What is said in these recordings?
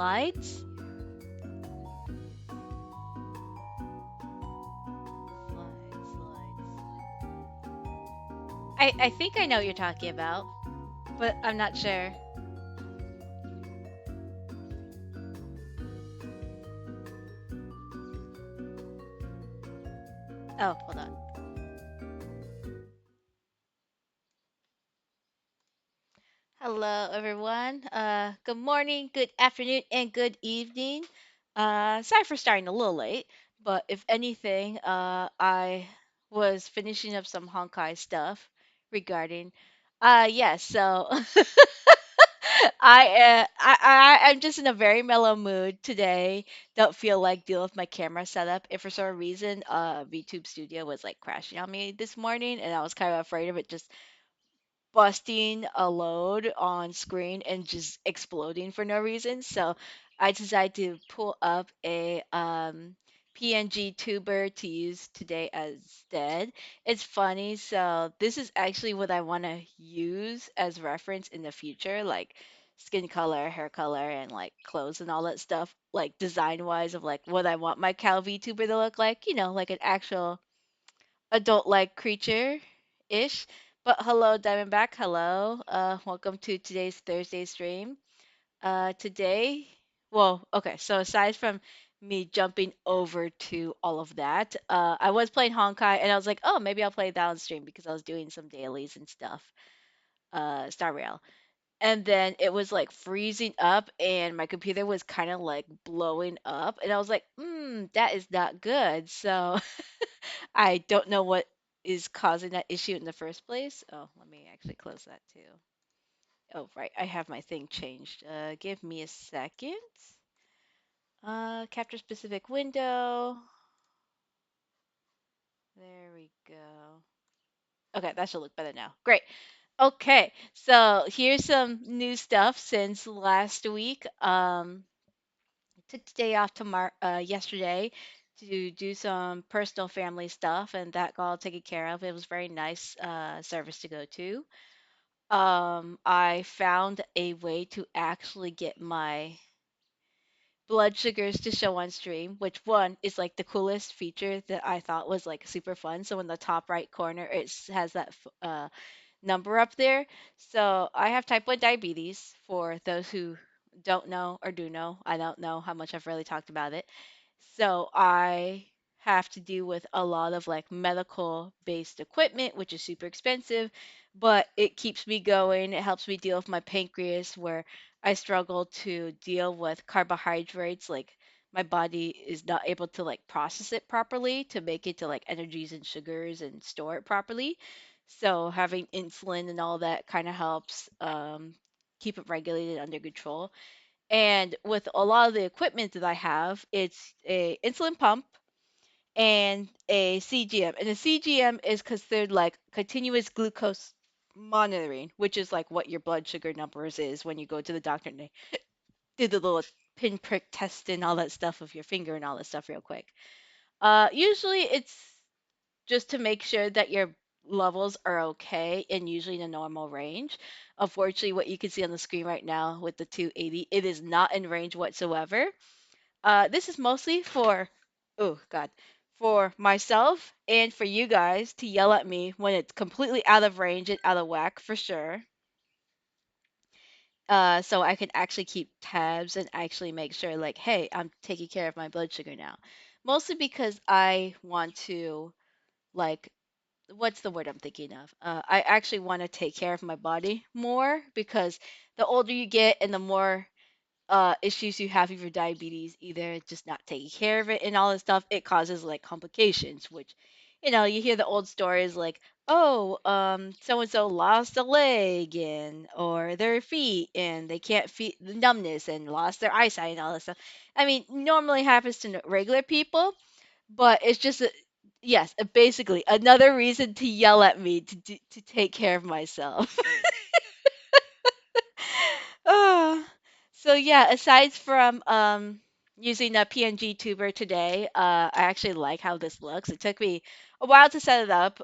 slides. Slides. I think I know what you're talking about, but I'm not sure. Oh, hold on. Hello, everyone. Good morning, good afternoon, and good evening. Sorry for starting a little late, but if anything, I was finishing up some Honkai stuff regarding. Yes. So I'm just in a very mellow mood today. Don't feel like dealing with my camera setup. If for some reason, VTube Studio was like crashing on me this morning, and I was kind of afraid of it just busting a load on screen and just exploding for no reason. So I decided to pull up a PNG tuber to use today instead. It's funny. So this is actually what I want to use as reference in the future, like skin color, hair color, and like clothes and all that stuff, like design wise of like what I want my Cal VTuber to look like, like an actual adult-like creature-ish. But hello, Diamondback. Hello. Welcome to today's Thursday stream. Today, well, okay. So aside from me jumping over to all of that, I was playing Honkai, and I was like, oh, maybe I'll play that on stream because I was doing some dailies and stuff. Star Rail. And then it was like freezing up, and my computer was kind of like blowing up, and I was like, that is not good. So I don't know what is causing that issue in the first place. Oh, let me actually close that too. Oh, right, I have my thing changed. Give me a second. Capture specific window. There we go. Okay, that should look better now. Great. Okay, so here's some new stuff since last week. Took the day off tomorrow, yesterday to do some personal family stuff, and that got all taken care of. It was very nice service to go to. I found a way to actually get my blood sugars to show on stream, which one is like the coolest feature that I thought was like super fun. So in the top right corner, has that number up there. So I have type 1 diabetes for those who don't know or do know. I don't know how much I've really talked about it. So I have to deal with a lot of like medical based equipment, which is super expensive, but it keeps me going. It helps me deal with my pancreas where I struggle to deal with carbohydrates. Like my body is not able to like process it properly to make it to like energies and sugars and store it properly. So having insulin and all that kind of helps keep it regulated under control. And with a lot of the equipment that I have, it's a insulin pump and a CGM. And the CGM is considered like continuous glucose monitoring, which is like what your blood sugar numbers is when you go to the doctor and they do the little pinprick test and all that stuff of your finger and all that stuff real quick. Usually it's just to make sure that your levels are okay and usually in a normal range. Unfortunately, what you can see on the screen right now with the 280, it is not in range whatsoever. This is mostly for, oh God, for myself and for you guys to yell at me when it's completely out of range and out of whack for sure. So I can actually keep tabs and actually make sure, like, hey, I'm taking care of my blood sugar now. Mostly because I want to, like, what's the word I'm thinking of? I actually want to take care of my body more because the older you get and the more issues you have with your diabetes, either just not taking care of it and all this stuff, it causes like complications, which, you hear the old stories like, oh, so and so lost a leg and or their feet and they can't feel the numbness and lost their eyesight and all this stuff. I mean, normally happens to regular people, but it's just yes, basically another reason to yell at me to take care of myself. Ah, so yeah, aside from using a PNG tuber today, I actually like how this looks. It took me a while to set it up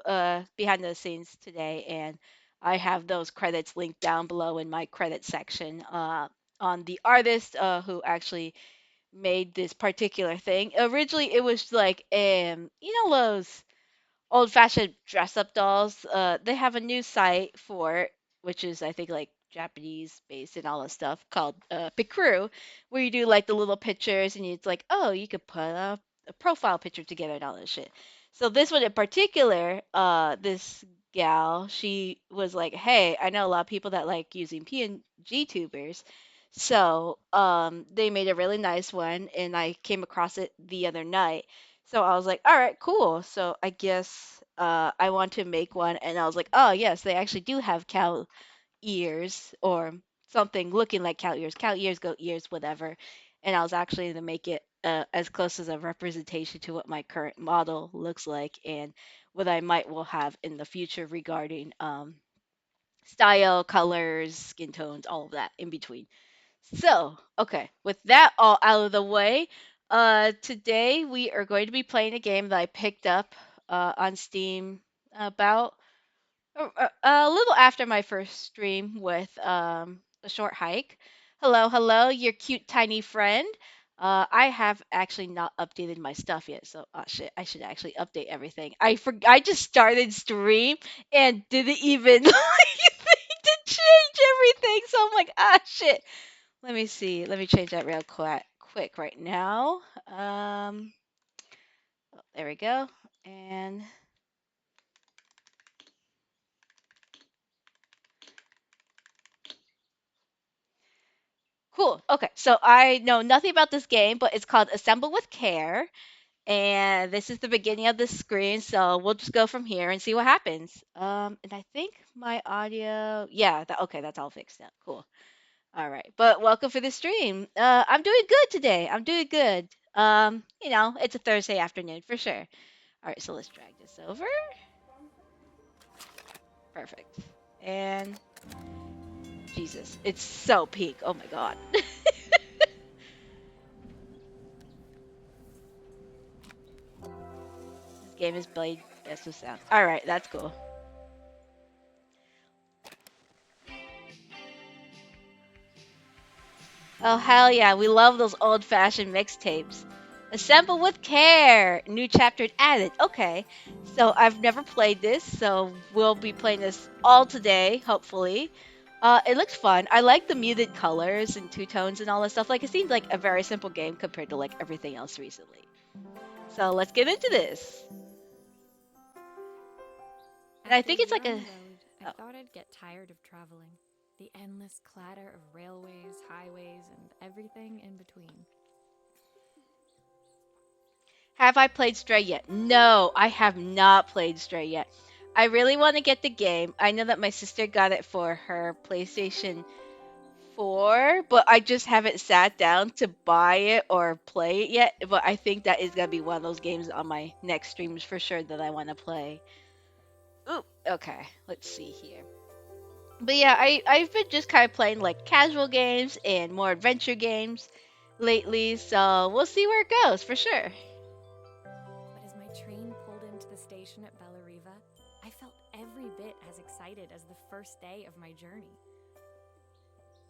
behind the scenes today, and I have those credits linked down below in my credit section. on the artist who actually made this particular thing. Originally, it was like those old fashioned dress up dolls. They have a new site for it, which is I think like Japanese based and all that stuff called Picrew, where you do like the little pictures and it's like, oh, you could put a profile picture together and all that shit. So this one in particular, this gal, she was like, hey, I know a lot of people that like using PNG tubers. So they made a really nice one, and I came across it the other night, so I was like, all right, cool. So I guess I want to make one. And I was like, oh, yes, they actually do have cow ears or something looking like cow ears, goat ears, whatever. And I was actually going to make it as close as a representation to what my current model looks like and what I might will have in the future regarding style, colors, skin tones, all of that in between. So, okay, with that all out of the way, today we are going to be playing a game that I picked up on Steam about a little after my first stream with a short hike. Hello, hello, your cute tiny friend. I have actually not updated my stuff yet, so shit, I should actually update everything. I just started stream and didn't even like think to change everything, so I'm like, shit. Let me see. Let me change that real quick right now. There we go. And cool. Okay, so I know nothing about this game, but it's called Assemble with Care, and this is the beginning of the screen. So we'll just go from here and see what happens. And I think my audio, yeah, okay, that's all fixed now. Cool. All right, but welcome for the stream. I'm doing good today. I'm doing good. It's a Thursday afternoon for sure. All right, so let's drag this over. Perfect. And Jesus, it's so pink. Oh my god. This game is played best with sound. All right, that's cool. Oh hell yeah, we love those old-fashioned mixtapes. Assemble with care. New chapter added. Okay, so I've never played this, so we'll be playing this all today, hopefully. It looks fun. I like the muted colors and two tones and all that stuff. Like it seems like a very simple game compared to like everything else recently. So let's get into this. And I After a think it's year like on a the road, I oh, thought I'd get tired of traveling. The endless clatter of railways, highways, and everything in between. have I played Stray yet? No, I have not played Stray yet. I really want to get the game. I know that my sister got it for her PlayStation 4, but I just haven't sat down to buy it or play it yet. But I think that is going to be one of those games on my next streams for sure that I want to play. Ooh, okay. Let's see here. But yeah, I've been just kind of playing like casual games and more adventure games lately, so we'll see where it goes for sure. But as my train pulled into the station at Bellariva, I felt every bit as excited as the first day of my journey.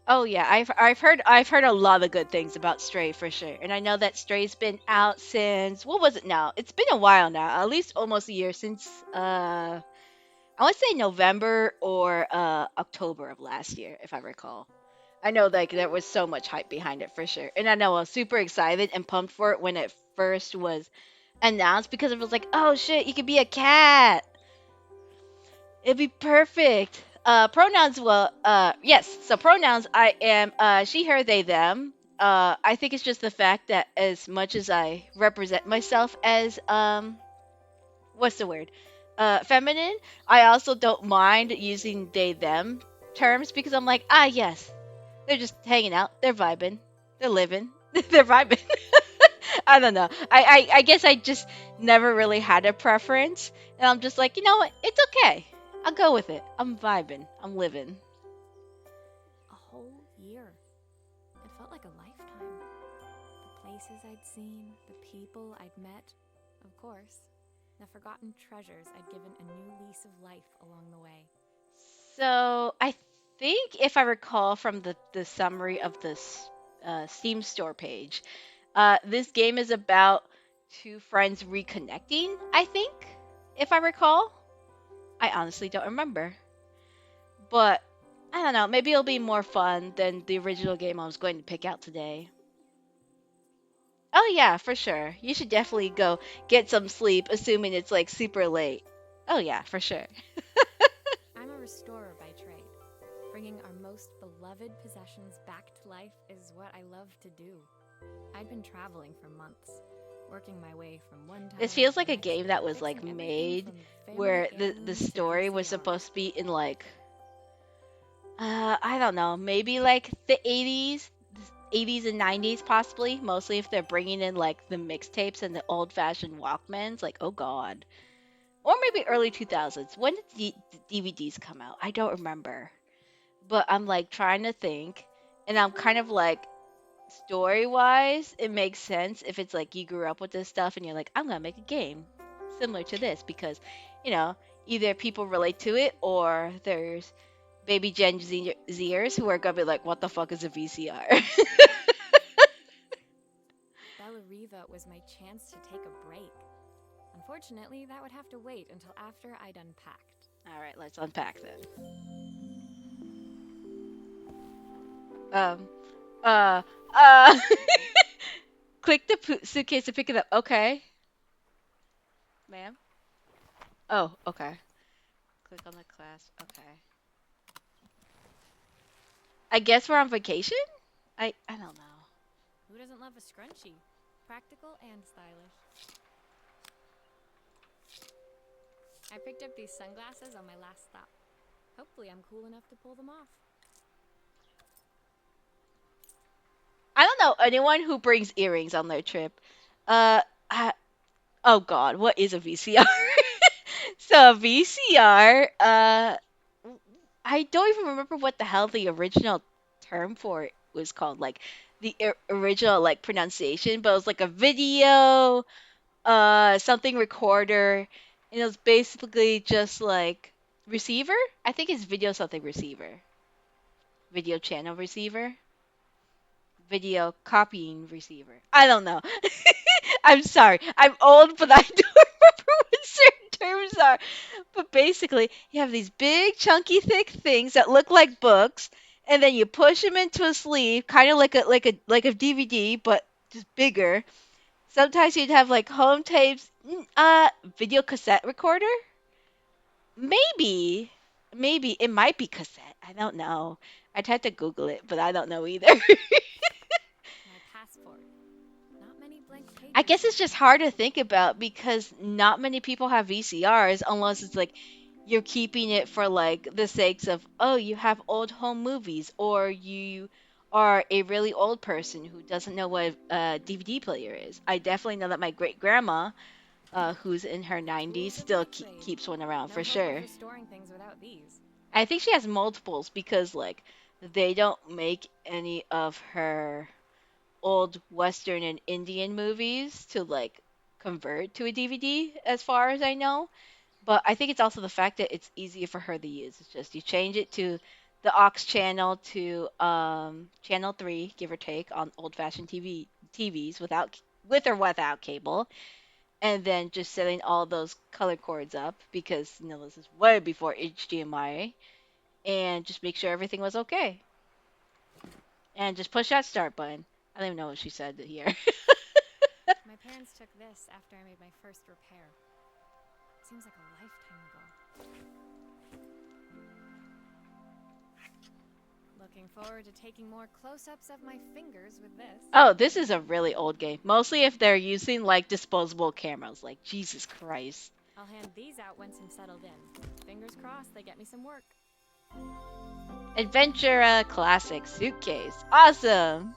Oh yeah, I've heard a lot of good things about Stray for sure, and I know that Stray's been out since what was it now? It's been a while now, at least almost a year since I would say November or October of last year, if I recall. I know like there was so much hype behind it for sure, and I know I was super excited and pumped for it when it first was announced because it was like, oh shit, you could be a cat. It'd be perfect. Pronouns, well, yes. So pronouns, I am she, her, they, them. I think it's just the fact that as much as I represent myself as what's the word? Feminine, I also don't mind using they, them terms because I'm like, yes, they're just hanging out, they're vibing, they're living, they're vibing. I don't know. I guess I just never really had a preference. And I'm just like, you know what? It's okay. I'll go with it. I'm vibing. I'm living. A whole year. It felt like a lifetime. The places I'd seen, the people I'd met, of course, the forgotten treasures I'd given a new lease of life along the way. So I think if I recall from the summary of this Steam store page, this game is about two friends reconnecting. I think, if I recall. I honestly don't remember, but I don't know. Maybe it'll be more fun than the original game I was going to pick out today. Oh yeah, for sure. You should definitely go get some sleep, assuming it's like super late. Oh yeah, for sure. I'm a restorer by trade. Bringing our most beloved possessions back to life is what I love to do. I'd been traveling for months, working my way from one This town to feels the like a next, game that was like fixing everything made from family where the heirlooms to story was VCRs. supposed to be in like I don't know, maybe like the 80s and 90s possibly, mostly if they're bringing in like the mixtapes and the old-fashioned Walkmans, like oh god. Or maybe early 2000s. When did DVDs come out? I don't remember. But I'm like trying to think, and I'm kind of like story wise, it makes sense if it's like you grew up with this stuff and you're like, I'm gonna make a game similar to this because, you know, either people relate to it or there's baby Zers who are gonna be like, what the fuck is a VCR? Bella Riva was my chance to take a break. Unfortunately, that would have to wait until after I'd unpacked. All right, let's unpack then. Um, uh, uh, click the suitcase to pick it up. Okay, ma'am. Oh, okay. Click on the class. Okay. I guess we're on vacation? I don't know. Who doesn't love a scrunchie? Practical and stylish. I picked up these sunglasses on my last stop. Hopefully, I'm cool enough to pull them off. I don't know anyone who brings earrings on their trip. Uh, I, oh God, what is a VCR? So a VCR, I don't even remember what the hell the original term for it was called, like the original like pronunciation, but it was like a video, something recorder, and it was basically just like receiver. I think it's video something receiver, video channel receiver, video copying receiver. I don't know. I'm sorry. I'm old, but I don't remember what certain terms are. But basically, you have these big, chunky, thick things that look like books, and then you push them into a sleeve, kind of like a DVD, but just bigger. Sometimes you'd have like home tapes, video cassette recorder. Maybe, maybe it might be cassette. I don't know. I'd have to Google it, but I don't know either. My passport. Not many blank I pages guess it's these just days. hard to think about because not many people have VCRs unless it's like you're keeping it for like the sakes of, oh, you have old home movies or you are a really old person who doesn't know what a DVD player is. I definitely know that my great grandma, who's in her 90s, Tools of still my trade. keeps one around No for hope of sure. restoring things without these. I think she has multiples because like they don't make any of her old Western and Indian movies to like convert to a DVD, as far as I know. But I think it's also the fact that it's easier for her to use. It's just you change it to the aux channel to channel 3, give or take, on old-fashioned TVs with or without cable, and then just setting all those color cords up because this is way before HDMI, and just make sure everything was okay, and just push that start button. I don't even know what she said here. My parents took this after I made my first repair. Seems like a lifetime ago. Looking forward to taking more close-ups of my fingers with this. Oh, this is a really old game. Mostly if they're using like disposable cameras. Like Jesus Christ. I'll hand these out once I'm settled in. Fingers crossed they get me some work. Adventura Classic Suitcase. Awesome.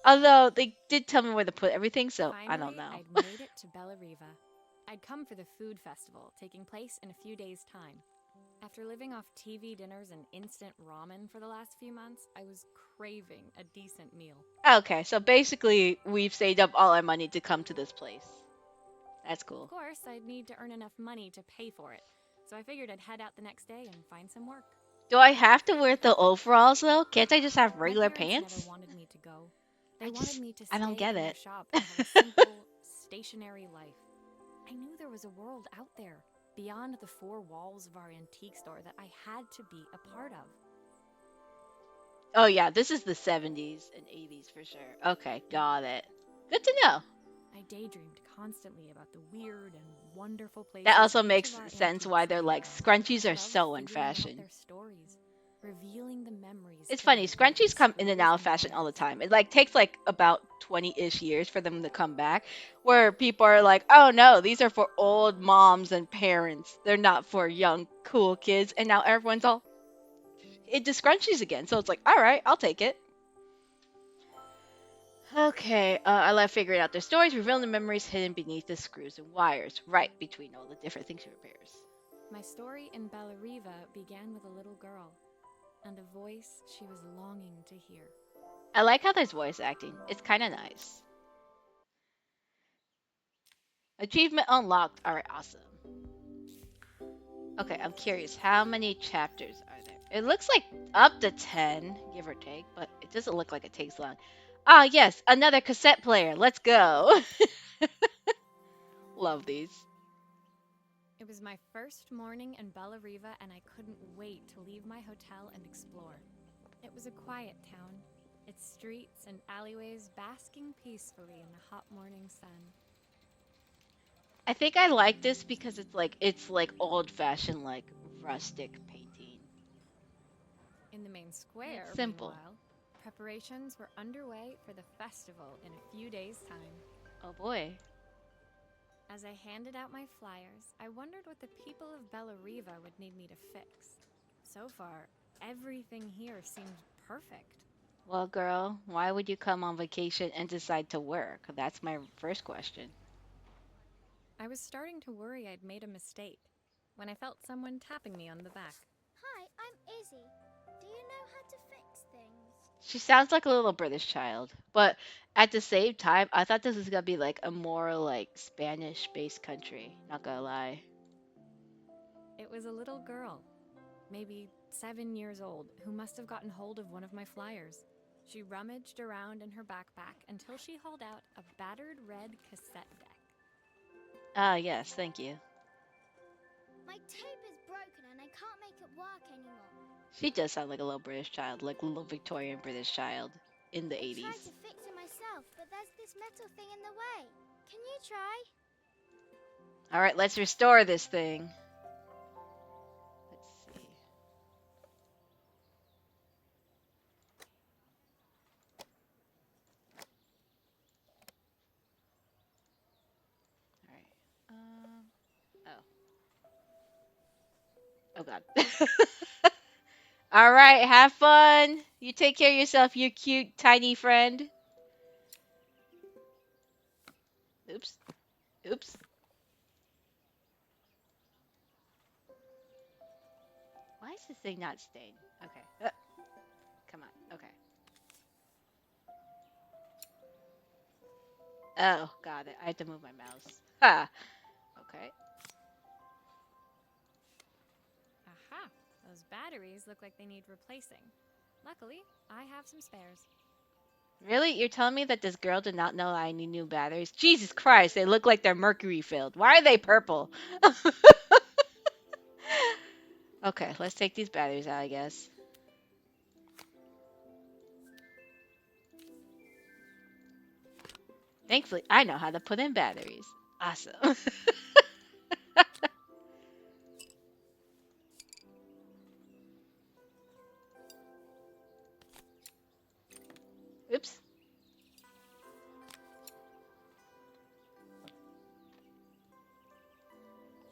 Although they did tell me where to put everything, so I don't Finally, know. I'd made it to Bella Riva. I'd come for the food festival, taking place in a few days' time. After living off TV dinners and instant ramen for the last few months, I was craving a decent meal. Okay, so basically we've saved up all our money to come to this place. That's Of cool. course, I'd need to earn enough money to pay for it, so I figured I'd head out the next day and find some work. Do I have to wear the overalls though? Can't I just have My regular parents never pants? wanted me to go. They I wanted just, me to I don't stay get in their it. shop and have a simple, stationary life. I knew there was a world out there, beyond the four walls of our antique store, that I had to be a part of. Oh yeah, this is the 70s and 80s for sure. Okay, got it. Good to know. I daydreamed constantly about the weird and wonderful That places also each of makes our sense why antiques they're came like from. scrunchies I are loved so in figuring out fashion. their stories, revealing the memories It's hidden funny, in the scrunchies come in and out of explosion fashion all the buyers. time. It like takes like about 20-ish years for them to come back, where people are like, "Oh no, these are for old moms and parents. They're not for young cool kids." And now everyone's all into scrunchies again. So it's like, "All right, I'll take it." Okay, I love figuring out their stories, revealing the memories hidden beneath the screws and wires, right between all the different things she repairs. My story in Bellariva began with a little girl and a voice she was longing to hear. I like how there's voice acting. It's kind of nice. Achievement unlocked. All right, awesome. Okay, I'm curious. How many chapters are there? It looks like up to 10, give or take, but it doesn't look like it takes long. Ah, yes, another cassette player. Let's go. Love these. It was my first morning in Bellariva, and I couldn't wait to leave my hotel and explore. It was a quiet town, its streets and alleyways basking peacefully in the hot morning sun. I think I like this because it's like old-fashioned like rustic painting. In the main And it's square, simple. meanwhile, preparations were underway for the festival in a few days' time. Oh boy. As I handed out my flyers, I wondered what the people of Bellariva would need me to fix. So far, everything here seemed perfect. Well, girl, why would you come on vacation and decide to work? That's my first question. I was starting to worry I'd made a mistake when I felt someone tapping me on the back. Hi, I'm Izzy. Do you know how to fix things? She sounds like a little British child, but at the same time, I thought this was gonna be like a more like Spanish-based country. Not gonna lie. It was a little girl, maybe 7 years old, who must have gotten hold of one of my flyers. She rummaged around in her backpack until she hauled out a battered red cassette deck. Ah, yes, thank you. My tape is broken and I can't make it work anymore. She does sound like a little British child, like a little Victorian British child in the I tried 80s. to fix it myself, but there's this metal thing in the way. Can you try? All right, let's restore this thing. Let's see. All right. Oh. Oh God. All right, have fun. You take care of yourself, you cute tiny friend. Oops. Oops. Why is this thing not staying? Okay. Come on. Okay. Oh, got it. I have to move my mouse. Ha. Okay. Aha! Those batteries look like they need replacing. Luckily, I have some spares. Really? You're telling me that this girl did not know I need new batteries? Jesus Christ, they look like they're mercury filled. Why are they purple? Okay, let's take these batteries out, I guess. Thankfully, I know how to put in batteries. Awesome. Oops.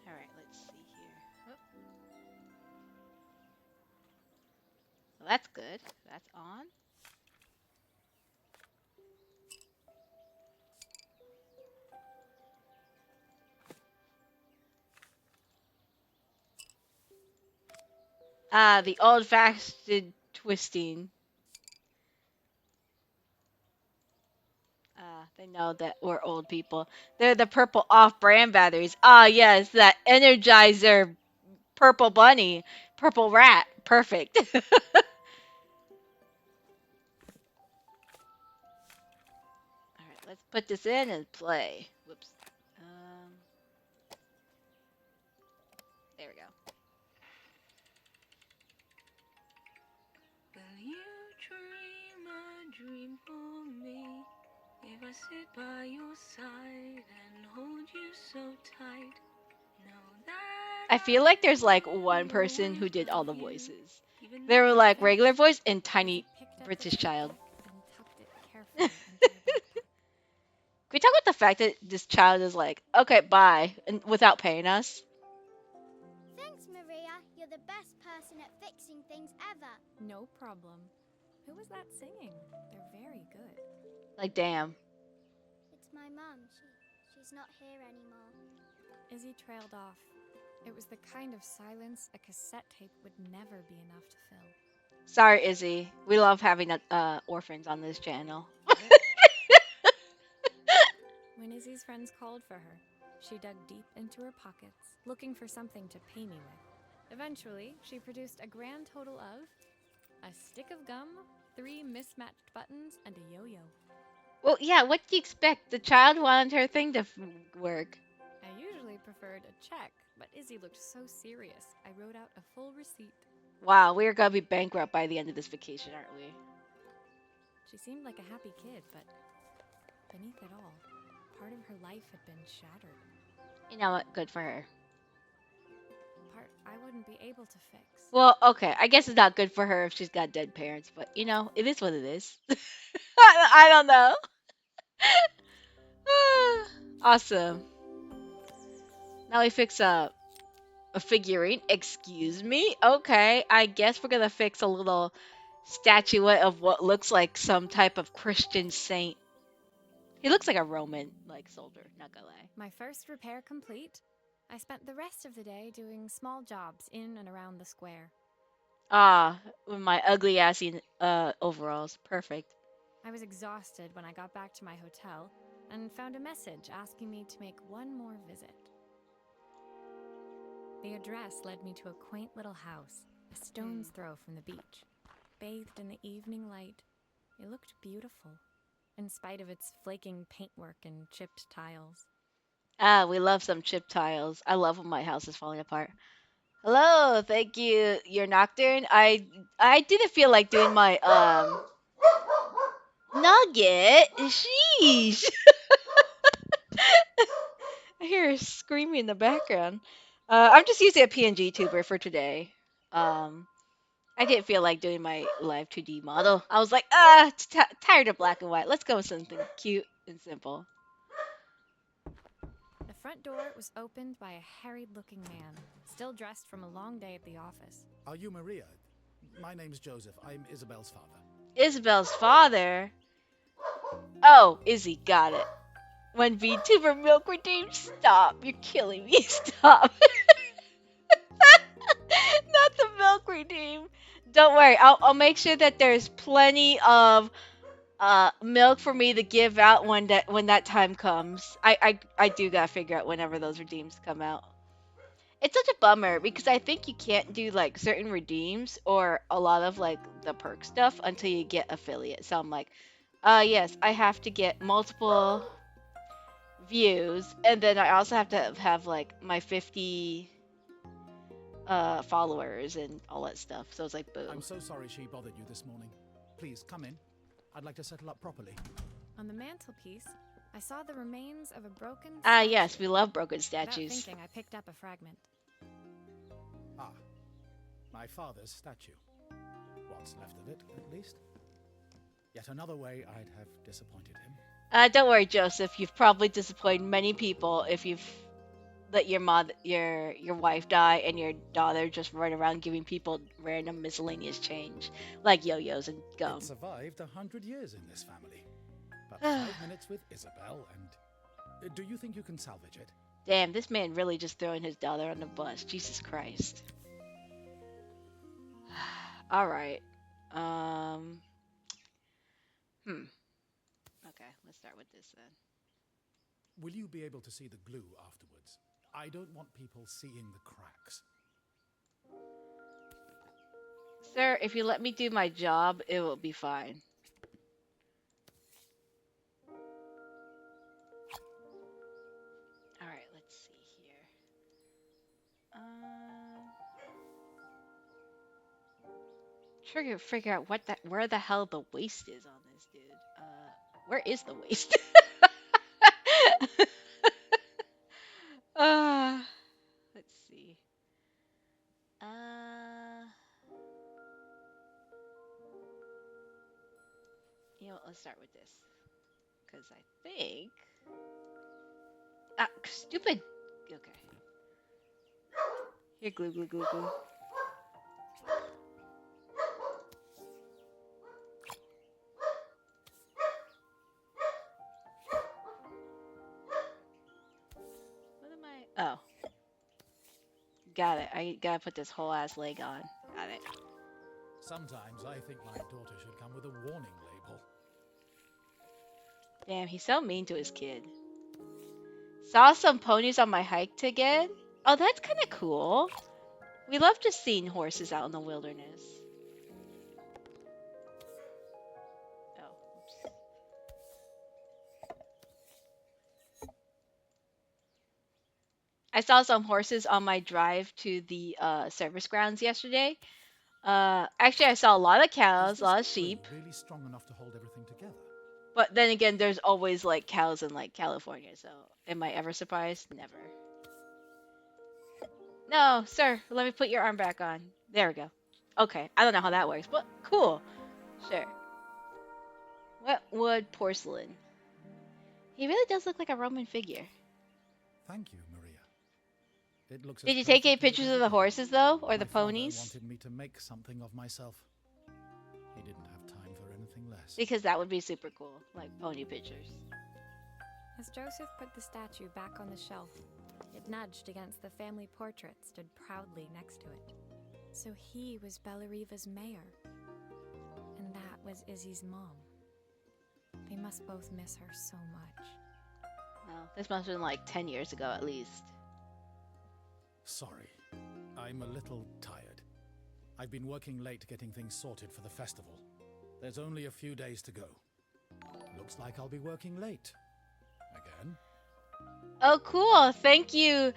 All right, let's see here. Oh, well, that's good. That's on. Ah, the old-fashioned twisting. They know that we're old people. They're the purple off-brand batteries. Ah, yes, that Energizer purple bunny. Purple rat. Perfect. All right, let's put this in and play. Whoops. Um, there we go. Will you dream a dream for me? If I sit by your side and hold you so tight, know that I feel I like there's like will one person who always did all love the you, voices. even There when were you're like regular finished. voice and Izzy tiny picked up the British child. backpack and tucked it carefully into her backpack. Can we talk about the fact that this child is like, okay, bye, and without paying us? Thanks, Maria. You're the best person at fixing things ever. No problem. Who was that singing? They're very good. Like, damn. It's my mum. She's not here anymore. Izzy trailed off. It was the kind of silence a cassette tape would never be enough to fill. Sorry, Izzy. We love having orphans on this channel. When Izzy's friends called for her, she dug deep into her pockets, looking for something to pay me with. Eventually, she produced a grand total of a stick of gum, 3 mismatched buttons, and a yo-yo. Well, yeah, what do you expect? The child wanted her thing to work. I usually preferred a check, but Izzy looked so serious, I wrote out a full receipt. Wow, we're gonna be bankrupt by the end of this vacation, aren't we? She seemed like a happy kid, but beneath it all, part of her life had been shattered. You know what? Good for her. Part I wouldn't be able to fix. Well, okay. I guess it's not good for her if she's got dead parents, but you know, it is what it is. I don't know. Awesome. Now we fix a figurine. Excuse me? Okay, I guess we're gonna fix a little statuette of what looks like some type of Christian saint. He looks like a Roman like soldier, not gonna lie. My first repair complete, I spent the rest of the day doing small jobs in and around the square. Ah, with my ugly assy overalls. Perfect. I was exhausted when I got back to my hotel and found a message asking me to make one more visit. The address led me to a quaint little house, a stone's throw from the beach. Bathed in the evening light, it looked beautiful, in spite of its flaking paintwork and chipped tiles. Ah, we love some chip tiles. I love when my house is falling apart. Hello, thank you. Your nocturne. I didn't feel like doing my nugget. Sheesh. I hear her screaming in the background. I'm just using a PNG tuber for today. Um, I didn't feel like doing my live 2D model. I was like, tired of black and white. Let's go with something cute and simple. The front door was opened by a harried-looking man, still dressed from a long day at the office. Are you Maria? My name's Joseph. I'm Isabel's father. Isabel's father. Oh, Izzy got it. When VTuber milk redeemed, stop. You're killing me. Stop. Not the milk redeem. Don't worry. I'll make sure that there's plenty of milk for me to give out when that time comes. I do gotta figure out whenever those redeems come out. It's such a bummer because I think you can't do like certain redeems or a lot of like the perk stuff until you get affiliate. So I'm like, yes, I have to get multiple views, and then I also have to have like my 50 followers and all that stuff. So it's like, I'm boo. so sorry she bothered you this morning. Please come in. I'd like to settle up properly. On the mantelpiece, I saw the remains of a broken Ah, statue. yes, we love broken Without statues. thinking, I picked up a fragment. Ah, my father's statue. What's left of it, at least. Yet another way I'd have disappointed him. Don't worry, Joseph. You've probably disappointed many people if you've let your wife die and your daughter just run around giving people random miscellaneous change, like yo-yos and gum. It survived 100 years in this family. But 5 minutes with Isabel and... do you think you can salvage it? Damn, this man really just throwing his daughter on the bus. Jesus Christ. All right. Um. Okay, let's start with this then. Will you be able to see the glue afterwards? I don't want people seeing the cracks. Sir, if you let me do my job, it will be fine. All right, let's see here. Trying to figure out where the hell the waist is on this dude. Where is the waist? uh, let's see. Uh, let's start with this because I think. Stupid. Okay. Here, glue, glue, glue, glue. What am I? Oh, got it. I gotta put this whole ass leg on. Got it. Sometimes I think my daughter should come with a warning label. Damn, he's so mean to his kid. Saw some ponies on my hike again. Oh, that's kind of cool. We love just seeing horses out in the wilderness. Oh, oops. I saw some horses on my drive to the service grounds yesterday. Actually, I saw a lot of Is cows, a this lot of glue sheep. really strong enough to hold everything together? But then again, there's always like cows in like California. So, am I ever surprised? Never. No, sir. Let me put your arm back on. There we go. Okay, I don't know how that works, but cool. Sure. Wetwood porcelain. He really does look like a Roman figure. Thank you, Maria. It looks as Did you take any perfect as it pictures of ever the did. horses though, or the My father ponies? wanted me to make something of myself. He didn't have time for anything less. Because that would be super cool, like pony pictures. As Joseph put the statue back on the shelf, it nudged against the family portrait stood proudly next to it. So he was Bellariva's mayor. And that was Izzy's mom. They must both miss her so much. Well, this must have been like 10 years ago at least. Sorry, I'm a little tired. I've been working late getting things sorted for the festival. There's only a few days to go. Looks like I'll be working late. Again? Oh, cool. Thank you.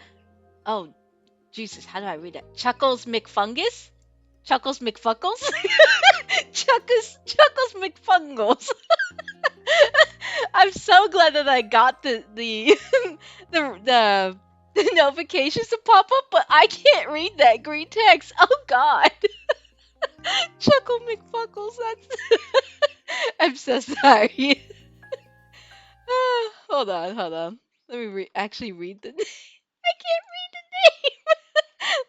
Oh, Jesus. How do I read it? Chuckles McFungus? Chuckles McFuckles? Chuckles McFungles. I'm so glad that I got the notifications to pop up, but I can't read that green text. Oh God. Chuckle McFuckles. That's. I'm so sorry. Hold on. Let me actually read the. I can't read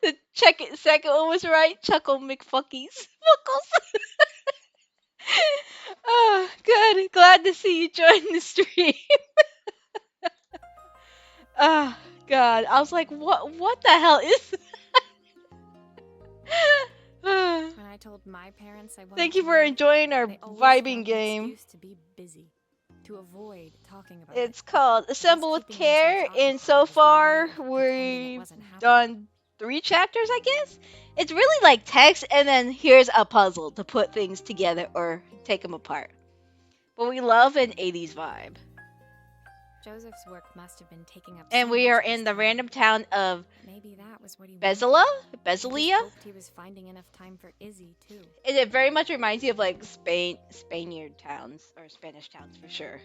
the name. Second one was right. Chuckle McFuckies. Fuckles. Oh, good. Glad to see you join the stream. Oh, God. I was like, what the hell is that? When I told my parents I wanted Thank you to for leave, enjoying our they always vibing found an game. excuse to be busy, to avoid talking about It's it. called Assemble with Keeping Care, themselves and occupied so was their way far of pretending it we've wasn't happening. done 3 chapters, I guess. It's really like text, and then here's a puzzle to put things together or take them apart. But we love an 80s vibe. Joseph's work must have been taking up And so we much are of his in the time. random town of Maybe that was what he Bezelia? wanted. I just Bezelia? hoped he was finding enough time for Izzy too. It very much reminds you of like Spaniard towns or Spanish towns for sure.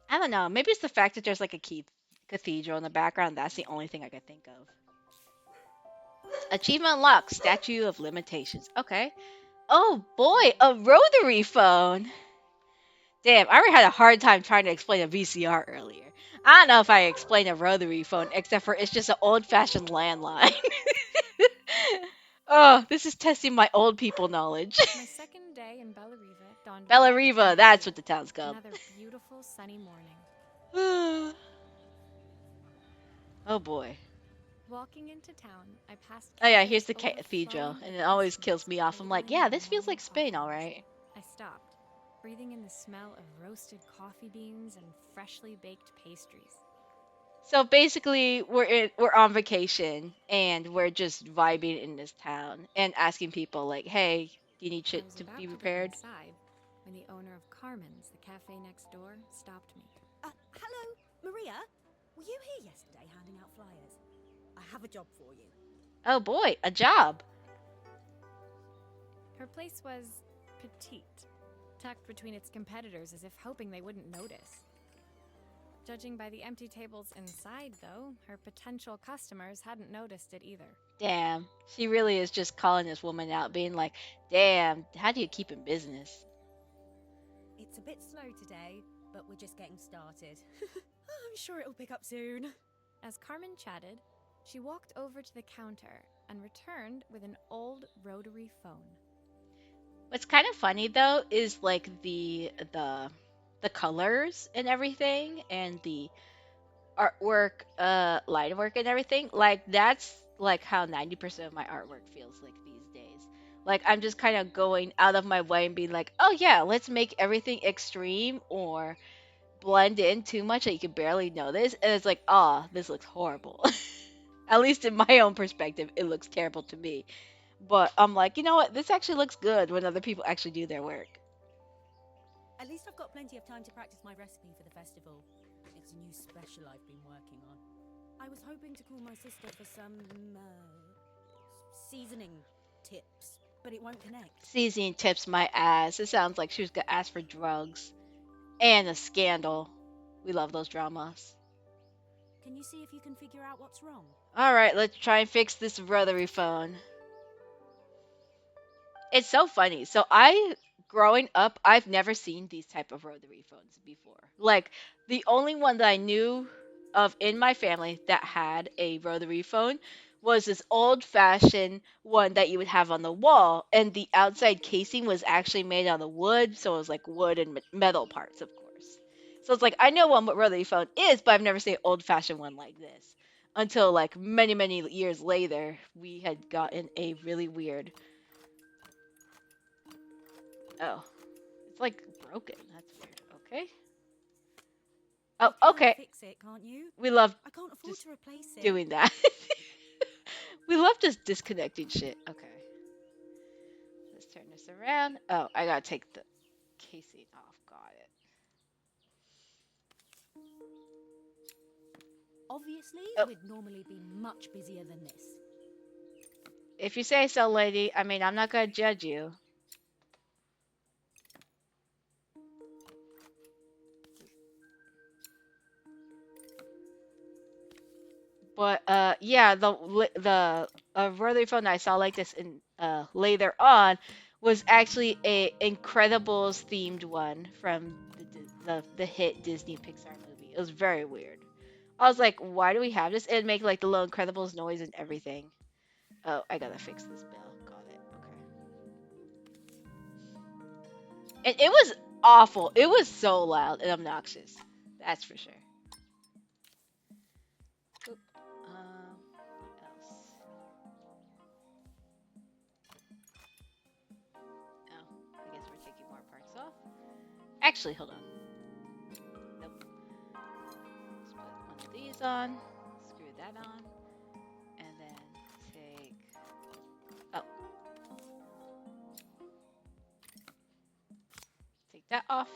I don't know. Maybe it's the fact that there's like a cathedral in the background. That's the only thing I could think of. Achievement unlocked. Statue of Limitations. Okay. Oh boy, a rotary phone. Damn, I already had a hard time trying to explain a VCR earlier. I don't know if I explained a rotary phone, except for it's just an old-fashioned landline. Oh, this is testing my old people knowledge. My second day in Bellariva dawned Bella bright Riva, and that's clear. what the town's called. Another beautiful sunny morning. Oh boy. Walking into town, I passed. Oh yeah, here's the cafes cathedral, overflowing and with it always customers kills me off. I'm like, labeling yeah, their this feels like morning Spain, coffees. alright. I stopped, breathing in the smell of roasted coffee beans and freshly baked pastries. So basically, we're on vacation and we're just vibing in this town and asking people like, "Hey, do you need I shit was to be about to go repaired?" inside when the owner of Carmen's, the cafe next door, stopped me. Hello, Maria. Were you here yesterday handing out flyers? I have a job for you. Oh boy, a job. Her place was petite, tucked between its competitors as if hoping they wouldn't notice. Judging by the empty tables inside, though, her potential customers hadn't noticed it either. Damn, she really is just calling this woman out, being like, "Damn, how do you keep in business?" It's a bit slow today, but we're just getting started. I'm sure it'll pick up soon. As Carmen chatted, she walked over to the counter and returned with an old rotary phone. What's kind of funny though is like the colors and everything and the artwork, line work and everything. Like that's like how 90% of my artwork feels like these days. Like I'm just kind of going out of my way and being like, "Oh yeah, let's make everything extreme or blend in too much that you can barely notice." And it's like, "Oh, this looks horrible." At least in my own perspective, it looks terrible to me. But I'm like, you know what? This actually looks good when other people actually do their work. At least I've got plenty of time to practice my recipe for the festival. It's a new special I've been working on. I was hoping to call my sister for some seasoning tips, but it won't connect. Seasoning tips my ass. It sounds like she was gonna ask for drugs and a scandal. We love those dramas. Can you see if you can figure out what's wrong? All right, let's try and fix this rotary phone. It's so funny. So growing up, I've never seen these type of rotary phones before. Like the only one that I knew of in my family that had a rotary phone was this old-fashioned one that you would have on the wall, and the outside casing was actually made out of wood, so it was like wood and metal parts, of course. So it's like I know what rotary phone is, but I've never seen an old-fashioned one like this until like many many years later we had gotten a really weird. Oh, it's like broken. That's weird. Okay. Oh, You can okay. fix it, can't you? We love I can't afford just to replace it. doing that. We love just disconnecting shit. Okay. Let's turn this around. Oh, I gotta take the casing off. Got it. Obviously, Oh, we'd normally be much busier than this. if you say so, lady. I mean, I'm not gonna judge you. But yeah, the rotary phone I saw like this in later on was actually a Incredibles themed one from the hit Disney Pixar movie. It was very weird. I was like, why do we have this? It'd make like the little Incredibles noise and everything. Oh, I gotta fix this bell. Got it. Okay. And it was awful. It was so loud and obnoxious. That's for sure. Oop. What else? Oh, I guess we're taking more parts off. Actually, hold on. Nope. Let's put one of these on. Screw that on. And then take. Oh, take that off.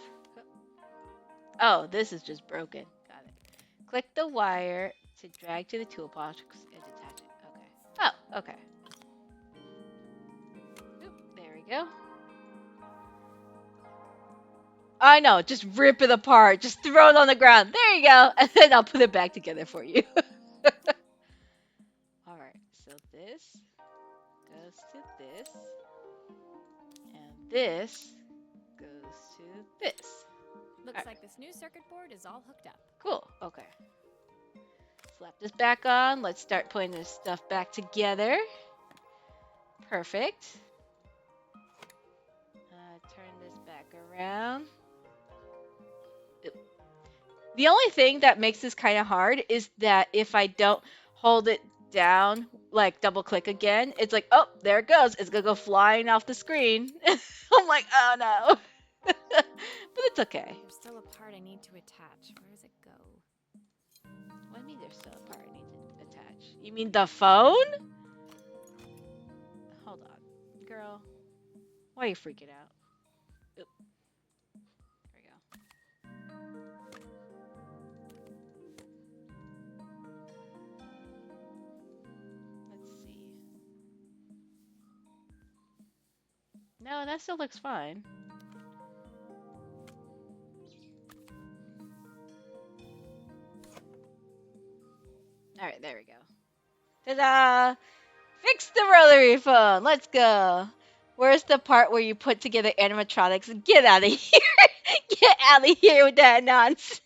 Oh, this is just broken. Got it. Click the wire to drag to the toolbox and detach it. Okay. Oh, okay. Oop, there we go. I know, just rip it apart. Just throw it on the ground. There you go. And then I'll put it back together for you. Alright, so this goes to this. And this goes to this. Looks Alright. like this new circuit board is all hooked up. Cool. Okay. Slap this back on. Let's start putting this stuff back together. Perfect. Turn this back around. Oop. The only thing that makes this kind of hard is that if I don't hold it down, like double click again, it's like, oh, there it goes. It's gonna go flying off the screen. I'm like, oh no. But it's okay. There's still a part I need to attach. Where does it go? What do you mean there's still a part I need to attach? You mean the phone? Hold on. Girl, why are you freaking out? Oop, there we go. Let's see. No, that still looks fine. Alright, there we go. Ta-da! Fix the rotary phone! Let's go! Where's the part where you put together animatronics? Get out of here! Get out of here with that nonsense!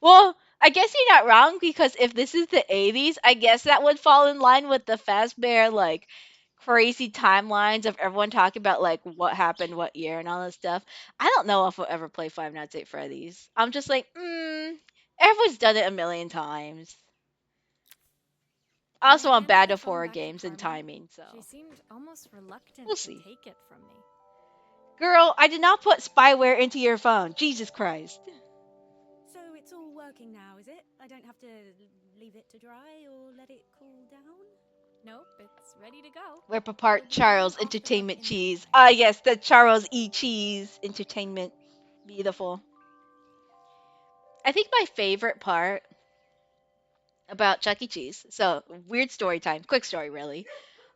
Well, I guess you're not wrong because if this is the 80s, I guess that would fall in line with the Fazbear like crazy timelines of everyone talking about like what happened what year and all this stuff. I don't know if I'll ever play Five Nights at Freddy's. I'm just like, everyone's done it a million times. When I Also, I'm handed bad the of phone horror back to games and Carmen, timing, she so seemed almost we'll reluctant to see. take it from me. Girl, I did not put spyware into your phone. Jesus Christ. So it's all working now, is it? I don't have to leave it to dry or let it cool down? Nope, it's ready to go. Rip It'll apart be ready Charles off the hook Entertainment in no Cheese. time. Ah, yes, the Charles E. Cheese Entertainment. Beautiful. I think my favorite part about Chuck E. Cheese. So, weird story time. Quick story, really.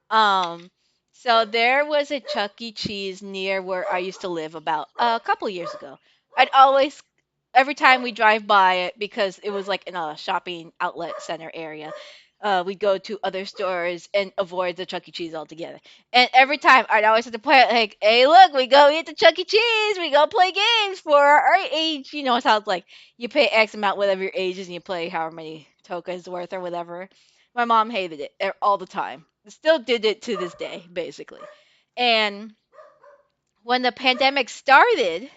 Um, so there was a Chuck E. Cheese near where I used to live about a couple years ago. I'd always every time we drive by it because it was like in a shopping outlet center area. We'd go to other stores and avoid the Chuck E. Cheese altogether. And every time I'd always have to play it like, hey, look, we go eat the Chuck E. Cheese. We go play games for our age. You know, it sounds like you pay X amount, whatever your age is, and you play however many tokens worth or whatever. My mom hated it all the time. Still did it to this day, basically. And when the pandemic started,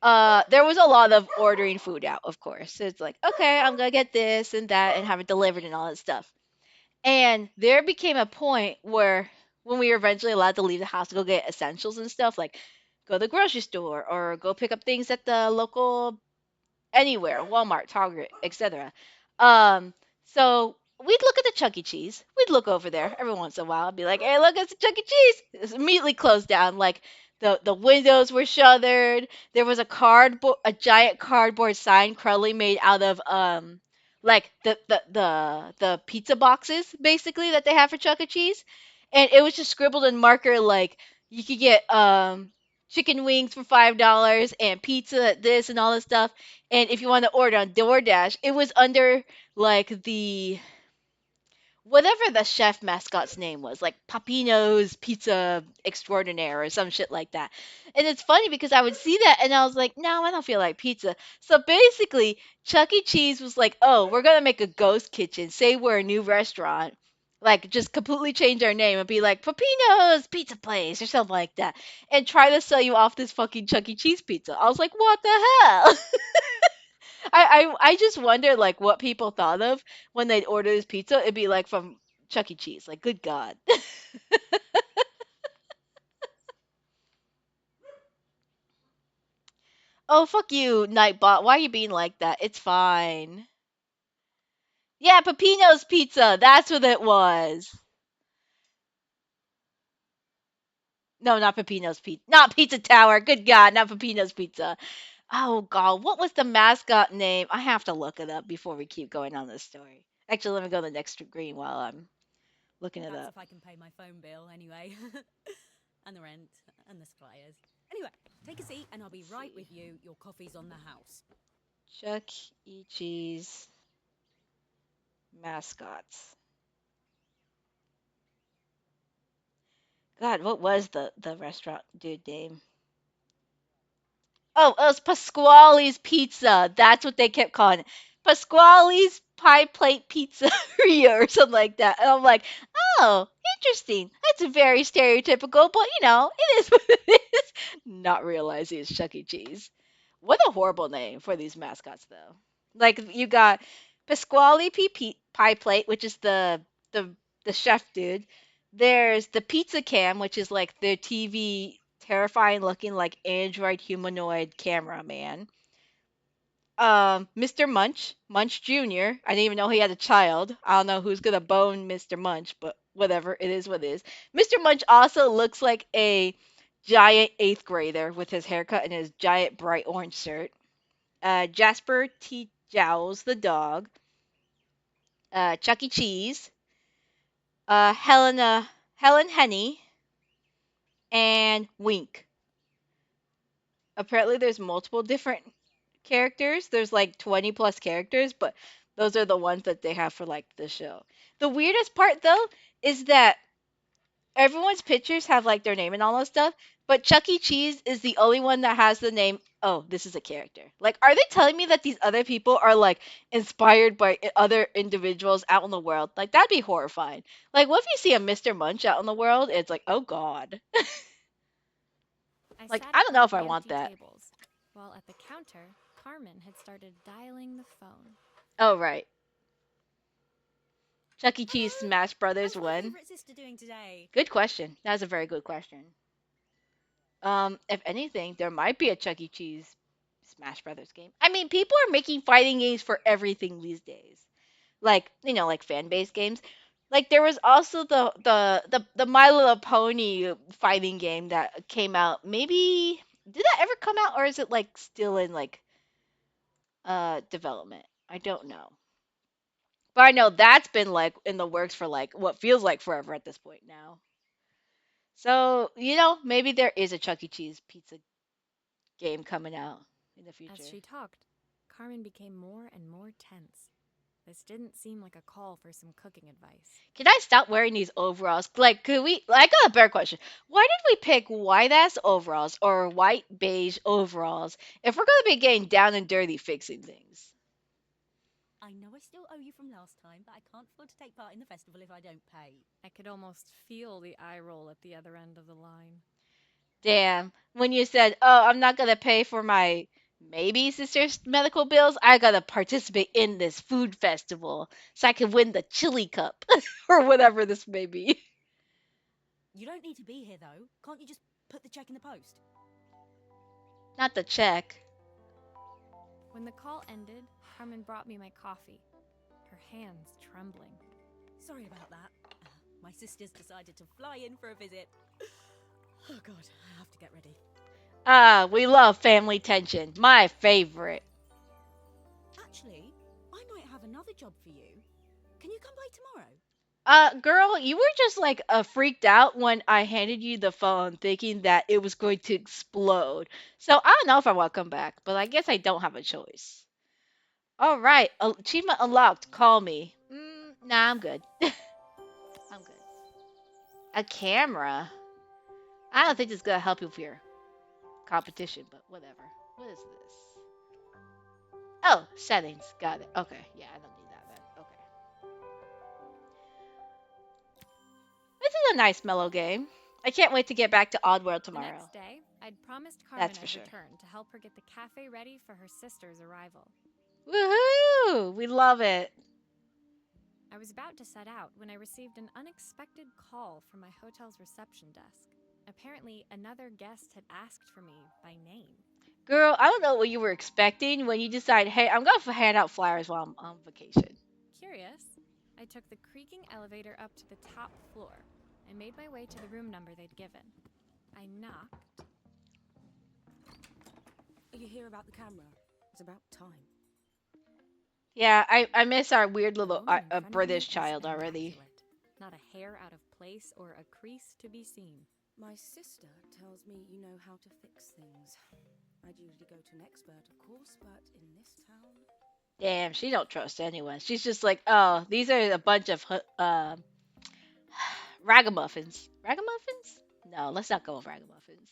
there was a lot of ordering food out, of course. So it's like, okay, I'm gonna get this and that and have it delivered and all that stuff. And there became a point where when we were eventually allowed to leave the house to go get essentials and stuff, like go to the grocery store or go pick up things at the local anywhere, Walmart, Target, etc. Um, so we'd look at the Chuck E. Cheese. We'd look over there every once in a while. I'd be like, "Hey, look, it's a Chuck E. Cheese." It's immediately closed down. Like the windows were shuttered. There was a giant cardboard sign, Crowley made out of like the pizza boxes basically that they have for Chuck E. Cheese, and it was just scribbled in marker like you could get chicken wings for $5 and pizza at this and all this stuff. And if you want to order on DoorDash, it was under like the whatever the chef mascot's name was, like Papino's Pizza Extraordinaire or some shit like that. And it's funny because I would see that and I was like, no, I don't feel like pizza. So basically, Chuck E. Cheese was like, oh, we're gonna make a ghost kitchen. Say we're a new restaurant. Like just completely change our name and be like Papino's Pizza Place or something like that, and try to sell you off this fucking Chuck E. Cheese pizza. I was like, what the hell? I just wonder like what people thought of when they'd order this pizza. It'd be like from Chuck E. Cheese. Like, good God. Oh, fuck you, Nightbot. Why are you being like that? It's fine. Yeah, Pepino's Pizza. That's what it was. No, not Pepino's Pizza. Not Pizza Tower. Good God, not Pepino's Pizza. Oh, God. What was the mascot name? I have to look it up before we keep going on this story. Actually, let me go to the next screen while I'm looking it That's up. if I can pay my phone bill anyway. And the rent and the suppliers. Anyway, take a seat and I'll be Let's right see. with you. Your coffee's on the house. Chuck E. Cheese mascots. God, what was the restaurant dude name? Oh, it was Pasquale's Pizza. That's what they kept calling it. Pasquale's Pie Plate Pizzeria or something like that. And I'm like, oh, interesting. That's very stereotypical, but it is what it is. Not realizing it's Chuck E. Cheese. What a horrible name for these mascots, though. Like you got Pie Plate, which is the the chef dude. There's the Pizza Cam, which is like the TV terrifying looking like android humanoid cameraman. Mr. Munch, Munch Jr. I didn't even know he had a child. I don't know who's gonna bone Mr. Munch, but whatever, it is what it is. Mr. Munch also looks like a giant eighth grader with his haircut and his giant bright orange shirt. Jasper T. Jowls, the dog. Chuck E. Cheese. Helen Henny, and Wink. Apparently, there's multiple different characters. There's like 20 plus characters, but those are the ones that they have for like the show. The weirdest part though is that everyone's pictures have like their name and all that stuff, but Chuck E. Cheese is the only one that has the name. Oh, this is a character. Like, are they telling me that these other people are like inspired by other individuals out in the world? Like, that'd be horrifying. Like, what if you see a Mr. Munch out in the world? It's like, oh god. I Like, sat I at don't one know of if I the want empty that. tables, while at the counter, Carmen had started dialing the phone. Oh right, Chuck E. Cheese Hello. Smash Brothers How's my one. favourite sister doing today? Good question. That's a very good question. If anything, there might be a Chuck E. Cheese Smash Brothers game. I mean, people are making fighting games for everything these days. Like, like fan base games. Like there was also the My Little Pony fighting game that came out. Maybe did that ever come out or is it like still in like development? I don't know. But I know that's been like in the works for like what feels like forever at this point now. So, maybe there is a Chuck E. Cheese pizza game coming out in the As future. she talked, Carmen became more and more tense. This didn't seem like a call for some cooking advice. Can I stop wearing these overalls? Like, could we? I got a better question. Why did we pick white ass overalls or white beige overalls if we're gonna be getting down and dirty fixing things? I know I still owe you from last time, but I can't afford to take part in the festival if I don't pay. I could almost feel the eye roll at the other end of the line. Damn. When you said, "Oh, I'm not gonna pay for my maybe sister's medical bills, I gotta participate in this food festival so I can win the chili cup or whatever this may be." You don't need to be here though. Can't you just put the check in the post? Not the check. When the call ended, Carmen brought me my coffee, her hands trembling. Sorry about that. My sister's decided to fly in for a visit. Oh god, I have to get ready. Ah, we love family tension. My favorite. Actually, I might have another job for you. Can you come by tomorrow? Girl, you were just like freaked out when I handed you the phone thinking that it was going to explode. So I don't know if I want to come back, but I guess I don't have a choice. All right, achievement unlocked. Call me. Nah, I'm good. I'm good. A camera. I don't think this is gonna help you with your competition, but whatever. What is this? Oh, settings. Got it. Okay, yeah, I don't need that then. Okay. This is a nice mellow game. I can't wait to get back to Oddworld The tomorrow. next day, I'd promised Carmen That's for I'd sure. return to help her get the cafe ready for her sister's arrival. Woohoo! We love it. I was about to set out when I received an unexpected call from my hotel's reception desk. Apparently, another guest had asked for me by name. Girl, I don't know what you were expecting when you decide, hey, I'm going to hand out flyers while I'm on vacation. Curious, I took the creaking elevator up to the top floor and made my way to the room number they'd given. I knocked. Are you here about the camera? It's about time. Yeah, I miss our weird The little woman in front of me British was child already. immaculate. Not a hair out of place or a crease to be seen. My sister tells me you know how to fix things. I'd usually go to an expert, of course, but in this town... Damn, she don't trust anyone. She's just like, oh, these are a bunch of ragamuffins. Ragamuffins? No, let's not go with ragamuffins.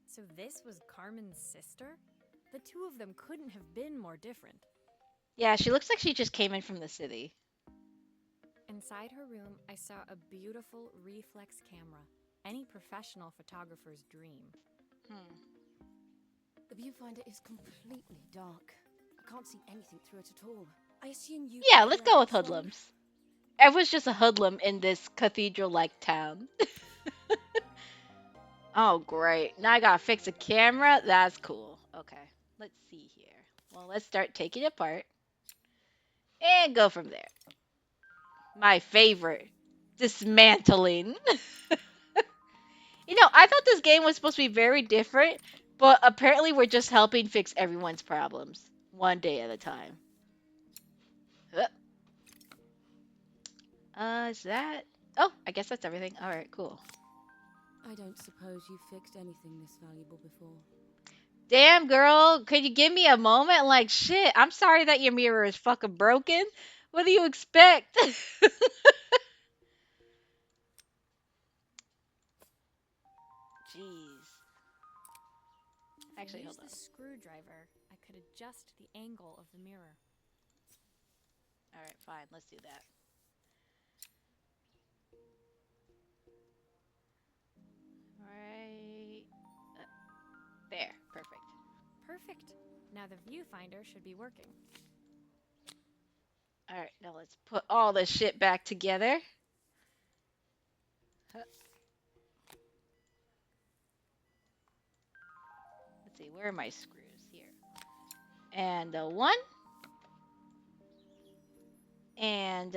So this was Carmen's sister? The two of them couldn't have been more different. Yeah, she looks like she just came in from the city. Inside her room, I saw a beautiful reflex camera. Any professional photographer's dream. The viewfinder is completely dark. I can't see anything through it at all. I assume you... Yeah, let's go with hoodlums. Everyone's just a hoodlum in this cathedral-like town. Oh, great. Now I gotta fix a camera? That's cool. Okay. Let's see here. Well, let's start taking it apart and go from there. My favorite, dismantling. I thought this game was supposed to be very different, but apparently we're just helping fix everyone's problems one day at a time. Is that? Oh, I guess that's everything. All right, cool. I don't suppose you've fixed anything this valuable before. Damn, girl, could you give me a moment? Like, shit, I'm sorry that your mirror is fucking broken. What do you expect? Jeez. If I Actually, hold used on. the screwdriver, I could adjust the angle of the mirror. All right, fine. Let's do that. All right. There. Perfect. Perfect. Now the viewfinder should be working. All right, now let's put all this shit back together. Let's see, where are my screws? Here. And one. And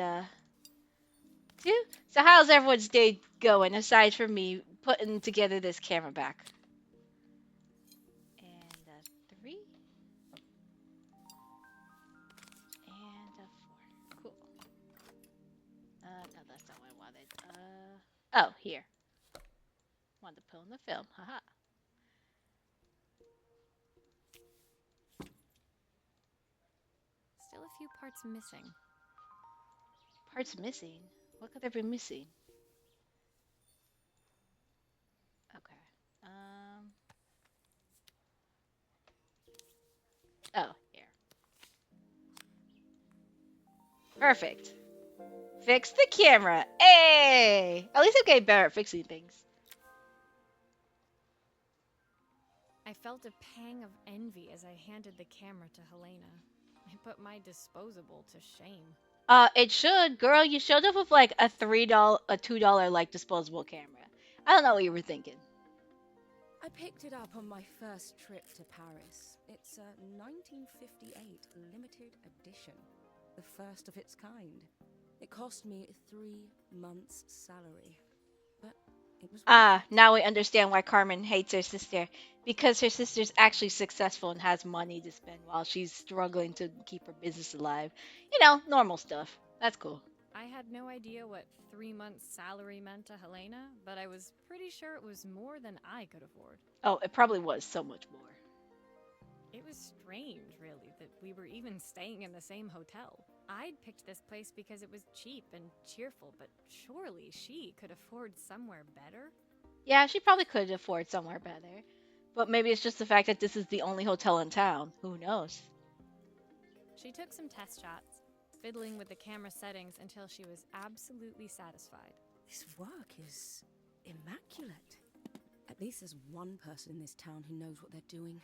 two. So how's everyone's day going aside from me putting together this camera back? And three. And four. Cool. No, that's not what I wanted. Oh, here. Wanted to put on the film. Haha. Still a few parts missing. Parts missing. What could there be missing? Okay. Oh, here. Perfect. Fix the camera. Hey! At least I'm getting better at fixing things. I felt a pang of envy as I handed the camera to Helena. It put my disposable to shame. It should, girl. You showed up with like a $2 like disposable camera. I don't know what you were thinking. I picked it up on my first trip to Paris. It's a 1958 limited edition, the first of its kind. It cost me 3 months' salary, but it was worth it. Now we understand why Carmen hates her sister. Because her sister's actually successful and has money to spend while she's struggling to keep her business alive. Normal stuff. That's cool. I had no idea what 3 months' salary meant to Helena, but I was pretty sure it was more than I could afford. Oh, it probably was so much more. It was strange, really, that we were even staying in the same hotel. I'd picked this place because it was cheap and cheerful, but surely she could afford somewhere better? Yeah, she probably could afford somewhere better. But maybe it's just the fact that this is the only hotel in town. Who knows? She took some test shots, fiddling with the camera settings until she was absolutely satisfied. This work is immaculate. At least there's one person in this town who knows what they're doing.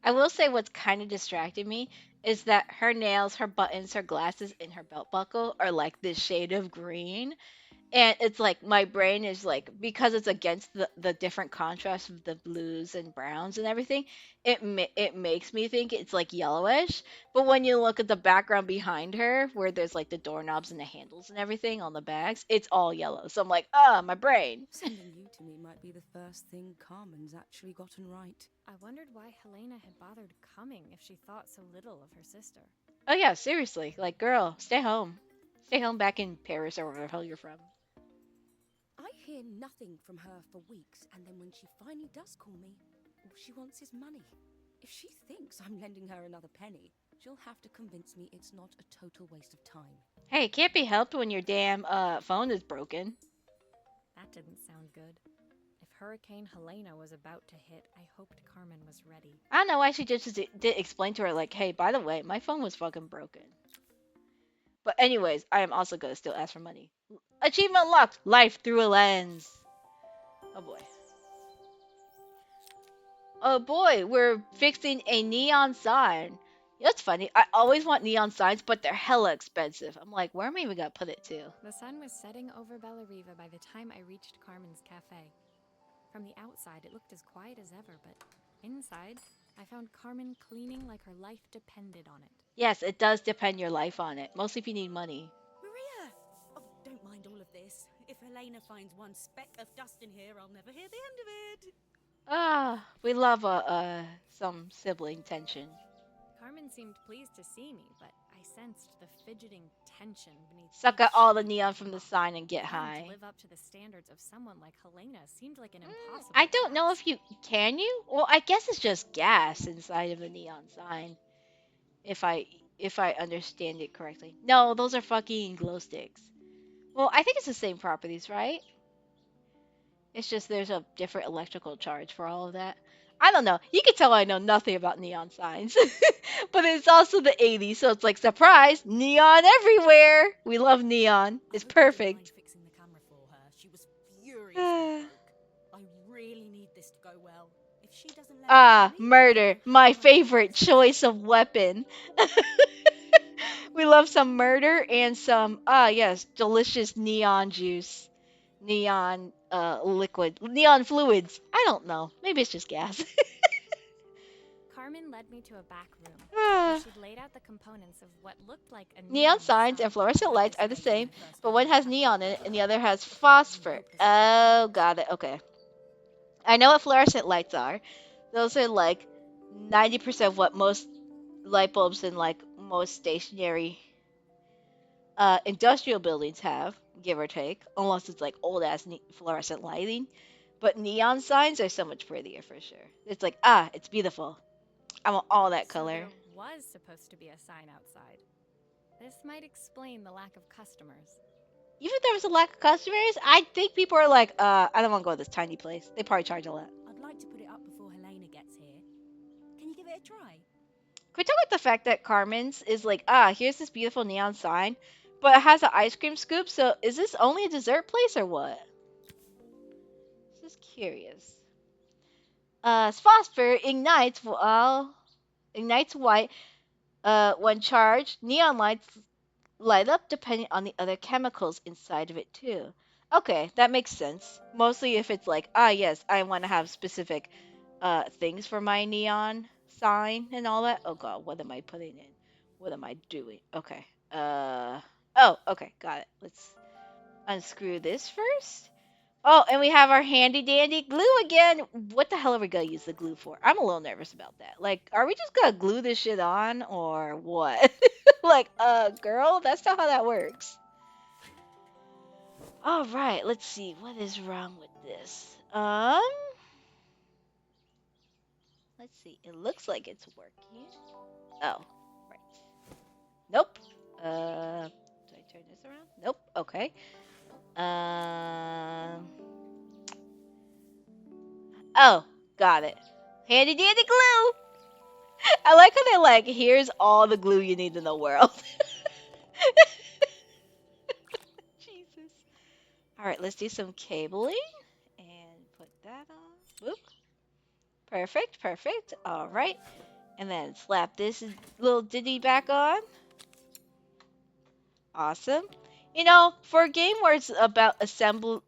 I will say what's kind of distracting me is that her nails, her buttons, her glasses, and her belt buckle are like this shade of green. And it's like my brain is like, because it's against the different contrast of the blues and browns and everything, it makes me think it's like yellowish. But when you look at the background behind her, where there's like the doorknobs and the handles and everything on the bags, it's all yellow. So I'm like, my brain. Sending you to me might be the first thing Carmen's actually gotten right. I wondered why Helena had bothered coming if she thought so little of her sister. Oh yeah, seriously, like girl, stay home. Stay home back in Paris or wherever the hell you're from. I hear nothing from her for weeks, and then when she finally does call me, all she wants is money. If she thinks I'm lending her another penny, she'll have to convince me it's not a total waste of time. Hey, it can't be helped when your damn phone is broken. That didn't sound good. If Hurricane Helena was about to hit, I hoped Carmen was ready. I don't know why she just did explain to her like, hey, by the way, my phone was fucking broken. But anyways, I am also gonna still ask for money. Achievement unlocked. Life through a lens. Oh boy. Oh boy, we're fixing a neon sign. That's funny. I always want neon signs, but they're hella expensive. I'm like, where am I even gonna put it to? The sun was setting over Bellariva by the time I reached Carmen's cafe. From the outside, it looked as quiet as ever, but Inside, I found Carmen cleaning like her life depended on it. Yes, it does depend your life on it. Mostly if you need money. Maria! Oh, don't mind all of this. If Helena finds one speck of dust in here, I'll never hear the end of it. Ah, we love some sibling tension. Carmen seemed pleased to see me, but I sensed the fidgeting tension beneath Suck out each all the step neon I from the took. sign and get Trying to high. live up to the standards of someone like Helena seemed like an I impossible don't know task. if you can you. Well, I guess it's just gas inside of the neon sign. If I if I understand it correctly. No, those are fucking glow sticks. Well, I think it's the same properties, right? It's just there's a different electrical charge for all of that. I don't know. You can tell I know nothing about neon signs. But it's also the 80s, so it's like surprise, neon everywhere. We love neon. I It's hope you didn't mind perfect. fixing the camera for her. She was furious when it broke. I really need this to go well. If she doesn't let me Ah, film it, murder, then my I won't favorite get censored. choice of weapon. We love some murder and some yes, delicious neon juice. Neon liquid. Neon fluids. I don't know. Maybe it's just gas. Carmen led me to a back room where Ah, she'd laid out the components of what looked like a neon neon signs and sign. fluorescent I had lights this are the fake when same, I first but heard one of the has pattern. neon in it and the other has I'm phosphor. hopeless at finding Oh, things. got it. Okay. I know what fluorescent lights are. Those are like 90% of what most light bulbs in like most stationary industrial buildings have, give or take, unless it's like old ass fluorescent lighting. But neon signs are so much prettier for sure. It's like, ah, it's beautiful. I want all that So color. there was supposed to be a sign outside. This might explain the lack of customers. Even if there was a lack of customers, I think people are like, I don't want to go to this tiny place. They probably charge a lot. I'd like to put it up before Helena gets here. Can you give it a try? Could we talk about the fact that Carmen's is like, here's this beautiful neon sign, but it has an ice cream scoop. So is this only a dessert place or what? Just curious. Phosphor ignites white when charged. Neon lights light up depending on the other chemicals inside of it too. Okay, that makes sense. Mostly if it's like, yes, I want to have specific things for my neon sign and all that. Oh god, what am I putting in? What am I doing? Okay. Oh, okay, got it. Let's unscrew this first. Oh, and we have our handy dandy glue again. What the hell are we gonna use the glue for? I'm a little nervous about that. Like, are we just gonna glue this shit on or what? Like, girl, that's not how that works. All right, let's see. What is wrong with this? Let's see. It looks like it's working. Oh, right. Nope. Do I turn this around? Nope. Okay. Um. Oh, got it. Handy dandy glue. I like how they're like, here's all the glue you need in the world. Jesus. All right, let's do some cabling and put that on. Whoop. Perfect, perfect. All right. And then slap this little ditty back on. Awesome. You know, for a game where it's about assemble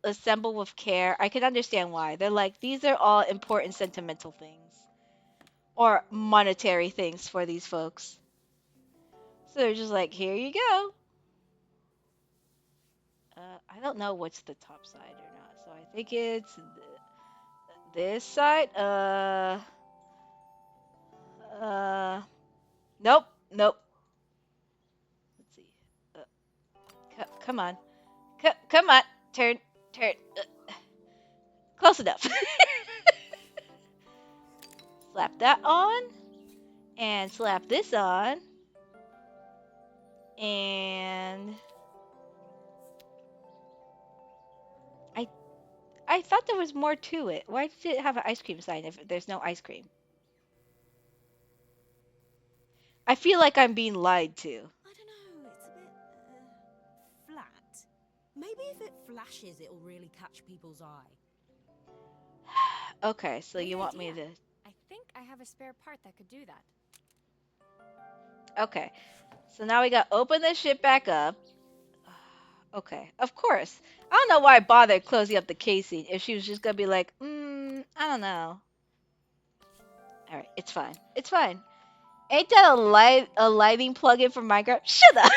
with care, I can understand why. They're like, these are all important sentimental things or monetary things for these folks. So they're just like, here you go. I don't know what's the top side or not. So I think it's this side. Uh, nope, nope. Let's see. Uh, come on, come on. Turn, turn. Close enough. Slap that on, and slap this on, and I I thought there was more to it. Why did it have an ice cream sign if there's no ice cream? I feel like I'm being lied to. I don't know, it's a bit flat. Maybe if it flashes, it'll really catch people's eye. Okay, so Great you want me idea. to? I think I have a spare part that could do that. Okay, so now we got open this shit back up. Okay, of course. I don't know why I bothered closing up the casing if she was just gonna be like, I don't know. All right, it's fine. It's fine. Ain't that a lighting plugin for Minecraft? Shut up!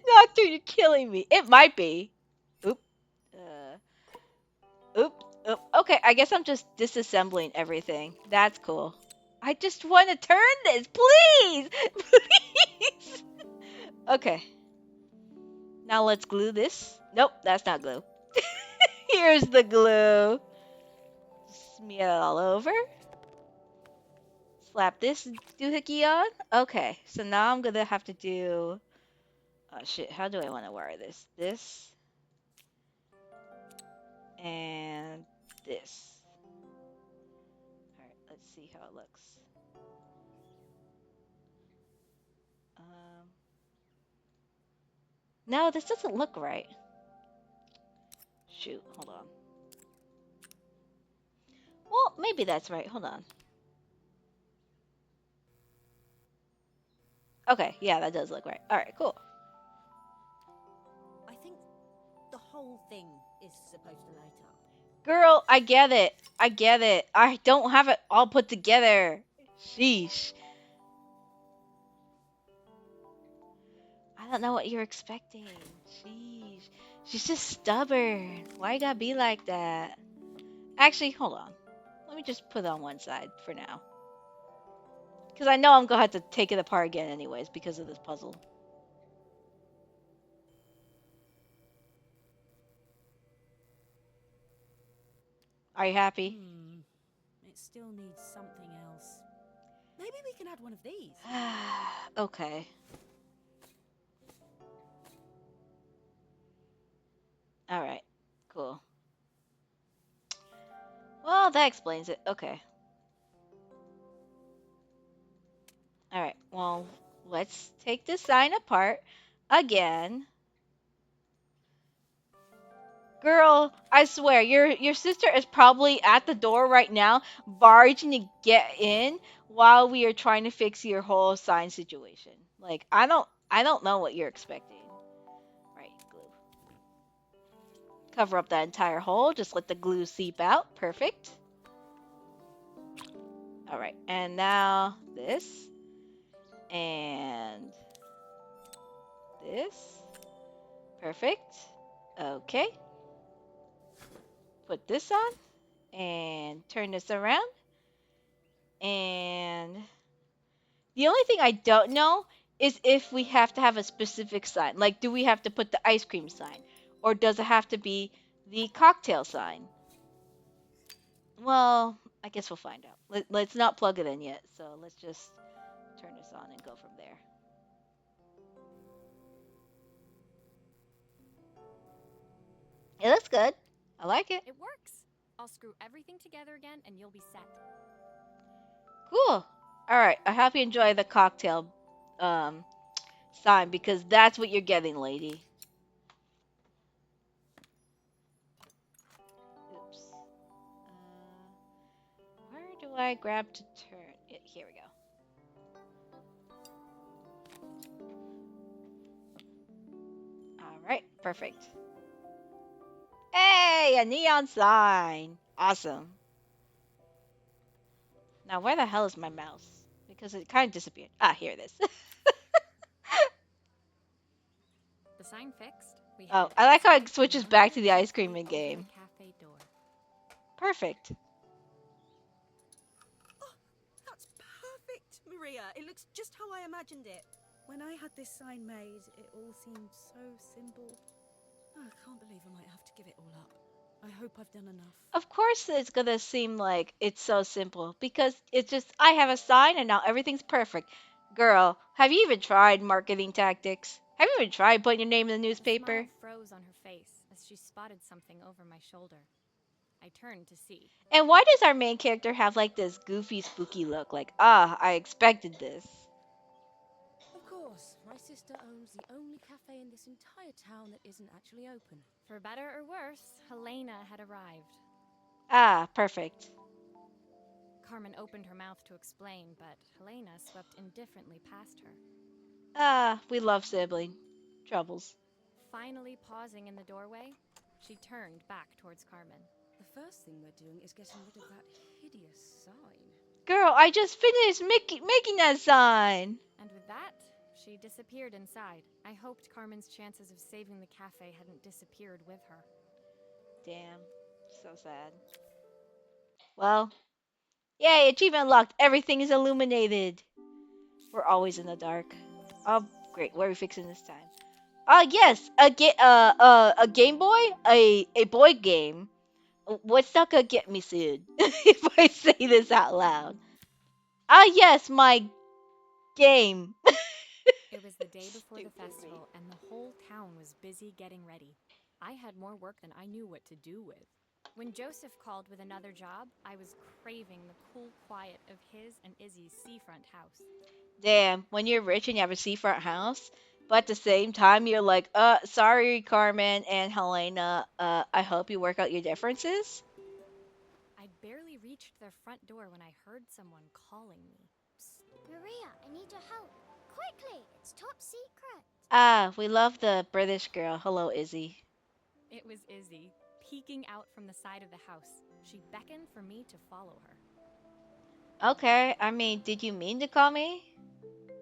Doctor, you're killing me. It might be. Oop. Uh, oop. Oop. Okay, I guess I'm just disassembling everything. That's cool. I just want to turn this, please, please. Okay, now let's glue this. Nope, that's not glue. Here's the glue. Smear it all over. Slap this doohickey on. Okay, so now I'm gonna have to do. Oh shit! How do I want to wear this? This and this. All right, let's see how it looks. Um, no, this doesn't look right. Shoot, hold on. Well, maybe that's right. Hold on. Okay, yeah, that does look right. All right, cool. I think the whole thing is supposed to light up. Girl, I get it. I get it. I don't have it all put together. Sheesh. I don't know what you're expecting. Sheesh. She's just stubborn. Why you gotta be like that? Actually, hold on. Let me just put it on one side for now. Because I know I'm gonna have to take it apart again anyways because of this puzzle. Are you happy? It still needs something else. Maybe we can add one of these. Okay. Alright. Cool. Well, that explains it. Okay. Alright. Well, let's take this sign apart again. Girl, I swear, your sister is probably at the door right now, barging to get in while we are trying to fix your whole sign situation. Like, I don't know what you're expecting. Right, glue. Cover up that entire hole, just let the glue seep out. Perfect. Alright, and now this. And this. Perfect. Okay. Put this on. And turn this around. And the only thing I don't know is if we have to have a specific sign. Like, do we have to put the ice cream sign? Or does it have to be the cocktail sign? Well, I guess we'll find out. Let's not plug it in yet. So let's just turn this on and go from there. It looks good. I like it. It works. I'll screw everything together again and you'll be set. Cool. All right. I hope you enjoy the cocktail um, sign because that's what you're getting, lady. Oops. Where do I grab to turn? Here we go. All right. Perfect. Hey, a neon sign. Awesome. Now, where the hell is my mouse? Because it kind of disappeared. Ah, here it is. The sign fixed. We Oh, head I like how outside it and switches run back to the ice directly cream in over game. the cafe door. Perfect. Oh, that's perfect, Maria. It looks just how I imagined it. When I had this sign made, it all seemed so simple. Oh, I can't believe I might have to give it all up. I hope I've done enough. Of course, it's gonna seem like it's so simple because it's just I have a sign and now everything's perfect. Girl, have you even tried marketing tactics? Have you even tried putting your name in the The smile newspaper? froze on her face as she spotted something over my shoulder. I turned to see. And why does our main character have like this goofy, spooky look? Like, ah, I expected this. Of course, my sister owns the only cafe in this entire town that isn't actually open. For better or worse, Helena had arrived. Ah, perfect. Carmen opened her mouth to explain, but Helena swept indifferently past her. Ah, we love sibling troubles. Finally pausing in the doorway, she turned back towards Carmen. The first thing we're doing is getting rid of that hideous sign. Girl, I just finished making that sign. And with that, she disappeared inside. I hoped Carmen's chances of saving the cafe hadn't disappeared with her. Damn. So sad. Well, yay, achievement unlocked. Everything is illuminated. We're always in the dark. Oh, great. What are we fixing this time? Yes, a Game Boy, a boy game. What's not gonna get me sued if I say this out loud? Yes, my game. It was the day before the Stupid me. festival, and the whole town was busy getting ready. I had more work than I knew what to do with. When Joseph called with another job, I was craving the cool quiet of his and Izzy's seafront house. Damn, when you're rich and you have a seafront house, but at the same time you're like, sorry, Carmen and Helena, I hope you work out your differences. I'd barely reached their front door when I heard someone calling me. Psst, Maria, I need your help. Quickly, it's top secret. Ah, we love the British girl. Hello, Izzy. It was Izzy, peeking out from the side of the house. She beckoned for me to follow her. Okay, I mean, did you mean to call me?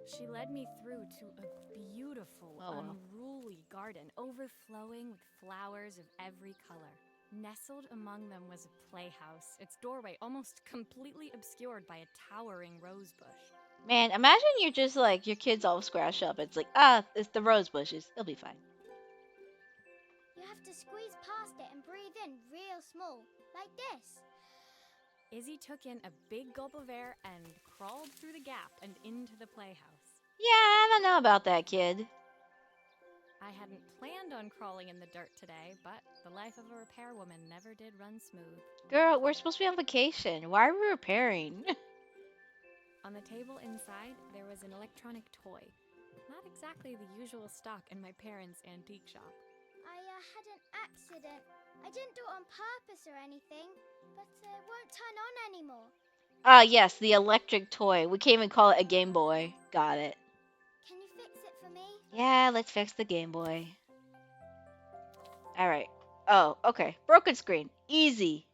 She led me through to a beautiful, Oh, well. unruly garden overflowing with flowers of every color. Nestled among them was a playhouse, its doorway almost completely obscured by a towering rose bush. Man, imagine you're just like, your kids all scratched up. It's like, it's the rose bushes. It'll be fine. You have to squeeze past it and breathe in real small, like this. Izzy took in a big gulp of air and crawled through the gap and into the playhouse. Yeah, I don't know about that, kid. I hadn't planned on crawling in the dirt today, but the life of a repairwoman never did run smooth. Girl, we're supposed to be on vacation. Why are we repairing? On the table inside, there was an electronic toy. Not exactly the usual stock in my parents' antique shop. I had an accident. I didn't do it on purpose or anything, but it won't turn on anymore. Yes, the electric toy. We can't even call it a Game Boy. Got it. Can you fix it for me? Yeah, let's fix the Game Boy. Alright. Oh, okay. Broken screen. Easy.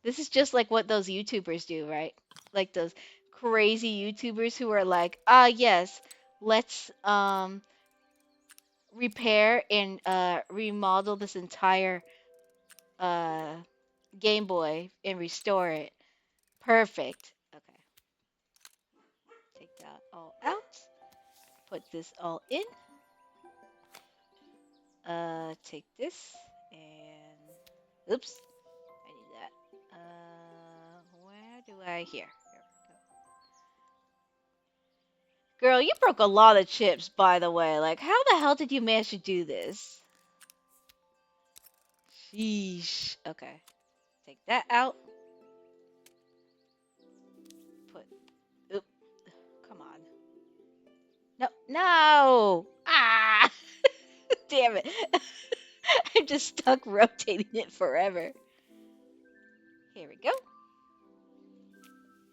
This is just like what those YouTubers do, right? Like those crazy YouTubers who are like, yes, let's repair and remodel this entire uh Game Boy and restore it. Perfect. Okay. Take that all out. Put this all in. Take this and oops, I need that. Where do I here? Here we go. Girl, you broke a lot of chips, by the way. Like, how the hell did you manage to do this? Sheesh. Okay. Take that out. Put. Oop. Come on. No. No. Ah. Damn it. I'm just stuck rotating it forever. Here we go.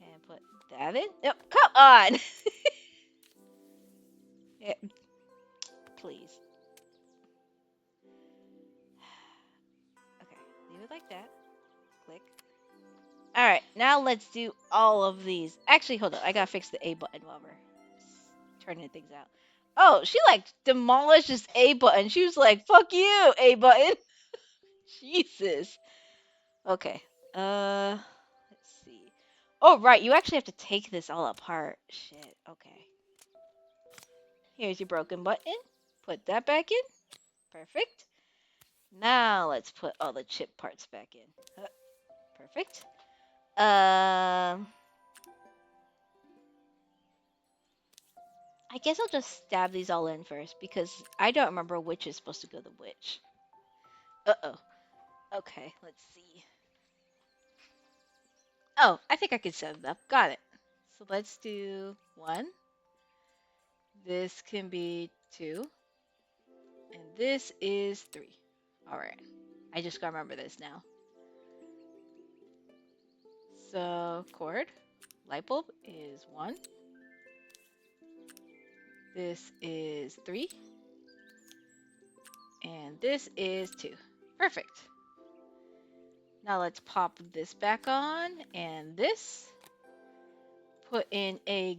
And put that in. No, come on. Yeah, please. Okay. Leave it like that. Click. All right, now let's do all of these. Actually, hold on. I gotta fix the A button while we're turning things out. Oh, she like demolished this A button. She was like, "Fuck you, A button." Jesus. Okay. Let's see. Oh, right. You actually have to take this all apart. Shit. Okay. Here's your broken button. Put that back in. Perfect. Now let's put all the chip parts back in. Perfect. I guess I'll just stab these all in first because I don't remember which is supposed to go to which. Uh-oh. Okay, let's see. Oh, I think I can set it up. Got it. So let's do 1. This can be 2. And this is 3. Alright. I just gotta remember this now. So, cord. Light bulb is 1. This is 3. And this is 2. Perfect. Now let's pop this back on and this. Put in a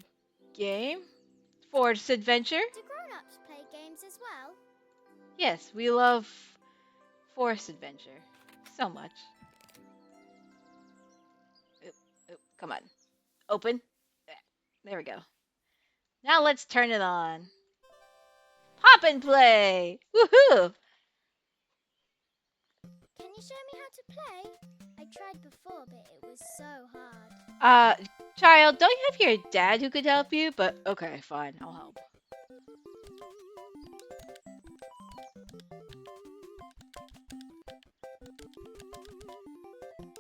game. Forest Adventure. Do grown-ups play games as well? Yes, we love Forest Adventure so much. Oop, oop, come on. Open. There we go. Now let's turn it on. Pop and play. Woohoo! Can you show me how to play? I tried before, but it was so hard. Uh, child, don't you have your dad who could help you? But okay, fine, I'll help.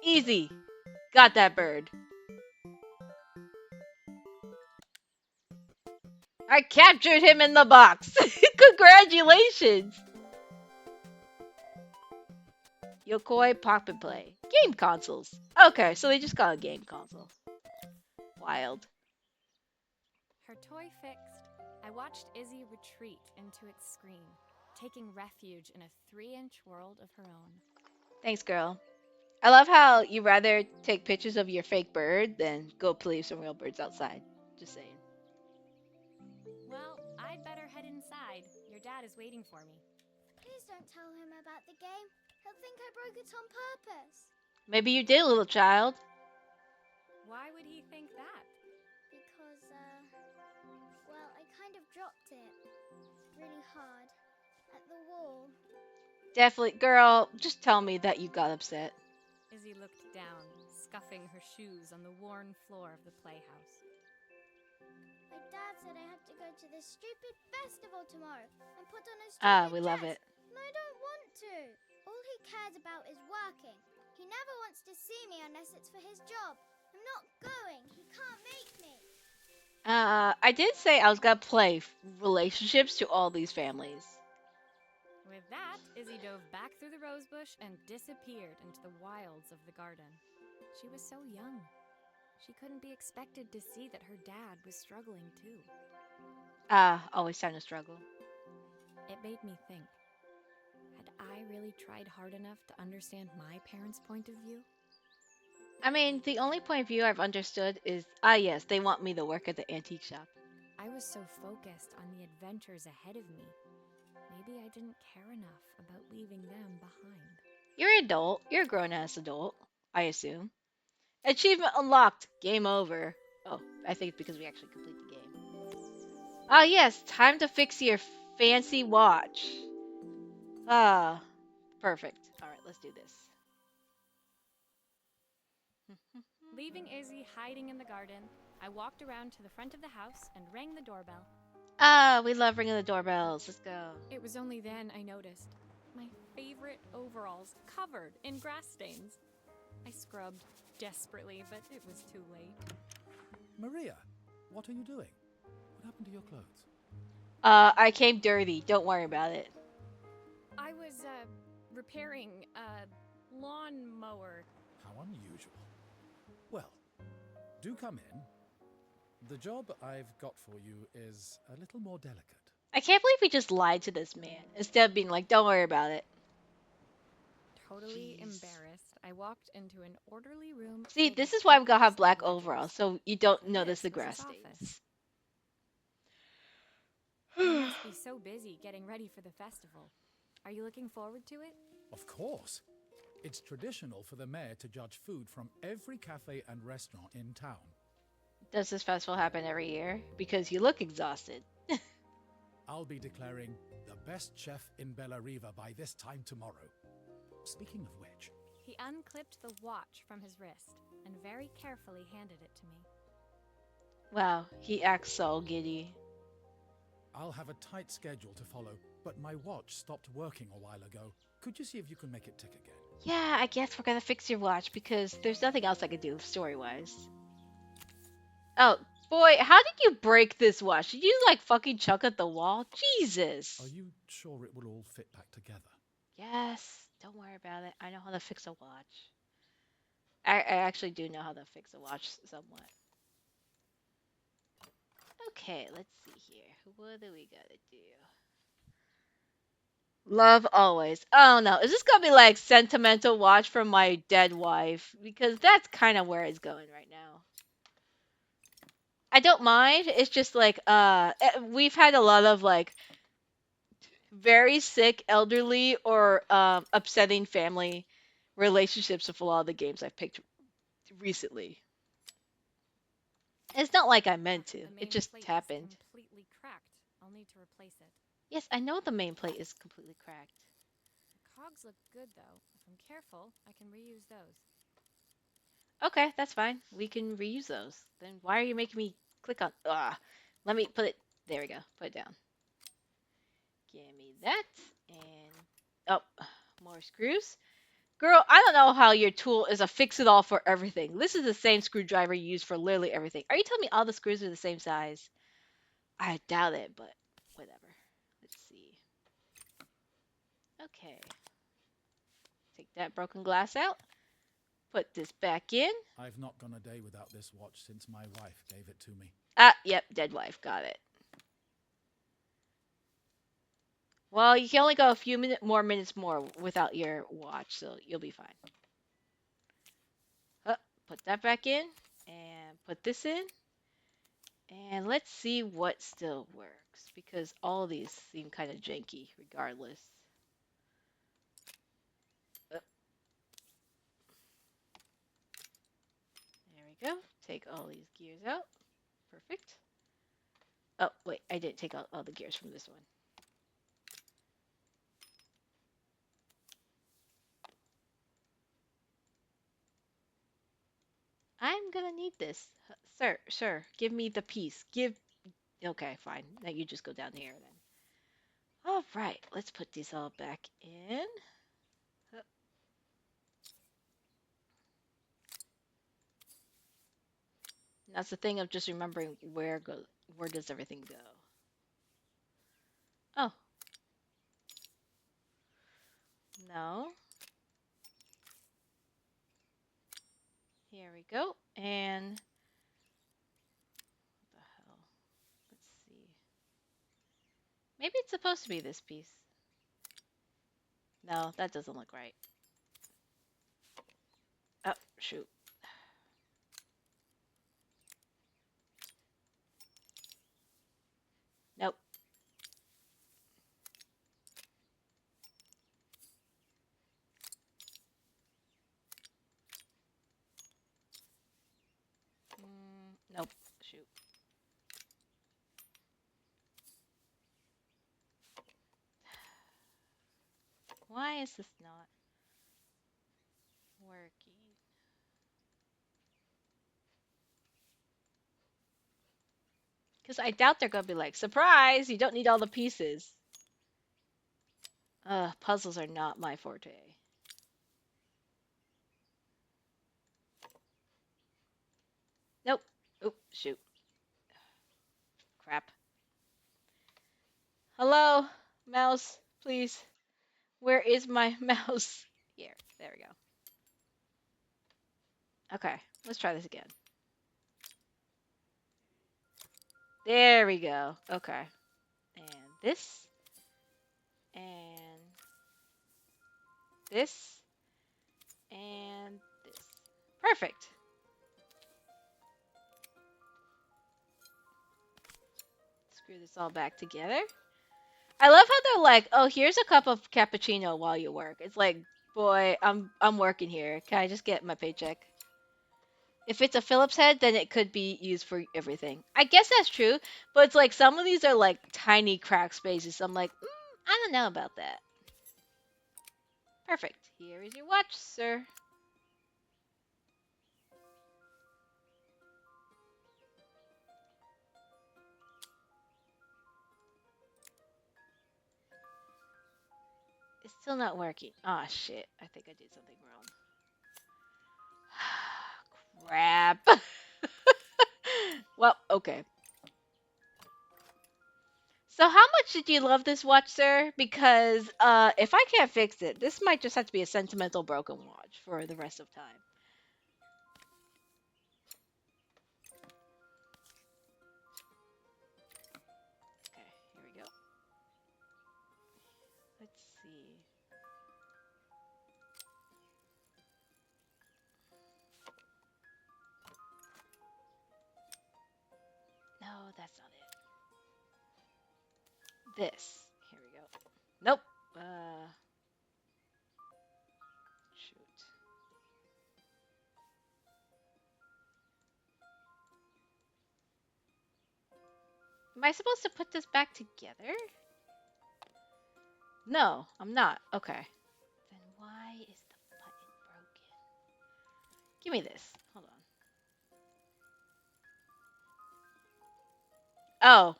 Easy. Got that bird. I captured him in the box. Congratulations. Yokoi Pop and Play. Game consoles. Okay, so they just got a game console. Wild. Her toy fixed, I watched Izzy retreat into its screen, taking refuge in a 3-inch world of her own. Thanks, girl. I love how you rather take pictures of your fake bird than go play with some real birds outside. Just saying. Well, I'd better head inside. Your dad is waiting for me. Please don't tell him about the game. He'll think I broke it on purpose. Maybe you did, little child. Why would he think that? Because, well, I kind of dropped it really hard at the wall. Definitely, girl, just tell me that you got upset. Izzy looked down, scuffing her shoes on the worn floor of the playhouse. My dad said I have to go to this stupid festival tomorrow and put on a Ah, stupid we love dress. it. And I don't want to. All he cares about is working. He never wants to see me unless it's for his job. I'm not going. He can't make me. I did say I was gonna play relationships to all these families. With that, Izzy dove back through the rosebush and disappeared into the wilds of the garden. She was so young. She couldn't be expected to see that her dad was struggling too. Ah, always time to struggle. It made me think. Had I really tried hard enough to understand my parents' point of view? I mean, the only point of view I've understood is, yes, they want me to work at the antique shop. I was so focused on the adventures ahead of me. Maybe I didn't care enough about leaving them behind. You're an adult. You're a grown-ass adult, I assume. Achievement unlocked. Game over. Oh, I think it's because we actually complete the game. Ah, yes, time to fix your fancy watch. Ah, perfect. All right, let's do this. Leaving Izzy hiding in the garden, I walked around to the front of the house and rang the doorbell. Ah, we love ringing the doorbells. Let's go. It was only then I noticed my favorite overalls covered in grass stains. I scrubbed desperately, but it was too late. Maria, what are you doing? What happened to your clothes? I came dirty. Don't worry about it. I was, repairing a lawnmower. How unusual. Well, do come in. The job I've got for you is a little more delicate. I can't believe we just lied to this man instead of being like, "Don't worry about it." Totally Jeez. embarrassed, I walked into an orderly room. See, filled this with is why we gotta papers have black and ledgers. overalls, so you don't notice the This was grass his office. stains. You must be so busy getting ready for the festival. Are you looking forward to it? Of course. It's traditional for the mayor to judge food from every cafe and restaurant in town. Does this festival happen every year? Because you look exhausted. I'll be declaring the best chef in Bella Riva by this time tomorrow. Speaking of which, He unclipped the watch from his wrist and very carefully handed it to me. Wow, he acts so giddy. I'll have a tight schedule to follow, but my watch stopped working a while ago. Could you see if you can make it tick again? Yeah, I guess we're gonna fix your watch because there's nothing else I could do story-wise. Oh, boy, how did you break this watch? Did you like fucking chuck at the wall? Jesus. Are you sure it will all fit back together? Yes, don't worry about it. I know how to fix a watch. I actually do know how to fix a watch somewhat. Okay, let's see here. What do we gotta do? Love always. Oh no, is this gonna be like sentimental watch from my dead wife? Because that's kind of where it's going right now. I don't mind. It's just like we've had a lot of like very sick elderly or upsetting family relationships with a lot of the games I've picked recently. It's not like I meant to. The It main just plate is happened. completely cracked. I'll need to replace it. Yes, I know the main plate is completely cracked. The cogs look good though. If I'm careful, I can reuse those. Okay, that's fine. We can reuse those. Then why are you making me click on? Let me put it. There we go. Put it down. Give me that. And oh, more screws. Girl, I don't know how your tool is a fix-it-all for everything. This is the same screwdriver you use for literally everything. Are you telling me all the screws are the same size? I doubt it, but whatever. Let's see. Okay. Take that broken glass out. Put this back in. I've not gone a day without this watch since my wife gave it to me. Ah, yep, dead wife. Got it. Well, you can only go a few minutes more without your watch, so you'll be fine. Oh, put that back in and put this in. And let's see what still works because all these seem kind of janky regardless. Oh, there we go. Take all these gears out. Perfect. Oh, wait, I didn't take out all the gears from this one. I'm gonna need this. Sir, give me the piece. Okay, fine. Now you just go down here then. All right, let's put these all back in. That's the thing of just remembering where does everything go. Oh, no. Here we go. And what the hell? Let's see. Maybe it's supposed to be this piece. No, that doesn't look right. Oh, shoot. Nope. Nope. Shoot. Why is this not working? Because I doubt they're going to be like, surprise, you don't need all the pieces. Puzzles are not my forte. Nope. Oh, shoot. Crap. Hello, mouse, please. Where is my mouse? Here. There we go. Okay, let's try this again. There we go. Okay. And this. And this. And this. Perfect. Screw this all back together. I love how they're like, "Oh, here's a cup of cappuccino while you work." It's like, boy, I'm working here. Can I just get my paycheck? If it's a Phillips head, then it could be used for everything. I guess that's true, but it's like some of these are like tiny crack spaces. So I'm like, I don't know about that. Perfect. Here is your watch, sir. It's still not working. Ah, shit. I think I did something wrong. Crap. Well, okay. So how much did you love this watch, sir? Because if I can't fix it, this might just have to be a sentimental broken watch for the rest of time. Okay, here we go. Let's not it. This. Here we go. Nope. Shoot. Am I supposed to put this back together? No, I'm not. Okay. Then why is the button broken? Give me this. Hold on. Oh,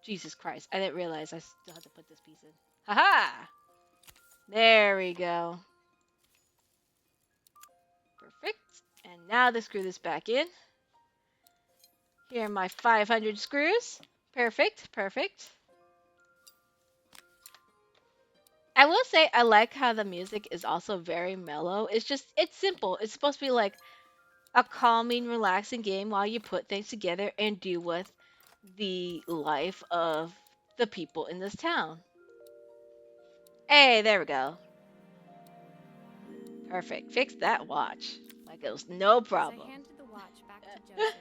Jesus Christ. I didn't realize I still had to put this piece in. Haha! There we go. Perfect. And now to screw this back in. Here are my 500 screws. Perfect, perfect. I will say I like how the music is also very mellow. It's simple. It's supposed to be like a calming, relaxing game while you put things together and deal with the life of the people in this town. Hey, there we go. Perfect. Fix that watch. Like it was no As I problem. handed the watch back to Joseph,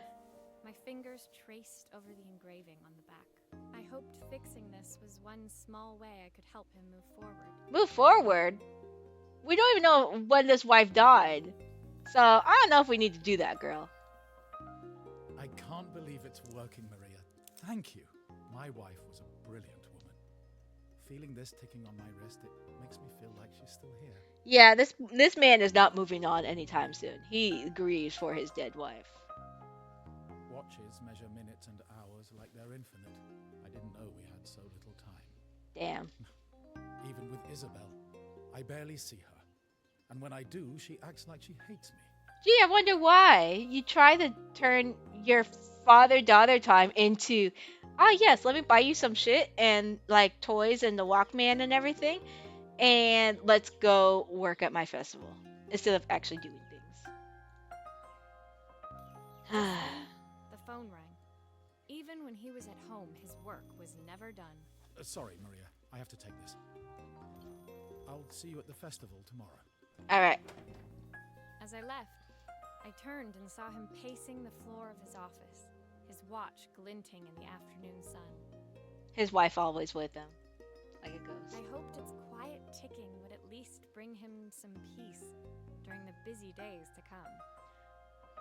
my fingers traced over the engraving on the back. I hoped fixing this was one small way I could help him move forward. Move forward? We don't even know when this wife died. So I don't know if we need to do that, girl. I can't believe it's working, Maria. Thank you. My wife was a brilliant woman. Feeling this ticking on my wrist, it makes me feel like she's still here. Yeah, this man is not moving on anytime soon. He grieves for his dead wife. Watches measure minutes and hours like they're infinite. I didn't know we had so little time. Damn. Even with Isabel, I barely see her. And when I do, she acts like she hates me. Gee, I wonder why. You try to turn your father-daughter time into, ah, yes, let me buy you some shit and like toys and the Walkman and everything, and let's go work at my festival instead of actually doing things. The phone rang. Even when he was at home, his work was never done. Sorry, Maria. I have to take this. I'll see you at the festival tomorrow. All right. As I left, I turned and saw him pacing the floor of his office, his watch glinting in the afternoon sun. His wife always with him, like a ghost. I hoped its quiet ticking would at least bring him some peace during the busy days to come.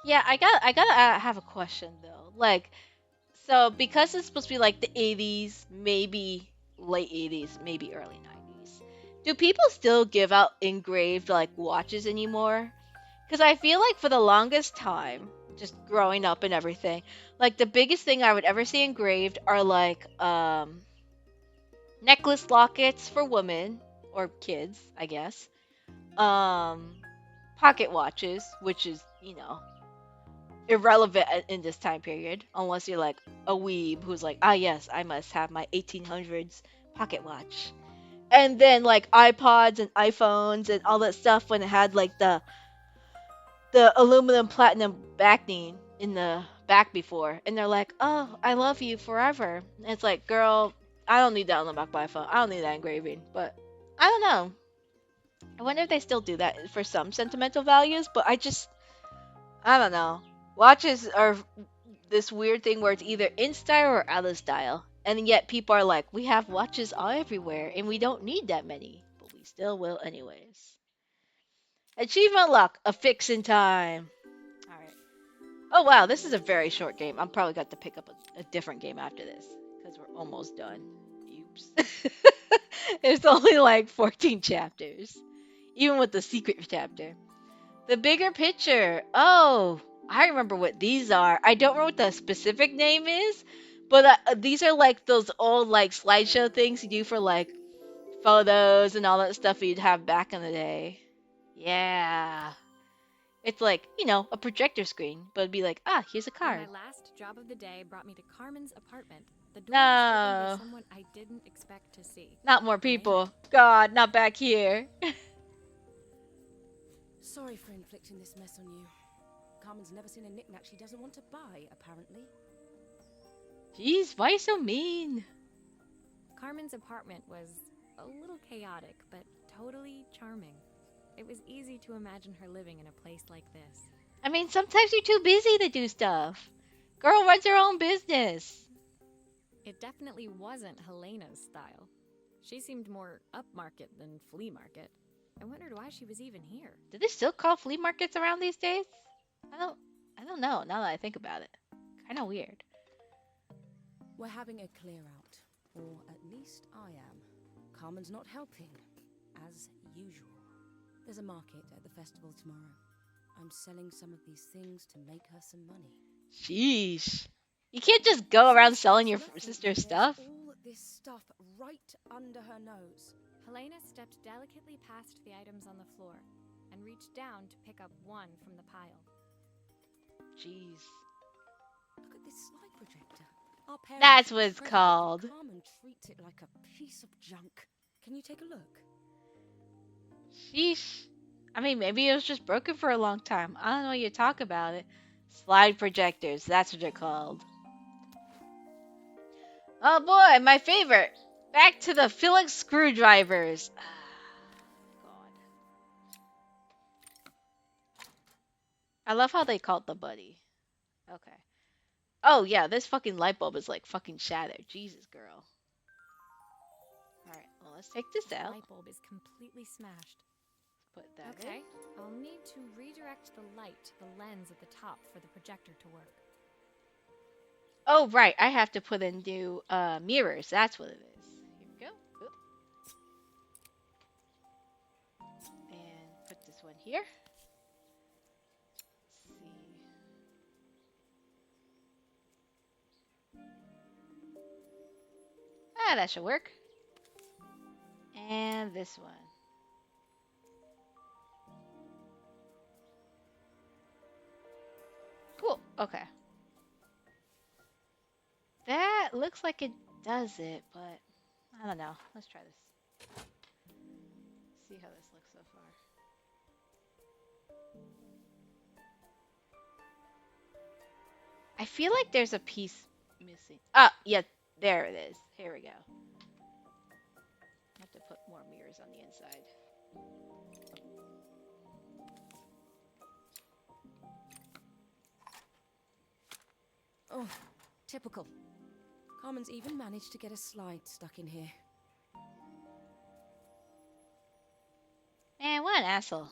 Yeah, I gotta have a question though. Like, so because it's supposed to be like the 80s, maybe late 80s, maybe early 90s, do people still give out engraved like watches anymore? Because I feel like for the longest time, just growing up and everything, like the biggest thing I would ever see engraved are like necklace lockets for women or kids, I guess. Um, pocket watches, which is, irrelevant in this time period, unless you're like a weeb who's like, ah, yes, I must have my 1800s pocket watch. And then like iPods and iPhones and all that stuff when it had like the aluminum platinum backing in the back before, and they're like, oh, I love you forever. And it's like, girl, I don't need that on the back of my phone. I don't need that engraving. But I don't know. I wonder if they still do that for some sentimental values, but I don't know. Watches are this weird thing where it's either in style or out of style. And yet people are like, we have watches all everywhere and we don't need that many. But we still will anyways. Achievement luck, a fix in time. Alright. Oh wow, this is a very short game. I'm probably got to pick up a different game after this. Because we're almost done. Oops. There's only like 14 chapters. Even with the secret chapter. The bigger picture. Oh, I remember what these are. I don't remember what the specific name is, but these are like those old like slideshow things you do for like photos and all that stuff you'd have back in the day. Yeah. It's like, a projector screen, but it'd be like, ah, here's a When card. my last job of the day brought me to Carmen's apartment, the door was opened by No, someone I didn't expect to see. not more Rain. people. God, not back here. Sorry for inflicting this mess on you. Carmen's never seen a knickknack she doesn't want to buy, apparently. Jeez, why you so mean? Carmen's apartment was a little chaotic, but totally charming. It was easy to imagine her living in a place like this. I mean, sometimes you're too busy to do stuff. Girl runs her own business. It definitely wasn't Helena's style. She seemed more upmarket than flea market. I wondered why she was even here. Do they still call flea markets around these days? I don't I don't know now that I think about it. Kind of weird. We're having a clear out, or at least I am. Carmen's not helping, as usual. There's a market at the festival tomorrow. I'm selling some of these things to make her some money. Sheesh. You can't just go around selling your sister's There's stuff. all this stuff right under her nose. Helena stepped delicately past the items on the floor and reached down to pick up one from the pile. Jeez. Look at this slide projector. Our parents That's what it's credit it, called. but Carmen treats it like a piece of junk. Can you take a look? Sheesh. I mean, maybe it was just broken for a long time. I don't know what you talk about it. Slide projectors, that's what they're called. Oh boy, my favorite. Back to the Phillips screwdrivers. God. I love how they called the buddy. Okay. Oh yeah, this fucking light bulb is like fucking shattered. Jesus, girl. Alright, well, let's take this The out. light bulb is completely smashed. Put that Okay, in. I'll need to redirect the light to the lens at the top for the projector to work. Oh, right. I have to put in new mirrors. That's what it is. Here we go. Oop. And put this one here. Let's see. Ah, that should work. And this one. Cool. Okay. That looks like it does it, but I don't know. Let's try this. See how this looks so far. I feel like there's a piece missing. Ah, yeah, there it is. Here we go. I have to put more mirrors on the inside. Oh, typical. Carmen's even managed to get a slide stuck in here. Man, what an asshole.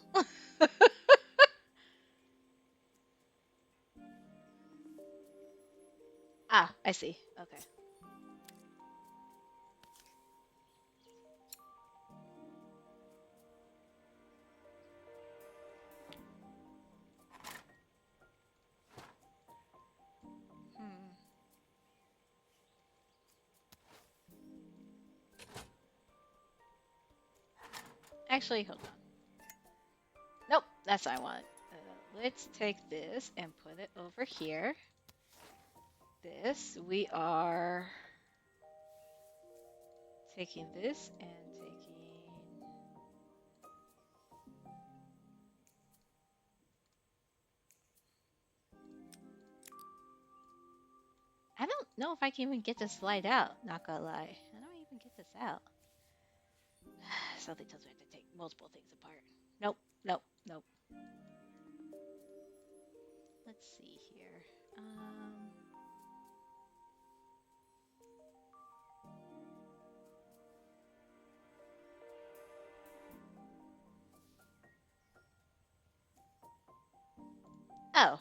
Ah, I see. Okay. Hmm. Actually, hold on. Nope, that's what I want. Let's take this and put it over here. This, we are taking this and taking... I don't know if I can even get this slide out, not gonna lie. I don't even get this out. Something tells me I have to take multiple things apart. Nope, nope, nope. Let's see here. Oh.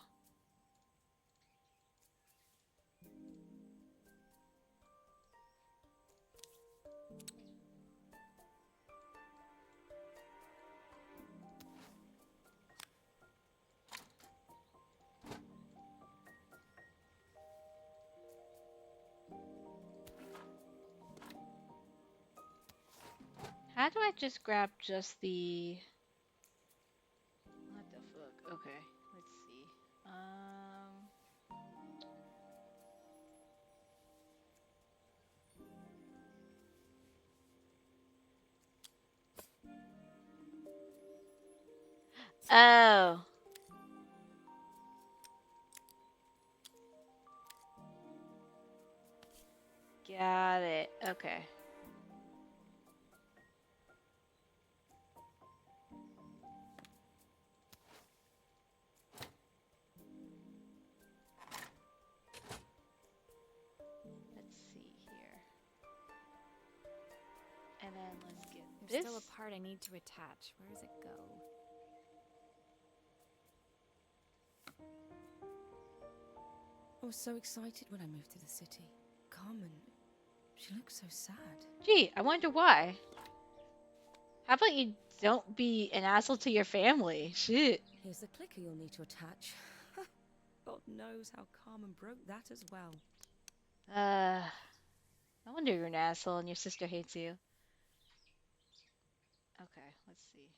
How do I just grab just the... What the fuck? Okay, let's see. Oh. Got it. Okay. Let's see let's get There's this. still a part I need to attach. Where does it go? I was so excited when I moved to the city. Carmen, she looks so sad. Gee, I wonder why. How about you don't be an asshole to your family? Shit. Here's the clicker you'll need to attach. God knows how Carmen broke that as well. No wonder you're an asshole and your sister hates you. Okay, let's see.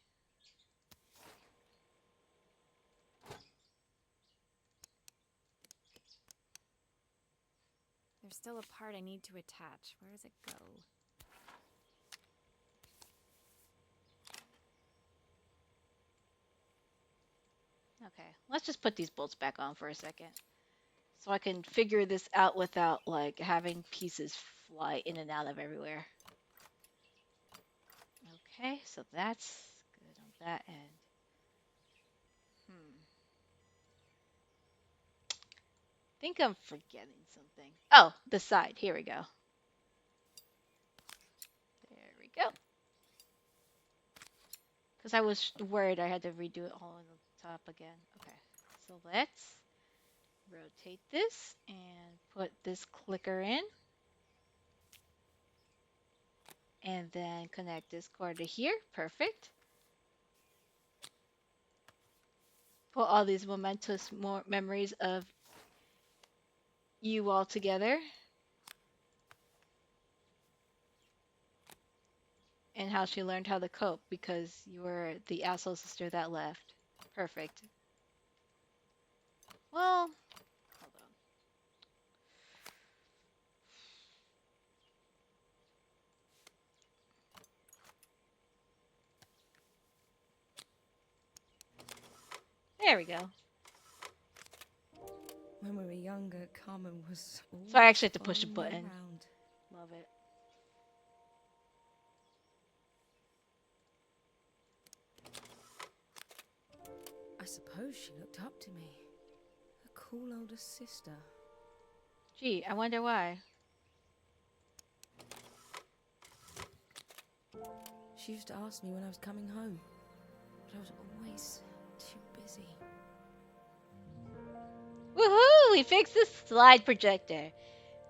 There's still a part I need to attach. Where does it go? Okay, let's just put these bolts back on for a second. So I can figure this out without, like, having pieces fly in and out of everywhere. Okay, so that's good on that end. Hmm. Think I'm forgetting something. Oh, the side. Here we go. There we go. Because I was worried I had to redo it all on the top again. Okay, so let's rotate this and put this clicker in. And then connect this cord to here. Perfect. Put all these momentous memories of you all together. And how she learned how to cope because you were the asshole sister that left. Perfect. Well, hold on. There we go. When we were younger, Carmen was So I always actually had to push a following me button. around. Love it. I suppose she looked up to me. A cool older sister. Gee, I wonder why. She used to ask me when I was coming home, but I was always too busy. Woohoo! We fixed the slide projector.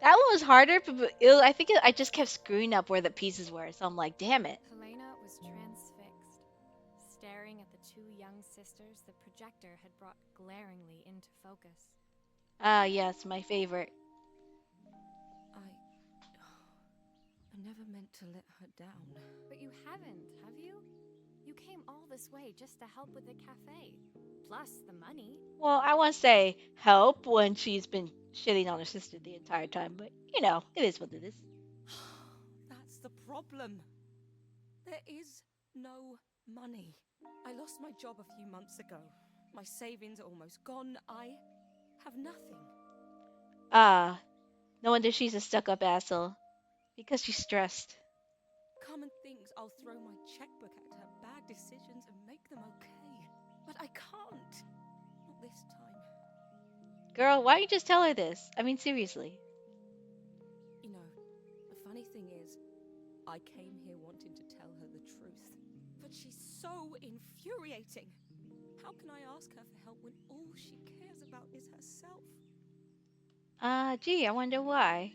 That one was harder, but I think I just kept screwing up where the pieces were. So I'm like, damn it. Helena was transfixed. Staring at the two young sisters the projector had brought glaringly into focus. Ah, yes, my favorite. I never meant to let her down. But you haven't, have you? You came all this way just to help with the cafe. Plus the money. Well, I want to say help when she's been shitting on her sister the entire time, but you know, it is what it is. That's the problem. There is no money. I lost my job a few months ago. My savings are almost gone. I have nothing. Ah, no wonder she's a stuck-up asshole. Because she's stressed. Carmen thinks I'll throw my checkbook at her bad decisions and make them okay. But I can't. Not this time. Girl, why don't you just tell her this? I mean, seriously. You know, the funny thing is, I came here wanting to tell her the truth. But she's so infuriating. How can I ask her for help when all she cares about is herself? Gee, I wonder why.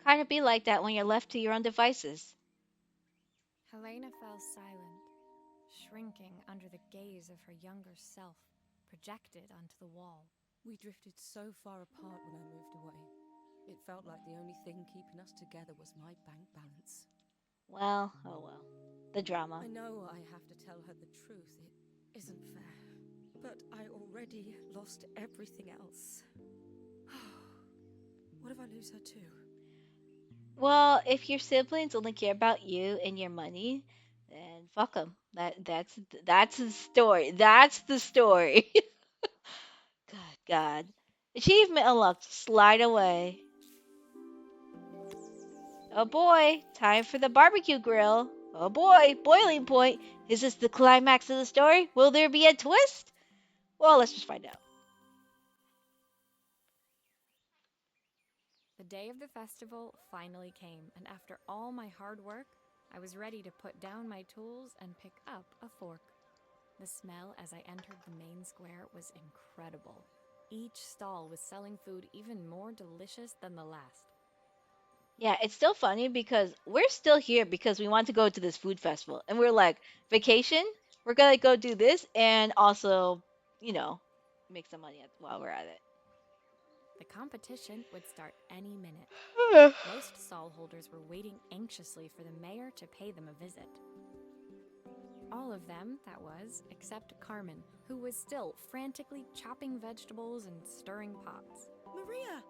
Kind of be like that when you're left to your own devices. Helena fell silent, shrinking under the gaze of her younger self, projected onto the wall. We drifted so far apart when I moved away. It felt like the only thing keeping us together was my bank balance. Well, oh well. The drama. I know I have to tell her the truth. It isn't fair. But I already lost everything else. What if I lose her too? Well, if your siblings only care about you and your money, then fuck them. That's the story. That's the story. God, God. Achievement unlocked. Slide away. Oh boy, time for the barbecue grill. Oh boy, boiling point. Is this the climax of the story? Will there be a twist? Well, let's just find out. The day of the festival finally came, and after all my hard work, I was ready to put down my tools and pick up a fork. The smell as I entered the main square was incredible. Each stall was selling food even more delicious than the last. Yeah, it's still funny because we're still here because we want to go to this food festival. And we're like, vacation? We're gonna go do this and also, you know, make some money while we're at The competition would start any minute. it. Most stall holders were waiting anxiously for the mayor to pay them a visit. All of them, that was, except Carmen, who was still frantically chopping vegetables and stirring pots. Maria!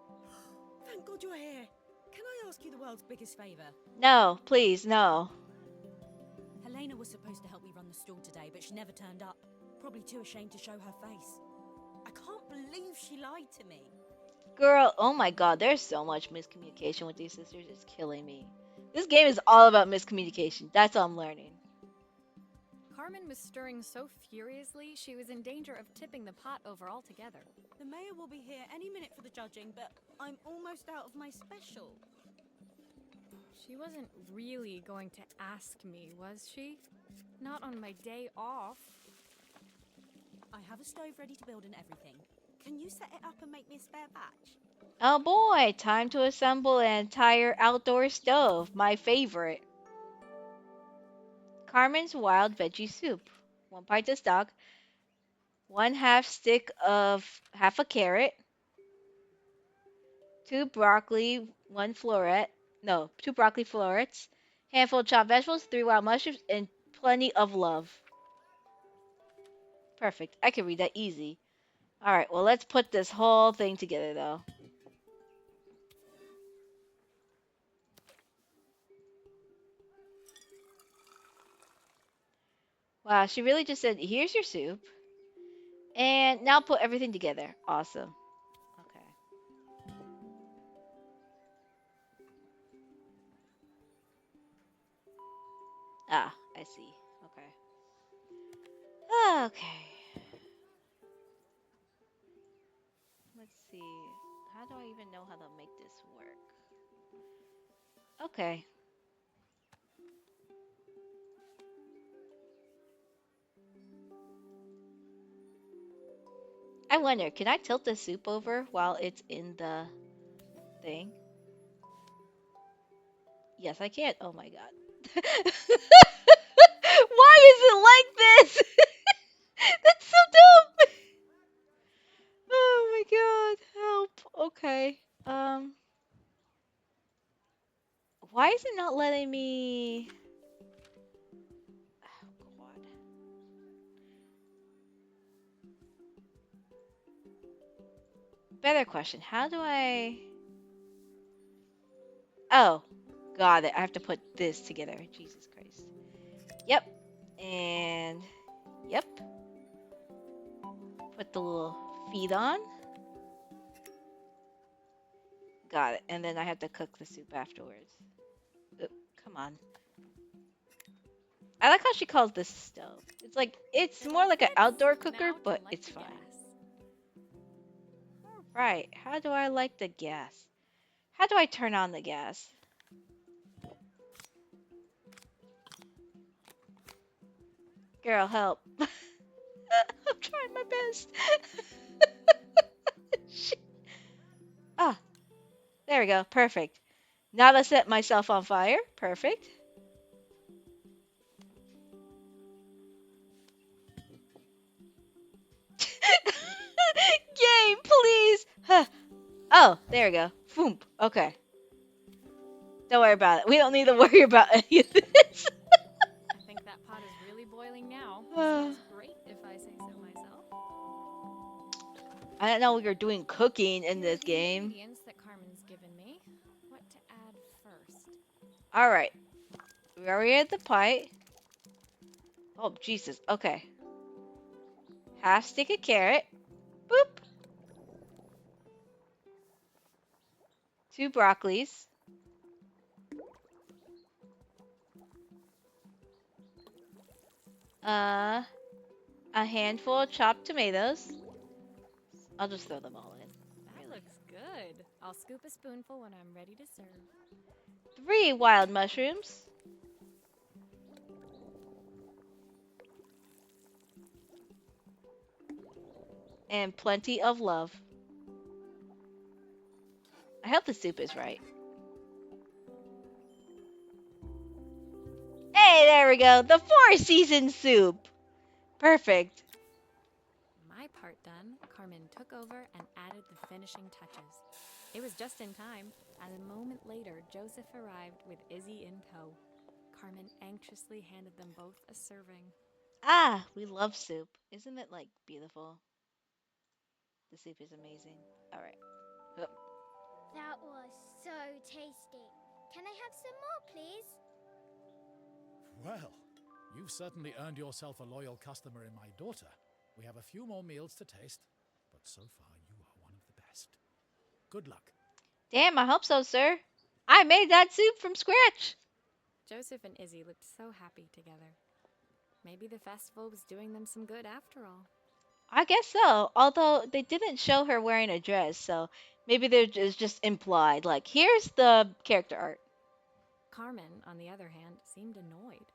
Thank God you're here. Can I ask you the world's biggest favour? No, please, no. Helena was supposed to help me run the stall today, but she never turned up. Probably too ashamed to show her face. I can't believe she lied to me. Girl, oh my god, there's so much miscommunication with these sisters. It's killing me. This game is all about miscommunication. That's all I'm learning. Carmen was stirring so furiously she was in danger of tipping the pot over altogether. The mayor will be here any minute for the judging, but I'm almost out of my special. She wasn't really going to ask me, was she? Not on my day off. I have a stove ready to build and everything. Can you set it up and make me a spare batch? Oh boy, time to assemble an entire outdoor stove. My favorite. Carmen's wild veggie soup. 1 pint of stock. 1/2 stick of half a carrot. 2 broccoli, 1 floret. No, 2 broccoli florets. Handful of chopped vegetables, 3 wild mushrooms, and plenty of love. Perfect. I can read that easy. All right, well, let's put this whole thing together, though. Wow, she really just said, here's your soup. And now put everything together. Awesome. Okay. Ah, I see. Okay. Okay. Let's see. How do I even know how to make this work? Okay. I wonder, can I tilt the soup over while it's in the thing? Yes, I can. Oh my god. Why is it like this? That's so dumb. Oh my god. Help. Okay. Why is it not letting me? Oh god. Better question. How do I? Oh, got it. I have to put this together. Jesus Christ. Yep. And yep. Put the little feet on. Got it. And then I have to cook the soup afterwards. Oop, come on. I like how she calls this stove. It's like it's more like an outdoor cooker, Now to but light it's the fine. gas. Right. How do I light the gas? How do I turn on the gas? Girl, help. I'm trying my best. Shit. Ah, there we go. Perfect. Now to set myself on fire. Perfect. Game, please. Huh. Oh, there we go. Foom. Okay. Don't worry about it. We don't need to worry about any of this. I think that pot is really boiling now. Uh, Smells great, if I say so myself. I don't know what you're doing cooking in Here are this the game. ingredients that Carmen's given me. What to add first? All right. We already had the pie. Oh, Jesus. Okay. Half stick of carrot. Boop. 2 broccolis. Uh, a handful of chopped tomatoes. I'll just throw them all in. That Really. looks good. I'll scoop a spoonful when I'm ready to serve. 3 wild mushrooms. and plenty of love. I hope the soup is right. Hey, there we go. The four season soup. Perfect. My part done, Carmen took over and added the finishing touches. It was just in time, as a moment later, Joseph arrived with Izzy in tow. Carmen anxiously handed them both a serving. Ah, we love soup. Isn't it like beautiful? The soup is amazing. All right. Hup. That was so tasty. Can I have some more, please? Well, you've certainly earned yourself a loyal customer in my daughter. We have a few more meals to taste, but so far you are one of the best. Good luck. Damn, I hope so, sir. I made that soup from scratch. Joseph and Izzy looked so happy together. Maybe the festival was doing them some good after all. I guess so. Although they didn't show her wearing a dress, so maybe there is just implied. Like, here's the character art. Carmen, on the other hand, seemed annoyed.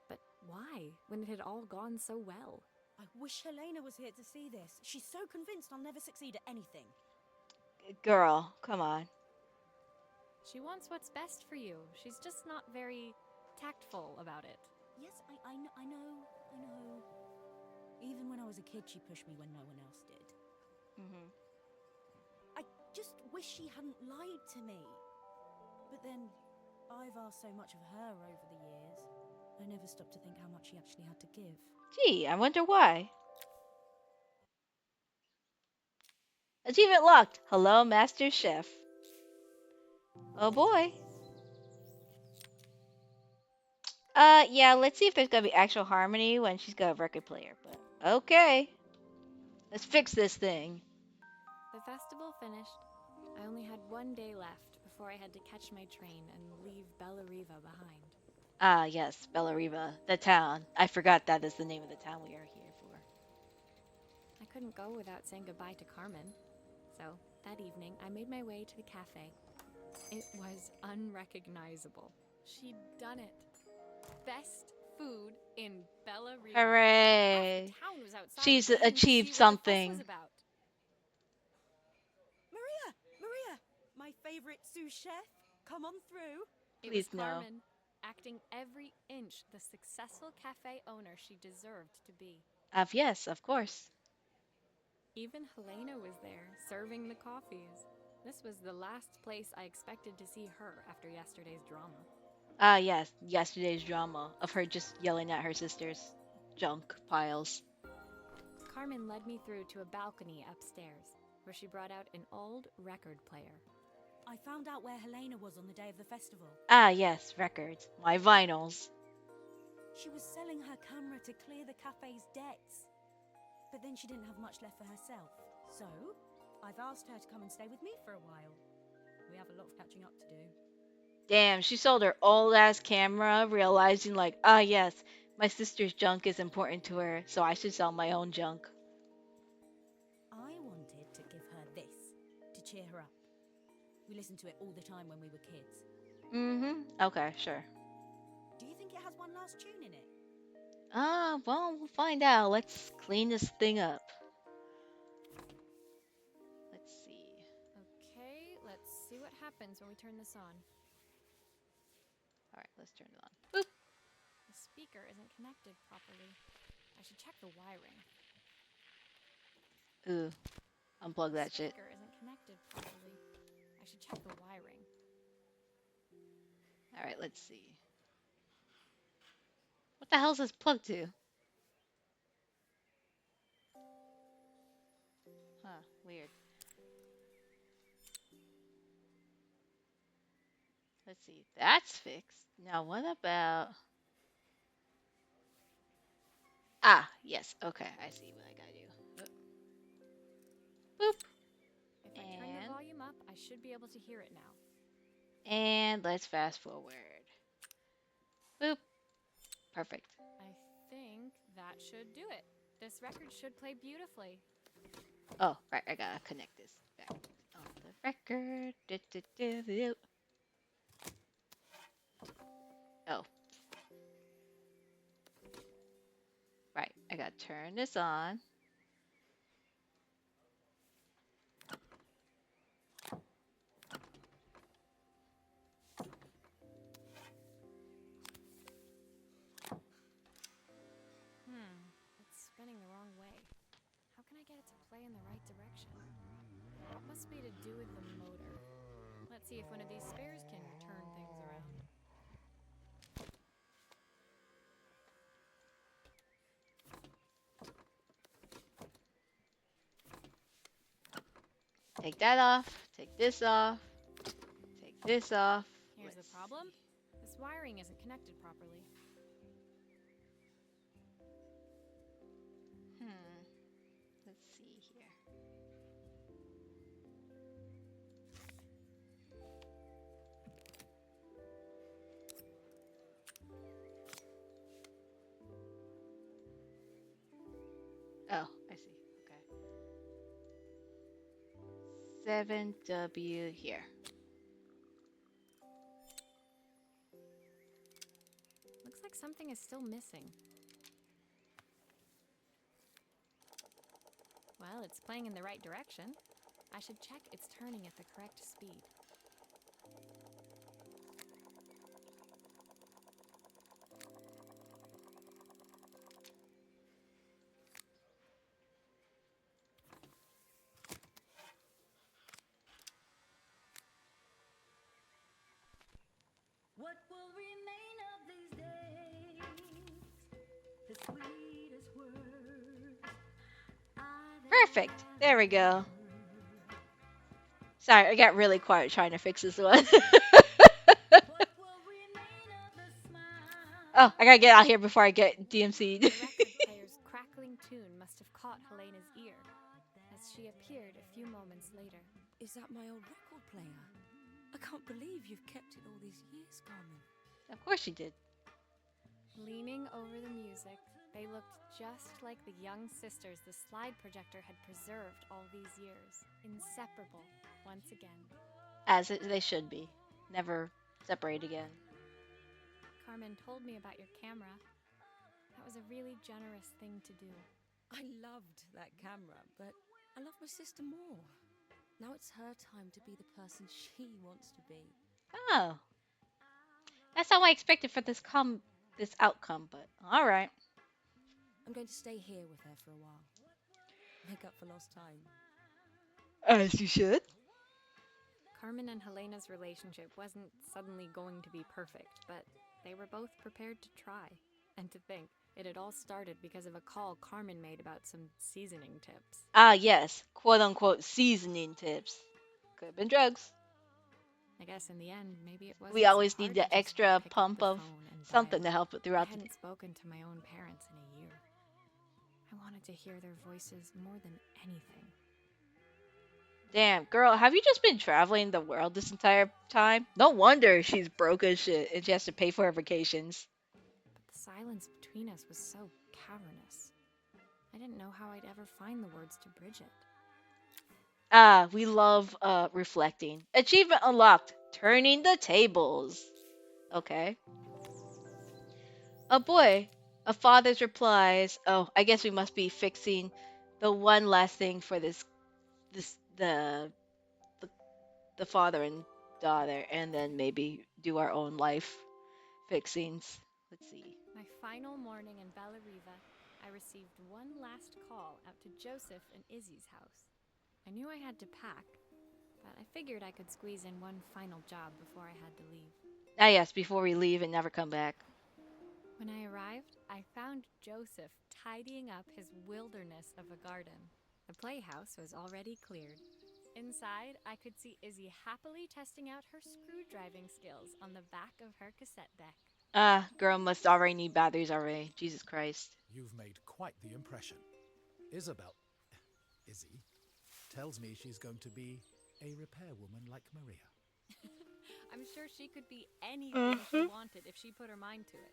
But why, when it had all gone so well? I wish Helena was here to see this. She's so convinced I'll never succeed at anything. Girl, come on. She wants what's best for you. She's just not very tactful about it. Yes, I know. Even when I was a kid, she pushed me when no one else did. Hmm. I just wish she hadn't lied to me. But then, I've asked so much of her over the years. I never stopped to think how much she actually had to give. Gee, I wonder why. Achievement locked. Hello, Master Chef. Oh boy. Yeah, let's see if there's gonna be actual harmony when she's got a record player, but okay. Let's fix this thing. The festival finished. I only had one day left before I had to catch my train and leave Bellariva behind. Ah, yes, Bellariva, the town. I forgot that is the name of the town we are here for. I couldn't go without saying goodbye to Carmen. So, that evening, I made my way to the cafe. It was unrecognizable. She'd done it. Best food in Bellariva. Half the Hooray! town was outside She's waiting to see achieved what the fuss was something. about. Maria! My favorite sous chef. Come on through. It was Please no. Carmen, acting every inch the successful cafe owner she deserved to be. Yes, of course. Even Helena was there, serving the coffees. This was the last place I expected to see her after yesterday's drama. Ah, yes, yesterday's drama of her just yelling at her sister's junk piles. Carmen led me through to a balcony upstairs, where she brought out an old record player. I found out where Helena was on the day of the festival. Ah, yes, records. My vinyls. She was selling her camera to clear the cafe's debts. But then she didn't have much left for herself. So, I've asked her to come and stay with me for a while. We have a lot of catching up to do. Damn, she sold her old ass camera, realizing, like, ah, yes, my sister's junk is important to her, so I should sell my own junk. I wanted to give her this to cheer her up. We listened to it all the time when we were kids. Okay, sure. Do you think it has one last tune in it? Ah, well, we'll find out. Let's clean this thing up. Let's see. Okay, let's see what happens when we turn this on. Alright, let's turn it on. Boop. The speaker isn't connected properly. I should check the wiring. Ooh, unplug The that shit. speaker isn't connected properly. I should check the wiring. Alright, let's see. What the hell is this plugged to? Huh, weird. Let's see. That's fixed. Now, what about. Ah, yes. Okay, I see what I gotta do. Boop. If I turn the volume up, I should be able to hear it now. And let's fast forward. Boop. Perfect. I think that should do it. This record should play beautifully. Oh, right. I gotta connect this back on the record. Do. Oh. Right. I gotta turn this on. see if one of these spares can turn things around. Take that off. Take this off. Take this off. Here's the Let's problem. see. This wiring isn't connected properly. Hmm. Let's see here. Oh, I see. Okay. 7W here. Looks like something is still missing. Well, it's playing in the right direction. I should check it's turning at the correct speed. What will remain of these days? The sweetest words I've Perfect. There we ever go. heard. Sorry, I got really quiet trying to fix this one. What will remain of the Oh, smile? I gotta get out here before I get DMC'd. The record player's crackling tune must have caught Helena's ear, as she appeared a few moments later. Is that my old record player? I can't believe you've kept it all these years, Carmen. Of course she did. Leaning over the music, they looked just like the young sisters the slide projector had preserved all these years, inseparable once again. They should be. Never separate again. Carmen told me about your camera. That was a really generous thing to do. I loved that camera, but I love my sister more. Now it's her time to be the person she wants to be. Oh, that's not what I expected for this outcome, but all right. I'm going to stay here with her for a while. Make up for lost time. As you should. Carmen and Helena's relationship wasn't suddenly going to be perfect, but they were both prepared to try. And to think, it had all started because of a call Carmen made about some seasoning tips. Ah, yes, quote unquote seasoning tips. Could have been drugs. I guess in the end, maybe it We wasn't so always need hard to the just extra pick up pump the of phone and something dial. to help it I throughout the hadn't day. spoken to my own parents in a year. I wanted to hear their voices more than anything. Damn, girl, have you just been traveling the world this entire time? No wonder she's broke as shit and she has to pay for her vacations. But the silence between us was so cavernous. I didn't know how I'd ever find the words to bridge it. Ah, we love reflecting. Achievement unlocked. Turning the tables. Okay. Oh boy. A father's replies. Oh, I guess we must be fixing the one last thing for this the, the father and daughter, and then maybe do our own life fixings. Let's see. My final morning in Bellariva, I received one last call out to Joseph and Izzy's house. I knew I had to pack, but I figured I could squeeze in one final job before I had to leave. Ah yes, before we leave and never come back. When I arrived, I found Joseph tidying up his wilderness of a garden. The playhouse was already cleared. Inside, I could see Izzy happily testing out her screw-driving skills on the back of her cassette deck. Ah, girl must already need batteries already. Jesus Christ. You've made quite the impression. Isabel, Izzy, tells me she's going to be a repairwoman like Maria. I'm sure she could be anything she wanted if she put her mind to it.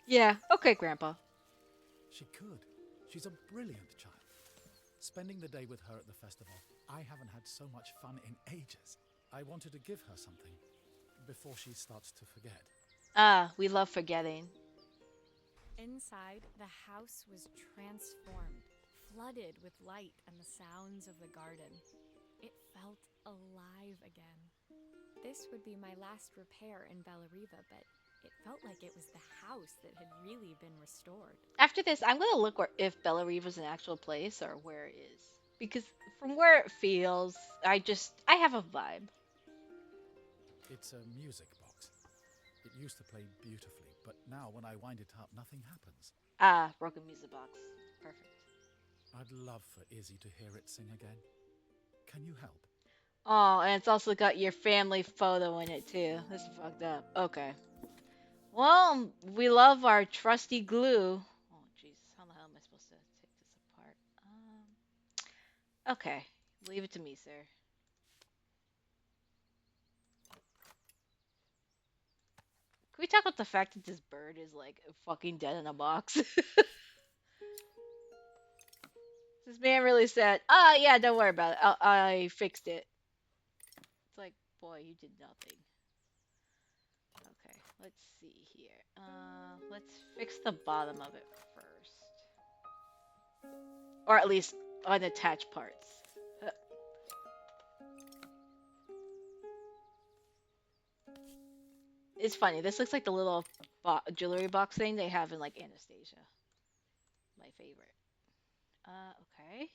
Yeah, okay, Grandpa. She could. She's a brilliant child. Spending the day with her at the festival, I haven't had so much fun in ages. I wanted to give her something before she starts to forget. Ah, we love forgetting. Inside, the house was transformed, flooded with light and the sounds of the garden. It felt alive again. This would be my last repair in Bellariva, but it felt like it was the house that had really been restored. After this, I'm gonna look if Bellariva's an actual place or where it is. Because from where it feels, I have a vibe. It's a music box. It used to play beautifully, but now when I wind it up, nothing happens. Ah, broken music box. Perfect. I'd love for Izzy to hear it sing again. Can you help? Oh, and it's also got your family photo in it too. This is fucked up. Okay. Well, we love our trusty glue. Oh, Jesus. How the hell am I supposed to take this apart? Okay. Leave it to me, sir. Can we talk about the fact that this bird is like fucking dead in a box? This man really said, "Ah, yeah, don't worry about it. I fixed it." It's like, boy, you did nothing. Okay, let's see here. Let's fix the bottom of it first, or at least unattached parts. Uh, It's funny. This looks like the little jewelry box thing they have in like Anastasia. My favorite. Okay.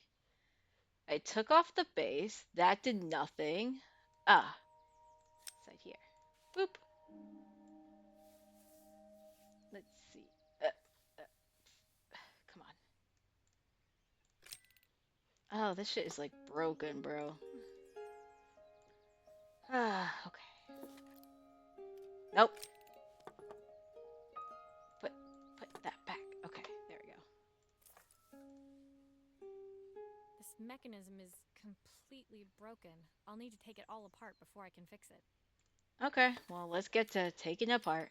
I took off the base. That did nothing. Ah, it's right here. Boop. Let's see. Uh, come on. Oh, this shit is like broken, bro. Ah, okay. Nope. Put put that back. Okay, there we This mechanism is completely broken. I'll need to take it all apart before I can fix it. go. Okay, well, let's get to taking it apart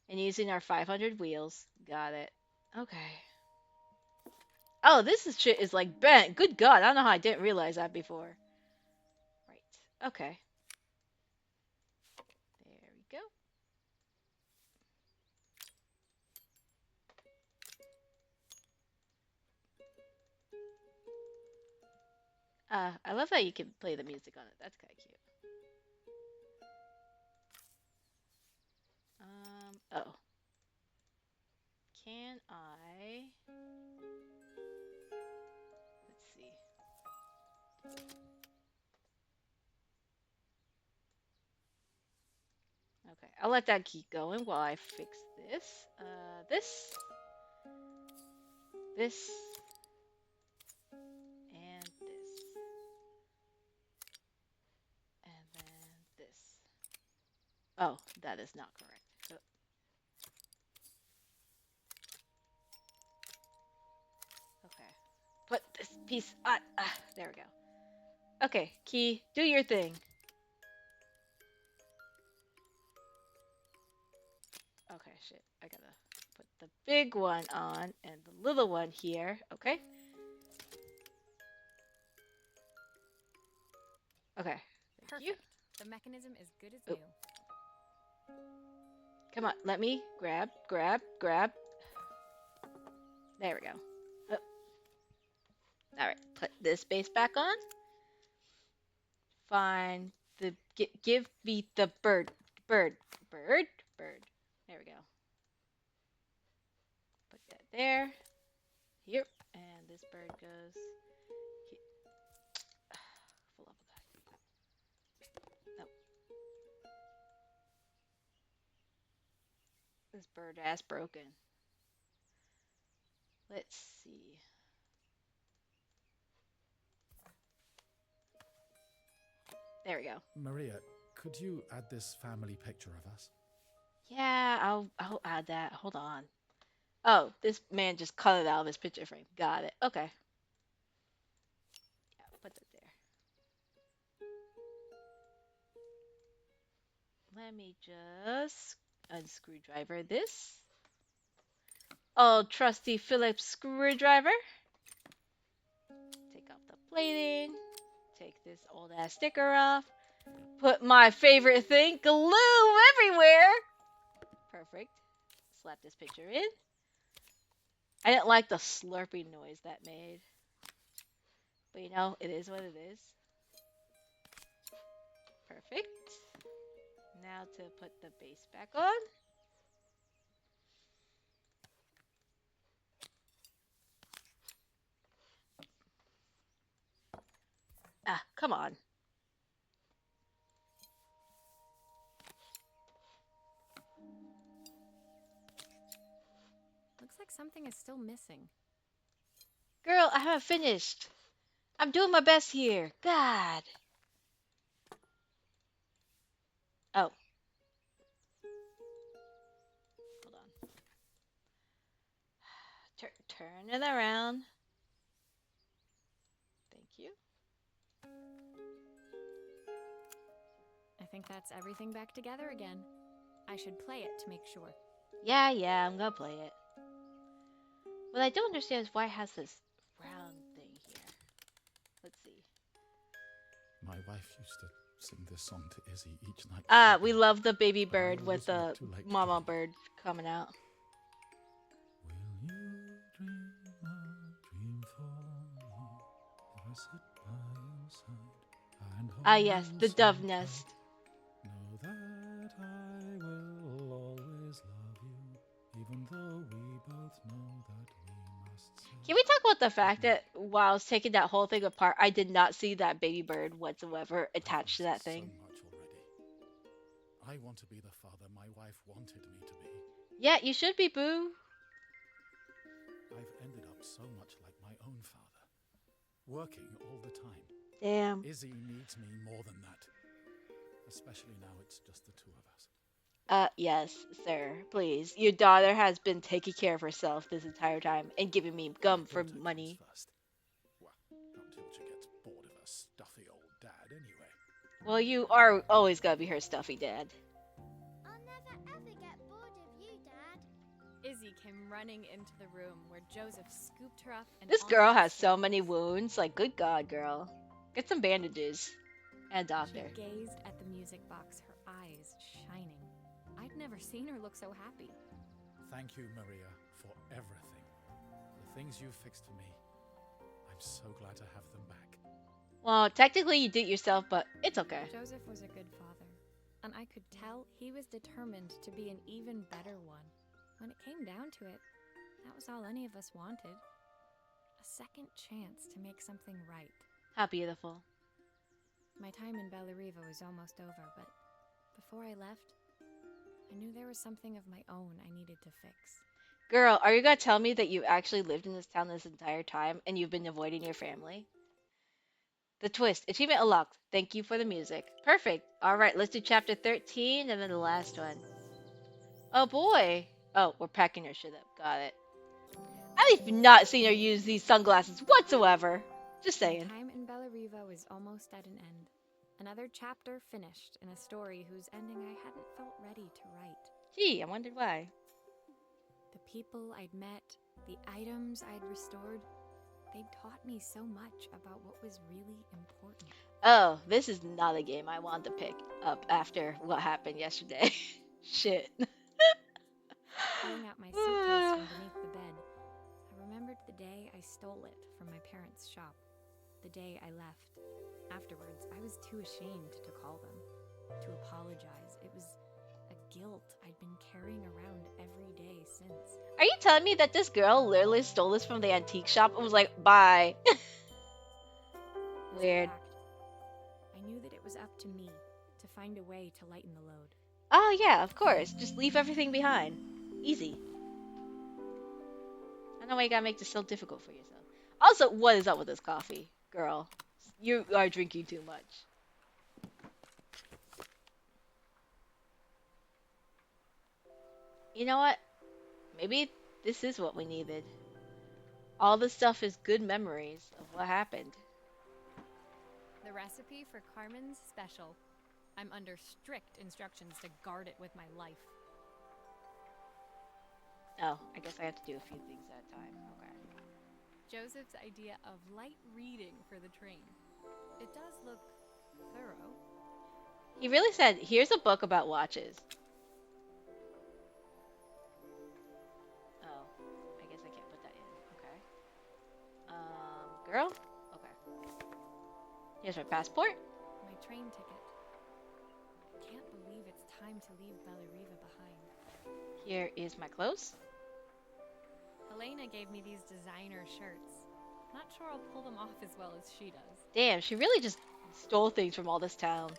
and using our 500 wheels. Got it. Okay. Oh, this is shit is like bent. Good God, I don't know how I didn't realize that before. Right. Okay. There we go. I love that you can play the music on it. That's kind of cute. Oh. Can I? Let's see. Okay, I'll let that keep going while I fix this. This, and this, and then this. Oh, that is not correct. Okay, put this piece on. There we go. Okay, key, do your thing. Okay, shit. I gotta put the big one on and the little one here. Okay. Okay. Thank you. Perfect. The mechanism is good as Oh, new. come on. Let me grab, grab, grab. There we go. Oh, all right. Put this base back on. Find the give me the bird, bird, bird, bird. There we go. Put that there. Here, and this bird goes. Here. For love of God. No, this bird ass broken. Let's see. There we go. Maria, could you add this family picture of us? Yeah, I'll add that. Hold on. Oh, this man just cut it out of his picture frame. Got it. Okay. Yeah, put that there. Let me just unscrewdriver this. Oh, trusty Phillips screwdriver. Take off the plating. Take this old ass sticker off. Put my favorite thing, glue everywhere. Perfect. Slap this picture in. I didn't like the slurping noise that made. But you know, it is what it is. Perfect. Now to put the base back on. Ah, come on. like something is still missing. Girl, I haven't finished. I'm doing my best here. God. Oh, hold on. Turn it around. Thank you. I think that's everything back together again. I should play it to make sure. Yeah, yeah, I'm gonna play it. What I don't understand is why it has this round thing here. Let's see. My wife used to sing this song to Izzy each night before We bed, love the baby but I bird with always wait the too late to mama begin. bird coming out. Will you dream a dream for me? If I sit by your side and Ah, hold yes, you the so dove nest. tight, know that I will always love you, even though we both know that we must say Can we talk about the fact goodnight. that while I was taking that whole thing apart, I did not see that baby bird whatsoever I've attached to missed that so thing? much already. I want to be the father my wife wanted me to be. Yeah, you should be, boo. I've ended up so much like my own father, working all the time. Damn. Izzy needs me more than that, especially now it's just the two of us. Yes, sir. Please. Your daughter has been taking care of herself this entire time and giving me My gum for daughter comes money. first. Well, until she gets bored of her stuffy old dad, anyway. Well, you are always gonna be her stuffy dad. I'll never ever get bored of you, Dad. Izzy came running into the room where Joseph scooped her up and This onto girl his has so many shoulders. wounds. Like, good God, girl. Get some bandages. And a She doctor. gazed at the music box, her eyes shining. I'd never seen her look so happy. Thank you, Maria, for everything. The things you fixed for me. I'm so glad to have them back. Well, technically you did it yourself, but it's okay. Joseph was a good father, and I could tell he was determined to be an even better one. When it came down to it, that was all any of us wanted. A second chance to make something right. How beautiful. My time in Bellariva was almost over, but before I left, I knew there was something of my own I needed to fix. Girl, are you gonna tell me that you actually lived in this town this entire time and you've been avoiding your family? The twist. Achievement unlocked. Thank you for the music. Perfect. Alright, let's do chapter 13 and then the last one. Oh boy. Oh, we're packing her shit up. Got it. I've not seen her use these sunglasses whatsoever. Just My saying. time in Bellariva was almost at an end. Another chapter finished in a story whose ending I hadn't felt ready to write. Gee, I wondered why. The people I'd met, the items I'd restored, they'd taught me so much about what was really important. Oh, this is not a game I wanted to pick up after what happened yesterday. Shit. Pulling out my suitcase from beneath the bed, I remembered the day I stole it from my parents' shop. The day I left. Afterwards, I was too ashamed to call them, to apologize. It was a guilt I'd been carrying around every day since. Are you telling me that this girl literally stole this from the antique shop and was like, bye? As Weird. I packed, I knew that it was up to me to find a way to lighten the load. Oh, yeah, of course. Just leave everything behind. Easy. I don't know why you gotta make this so difficult for yourself. Also, what is up with this coffee, girl? You are drinking too much. You know what? Maybe this is what we needed. All this stuff is good memories of what happened. The recipe for Carmen's special. I'm under strict instructions to guard it with my life. Oh, I guess I have to do a few things at a time. Okay. Joseph's idea of light reading for the train. It does look thorough. He really said, here's a book about watches. Oh, I guess I can't put that in. Okay. Girl? Okay. Here's my passport. My train ticket. I can't believe it's time to leave Bellariva behind. Here is my clothes. Elena gave me these designer shirts. Not sure I'll pull them off as well as she does. Damn, she really just stole things from all this town.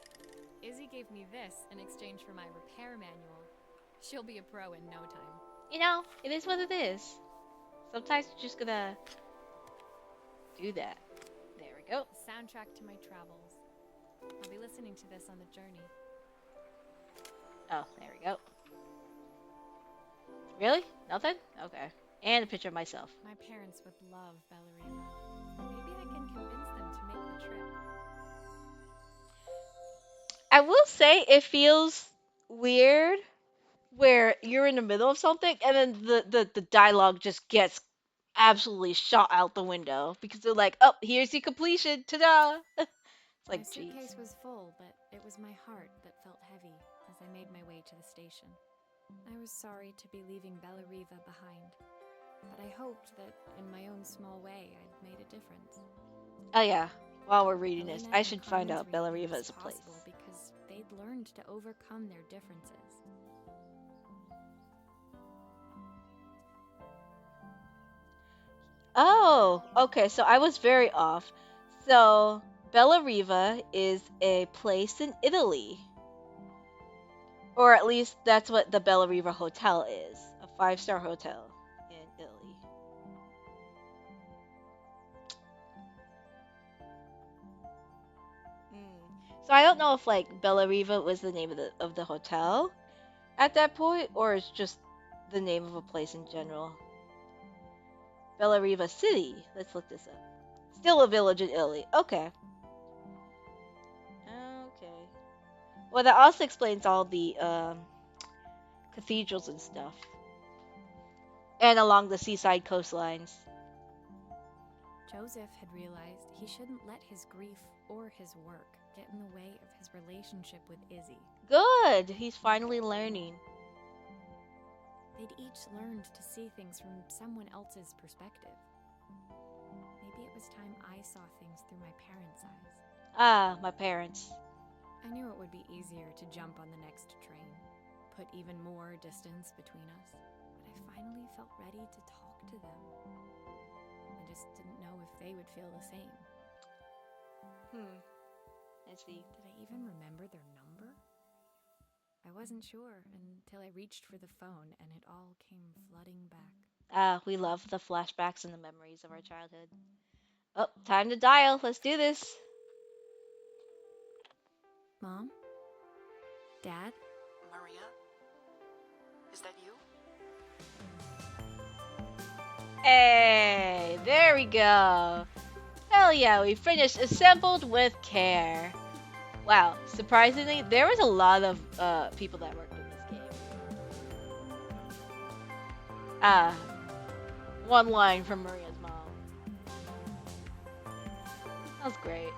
Izzy gave me this in exchange for my repair manual. She'll be a pro in no time. You know, it is what it is. Sometimes you're just gonna do that. There we go. The soundtrack to my travels. I'll be listening to this on the journey. Oh, there we go. Really? Nothing? Okay. And a picture of myself. My parents would love Bellariva. Maybe I can convince them to make the trip. I will say it feels weird where you're in the middle of something and then the dialogue just gets absolutely shot out the window because they're like, oh, here's the completion. Ta-da! It's My like, jeez. suitcase was full, but it was my heart that felt heavy as I made my way to the station. I was sorry to be leaving Bellariva behind, but I hoped that in my own small way I'd made a difference. Oh yeah. While we're reading this, Helena I and should find Carmen's out reunion Bellariva was is a place. possible because they'd learned to overcome their differences. Oh, okay. So I was very off. So Bellariva is a place in Italy, or at least that's what the Bellariva Hotel is, a five-star hotel in Italy. So I don't know if like Bellariva was the name of the hotel at that point, or it's just the name of a place in general. Bellariva City. Let's look this up. Still a village in Italy. Okay. Okay. Well, that also explains all the cathedrals and stuff, and along the seaside coastlines. Joseph had realized he shouldn't let his grief or his work get in the way of his relationship with Izzy. Good. He's finally learning. They'd each learned to see things from someone else's perspective. Maybe it was time I saw things through my parents' eyes. Ah, my parents. I knew it would be easier to jump on the next train, put even more distance between us, but I finally felt ready to talk to them. I just didn't know if they would feel the same. I see. Did I even remember their number? I wasn't sure until I reached for the phone and it all came flooding back. Ah, we love the flashbacks and the memories of our childhood. Oh, time to dial. Let's do this. Mom? Dad? Maria? Is that you? Hey, there we go. Hell yeah, we finished Assembled with Care. Wow, surprisingly, there was a lot of people that worked in this game. Ah, one line from Maria's mom. That was great.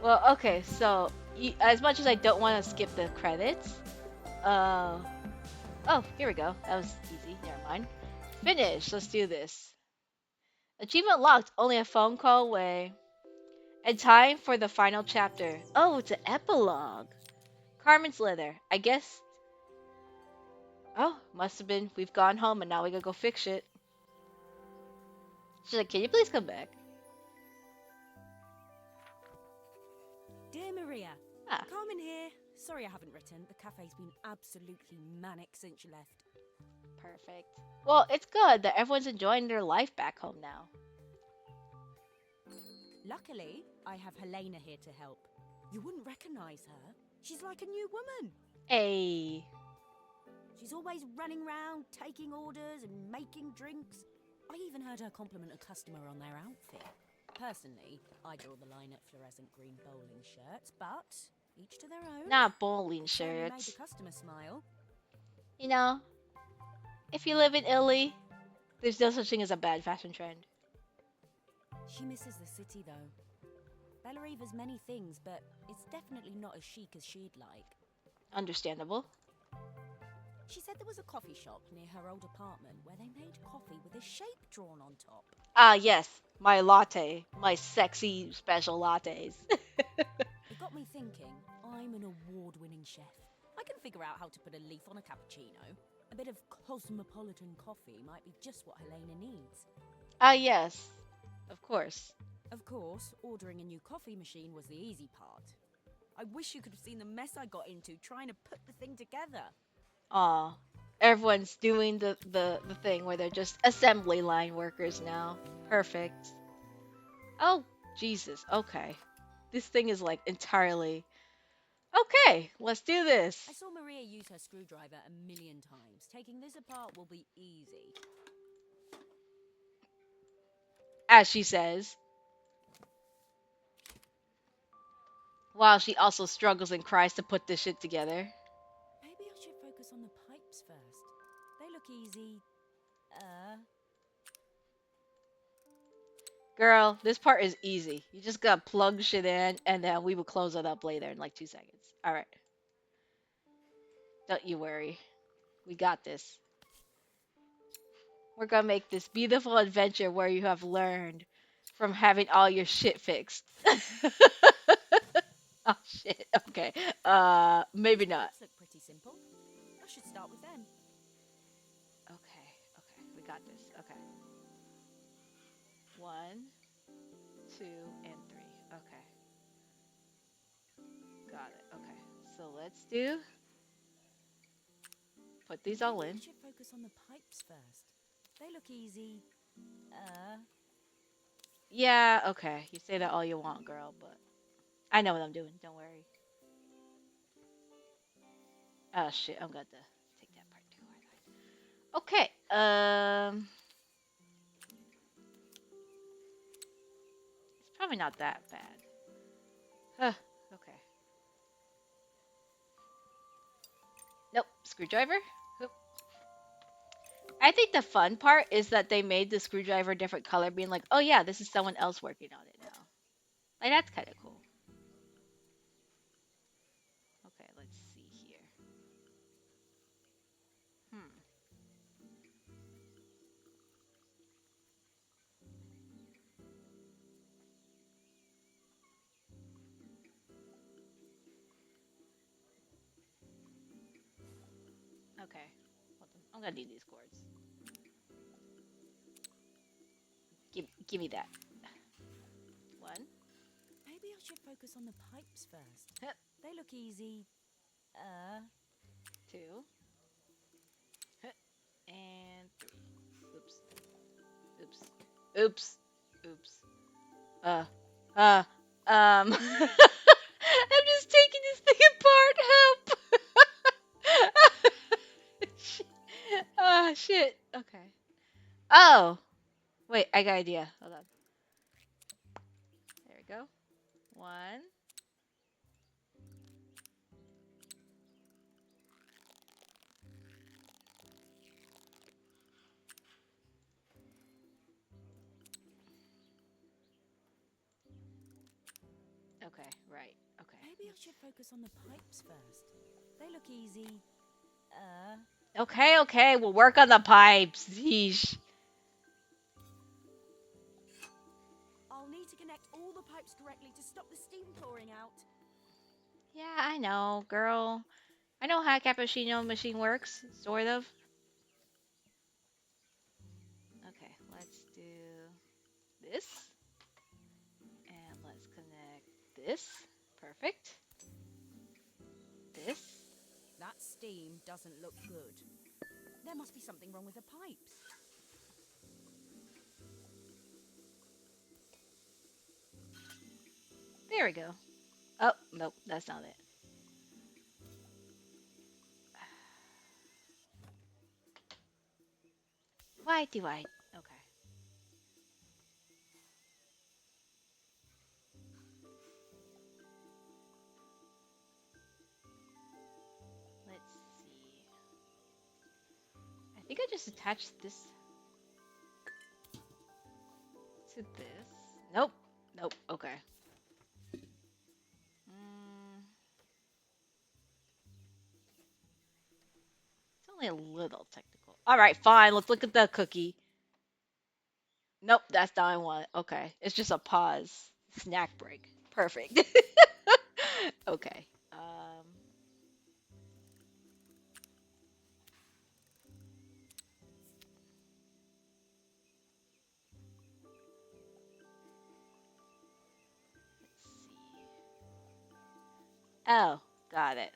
Well, okay, so as much as I don't want to skip the credits, oh, here we go. That was easy. Never mind. Finish. Let's do this. Achievement locked. Only a phone call away. And time for the final chapter. Oh, it's an epilogue. Carmen's letter. I guess. Oh, must have been. We've gone home and now we gotta go fix it. She's like, can you please come back? Dear Maria, Ah, Carmen here. Sorry I haven't written. The cafe's been absolutely manic since you left. perfect. Well, it's good that everyone's enjoying their life back home now. Luckily, I have Helena here to help. You wouldn't recognize her. She's like a new woman. Hey. She's always running round, taking orders and making drinks. I even heard her compliment a customer on their outfit. Personally, I draw the line at fluorescent green bowling shirts, but each to their own. Not bowling Certainly made shirts. the customer smile. You know, if you live in Italy, there's no such thing as a bad fashion trend. She misses the city, though. Bellariva's many things, but it's definitely not as chic as she'd like. Understandable. She said there was a coffee shop near her old apartment where they made coffee with a shape drawn on top. Ah, yes, my latte. My sexy special lattes. It got me thinking, I'm an award-winning chef. I can figure out how to put a leaf on a cappuccino. A bit of cosmopolitan coffee might be just what Helena needs. Ah, yes. Of course. Of course, ordering a new coffee machine was the easy part. I wish you could have seen the mess I got into trying to put the thing together. Aw. Everyone's doing the thing where they're just assembly line workers now. Perfect. Oh, Jesus. Okay. This thing is like entirely. Okay, let's do I this. saw Maria use her screwdriver a million times. Taking this apart will be easy. As she says, while she also struggles and cries to put this shit together. Maybe I should focus on the pipes first. They look easy. Girl, this part is easy. You just gotta plug shit in, and then we will close it up later in like 2 seconds. Alright, don't you worry. We got this. We're gonna make this beautiful adventure where you have learned from having all your shit fixed. Oh shit. Okay. Maybe These not. pipes look pretty simple. I should start with them. Okay. Okay. We got this. Okay. One, two, and three. Okay. Got it. Okay. So let's do. Put these all Maybe I in. should focus on the pipes first. They look easy. Yeah. Okay. You say that all you want, girl, but I know what I'm doing. Don't worry. Oh shit. I'm gonna take that part too. Okay. It's probably not that bad. Huh. Okay. Nope. Screwdriver. Oop. I think the fun part is that they made the screwdriver a different color, being like, oh yeah, this is someone else working on it now. Like that's kind of cool. Okay, let's see here. Hmm. Okay. Hold on. I'm gonna need these cords. Give me that. One. Maybe I should focus on the pipes first. Hup. They look easy. Two. Hup. And three. Oops. Oops. Oops. Oops. Uh. Uh. I'm just taking this thing apart. Help. Ah, shit. Okay. Oh. Wait, I got an idea. Hold on. There we go. One. Okay, right. Okay. Maybe I should focus on the pipes first. They look easy. Okay, okay. We'll work on the pipes. Yeesh. I'll need to connect all the pipes correctly to stop the steam pouring out. Yeah, I know, girl. I know how a cappuccino machine works, sort of. Okay, let's do this. And let's connect this. Perfect. This. That steam doesn't look good. There must be something wrong with the pipes. There we go. Oh, nope, that's not it. Why do I? Okay. Let's see. I think I just attached this to this. Nope. Nope. Okay. Mm, it's only a little technical. All right, fine. Let's look at the cookie. Nope, that's not what I want. Okay, it's just a pause, snack break. Perfect. Okay. Let's see. Oh, got it.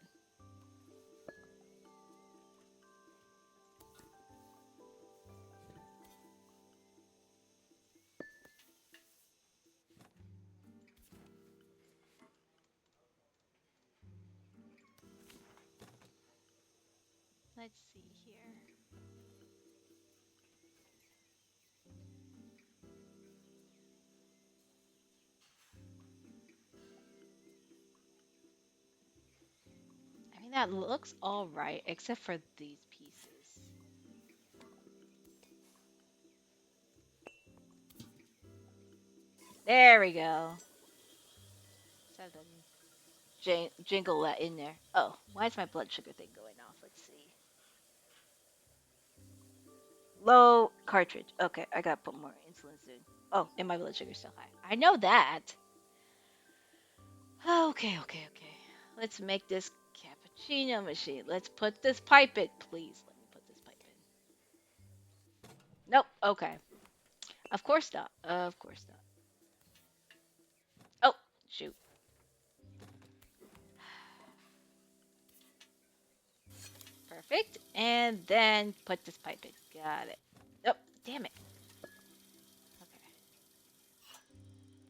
let's see here. I mean, that looks all right, except for these pieces. There we go. Just have to jingle that in there. Oh, why is my blood sugar thing going off? Let's see. Low cartridge. Okay, I gotta put more insulin soon. Oh, and my blood sugar's still high. I know that. Okay, okay, okay. Let's make this cappuccino machine. Let's put this pipe in. Please let me put this pipe in. Nope. Okay. Of course not. Of course not. Oh, shoot. Perfect. And then put this pipe in. Got it. Oh, damn it. Okay.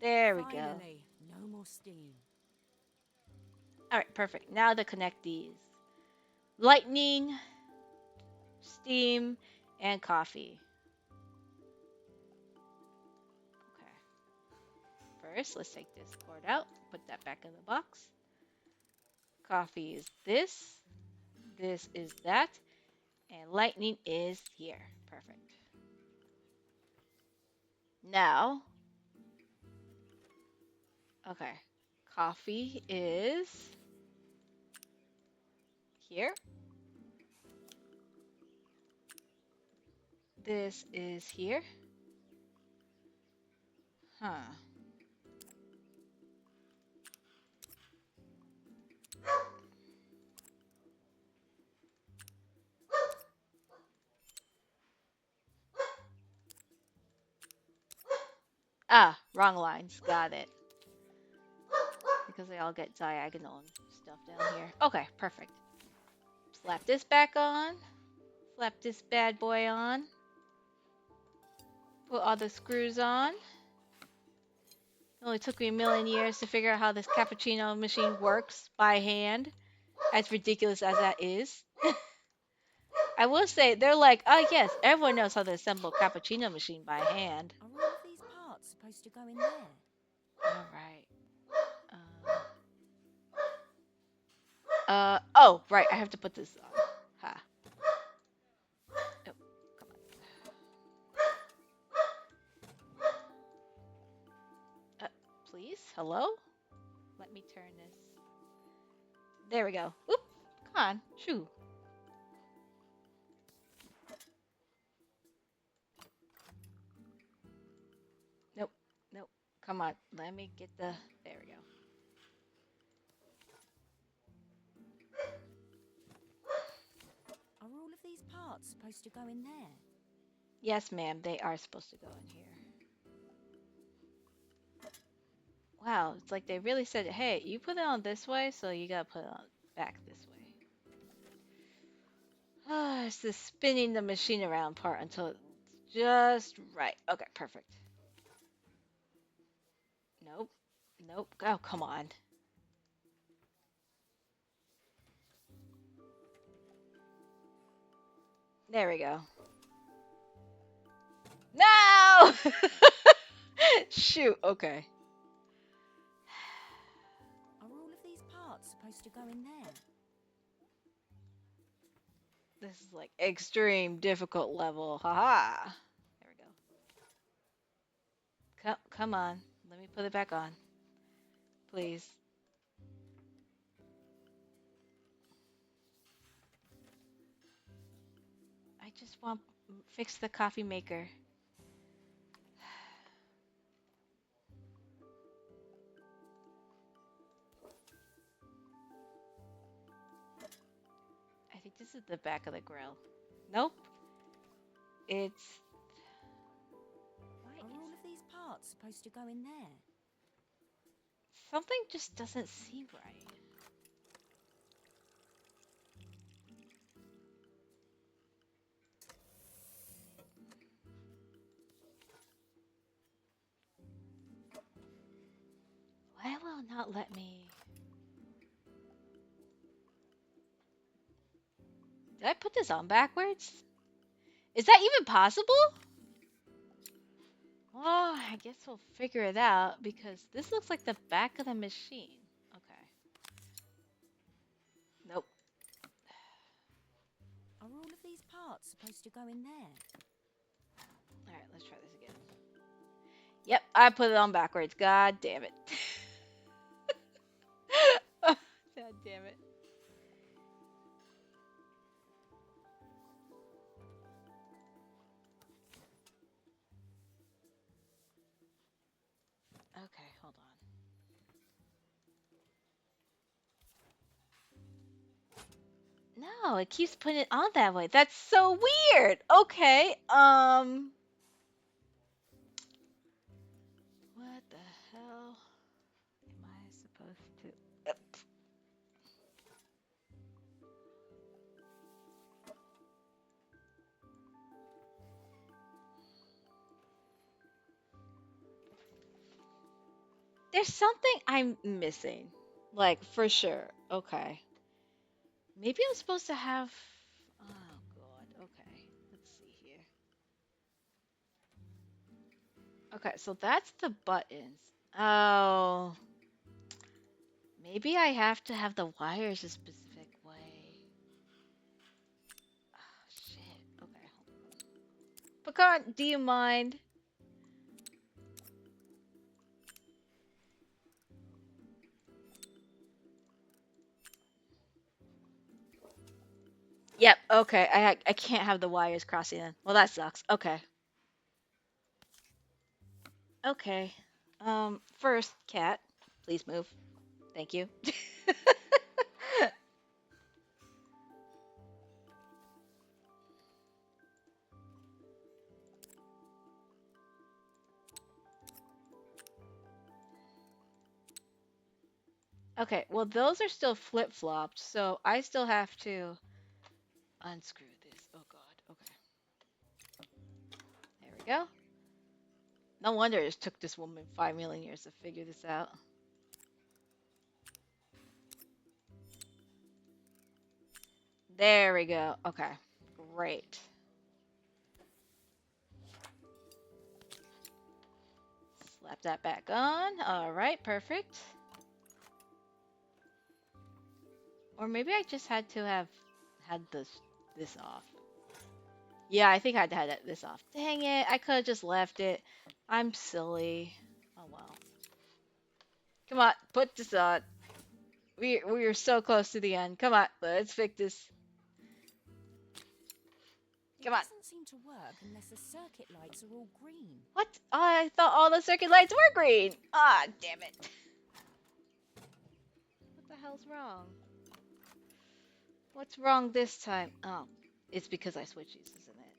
There we go. Finally, no more steam. All right, perfect. Now to connect these. Lightning, steam, and coffee. Okay. First, let's take this cord out. Put that back in the box. Coffee is this. This is that. And lightning is here. Perfect. Now, okay. Coffee is here. This is here. Huh. Ah, wrong lines. Got it. Because they all get diagonal and stuff down here. Okay, perfect. Slap this back on. Slap this bad boy on. Put all the screws on. It only took me a million years to figure out how this cappuccino machine works by hand. As ridiculous as that is. I will say, they're like, oh yes, everyone knows how to assemble a cappuccino machine by hand. Are all of these parts supposed to go in there? Alright. Oh, right, I have to put this on. Ha. Oh, come on. Please? Hello? Let me turn this. There we go. Oop! Come on. Shoo. Nope. Nope. Come on. Let me get the. There we go. Are all of these parts supposed to go in there? Yes, ma'am. They are supposed to go in here. Wow. It's like they really said, hey, you put it on this way, so you gotta put it on back this way. Ah, it's the spinning the machine around part until it's just right. Okay, perfect. Nope. Nope. Oh, come on. There we go. No! Shoot. Okay. Are all of these parts supposed to go in there? This is like extreme difficult level. Haha. There we go. Come on. Let me put it back on. Please. I just want fix the coffee maker. I think this is the back of the grill. Nope. It's Are all of these parts supposed to go in there? something just doesn't seem right. Why will it not let me? Did I put this on backwards? Is that even possible? Well, I guess we'll figure it out because this looks like the back of the machine. Okay. Nope. Are all of these parts supposed to go in there? Alright, let's try this again. Yep, I put it on backwards. God damn it. God damn it. Okay, hold on. No, it keeps putting it on that way. That's so weird. Okay, what the hell am I supposed to? There's something I'm missing. Like, for sure. Okay. Maybe I'm supposed to have. Oh, God. Okay. Let's see here. Okay, so that's the buttons. Oh. Maybe I have to have the wires a specific way. Oh, shit. Okay. Pecan, do you mind? Yep, okay. I can't have the wires crossing in. Well, that sucks. Okay. Okay. First, cat, please move. Thank you. Okay, well, those are still flip-flopped, so I still have to unscrew this. Oh, God. Okay. There we go. No wonder it took this woman 5 million years to figure this out. There we go. Okay. Great. Slap that back on. All right, perfect. Or maybe I just had to have had this off. Yeah, I think I had this off. Dang it, I could have just left it. I'm silly. Oh well. Come on, put this on. We're so close to the end. Come on, let's fix this. It Come on. doesn't seem to work unless the circuit lights are all green. What? Oh, I thought all the circuit lights were green. Ah, damn it. What the hell's wrong? What's wrong this time? Oh, it's because I switched these, isn't it?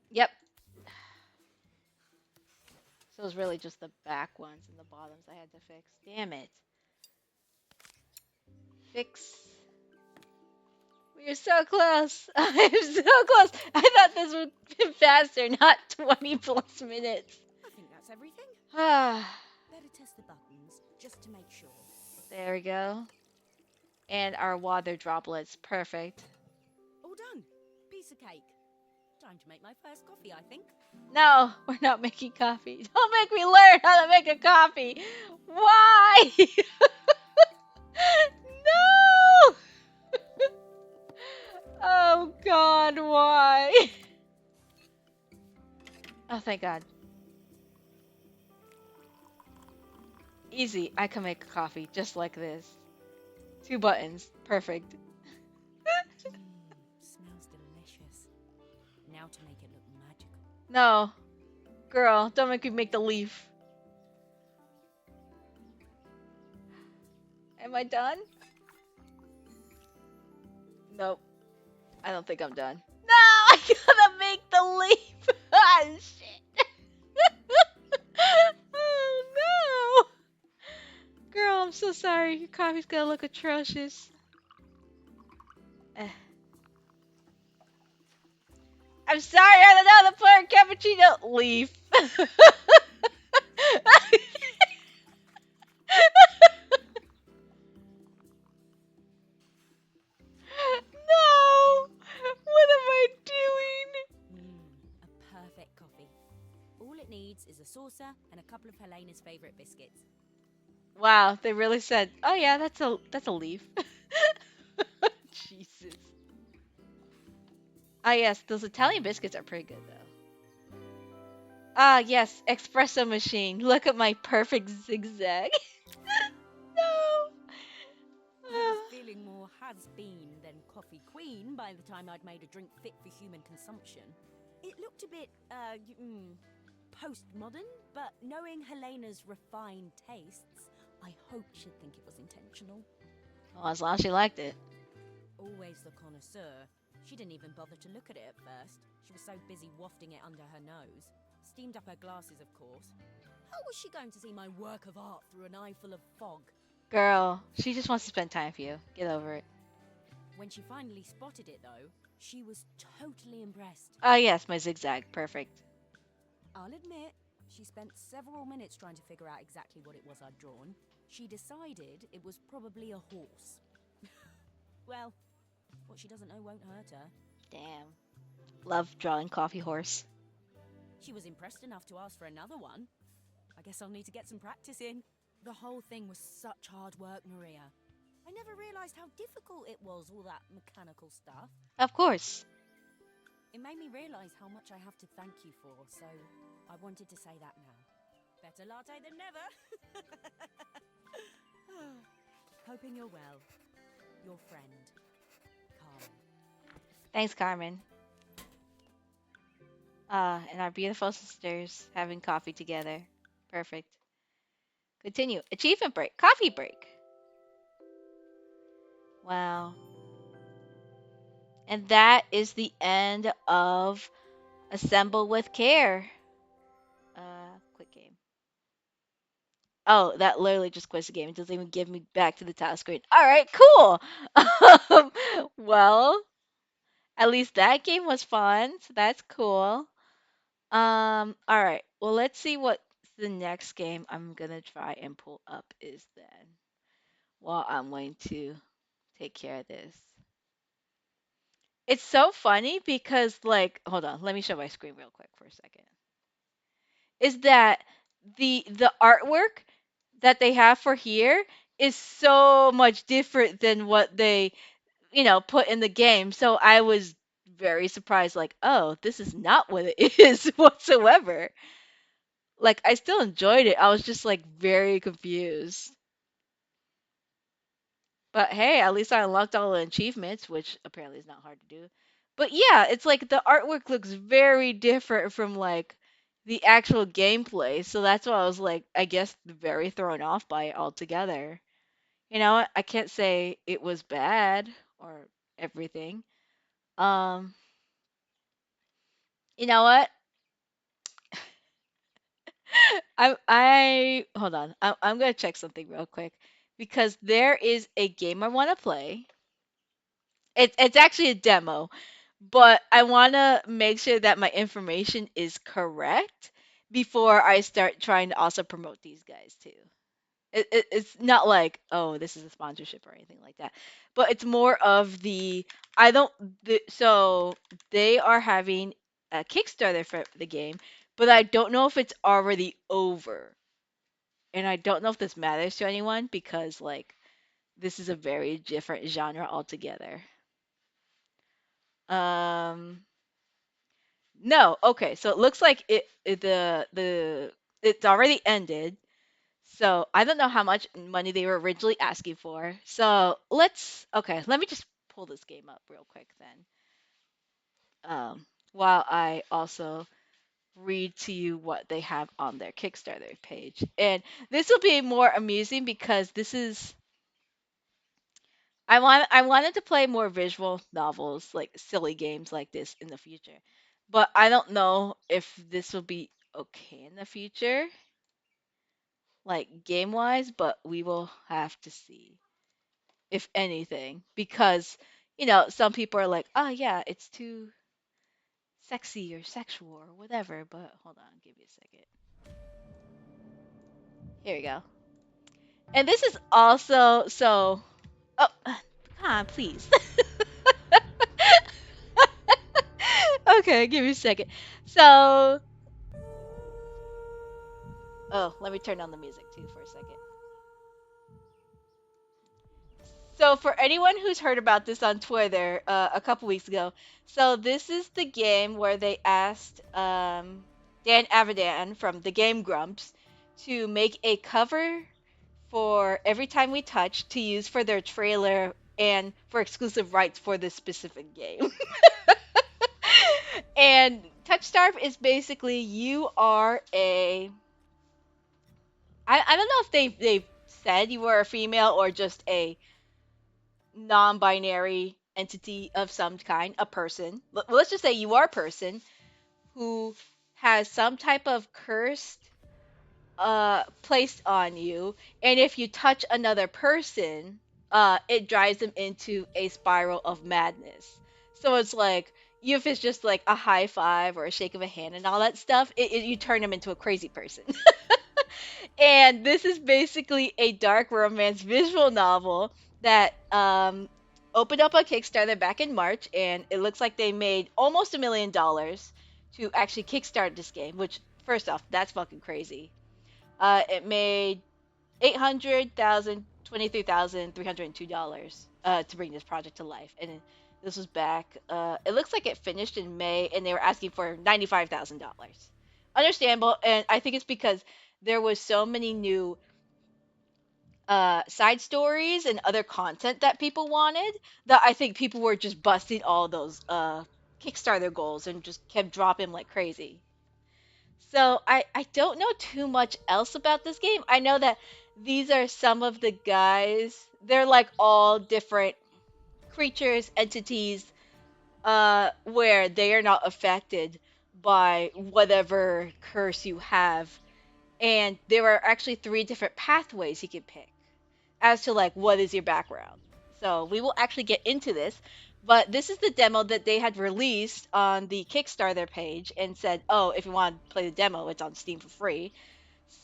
Yep. So it was really just the back ones and the bottoms I had to fix. Damn it. Fix. We are so close. I'm so close. I thought this would be faster, not 20 plus minutes. I think that's everything. Ah, Better test the buttons, just to make sure. there we go. And our water droplets. Perfect. All done. Piece of cake. Time to make my first coffee, I think. No, we're not making coffee. Don't make me learn how to make a coffee. Why? No! Oh God, why? Oh, thank God. Easy, I can make a coffee just like this. 2 buttons, perfect. Smells delicious. Now to make it look magical. No, girl, don't make me make the leaf. Am I done? Nope, I don't think I'm done. No, I gotta make the leaf. Ah, shit. Oh no. Girl, I'm so sorry. Your coffee's gonna look atrocious. Eh. I'm sorry, I don't know how to pour a cappuccino. Leaf. saucer, and a couple of Helena's favourite biscuits. Wow, they really said, "Oh yeah, that's a leaf." Jesus. Ah yes, those Italian biscuits are pretty good though. Ah yes, espresso machine. Look at my perfect zigzag. No. I was Ah. feeling more has-been than coffee queen by the time I'd made a drink fit for human consumption. It looked a bit, postmodern, but knowing Helena's refined tastes, I hope she'd think it was intentional. Well, as long as she liked it. Always the connoisseur. She didn't even bother to look at it at first. She was so busy wafting it under her nose. Steamed up her glasses, of course. How was she going to see my work of art through an eye full of fog? Girl, she just wants to spend time with you. Get over it. When she finally spotted it, though, she was totally impressed. Ah yes, my zigzag. Perfect. I'll admit, she spent several minutes trying to figure out exactly what it was I'd drawn. She decided it was probably a horse. Well, what she doesn't know won't hurt her. Damn. Love drawing coffee horse. She was impressed enough to ask for another one. I guess I'll need to get some practice in. The whole thing was such hard work, Maria. I never realised how difficult it was, all that mechanical stuff. Of course. It made me realise how much I have to thank you for, so I wanted to say that now. Better latte than never. Hoping you're well. Your friend, Carmen. Thanks, Carmen. And our beautiful sisters having coffee together. Perfect. Continue. Achievement break. Coffee break. Wow. And that is the end of Assemble with Care. Quick game. Oh, that literally just quits the game. It doesn't even give me back to the task screen. All right, cool. Um, well, at least that game was fun. So that's cool. All right. Well, let's see what the next game I'm gonna try and pull up is then. While I'm going to take care of this. It's so funny because like, hold on, let me show my screen real quick for a second. Is that the artwork that they have for here is so much different than what they, put in the game. So I was very surprised like, "Oh, this is not what it is whatsoever." Like I still enjoyed it. I was just like very confused. But hey, at least I unlocked all the achievements, which apparently is not hard to do. But yeah, it's like the artwork looks very different from like the actual gameplay. So that's why I was like, I guess very thrown off by it altogether. You know what? I can't say it was bad or everything. Um, you know what? I hold on. I'm gonna check something real quick because there is a game I want to play. It's actually a demo, but I want to make sure that my information is correct before I start trying to also promote these guys too. It's not like, oh, this is a sponsorship or anything like that, but it's more of the I don't so they are having a Kickstarter for the game, but I don't know if it's already over, and I don't know if this matters to anyone because like this is a very different genre altogether. Um, No, okay. So it looks like it's already ended. So I don't know how much money they were originally asking for. So let me just pull this game up real quick then. While I also read to you what they have on their Kickstarter page. And this will be more amusing because this is I wanted to play more visual novels, like silly games like this in the future. But I don't know if this will be okay in the future, like game wise, but we will have to see if anything. Because, some people are like, oh yeah, it's too sexy or sexual or whatever. But hold on, give me a second. Here we go. And this is also so oh come on, please. Okay, give me a second. So Oh, let me turn on the music too for a second. So for anyone who's heard about this on Twitter a couple weeks ago, so this is the game where they asked Dan Avidan from the Game Grumps to make a cover for Every Time We Touch to use for their trailer and for exclusive rights for this specific game. And Touchstarved is basically you are a I don't know if they've said you were a female or just a non-binary entity of some kind, a person. Let's just say you are a person who has some type of curse placed on you, and if you touch another person, it drives them into a spiral of madness. So it's like if it's just like a high five or a shake of a hand and all that stuff, you turn them into a crazy person. And this is basically a dark romance visual novel that opened up on Kickstarter back in March, and it looks like they made almost $1 million to actually kickstart this game. Which, first off, that's fucking crazy. It made 823,302 to bring this project to life, and this was back. It looks like it finished in May, and they were asking for $95,000. Understandable, and I think it's because there was so many new side stories and other content that people wanted that I think people were just busting all those Kickstarter goals and just kept dropping like crazy. So I don't know too much else about this game. I know that these are some of the guys. They're like all different creatures, entities, where they are not affected by whatever curse you have. And there are actually three different pathways you can pick as to like what is your background. So we will actually get into this, but this is the demo that they had released on the Kickstarter page and said, "Oh, if you want to play the demo, it's on Steam for free."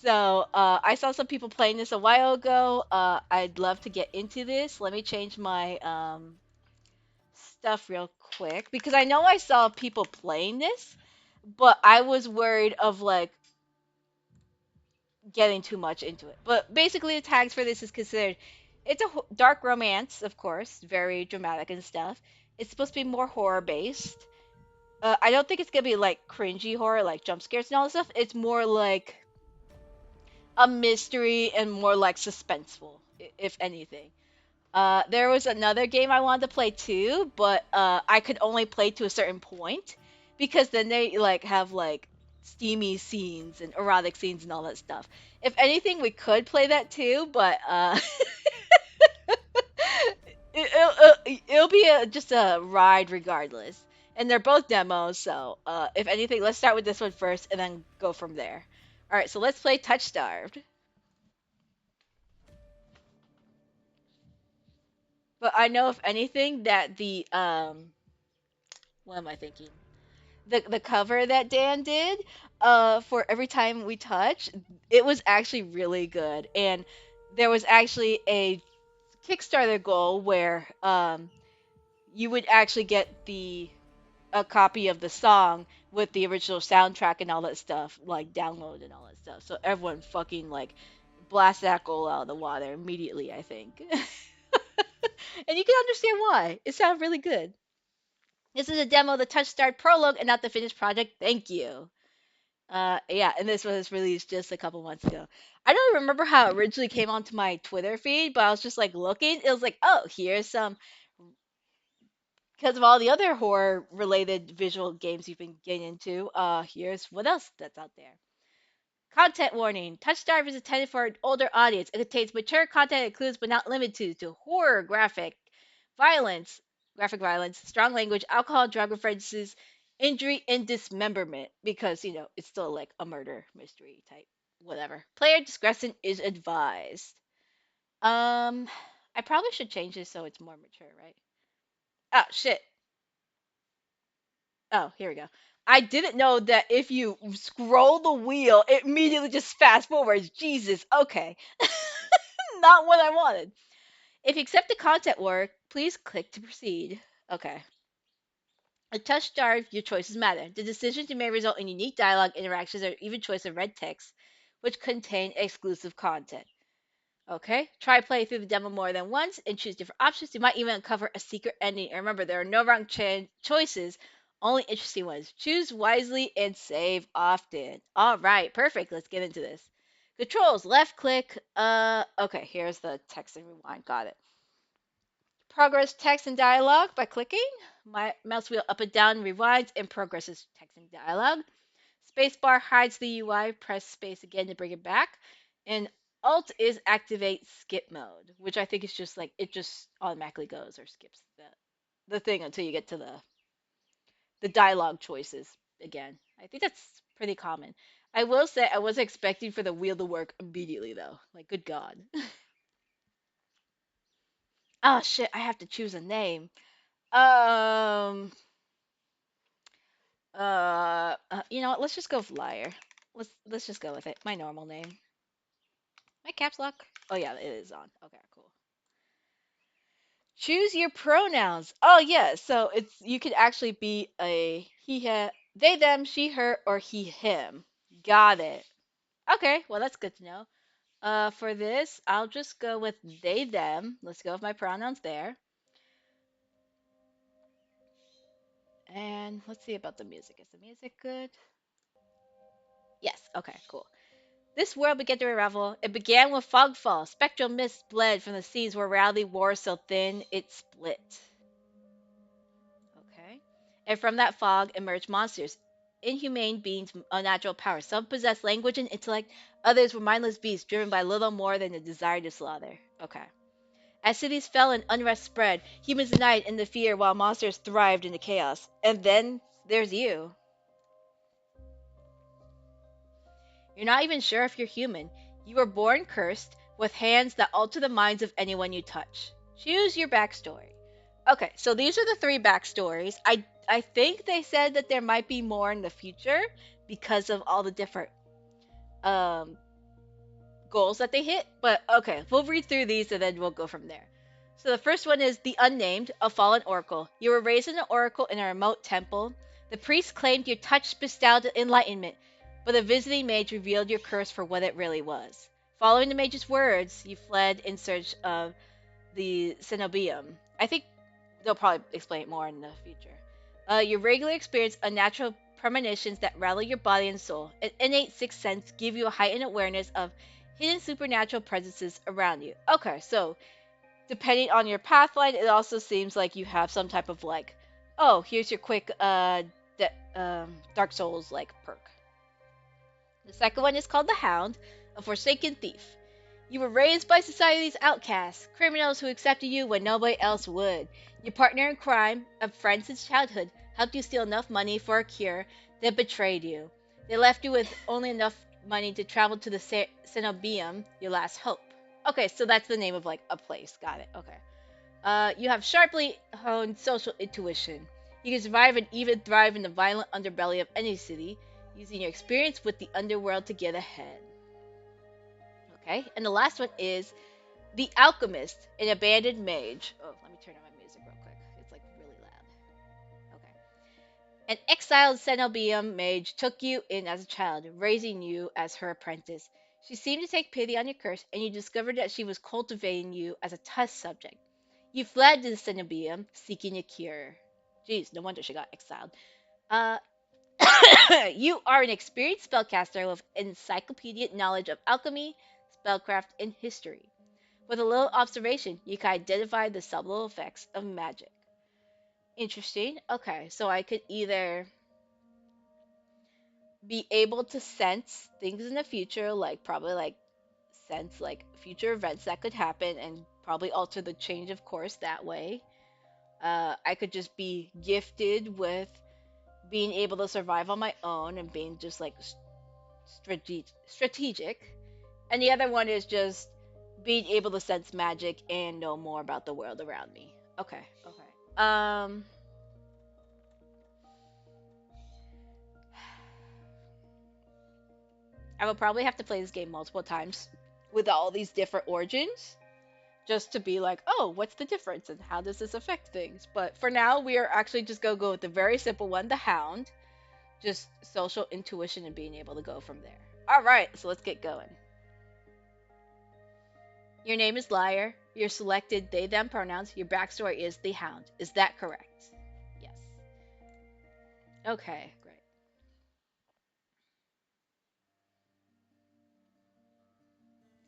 So I saw some people playing this a while ago. I'd love to get into this. Let me change my stuff real quick because I know I saw people playing this, but I was worried of like getting too much into it. But basically, the tags for this is considered it's a dark romance, of course, very dramatic and stuff. It's supposed to be more horror based. I don't think it's gonna be like cringy horror, like jump scares and all this stuff. It's more like a mystery and more like suspenseful, if anything. There was another game I wanted to play too, but I could only play to a certain point because then they like have like steamy scenes and erotic scenes and all that stuff. If anything, we could play that too, but it'll be just a ride regardless. And they're both demos, so if anything, let's start with this one first and then go from there. All right, so let's play Touch Starved. But I know if anything that the what am I thinking? The cover that Dan did for Every Time We Touch, it was actually really good. And there was actually a Kickstarter goal where you would actually get the a copy of the song with the original soundtrack and all that stuff, like download and all that stuff. So everyone fucking like blast that goal out of the water immediately, I think. And you can understand why. It sounded really good. This is a demo of the Touch Start prologue and not the finished project. Thank you. Yeah, and this was released just a couple months ago. I don't remember how it originally came onto my Twitter feed, but I was just like looking. It was like, oh, here's some because of all the other horror related visual games you've been getting into. Here's what else that's out there. Content warning: Touchstarve is intended for an older audience. It contains mature content that includes but not limited to horror, violence, graphic violence, strong language, alcohol, drug references, injury, and dismemberment. Because it's still like a murder mystery type, whatever. Player discretion is advised. Um, I probably should change this so it's more mature, right? Oh shit. Oh, here we go. I didn't know that if you scroll the wheel, it immediately just fast forwards. Jesus. Okay. Not what I wanted. If you accept the content work, please click to proceed. Okay. A touch star, your choices matter. The decisions you may result in unique dialogue, interactions, or even choice of red text, which contain exclusive content. Okay, try play through the demo more than once and choose different options. You might even uncover a secret ending. And remember, there are no wrong choices, only interesting ones. Choose wisely and save often. All right, perfect. Let's get into this. Controls: left click. Okay, here's the text and rewind. Got it. Progress text and dialogue by clicking. My mouse wheel up and down rewinds and progresses text and dialogue. Spacebar hides the UI. Press space again to bring it back. And Alt is activate skip mode, which I think is just like it just automatically goes or skips the thing until you get to the dialogue choices again. I think that's pretty common. I will say I wasn't expecting for the wheel to work immediately though. Like good god. Oh shit, I have to choose a name. Um you know what? Let's just go with Lyre. Let's just go with it. My normal name. My caps lock. Oh yeah, it is on. Okay, cool. Choose your pronouns. Oh yeah, so it's you could actually be a he, they, them, she, her, or he, him. Got it. Okay, well that's good to know. For this, I'll just go with they, them. Let's go with my pronouns there. And let's see about the music. Is the music good? Yes. Okay, cool. This world began to unravel. It began with fogfall. Spectral mist bled from the seas where reality wore so thin it split. Okay. And from that fog emerged monsters, inhumane beings with unnatural power. Some possessed language and intellect, others were mindless beasts driven by little more than a desire to slaughter. Okay. As cities fell and unrest spread, humans united in the fear while monsters thrived in the chaos. And then there's you. You're not even sure if you're human. You were born cursed, with hands that alter the minds of anyone you touch. Choose your backstory. Okay, so these are the three backstories. I think they said that there might be more in the future because of all the different um goals that they hit. But okay, we'll read through these and then we'll go from there. So the first one is the unnamed, a fallen oracle. You were raised in an oracle in a remote temple. The priest claimed your touch bestowed enlightenment, but a visiting mage revealed your curse for what it really was. Following the mage's words, you fled in search of the cenobium. I think they'll probably explain it more in the future. You regularly experience unnatural premonitions that rattle your body and soul. An innate sixth sense give you a heightened awareness of hidden supernatural presences around you. Okay, so depending on your pathline, it also seems like you have some type of like, oh, here's your quick Dark Souls like perk. The second one is called the Hound, a forsaken thief. You were raised by society's outcasts, criminals who accepted you when nobody else would. Your partner in crime, a friend since childhood, helped you steal enough money for a cure, then betrayed you. They left you with only enough money to travel to the Cenobium, your last hope. Okay, so that's the name of like a place. Got it. Okay. You have sharply honed social intuition. You can survive and even thrive in the violent underbelly of any city, using your experience with the underworld to get ahead. Okay, and the last one is the Alchemist, an abandoned mage. Oh, let me turn on my music real quick. It's like really loud. Okay. An exiled Cenobium mage took you in as a child, raising you as her apprentice. She seemed to take pity on your curse, and you discovered that she was cultivating you as a test subject. You fled to the Cenobium, seeking a cure. Jeez, no wonder she got exiled. Uh, you are an experienced spellcaster with encyclopedic knowledge of alchemy, spellcraft, and history. With a little observation, you can identify the subtle effects of magic. Interesting. Okay, so I could either be able to sense things in the future, like probably like sense like future events that could happen and probably alter the change of course that way. I could just be gifted with being able to survive on my own and being just like strategic. And the other one is just being able to sense magic and know more about the world around me. Okay, okay. I will probably have to play this game multiple times with all these different origins just to be like, oh, what's the difference and how does this affect things? But for now, we are actually just going to go with the very simple one, the Hound, just social intuition and being able to go from there. All right, so let's get going. Your name is Lyre. Your selected they them pronouns. Your backstory is the Hound. Is that correct? Yes. Okay, great.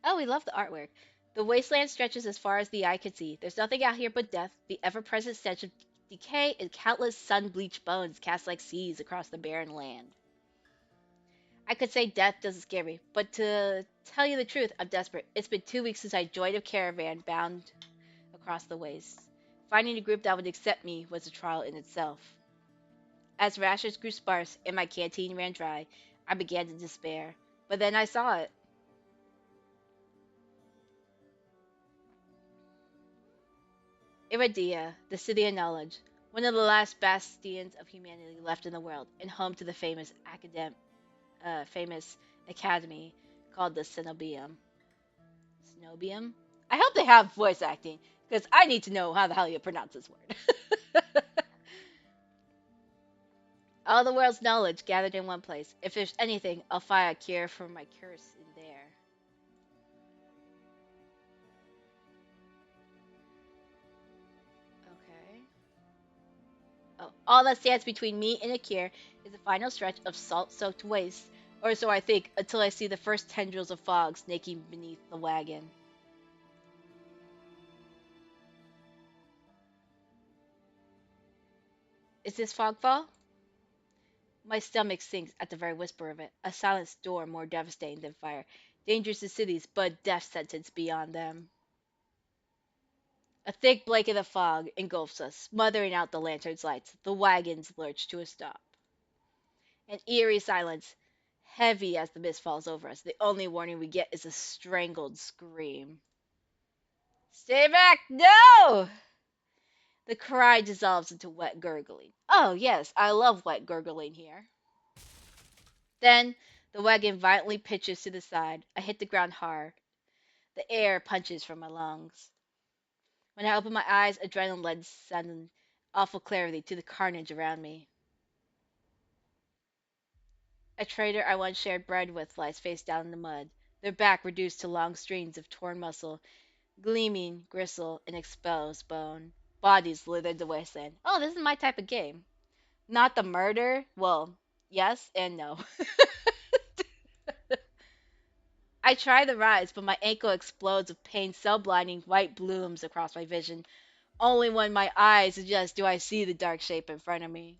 Oh, we love the artwork. The wasteland stretches as far as the eye can see. There's nothing out here but death, the ever present stench of decay, and countless sun bleached bones cast like seas across the barren land. I could say death doesn't scare me, but to tell you the truth, I'm desperate. It's been 2 weeks since I joined a caravan bound across the wastes. Finding a group that would accept me was a trial in itself. As rations grew sparse and my canteen ran dry, I began to despair. But then I saw it. Iridia, the city of knowledge, one of the last bastions of humanity left in the world, and home to the famous academy called the Cenobium. Cenobium? I hope they have voice acting, because I need to know how the hell you pronounce this word. All the world's knowledge gathered in one place. If there's anything, I'll find a cure for my curse in there. Okay. Oh, all that stands between me and a cure is the final stretch of salt-soaked waste, or so I think, until I see the first tendrils of fog snaking beneath the wagon. Is this fogfall? My stomach sinks at the very whisper of it. A silent storm more devastating than fire. Dangerous to cities, but death sentence beyond them. A thick blanket of fog engulfs us, smothering out the lantern's lights. The wagons lurch to a stop. An eerie silence, heavy as the mist falls over us. The only warning we get is a strangled scream. Stay back! No! The cry dissolves into wet gurgling. Oh, yes, I love wet gurgling here. Then the wagon violently pitches to the side. I hit the ground hard. The air punches from my lungs. When I open my eyes, adrenaline lends sudden, awful clarity to the carnage around me. A trader I once shared bread with lies face down in the mud, their back reduced to long strings of torn muscle, gleaming gristle, and exposed bone. Bodies littered the wasteland. Oh, this is my type of game. Not the murder. Well, yes and no. I try the rise, but my ankle explodes with pain so blinding white blooms across my vision. Only when my eyes adjust do I see the dark shape in front of me.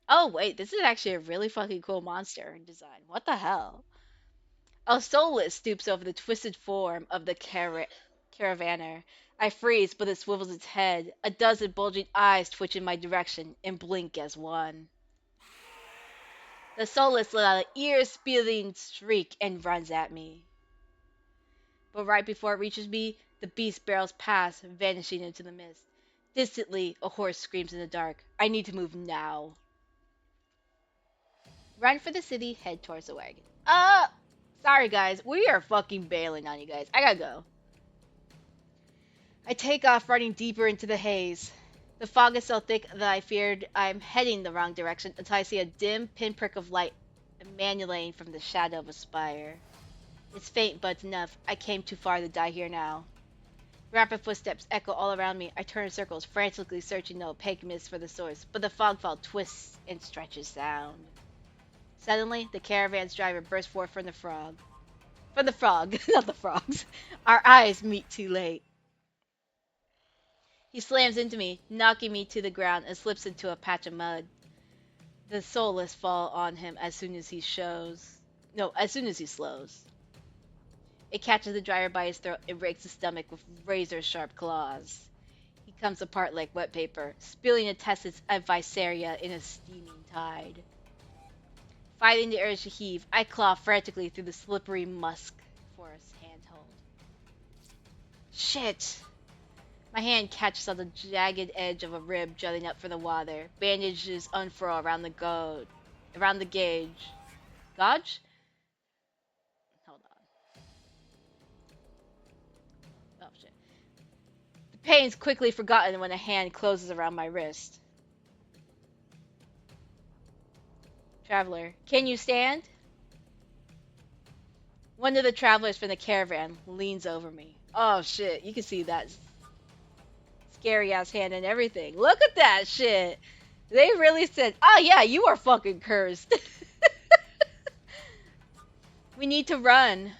Oh wait, this is actually a really fucking cool monster design. What the hell? A soulless stoops over the twisted form of the caravaner. I freeze, but it swivels its head. A dozen bulging eyes twitch in my direction and blink as one. The soulless let out an ear-splitting shriek and runs at me. But right before it reaches me, the beast barrels past, vanishing into the mist. Distantly, a horse screams in the dark. I need to move now. Run for the city, head towards the wagon. Sorry guys, we are fucking bailing on you guys. I gotta go. I take off, running deeper into the haze. The fog is so thick that I feared I'm heading the wrong direction until I see a dim pinprick of light emanating from the shadow of a spire. It's faint, but it's enough. I came too far to die here now. Rapid footsteps echo all around me. I turn in circles, frantically searching the opaque mist for the source, but the fogfall twists and stretches sound. Suddenly, the caravan's driver bursts forth from the frog. From the frog, not the frogs. Our eyes meet too late. He slams into me, knocking me to the ground, and slips into a patch of mud. The soulless fall on him as soon as he shows. No, as soon as he slows. It catches the driver by his throat and rakes his stomach with razor-sharp claws. He comes apart like wet paper, spilling intestines and viscera in a steaming tide. Fighting the urge to heave, I claw frantically through the slippery musk for a handhold. Shit! My hand catches on the jagged edge of a rib jutting up from the water. Bandages unfurl around the gauge. Gauge? Hold on. Oh shit. The pain's quickly forgotten when a hand closes around my wrist. Traveler, can you stand? One of the travelers from the caravan leans over me. Oh shit, you can see that scary ass hand and everything. Look at that shit. They really said, "Oh yeah, you are fucking cursed." We need to run.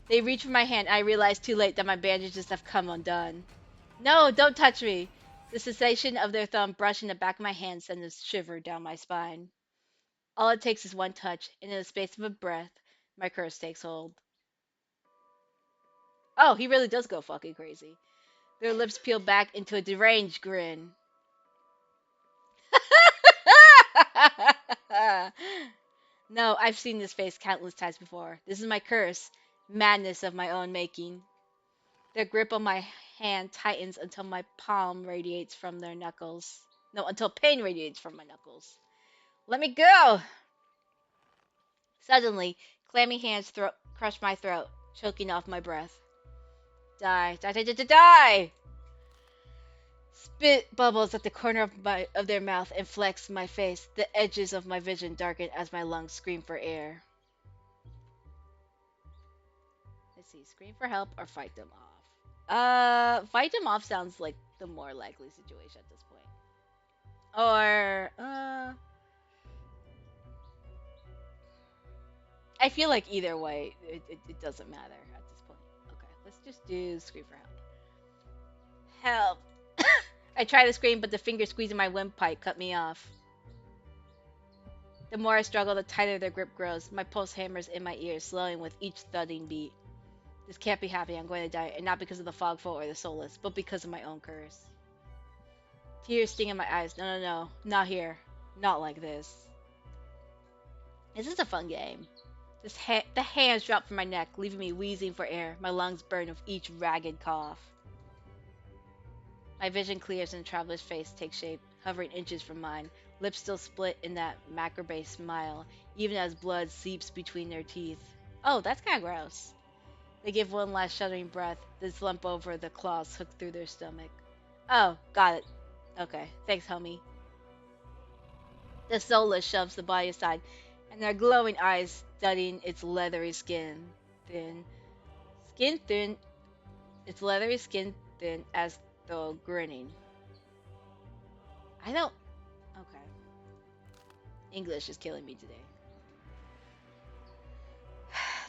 They reach for my hand. I realize too late that my bandages have come undone. No, don't touch me. The sensation of their thumb brushing the back of my hand sends a shiver down my spine. All it takes is one touch, and in the space of a breath, my curse takes hold. Oh, he really does go fucking crazy. Their lips peel back into a deranged grin. No, I've seen this face countless times before. This is my curse, madness of my own making. Their grip on my hand tightens until my palm radiates from their knuckles. No, until pain radiates from my knuckles. Let me go! Suddenly, clammy hands crush my throat, choking off my breath. Die, die, die, die, die, die! Spit bubbles at the corner of their mouth and flecks my face. The edges of my vision darken as my lungs scream for air. Let's see, scream for help or fight them off. Fight them off sounds like the more likely situation at this point. Or, I feel like either way, it doesn't matter at this point. Okay, let's just do scream for help. Help! I try to scream, but the finger squeezing my windpipe cut me off. The more I struggle, the tighter their grip grows. My pulse hammers in my ears, slowing with each thudding beat. This can't be happening. I'm going to die, and not because of the fogful or the soulless, but because of my own curse. Tears sting in my eyes. No, no, no. Not here. Not like this. This is a fun game. The hands drop from my neck, leaving me wheezing for air. My lungs burn with each ragged cough. My vision clears and the traveler's face takes shape, hovering inches from mine, lips still split in that macabre smile, even as blood seeps between their teeth. Oh, that's kind of gross. They give one last shuddering breath, then slump over, the claws hooked through their stomach. Oh, got it. Okay, thanks, homie. The soulless shoves the body aside, and their glowing eyes studying its leathery skin. Thin. Skin thin. Its leathery skin thin as though grinning. I don't. Okay. English is killing me today.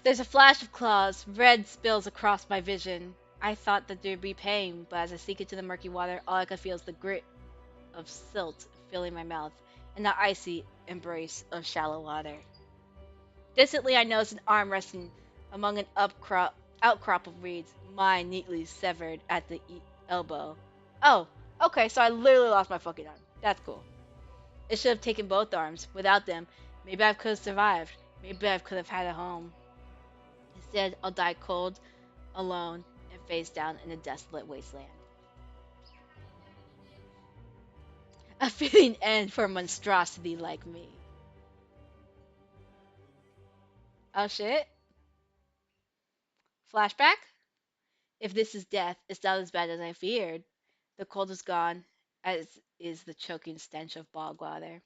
There's a flash of claws. Red spills across my vision. I thought that there'd be pain, but as I sink into the murky water, all I could feel is the grit of silt filling my mouth and the icy embrace of shallow water. Distantly, I noticed an arm resting among an outcrop of reeds, mine neatly severed at the elbow. Oh, okay, so I literally lost my fucking arm. That's cool. It should have taken both arms. Without them, maybe I could have survived. Maybe I could have had a home. Instead, I'll die cold, alone, and face down in a desolate wasteland. A fitting end for a monstrosity like me. Oh shit. Flashback? If this is death, it's not as bad as I feared. The cold is gone, as is the choking stench of bog water.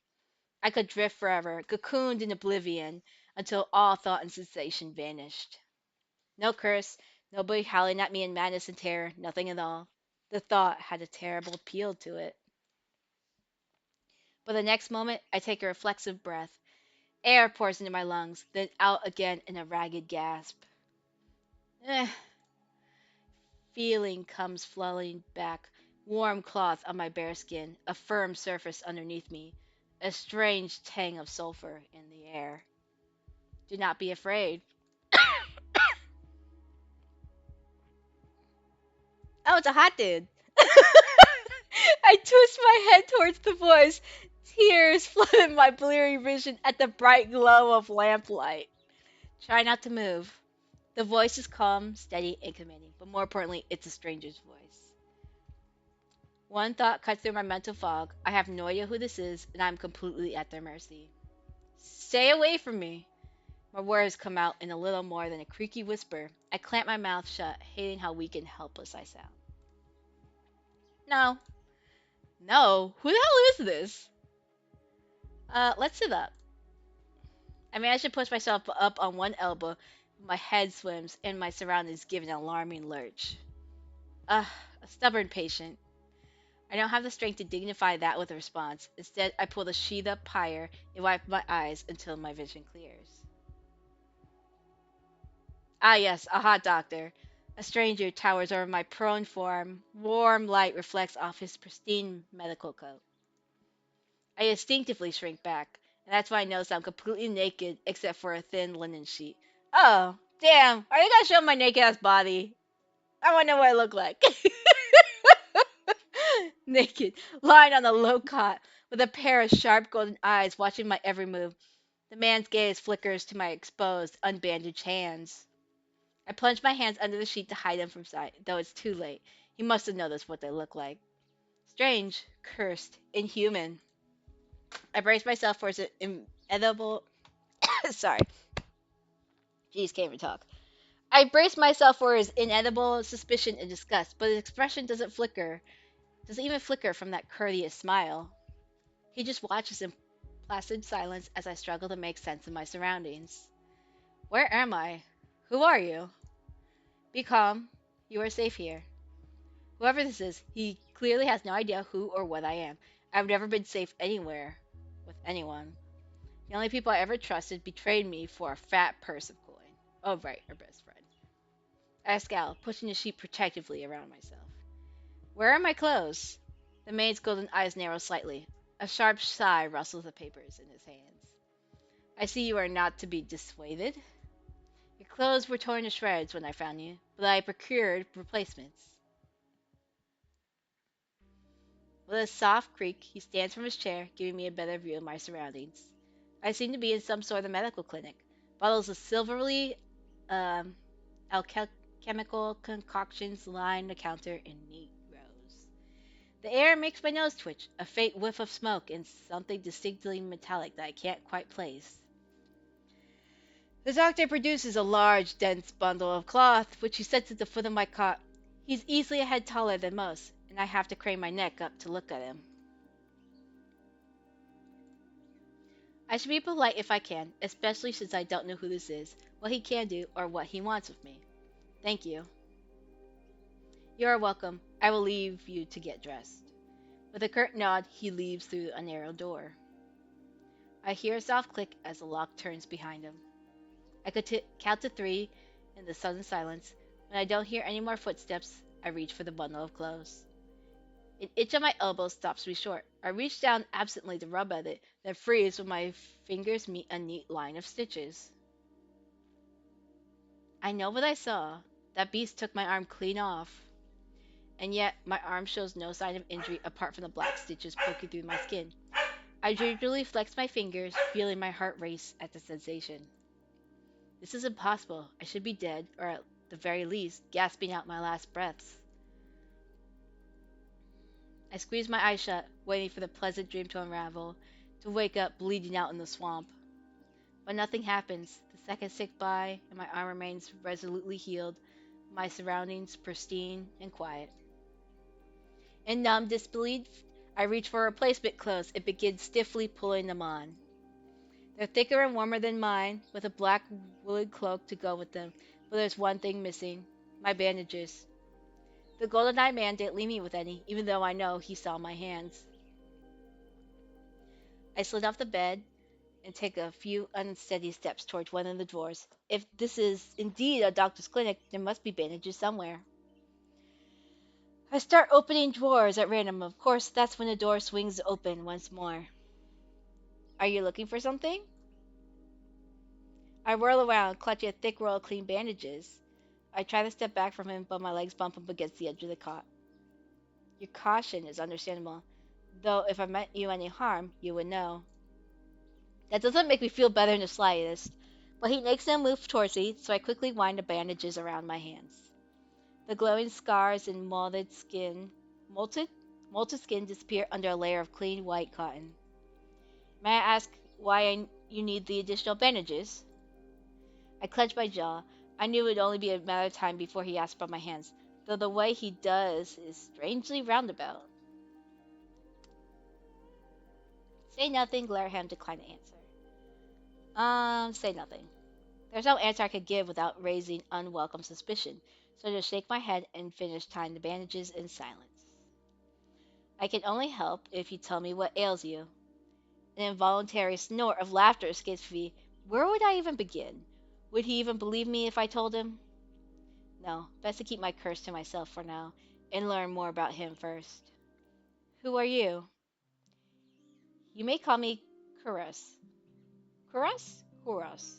I could drift forever, cocooned in oblivion, until all thought and sensation vanished. No curse, nobody howling at me in madness and terror, nothing at all. The thought had a terrible appeal to it. But the next moment, I take a reflexive breath. Air pours into my lungs, then out again in a ragged gasp. Eh, feeling comes flooding back. Warm cloth on my bare skin, a firm surface underneath me, a strange tang of sulfur in the air. Do not be afraid. Oh, it's a hot dude. I twist my head towards the voice. Tears flooded my bleary vision at the bright glow of lamplight. Try not to move. The voice is calm, steady, and commanding, but more importantly, it's a stranger's voice. One thought cuts through my mental fog. I have no idea who this is, and I'm completely at their mercy. Stay away from me. My words come out in a little more than a creaky whisper. I clamp my mouth shut, hating how weak and helpless I sound. No. No. Who the hell is this? Let's sit up. I managed to push myself up on one elbow, My head swims, and my surroundings give an alarming lurch. Ugh, a stubborn patient. I don't have the strength to dignify that with a response. Instead, I pull the sheet up higher and wipe my eyes until my vision clears. Ah, yes, a hot doctor. A stranger towers over my prone form. Warm light reflects off his pristine medical coat. I instinctively shrink back, and that's why I notice I'm completely naked except for a thin linen sheet. Oh, damn, are you gonna show my naked ass body? I wanna know what I look like. Naked, lying on a low cot, with a pair of sharp golden eyes watching my every move. The man's gaze flickers to my exposed, unbandaged hands. I plunge my hands under the sheet to hide them from sight, though it's too late. He must have noticed what they look like. Strange, cursed, inhuman. I brace myself for his inedible. Sorry, jeez, can't even talk. I brace myself for his inedible suspicion and disgust, but his expression doesn't even flicker from that courteous smile. He just watches in placid silence as I struggle to make sense of my surroundings. Where am I? Who are you? Be calm. You are safe here. Whoever this is, he clearly has no idea who or what I am. I've never been safe anywhere with anyone. The only people I ever trusted betrayed me for a fat purse of coin. Oh, right, her best friend. I scowl, pushing the sheet protectively around myself. Where are my clothes? The maid's golden eyes narrow slightly. A sharp sigh rustles the papers in his hands. I see you are not to be dissuaded. Your clothes were torn to shreds when I found you, but I procured replacements. With a soft creak, he stands from his chair, giving me a better view of my surroundings. I seem to be in some sort of medical clinic. Bottles of silvery um, alchemical concoctions line the counter in neat rows. The air makes my nose twitch, a faint whiff of smoke, and something distinctly metallic that I can't quite place. The doctor produces a large, dense bundle of cloth, which he sets at the foot of my cot. He's easily a head taller than most, and I have to crane my neck up to look at him. I should be polite if I can, especially since I don't know who this is, what he can do, or what he wants with me. Thank you. You are welcome. I will leave you to get dressed. With a curt nod, he leaves through a narrow door. I hear a soft click as the lock turns behind him. I could count to three in the sudden silence. When I don't hear any more footsteps, I reach for the bundle of clothes. An itch on my elbow stops me short. I reach down absently to rub at it, then freeze when my fingers meet a neat line of stitches. I know what I saw. That beast took my arm clean off. And yet, my arm shows no sign of injury apart from the black stitches poking through my skin. I gingerly flex my fingers, feeling my heart race at the sensation. This is impossible. I should be dead, or at the very least, gasping out my last breaths. I squeeze my eyes shut, waiting for the pleasant dream to unravel, to wake up bleeding out in the swamp. But nothing happens. The seconds tick by, and my arm remains resolutely healed, my surroundings pristine and quiet. In numb disbelief, I reach for replacement clothes and begin stiffly pulling them on. They're thicker and warmer than mine, with a black woolen cloak to go with them, but there's one thing missing: my bandages. The golden-eyed man didn't leave me with any, even though I know he saw my hands. I slid off the bed and take a few unsteady steps towards one of the drawers. If this is indeed a doctor's clinic, there must be bandages somewhere. I start opening drawers at random. Of course, that's when the door swings open once more. Are you looking for something? I whirl around, clutching a thick roll of clean bandages. I try to step back from him, but my legs bump up against the edge of the cot. Your caution is understandable, though if I meant you any harm, you would know. That doesn't make me feel better in the slightest, but he makes no move towards me, so I quickly wind the bandages around my hands. The glowing scars and molted skin disappear under a layer of clean white cotton. May I ask why you need the additional bandages? I clench my jaw. I knew it would only be a matter of time before he asked about my hands, though the way he does is strangely roundabout. Say nothing, Glarahan declined to answer. Say nothing. There's no answer I could give without raising unwelcome suspicion, so I just shake my head and finish tying the bandages in silence. I can only help if you tell me what ails you. An involuntary snort of laughter escapes me. Where would I even begin? Would he even believe me if I told him? No, best to keep my curse to myself for now and learn more about him first. Who are you? You may call me Kuros. Kuros? Kuros.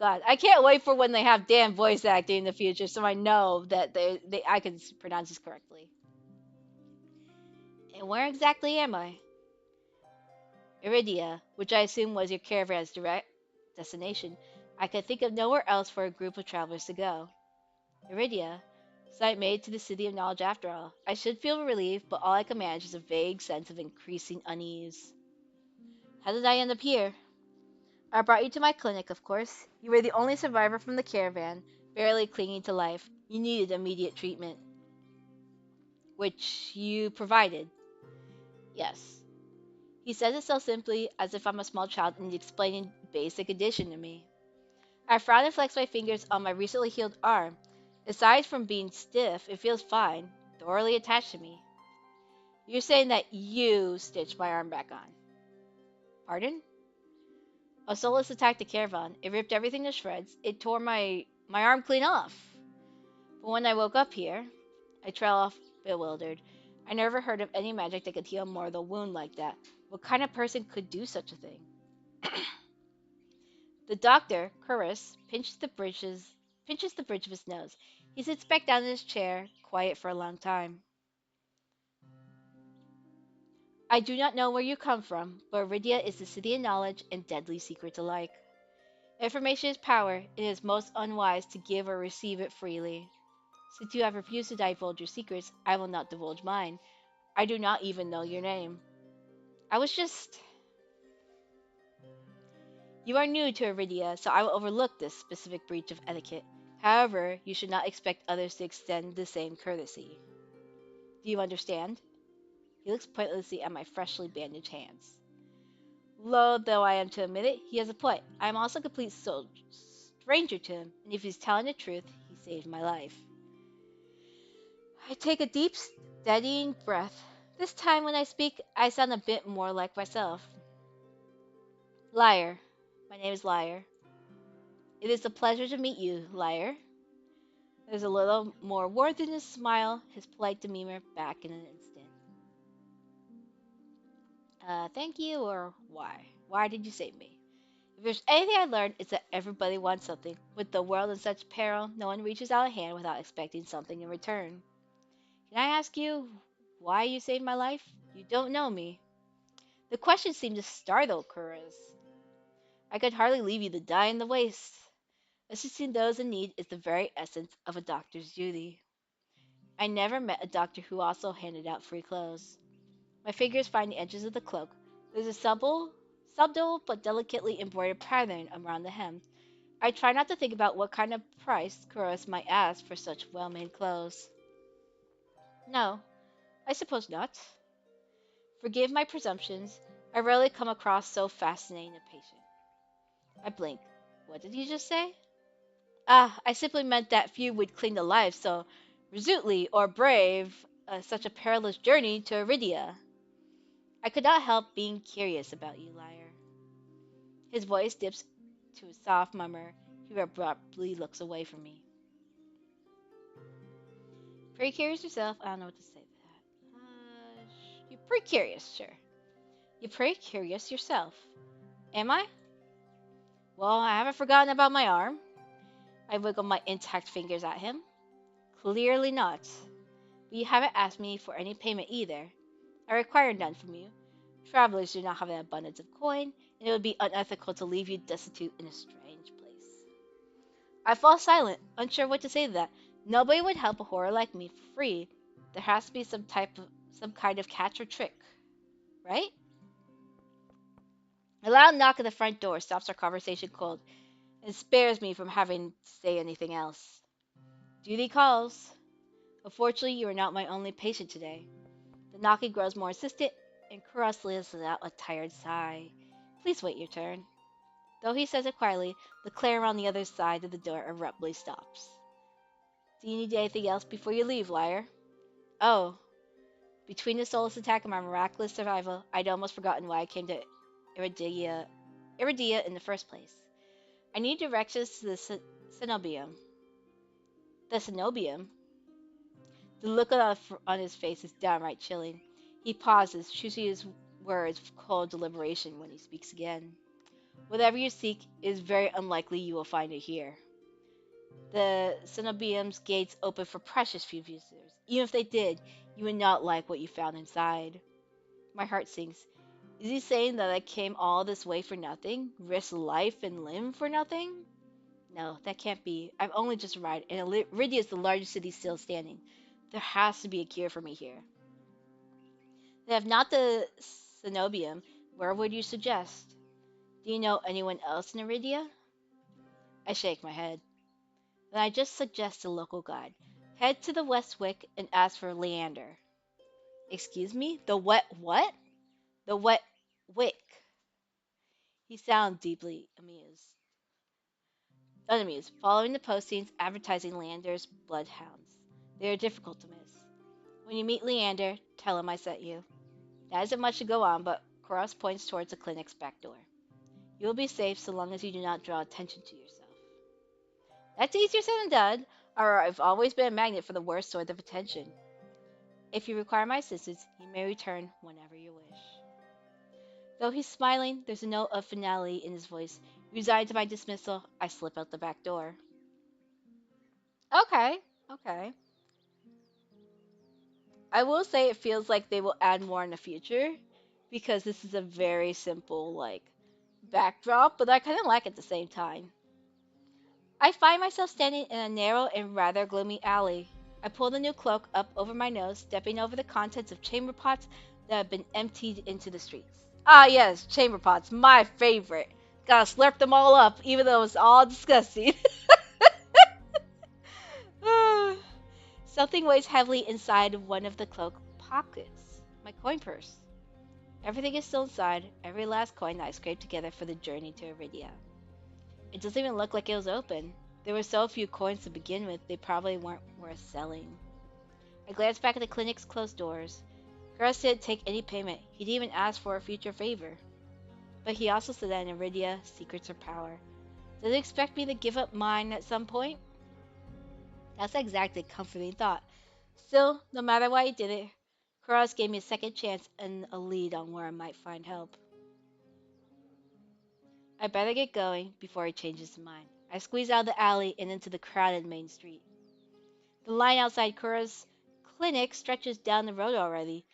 God, I can't wait for when they have damn voice acting in the future so I know that I can pronounce this correctly. And where exactly am I? Iridia, which I assume was your caravan's direct destination. I could think of nowhere else for a group of travelers to go. Iridia, sight made to the city of knowledge after all. I should feel relieved, but all I can manage is a vague sense of increasing unease. How did I end up here? I brought you to my clinic, of course. You were the only survivor from the caravan, barely clinging to life. You needed immediate treatment, which you provided. Yes. He says it so simply, as if I'm a small child and he's explaining basic addition to me. I frown and flex my fingers on my recently healed arm. Aside from being stiff, it feels fine, thoroughly attached to me. You're saying that you stitched my arm back on. Pardon? A Solus attacked the caravan. It ripped everything to shreds. It tore my arm clean off. But when I woke up here, I trail off bewildered. I never heard of any magic that could heal a mortal wound like that. What kind of person could do such a thing? The doctor, Curris, pinches the bridge of his nose. He sits back down in his chair, quiet for a long time. I do not know where you come from, but Aridia is the city of knowledge and deadly secrets alike. Information is power, and it is most unwise to give or receive it freely. Since you have refused to divulge your secrets, I will not divulge mine. I do not even know your name. I was just... You are new to Aridia, so I will overlook this specific breach of etiquette. However, you should not expect others to extend the same courtesy. Do you understand? He looks pointlessly at my freshly bandaged hands. Low though I am to admit it, he has a point. I am also a complete stranger to him, and if he's telling the truth, he saved my life. I take a deep, steadying breath. This time when I speak, I sound a bit more like myself. Lyre. My name is Lyre. It is a pleasure to meet you, Lyre. There's a little more warmth in his smile, his polite demeanor back in an instant. Thank you, or why? Why did you save me? If there's anything I learned, it's that everybody wants something. With the world in such peril, no one reaches out a hand without expecting something in return. Can I ask you why you saved my life? You don't know me. The question seemed to startle Kuros. I could hardly leave you to die in the waste. Assisting those in need is the very essence of a doctor's duty. I never met a doctor who also handed out free clothes. My fingers find the edges of the cloak. There's a subtle but delicately embroidered pattern around the hem. I try not to think about what kind of price Kuros might ask for such well-made clothes. No, I suppose not. Forgive my presumptions. I rarely come across so fascinating a patient. I blink. What did you just say? Ah, I simply meant that few would cling to life so resolutely or brave such a perilous journey to Iridia. I could not help being curious about you, Lyre. His voice dips to a soft murmur. He abruptly looks away from me. Pretty curious yourself. I don't know what to say to that. You're pretty curious, sure. You're pretty curious yourself. Am I? Well, I haven't forgotten about my arm. I wiggle my intact fingers at him. Clearly not. But you haven't asked me for any payment either. I require none from you. Travelers do not have an abundance of coin, and it would be unethical to leave you destitute in a strange place. I fall silent, unsure what to say to that. Nobody would help a horror like me for free. There has to be some kind of catch or trick, right? A loud knock at the front door stops our conversation cold and spares me from having to say anything else. Duty calls. Unfortunately, you are not my only patient today. The knocking grows more insistent, and Kuros lets out a tired sigh. Please wait your turn. Though he says it quietly, the clamour on the other side of the door abruptly stops. Do you need anything else before you leave, Lyre? Oh, between the soulless attack and my miraculous survival, I'd almost forgotten why I came to Iridia in the first place. I need directions to the cenobium. The cenobium? The look on his face is downright chilling. He pauses, choosing his words with cold deliberation when he speaks again. Whatever you seek, it is very unlikely you will find it here. The cenobium's gates open for precious few visitors. Even if they did, you would not like what you found inside. My heart sinks. Is he saying that I came all this way for nothing? Risked life and limb for nothing? No, that can't be. I've only just arrived, and Iridia is the largest city still standing. There has to be a cure for me here. They have not the cenobium. Where would you suggest? Do you know anyone else in Iridia? I shake my head. Then I just suggest a local guide. Head to the West Wick and ask for Leander. Excuse me? The wet what? The wet wick. He sounds deeply unamused, following the postings advertising Leander's bloodhounds. They are difficult to miss. When you meet Leander, tell him I sent you. That isn't much to go on, but Cross points towards the clinic's back door. You will be safe so long as you do not draw attention to yourself. That's easier said than done, or I've always been a magnet for the worst sort of attention. If you require my assistance, you may return whenever you wish. Though he's smiling, there's a note of finality in his voice. Resigned to my dismissal, I slip out the back door. Okay, okay. I will say it feels like they will add more in the future because this is a very simple, like, backdrop, but I kind of like it at the same time. I find myself standing in a narrow and rather gloomy alley. I pull the new cloak up over my nose, stepping over the contents of chamber pots that have been emptied into the streets. Ah, yes, chamber pots, my favorite. Gotta slurp them all up, even though it's all disgusting. Something weighs heavily inside of one of the cloak pockets. My coin purse. Everything is still inside, every last coin that I scraped together for the journey to Iridia. It doesn't even look like it was open. There were so few coins to begin with, they probably weren't worth selling. I glanced back at the clinic's closed doors. Gross didn't take any payment. He didn't even ask for a future favor. But he also said that in Iridia, secrets are power. Does he expect me to give up mine at some point? That's exactly a comforting thought. Still, no matter why he did it, Kuros gave me a second chance and a lead on where I might find help. I better get going before he changes his mind. I squeeze out of the alley and into the crowded main street. The line outside Kura's clinic stretches down the road already.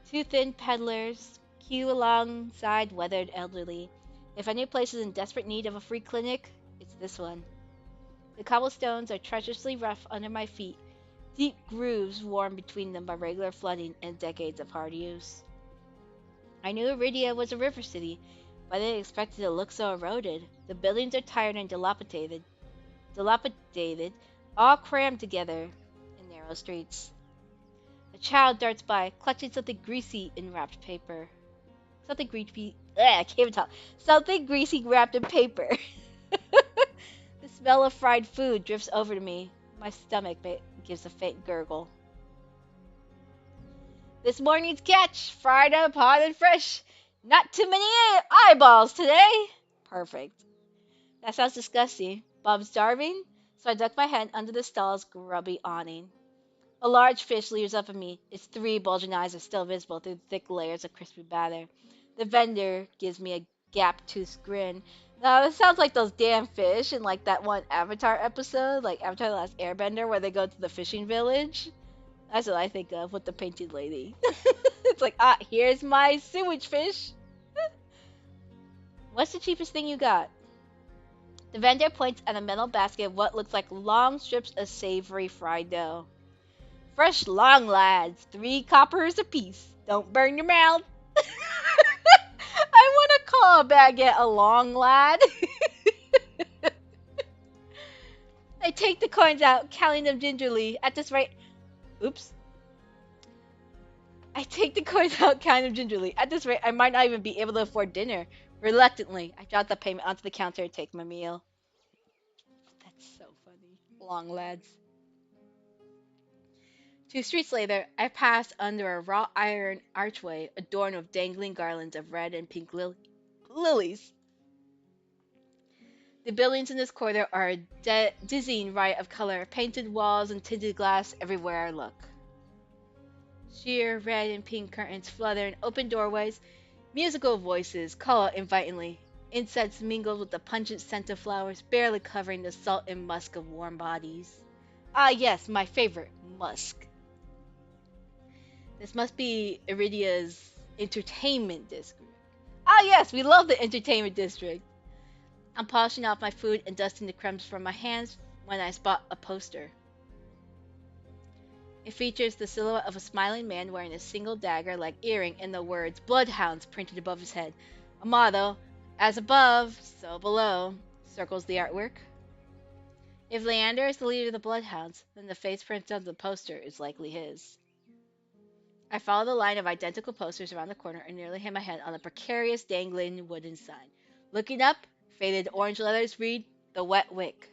Two thin peddlers queue alongside weathered elderly. If any place is in desperate need of a free clinic, it's this one. The cobblestones are treacherously rough under my feet, deep grooves worn between them by regular flooding and decades of hard use. I knew Iridia was a river city, but I didn't expect it to look so eroded. The buildings are tired and dilapidated, all crammed together in narrow streets. A child darts by, clutching something greasy in wrapped paper. Something greasy. I can't even talk. Something greasy wrapped in paper. The smell of fried food drifts over to me. My stomach gives a faint gurgle. This morning's catch, fried up, hot and fresh. Not too many eyeballs today. Perfect. That sounds disgusting, but I'm starving, so I duck my head under the stall's grubby awning. A large fish leers up at me. Its three bulging eyes are still visible through thick layers of crispy batter. The vendor gives me a gap-toothed grin. Now, this sounds like those damn fish in like that one Avatar episode, like Avatar The Last Airbender, where they go to the fishing village. That's what I think of with the painted lady. It's like, ah, here's my sewage fish. What's the cheapest thing you got? The vendor points at a metal basket of what looks like long strips of savory fried dough. Fresh long, lads. 3 coppers apiece. Don't burn your mouth. I want to call a baguette a long lad. I take the coins out, counting them gingerly. At this rate, oops. I take the coins out, counting them gingerly. At this rate, I might not even be able to afford dinner. Reluctantly, I drop the payment onto the counter and take my meal. That's so funny. Long lads. 2 streets later, I pass under a wrought iron archway adorned with dangling garlands of red and pink lilies. The buildings in this corridor are a dizzying riot of color, painted walls and tinted glass everywhere I look. Sheer red and pink curtains flutter in open doorways. Musical voices call out invitingly. Incense mingled with the pungent scent of flowers, barely covering the salt and musk of warm bodies. Ah, yes, my favorite, musk. This must be Iridia's entertainment district. Ah, yes, we love the entertainment district. I'm polishing off my food and dusting the crumbs from my hands when I spot a poster. It features the silhouette of a smiling man wearing a single dagger-like earring and the words "Bloodhounds" printed above his head. A motto, "As above, so below," circles the artwork. If Leander is the leader of the Bloodhounds, then the face print on the poster is likely his. I follow the line of identical posters around the corner and nearly hit my head on a precarious dangling wooden sign. Looking up, faded orange letters read, "The Wet Wick."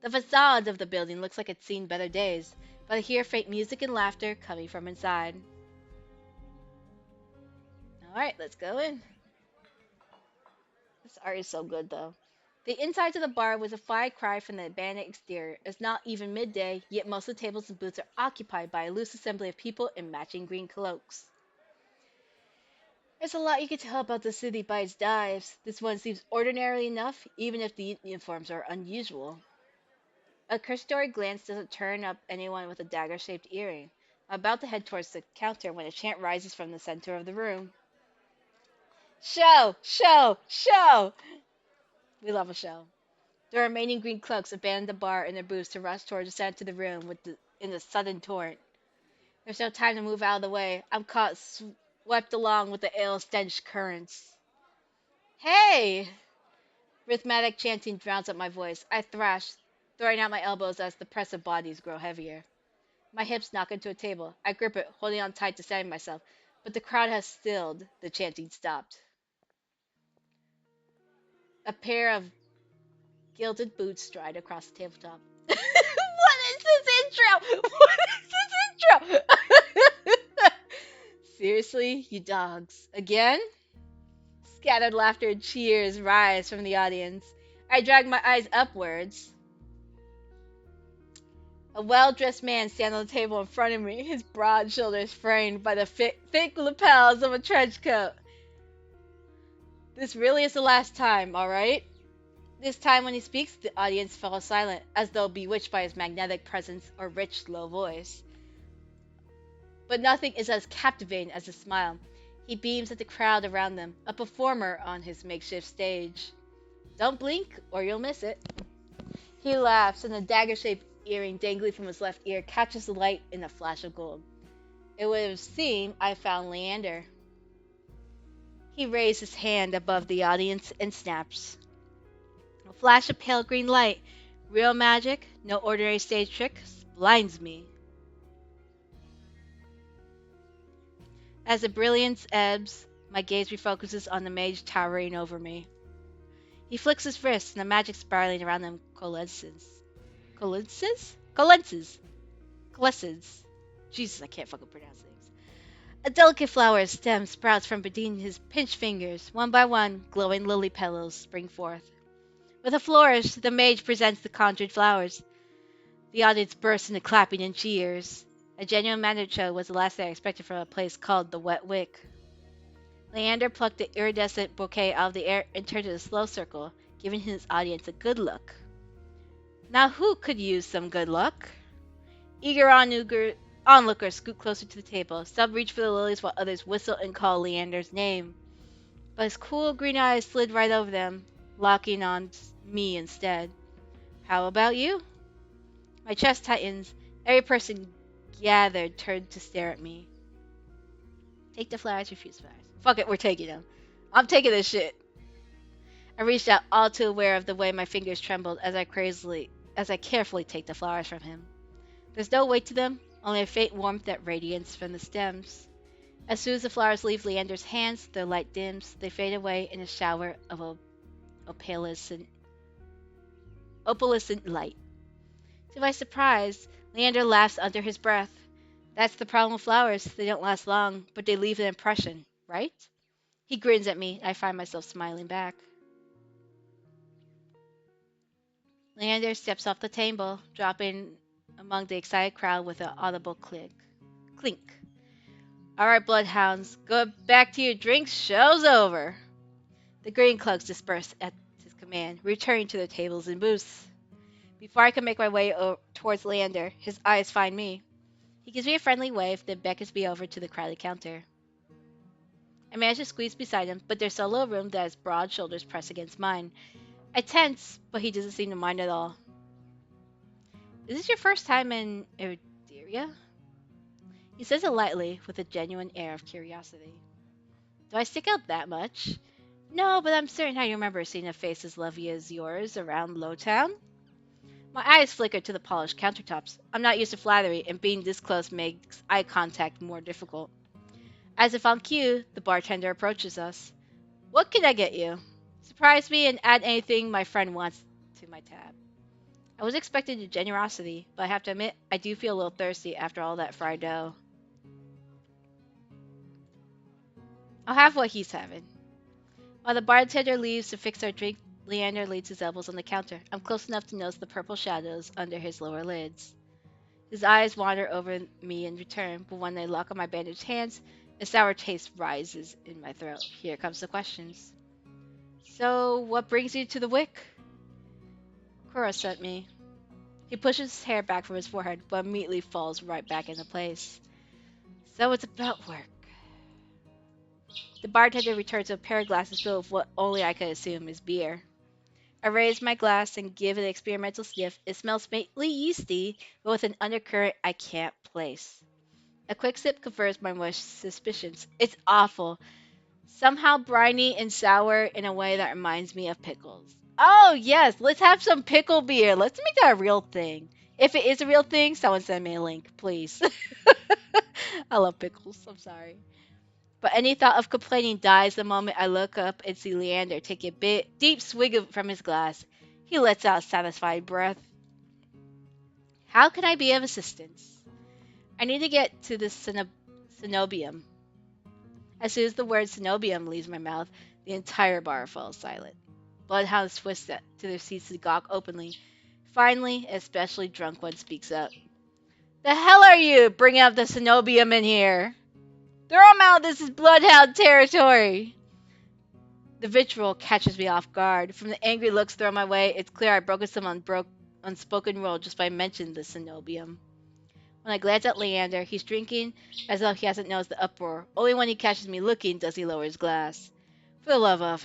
The facade of the building looks like it's seen better days, but I hear faint music and laughter coming from inside. Alright, let's go in. This art is so good, though. The inside of the bar was a far cry from the abandoned exterior. It's not even midday, yet most of the tables and booths are occupied by a loose assembly of people in matching green cloaks. There's a lot you can tell about the city by its dives. This one seems ordinary enough, even if the uniforms are unusual. A cursory glance doesn't turn up anyone with a dagger-shaped earring. I'm about to head towards the counter when a chant rises from the center of the room. Show! Show! Show! We love a show. The remaining green cloaks abandon the bar and their booths to rush towards the center of the room in the sudden torrent. There's no time to move out of the way. I'm caught swept along with the ale stench currents. Hey! Rhythmic chanting drowns out my voice. I thrash, throwing out my elbows as the press of bodies grow heavier. My hips knock into a table. I grip it, holding on tight to steady myself, but the crowd has stilled. The chanting stopped. A pair of gilded boots stride across the tabletop. What is this intro? What is this intro? Seriously, you dogs. Again? Scattered laughter and cheers rise from the audience. I drag my eyes upwards. A well-dressed man stands on the table in front of me, his broad shoulders framed by the thick lapels of a trench coat. This really is the last time, all right? This time when he speaks, the audience fell silent, as though bewitched by his magnetic presence or rich, low voice. But nothing is as captivating as his smile. He beams at the crowd around them, a performer on his makeshift stage. Don't blink, or you'll miss it. He laughs, and the dagger-shaped earring dangling from his left ear catches the light in a flash of gold. It would have seemed I found Leander. He raised his hand above the audience and snaps. A flash of pale green light, real magic, no ordinary stage trick, blinds me. As the brilliance ebbs, my gaze refocuses on the mage towering over me. He flicks his wrists, and the magic spiraling around them coalesces. Coalesces. Jesus, I can't fucking pronounce names. A delicate flower stem sprouts from between his pinched fingers. One by one, glowing lily petals spring forth. With a flourish, the mage presents the conjured flowers. The audience bursts into clapping and cheers. A genuine magic show was the last thing I expected from a place called the Wet Wick. Leander plucked the iridescent bouquet out of the air and turned in a slow circle, giving his audience a good look. Now who could use some good luck? Eager onlookers scoot closer to the table. Some reach for the lilies while others whistle and call Leander's name. But his cool green eyes slid right over them, locking on me instead. How about you? My chest tightens. Every person gathered turned to stare at me. Take the flowers, refuse flowers. Fuck it, we're taking them. I'm taking this shit. I reached out, all too aware of the way my fingers trembled as I carefully take the flowers from him. There's no weight to them, only a faint warmth that radiates from the stems. As soon as the flowers leave Leander's hands, their light dims. They fade away in a shower of opalescent, opalescent light. To my surprise, Leander laughs under his breath. That's the problem with flowers. They don't last long, but they leave an impression, right? He grins at me, and I find myself smiling back. Leander steps off the table, dropping among the excited crowd with an audible clink. Clink. All right, bloodhounds, go back to your drinks. Show's over. The green cloaks disperse at his command, returning to their tables and booths. Before I can make my way towards Leander, his eyes find me. He gives me a friendly wave, then beckons me over to the crowded counter. I manage to squeeze beside him, but there's so little room that his broad shoulders press against mine. I tense, but he doesn't seem to mind at all. Is this your first time in Erderia? He says it lightly, with a genuine air of curiosity. Do I stick out that much? No, but I'm certain I remember seeing a face as lovely as yours around Lowtown. My eyes flicker to the polished countertops. I'm not used to flattery, and being this close makes eye contact more difficult. As if on cue, the bartender approaches us. What can I get you? Surprise me and add anything my friend wants to my tab. I was expecting your generosity, but I have to admit, I do feel a little thirsty after all that fried dough. I'll have what he's having. While the bartender leaves to fix our drink, Leander leans his elbows on the counter. I'm close enough to notice the purple shadows under his lower lids. His eyes wander over me in return, but when they lock on my bandaged hands, a sour taste rises in my throat. Here comes the questions. So, what brings you to the Wick? Cora sent me. He pushes his hair back from his forehead, but immediately falls right back into place. So it's about work. The bartender returns with a pair of glasses filled with what only I could assume is beer. I raise my glass and give it an experimental sniff. It smells faintly yeasty, but with an undercurrent I can't place. A quick sip confirms my worst suspicions. It's awful. Somehow briny and sour in a way that reminds me of pickles. Oh, yes, let's have some pickle beer. Let's make that a real thing. If it is a real thing, someone send me a link, please. I love pickles. I'm sorry. But any thought of complaining dies the moment I look up and see Leander take a deep swig from his glass. He lets out a satisfied breath. How can I be of assistance? I need to get to the cenobium. As soon as the word cenobium leaves my mouth, the entire bar falls silent. Bloodhounds twist to their seats to gawk openly. Finally, an especially drunk one speaks up. The hell are you bringing up the cenobium in here? Throw him out! This is bloodhound territory! The vitriol catches me off guard. From the angry looks thrown my way, it's clear I've broken some unspoken rule just by mentioning the cenobium. When I glance at Leander, he's drinking as though he hasn't noticed the uproar. Only when he catches me looking does he lower his glass. For the love of...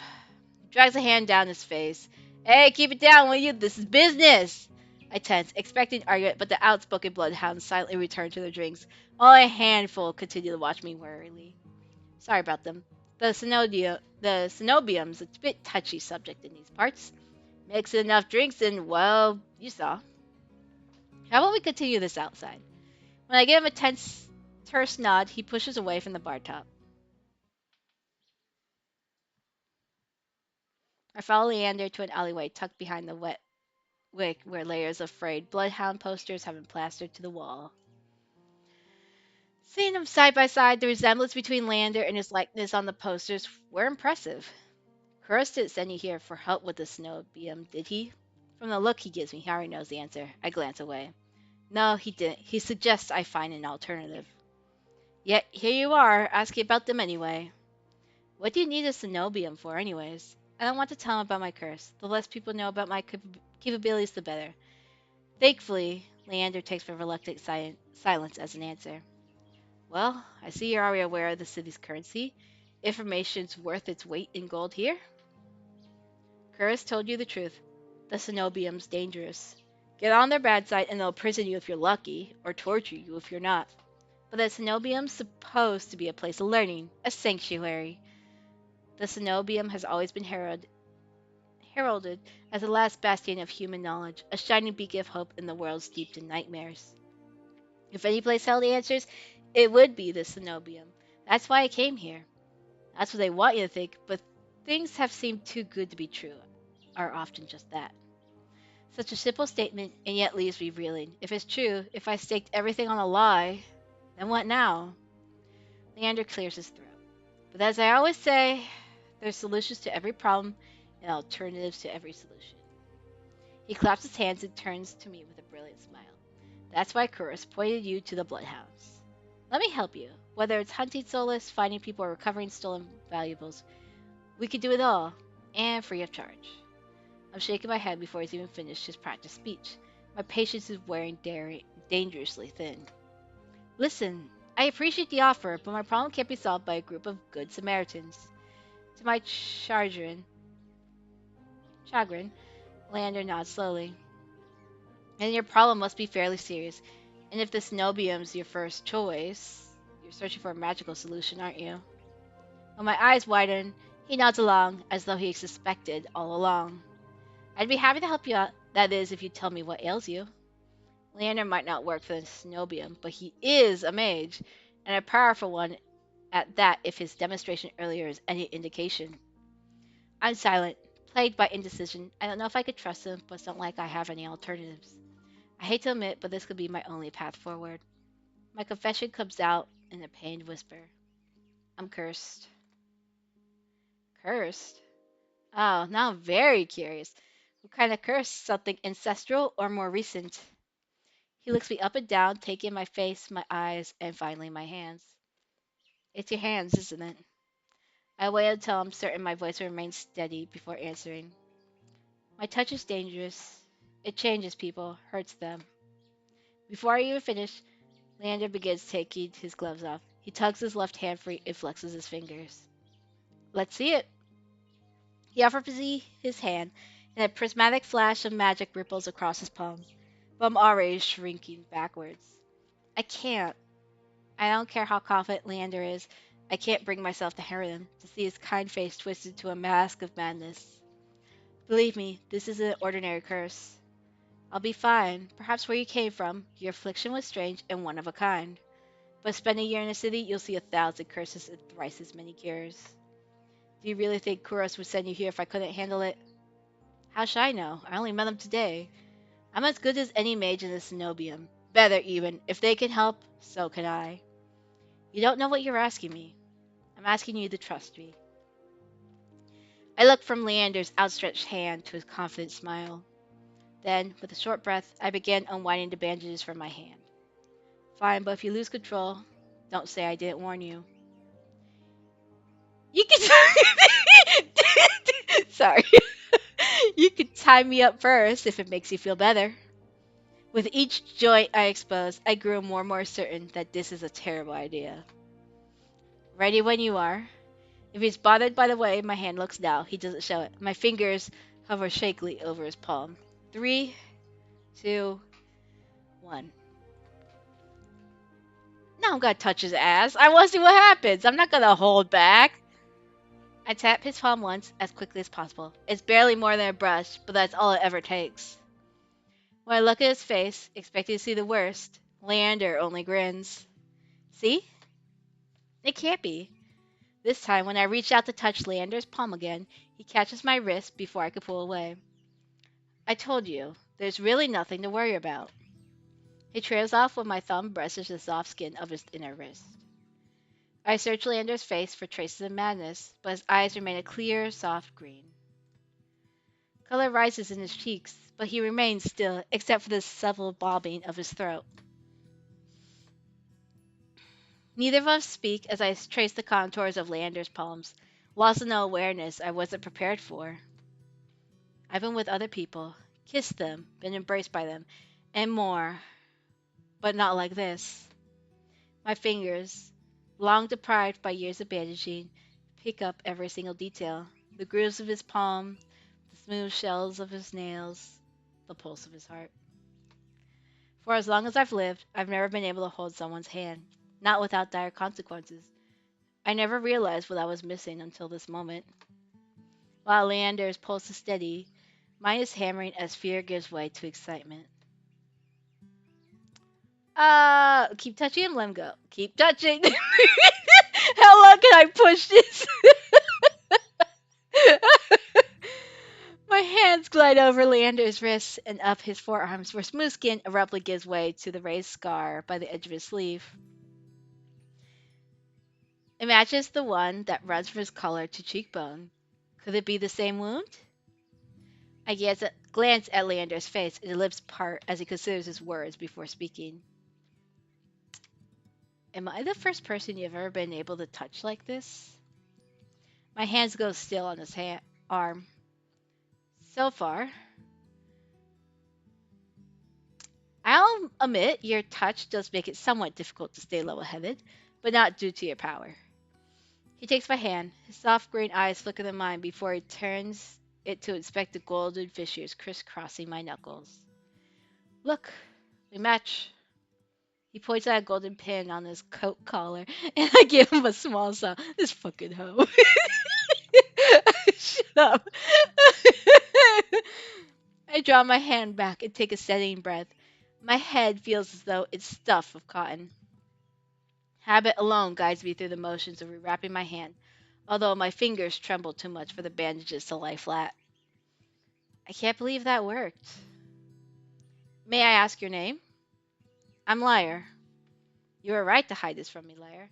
He drags a hand down his face. Hey, keep it down, will you? This is business! I tense, expecting argument, but the outspoken bloodhounds silently return to their drinks. Only a handful continue to watch me warily. Sorry about them. The cenobium's a bit touchy subject in these parts. Mix enough drinks and, well, you saw. How about we continue this outside? When I give him a terse nod, he pushes away from the bar top. I follow Leander to an alleyway tucked behind the wet wick where layers of frayed bloodhound posters have been plastered to the wall. Seeing them side by side, the resemblance between Leander and his likeness on the posters were impressive. Curtis didn't send you here for help with the cenobium, did he? From the look he gives me, he already knows the answer. I glance away. No, he didn't. He suggests I find an alternative. Yet here you are, asking about them anyway. What do you need a cenobium for, anyways? I don't want to tell him about my curse. The less people know about my capabilities, the better. Thankfully, Leander takes my reluctant silence as an answer. Well, I see you're already aware of the city's currency. Information's worth its weight in gold here? Curtis told you the truth. The cenobium's dangerous. Get on their bad side and they'll prison you if you're lucky, or torture you if you're not. But the cenobium's supposed to be a place of learning, a sanctuary. The cenobium has always been heralded as the last bastion of human knowledge, a shining beacon of hope in the world steeped in nightmares. If any place held answers, it would be the cenobium. That's why I came here. That's what they want you to think, but things have seemed too good to be true, are often just that. Such a simple statement, and yet leaves me reeling. If it's true, if I staked everything on a lie, then what now? Leander clears his throat. But as I always say, there's solutions to every problem and alternatives to every solution. He claps his hands and turns to me with a brilliant smile. That's why Curus pointed you to the bloodhounds. Let me help you. Whether it's hunting solace, finding people, or recovering stolen valuables, we can do it all, and free of charge. I'm shaking my head before he's even finished his practice speech. My patience is wearing dangerously thin. Listen, I appreciate the offer, but my problem can't be solved by a group of good Samaritans. To my chagrin, Lander nods slowly. And your problem must be fairly serious. And if the Snobium's your first choice, you're searching for a magical solution, aren't you? When my eyes widen, he nods along as though he suspected all along. I'd be happy to help you out. That is, if you tell me what ails you. Leander might not work for the Snobium, but he is a mage, and a powerful one at that if his demonstration earlier is any indication. I'm silent, plagued by indecision. I don't know if I could trust him, but don't like I have any alternatives. I hate to admit, but this could be my only path forward. My confession comes out in a pained whisper. I'm cursed. Cursed? Oh, now I'm very curious. What kind of curse? Something ancestral or more recent? He looks me up and down, taking my face, my eyes, and finally my hands. It's your hands, isn't it? I wait until I'm certain my voice will remain steady before answering. My touch is dangerous. It changes people, hurts them. Before I even finish, Leander begins taking his gloves off. He tugs his left hand free and flexes his fingers. Let's see it. He offers me his hand, and a prismatic flash of magic ripples across his palm. But I'm already shrinking backwards. I can't. I don't care how confident Leander is. I can't bring myself to hurt him, to see his kind face twisted to a mask of madness. Believe me, this isn't an ordinary curse. I'll be fine. Perhaps where you came from, your affliction was strange and one of a kind. But spend a year in the city, you'll see 1,000 curses and thrice as many cures. Do you really think Kuros would send you here if I couldn't handle it? How should I know? I only met him today. I'm as good as any mage in the Cenobium. Better even. If they can help, so can I. You don't know what you're asking me. I'm asking you to trust me. I looked from Leander's outstretched hand to his confident smile. Then, with a short breath, I began unwinding the bandages from my hand. Fine, but if you lose control, don't say I didn't warn you. You can Sorry. You could tie me up first if it makes you feel better. With each joint I exposed, I grew more and more certain that this is a terrible idea. Ready when you are. If he's bothered by the way my hand looks now, he doesn't show it. My fingers hover shakily over his palm. 3, 2, 1. Now I'm gonna touch his ass. I wanna see what happens. I'm not gonna hold back. I tap his palm once, as quickly as possible. It's barely more than a brush, but that's all it ever takes. When I look at his face, expecting to see the worst, Leander only grins. See? It can't be. This time, when I reach out to touch Leander's palm again, he catches my wrist before I could pull away. I told you, there's really nothing to worry about. He trails off when my thumb brushes the soft skin of his inner wrist. I search Leander's face for traces of madness, but his eyes remain a clear, soft green. Color rises in his cheeks, but he remains still, except for the subtle bobbing of his throat. Neither of us speak as I trace the contours of Leander's palms, lost in the awareness I wasn't prepared for. I've been with other people, kissed them, been embraced by them, and more, but not like this. My fingers, long deprived by years of bandaging, pick up every single detail. The grooves of his palm, the smooth shells of his nails, the pulse of his heart. For as long as I've lived, I've never been able to hold someone's hand, not without dire consequences. I never realized what I was missing until this moment. While Leander's pulse is steady, mine is hammering as fear gives way to excitement. Keep touching him, let him go. Keep touching. How long can I push this? My hands glide over Leander's wrists and up his forearms, where smooth skin abruptly gives way to the raised scar by the edge of his sleeve. It matches the one that runs from his collar to cheekbone. Could it be the same wound? I glance at Leander's face, and the lips part as he considers his words before speaking. Am I the first person you've ever been able to touch like this? My hands go still on his arm. So far, I'll admit your touch does make it somewhat difficult to stay level headed, but not due to your power. He takes my hand, his soft green eyes flicker in mine before he turns it to inspect the golden fissures crisscrossing my knuckles. Look, we match. He points at a golden pin on his coat collar, and I give him a small sound. This fucking hoe. Shut up. I draw my hand back and take a steadying breath. My head feels as though it's stuffed with cotton. Habit alone guides me through the motions of rewrapping my hand, although my fingers tremble too much for the bandages to lie flat. I can't believe that worked. May I ask your name? I'm Lyre. You were right to hide this from me, Lyre.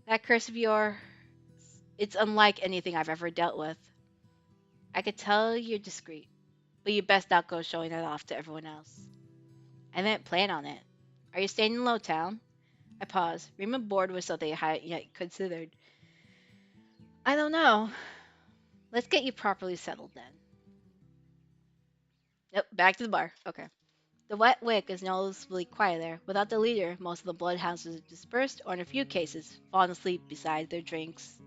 That curse of yours, it's unlike anything I've ever dealt with. I could tell you're discreet, but you best not go showing it off to everyone else. I didn't plan on it. Are you staying in Lowtown? I pause, remember bored with something I hadn't yet considered. I don't know. Let's get you properly settled then. Yep, back to the bar. Okay. The wet wick is noticeably quieter. Without the leader, most of the bloodhounds have dispersed, or in a few cases, fallen asleep beside their drinks.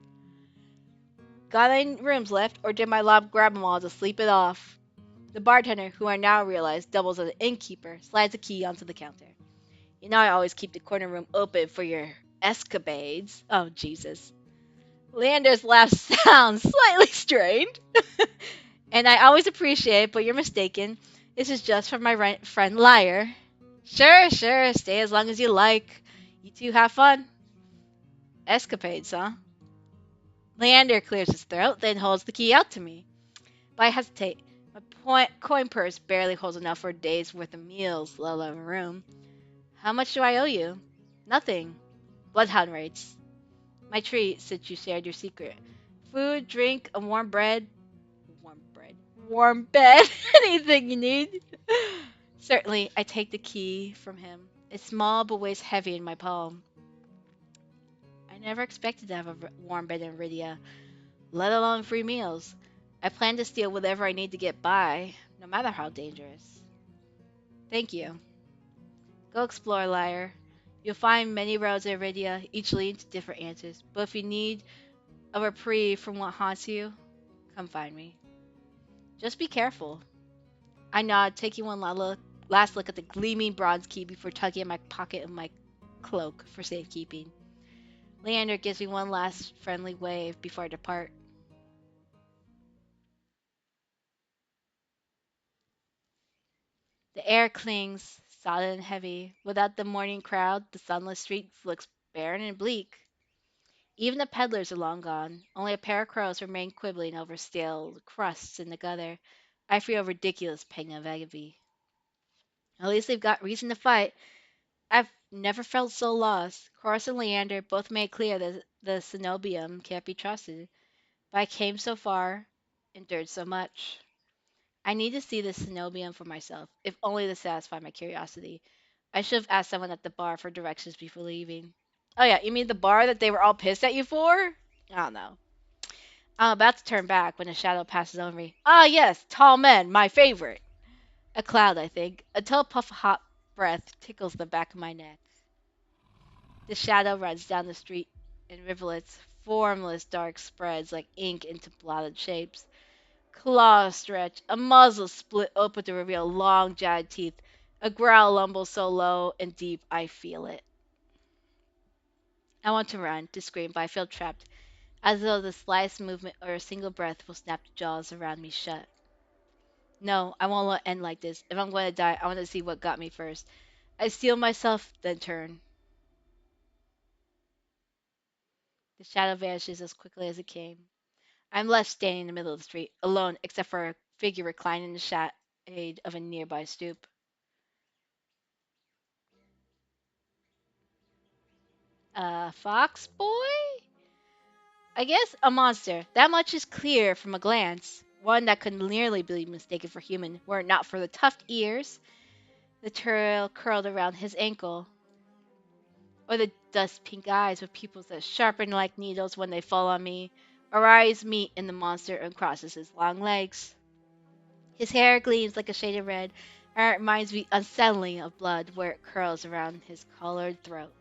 Got any rooms left, or did my lob grab 'em all to sleep it off? The bartender, who I now realize doubles as an innkeeper, slides a key onto the counter. You know I always keep the corner room open for your escapades. Oh, Jesus. Leander's laugh sounds slightly strained. And I always appreciate, but you're mistaken. This is just for my friend Lyre. Sure, sure, stay as long as you like. You two have fun. Escapades, huh? Leander clears his throat, then holds the key out to me. But I hesitate. My coin purse barely holds enough for a day's worth of meals, let alone a room. How much do I owe you? Nothing. Bloodhound rates. My treat, since you shared your secret. Food, drink, a warm bread. Warm bread. Warm bed. Anything you need. Certainly, I take the key from him. It's small but weighs heavy in my palm. I never expected to have a warm bed in Rydia, let alone free meals. I plan to steal whatever I need to get by, no matter how dangerous. Thank you. Go explore, Lyre. You'll find many roads in Rydia, each leading to different answers. But if you need a reprieve from what haunts you, come find me. Just be careful. I nod, taking one last look at the gleaming bronze key before tugging in my pocket of my cloak for safekeeping. Leander gives me one last friendly wave before I depart. The air clings, solid and heavy. Without the morning crowd, the sunless streets looks barren and bleak. Even the peddlers are long gone. Only a pair of crows remain quibbling over stale crusts in the gutter. I feel a ridiculous pang of envy. At least they've got reason to fight. I've never felt so lost. Chorus and Leander both made clear that the cenobium can't be trusted. But I came so far, endured so much. I need to see the cenobium for myself, if only to satisfy my curiosity. I should have asked someone at the bar for directions before leaving. Oh yeah, you mean the bar that they were all pissed at you for? I don't know. I'm about to turn back when a shadow passes over me. Ah yes, tall men, my favorite. A cloud, I think. A tall puff of hot breath tickles the back of my neck. The shadow runs down the street in rivulets, formless dark spreads like ink into blotted shapes. Claws stretch, a muzzle split open to reveal long, jagged teeth. A growl lumbles so low and deep I feel it. I want to run, to scream, but I feel trapped, as though the slightest movement or a single breath will snap the jaws around me shut. No, I won't let it end like this. If I'm going to die, I want to see what got me first. I steel myself, then turn. The shadow vanishes as quickly as it came. I'm left standing in the middle of the street, alone except for a figure reclining in the shade of a nearby stoop. Fox boy? I guess a monster. That much is clear from a glance. One that could nearly be mistaken for human, were it not for the tufted ears, the trail curled around his ankle, or the dust pink eyes with pupils that sharpen like needles when they fall on me. Our eyes meet and the monster uncrosses his long legs. His hair gleams like a shade of red, and it reminds me unsettling of blood where it curls around his collared throat.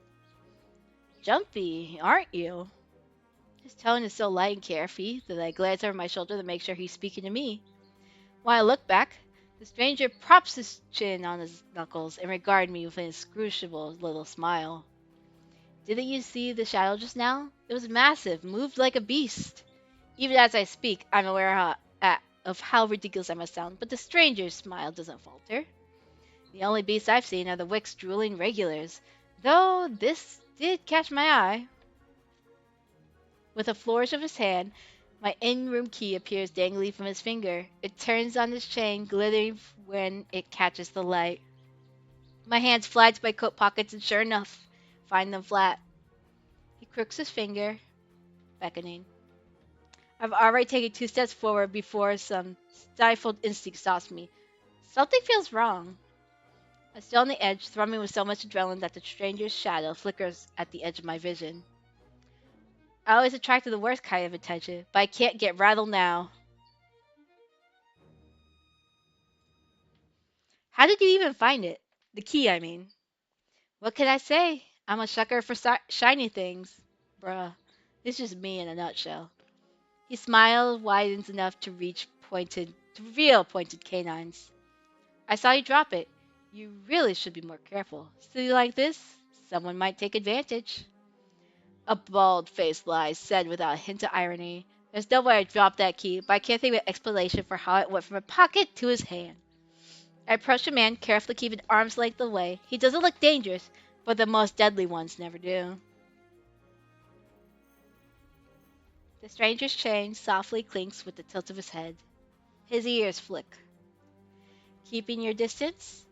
Jumpy, aren't you? His tone is so light and carefree that I glance over my shoulder to make sure he's speaking to me. When I look back, the stranger props his chin on his knuckles and regards me with an inscrutable little smile. Didn't you see the shadow just now? It was massive, moved like a beast. Even as I speak, I'm aware of how ridiculous I must sound, but the stranger's smile doesn't falter. The only beasts I've seen are the Wick's drooling regulars, though this did catch my eye. With a flourish of his hand, my in-room key appears dangling from his finger. It turns on his chain, glittering when it catches the light. My hands fly to my coat pockets and sure enough, find them flat. He crooks his finger, beckoning. I've already taken 2 steps forward before some stifled instinct stops me. Something feels wrong. I stay on the edge, thrumming with so much adrenaline that the stranger's shadow flickers at the edge of my vision. I always attracted the worst kind of attention, but I can't get rattled now. How did you even find it? The key, I mean. What can I say? I'm a sucker for shiny things. Bruh. It's just me in a nutshell. His smile widens enough to reveal pointed canines. I saw you drop it. You really should be more careful. Silly like this, someone might take advantage. A bald-faced lie said without a hint of irony. There's no way I dropped that key, but I can't think of an explanation for how it went from my pocket to his hand. I approach the man, carefully keeping arm's length away. He doesn't look dangerous, but the most deadly ones never do. The stranger's chain softly clinks with the tilt of his head. His ears flick. Keeping your distance?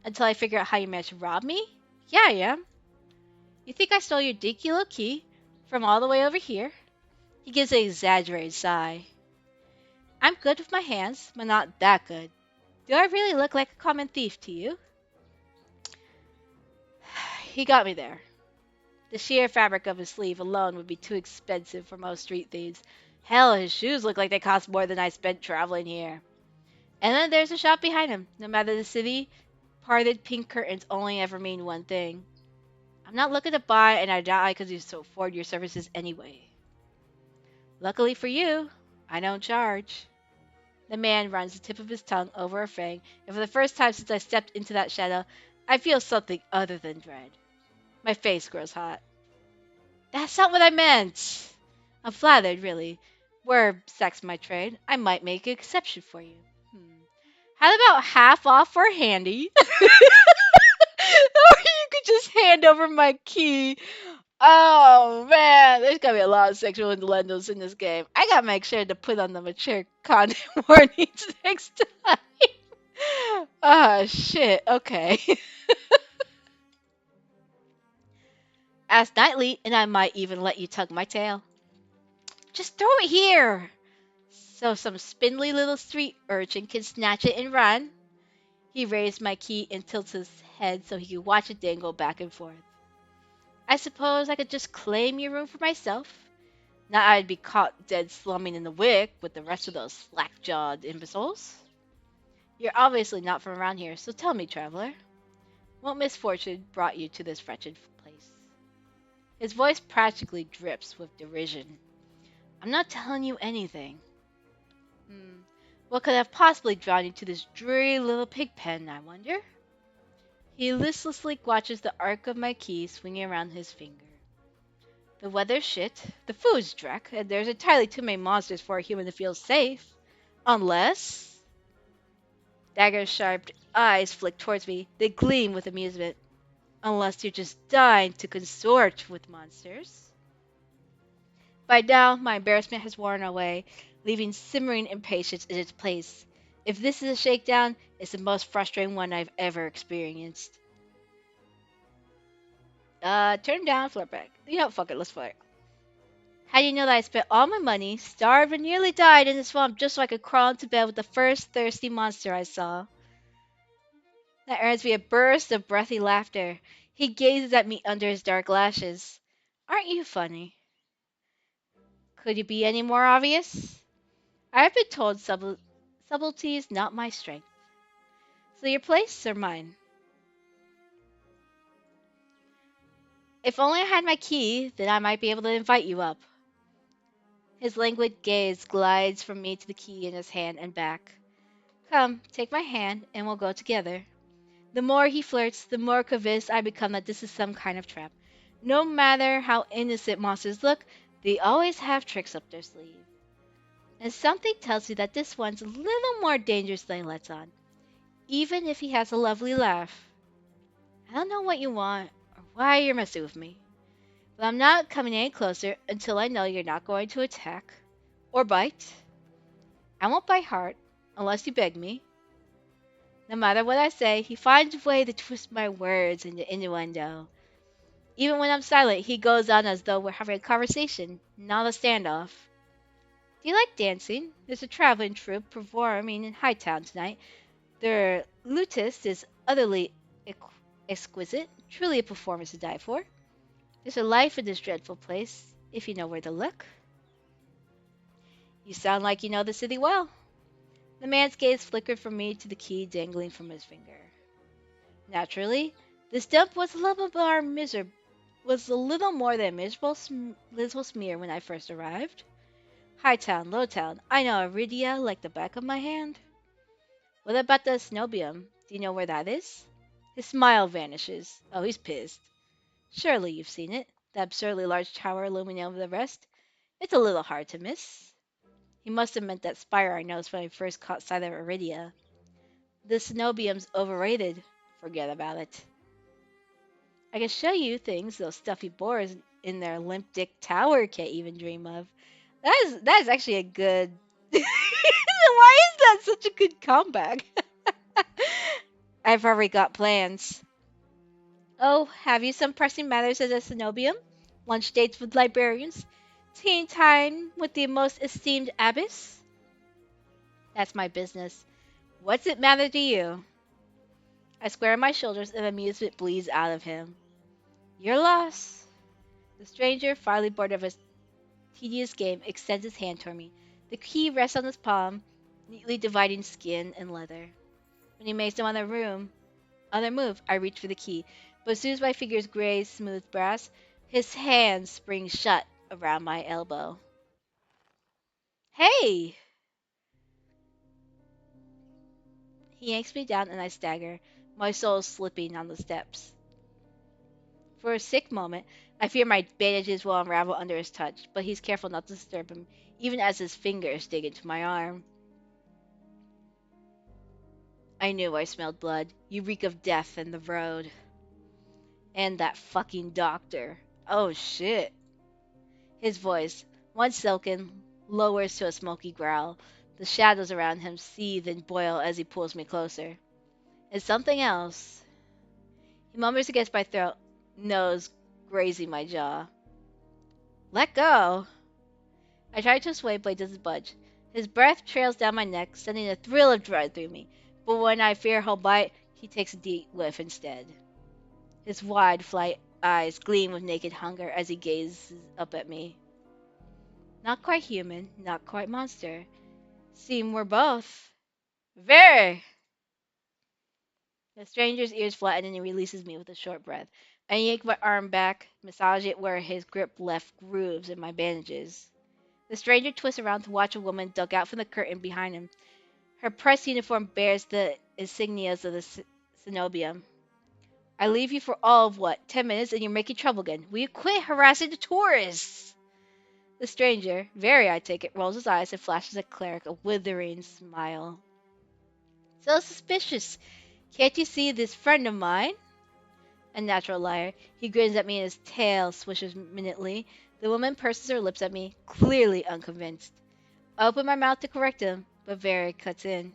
Until I figure out how you managed to rob me? Yeah, I am. You think I stole your dinky little key from all the way over here? He gives an exaggerated sigh. I'm good with my hands, but not that good. Do I really look like a common thief to you? He got me there. The sheer fabric of his sleeve alone would be too expensive for most street thieves. Hell, his shoes look like they cost more than I spent traveling here. And then there's a shop behind him. No matter the city, parted pink curtains only ever mean one thing. I'm not looking to buy, and I doubt I could afford your services anyway. Luckily for you, I don't charge. The man runs the tip of his tongue over a fang, and for the first time since I stepped into that shadow, I feel something other than dread. My face grows hot. That's not what I meant. I'm flattered, really. Were sex my trade, I might make an exception for you. How about half off for handy? Or you could just hand over my key. Oh man, there's gonna be a lot of sexual innuendos in this game. I gotta make sure to put on the mature content warnings next time. Ah, shit. Okay. Ask nightly, and I might even let you tug my tail. Just throw it here, so some spindly little street urchin can snatch it and run. He raised my key and tilted his head so he could watch it dangle back and forth. I suppose I could just claim your room for myself. Not I'd be caught dead slumming in the wick with the rest of those slack-jawed imbeciles. You're obviously not from around here, so tell me, traveler, what misfortune brought you to this wretched place? His voice practically drips with derision. I'm not telling you anything. What could have possibly drawn you to this dreary little pig pen, I wonder? He listlessly watches the arc of my key swinging around his finger. The weather's shit, the food's dreck, and there's entirely too many monsters for a human to feel safe. Unless... Dagger's sharp eyes flick towards me. They gleam with amusement. Unless you're just dying to consort with monsters. By now, my embarrassment has worn away, leaving simmering impatience in its place. If this is a shakedown, it's the most frustrating one I've ever experienced. Turn down, flirt back. You know, fuck it, let's flirt. How do you know that I spent all my money, starved, and nearly died in the swamp just so I could crawl into bed with the first thirsty monster I saw? That earns me a burst of breathy laughter. He gazes at me under his dark lashes. Aren't you funny? Could you be any more obvious? I've been told subtlety is not my strength. So your place or mine? If only I had my key, then I might be able to invite you up. His languid gaze glides from me to the key in his hand and back. Come, take my hand, and we'll go together. The more he flirts, the more convinced I become that this is some kind of trap. No matter how innocent monsters look, they always have tricks up their sleeve. And something tells me that this one's a little more dangerous than he lets on, even if he has a lovely laugh. I don't know what you want, or why you're messing with me, but I'm not coming any closer until I know you're not going to attack or bite. I won't bite hard, unless you beg me. No matter what I say, he finds a way to twist my words into innuendo. Even when I'm silent, he goes on as though we're having a conversation, not a standoff. Do you like dancing? There's a traveling troupe performing in Hightown tonight. Their lutist is utterly exquisite, truly a performance to die for. There's a life in this dreadful place, if you know where to look. You sound like you know the city well. The man's gaze flickered from me to the key dangling from his finger. Naturally, this dump was a little more than a miserable smear when I first arrived. Hightown, Lowtown, I know Iridia like the back of my hand. What about the Cenobium? Do you know where that is? His smile vanishes. Oh, he's pissed. Surely you've seen it. The absurdly large tower looming over the rest. It's a little hard to miss. He must have meant that spire I noticed when I first caught sight of Iridia. The Cenobium's overrated. Forget about it. I can show you things those stuffy boars in their limp dick tower can't even dream of. That is actually a good. Why is that such a good comeback? I've already got plans. Oh, have you some pressing matters at the Cenobium? Lunch dates with librarians? Tea time with the most esteemed abbess? That's my business. What's it matter to you? I square my shoulders and amusement bleeds out of him. Your loss. The stranger, finally bored of his tedious game, extends his hand toward me. The key rests on his palm, neatly dividing skin and leather. When he makes no other move, I reach for the key. But as soon as my fingers graze smooth brass, his hand springs shut around my elbow. Hey! He yanks me down and I stagger, my soul slipping on the steps. For a sick moment, I fear my bandages will unravel under his touch, but he's careful not to disturb him, even as his fingers dig into my arm. I knew I smelled blood. You reek of death and the road. And that fucking doctor. Oh shit. His voice, once silken, lowers to a smoky growl. The shadows around him seethe and boil as he pulls me closer. It's something else. He murmurs against my throat, nose grazing my jaw. Let go. I try to sway, but he doesn't budge. His breath trails down my neck, sending a thrill of dread through me. But when I fear he'll bite, he takes a deep whiff instead. His wide, flight eyes gleam with naked hunger as he gazes up at me. Not quite human, not quite monster. Seem we're both. Very! The stranger's ears flatten and he releases me with a short breath. I yank my arm back, massage it where his grip left grooves in my bandages. The stranger twists around to watch a woman duck out from the curtain behind him. Her press uniform bears the insignias of the Cenobium. I leave you for all of what? 10 minutes and you're making trouble again. Will you quit harassing the tourists? The stranger, very I take it, rolls his eyes and flashes at Cleric a withering smile. So suspicious. Can't you see this friend of mine? Unnatural liar. He grins at me and his tail swishes minutely. The woman purses her lips at me, clearly unconvinced. I open my mouth to correct him, but Very cuts in.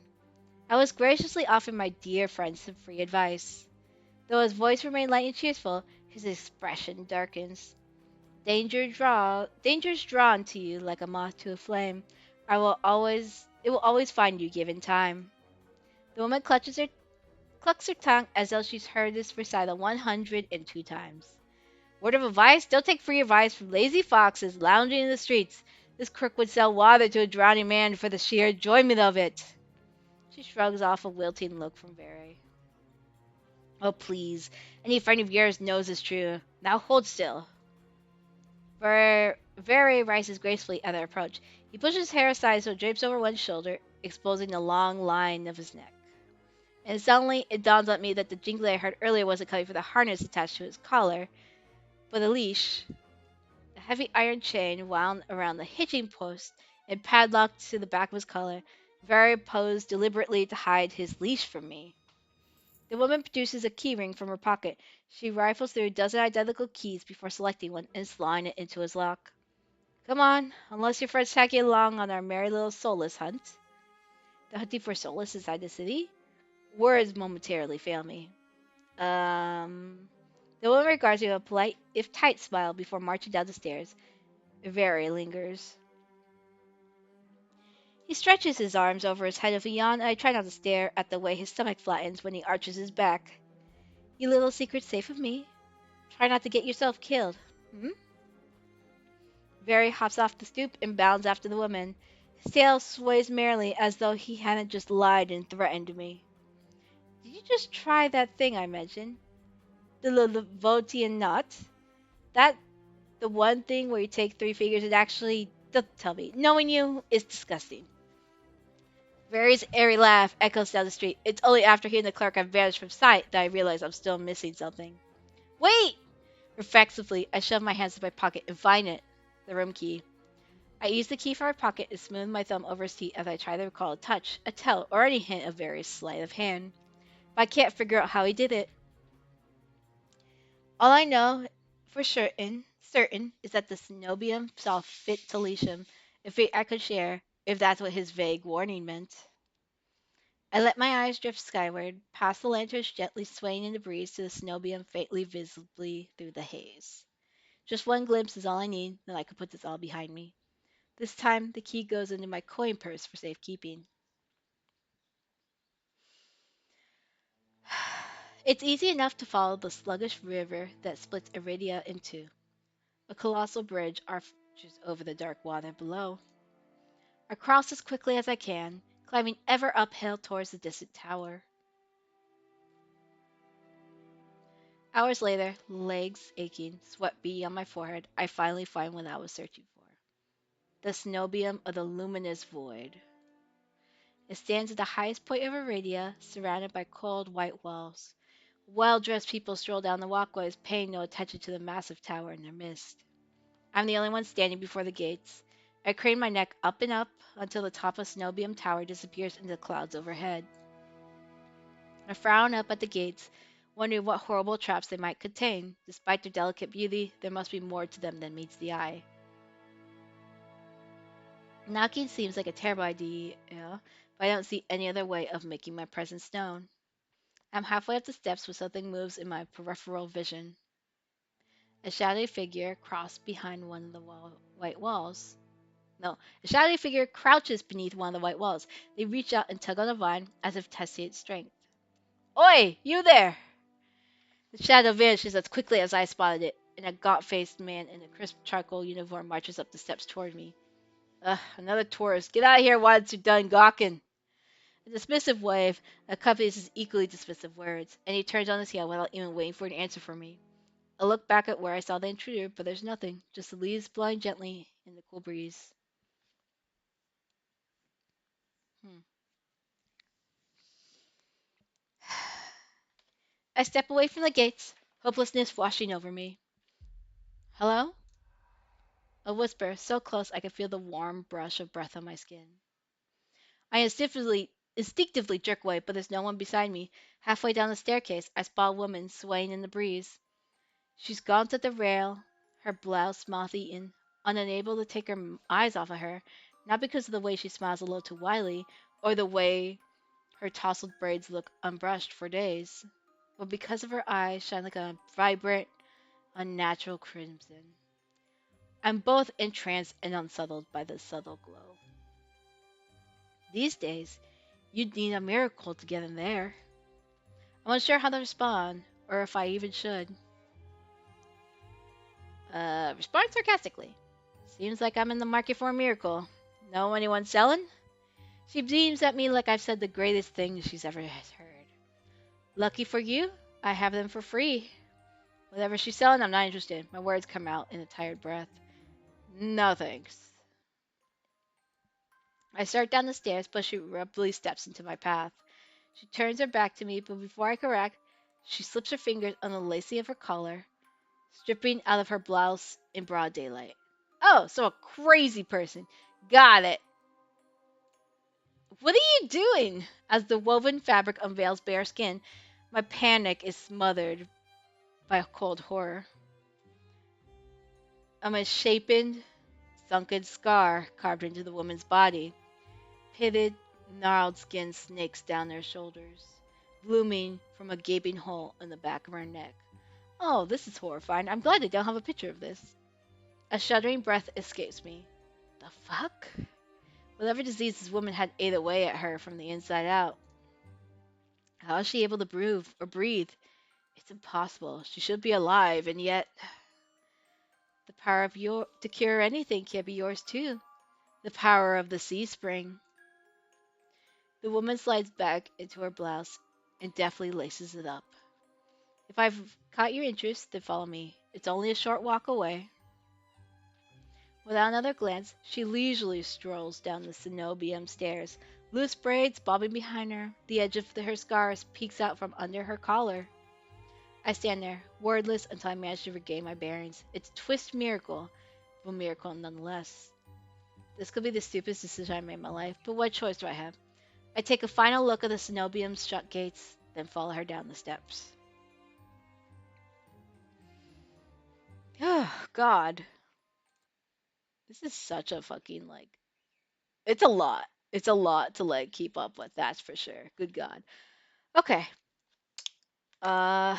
I was graciously offering my dear friend some free advice. Though his voice remained light and cheerful, his expression darkens. Danger's drawn to you like a moth to a flame. It will always find you given time. The woman clucks her tongue as though she's heard this recital 102 times. Word of advice: don't take free advice from lazy foxes lounging in the streets. This crook would sell water to a drowning man for the sheer enjoyment of it. She shrugs off a wilting look from Very. Oh, please. Any friend of yours knows it's true. Now hold still. Very rises gracefully at their approach. He pushes his hair aside so it drapes over one shoulder, exposing the long line of his neck. And suddenly it dawns on me that the jingling I heard earlier wasn't coming from the harness attached to his collar, but a leash. A heavy iron chain wound around the hitching post and padlocked to the back of his collar. Very posed deliberately to hide his leash from me. The woman produces a keyring from her pocket. She rifles through a dozen identical keys before selecting one and sliding it into his lock. Come on, unless your friends tag you along on our merry little soulless hunt. The hunting for soulless inside the city? Words momentarily fail me. The woman regards me with a polite, if tight, smile before marching down the stairs. Very lingers. He stretches his arms over his head with a yawn, and I try not to stare at the way his stomach flattens when he arches his back. You little secret safe with me. Try not to get yourself killed. Hmm? Very hops off the stoop and bounds after the woman. His tail sways merrily as though he hadn't just lied and threatened me. Did you just try that thing I mentioned? The Levotian knot? That the one thing where you take three figures and actually... Don't tell me. Knowing you is disgusting. Mary's airy laugh echoes down the street. It's only after hearing the clerk have vanished from sight that I realize I'm still missing something. Wait! Reflexively, I shove my hands in my pocket and find it. The room key. I use the key from my pocket and smooth my thumb over his seat as I try to recall a touch, a tell, or any hint of Mary's sleight of hand. But I can't figure out how he did it. All I know for certain, is that the Cenobium saw fit to leash him, a fate I could share, if that's what his vague warning meant. I let my eyes drift skyward, past the lanterns gently swaying in the breeze to the Cenobium faintly visibly through the haze. Just one glimpse is all I need, then I can put this all behind me. This time, the key goes into my coin purse for safekeeping. It's easy enough to follow the sluggish river that splits Iridia in two. A colossal bridge arches over the dark water below. I cross as quickly as I can, climbing ever uphill towards the distant tower. Hours later, legs aching, sweat beading on my forehead, I finally find what I was searching for. The cenobium of the luminous void. It stands at the highest point of Iridia, surrounded by cold white walls. Well-dressed people stroll down the walkways, paying no attention to the massive tower in their midst. I'm the only one standing before the gates. I crane my neck up and up until the top of Cenobium Tower disappears into the clouds overhead. I frown up at the gates, wondering what horrible traps they might contain. Despite their delicate beauty, there must be more to them than meets the eye. Knocking seems like a terrible idea, but I don't see any other way of making my presence known. I'm halfway up the steps when something moves in my peripheral vision. A shadowy figure crossed behind one of the white walls. No, a shadowy figure crouches beneath one of the white walls. They reach out and tug on a vine as if testing its strength. Oi, you there! The shadow vanishes as quickly as I spotted it, and a gaunt-faced man in a crisp charcoal uniform marches up the steps toward me. Ugh, another tourist. Get out of here once you're done gawking. A dismissive wave accompanies his equally dismissive words, and he turns on his heel without even waiting for an answer from me. I look back at where I saw the intruder, but there's nothing, just the leaves blowing gently in the cool breeze. Hmm. I step away from the gates, hopelessness washing over me. Hello? A whisper, so close I could feel the warm brush of breath on my skin. I instinctively instinctively jerk away, but there's no one beside me. Halfway down the staircase, I spot a woman swaying in the breeze. She's gaunt at the rail, her blouse moth-eaten, unable to take her eyes off of her, not because of the way she smiles a little too wily, or the way her tousled braids look unbrushed for days, but because of her eyes shine like a vibrant, unnatural crimson. I'm both entranced and unsettled by the subtle glow. These days, you'd need a miracle to get in there. I'm unsure how to respond, or if I even should. Respond sarcastically. Seems like I'm in the market for a miracle. Know anyone selling? She beams at me like I've said the greatest thing she's ever heard. Lucky for you, I have them for free. Whatever she's selling, I'm not interested. My words come out in a tired breath. No thanks. I start down the stairs, but she abruptly steps into my path. She turns her back to me, but before I correct, she slips her fingers on the lacing of her collar, stripping out of her blouse in broad daylight. Oh, so a crazy person. Got it. What are you doing? As the woven fabric unveils bare skin, my panic is smothered by a cold horror. A misshapen, sunken scar carved into the woman's body. Pitted, gnarled skin snakes down their shoulders, blooming from a gaping hole in the back of her neck. Oh, this is horrifying. I'm glad I don't have a picture of this. A shuddering breath escapes me. The fuck? Whatever disease this woman had ate away at her from the inside out. How is she able to breathe? It's impossible. She should be alive, and yet the power of your to cure anything can be yours too. The power of the sea spring. The woman slides back into her blouse and deftly laces it up. If I've caught your interest, then follow me. It's only a short walk away. Without another glance, she leisurely strolls down the cenobium stairs, loose braids bobbing behind her. The edge of her scarf peeks out from under her collar. I stand there, wordless until I manage to regain my bearings. It's a twist miracle, but a miracle nonetheless. This could be the stupidest decision I made in my life, but what choice do I have? I take a final look at the cenobium's shut gates, then follow her down the steps. Oh, God. This is such a fucking, like, it's a lot. It's a lot to, like, keep up with, that's for sure. Good God. Okay. Uh,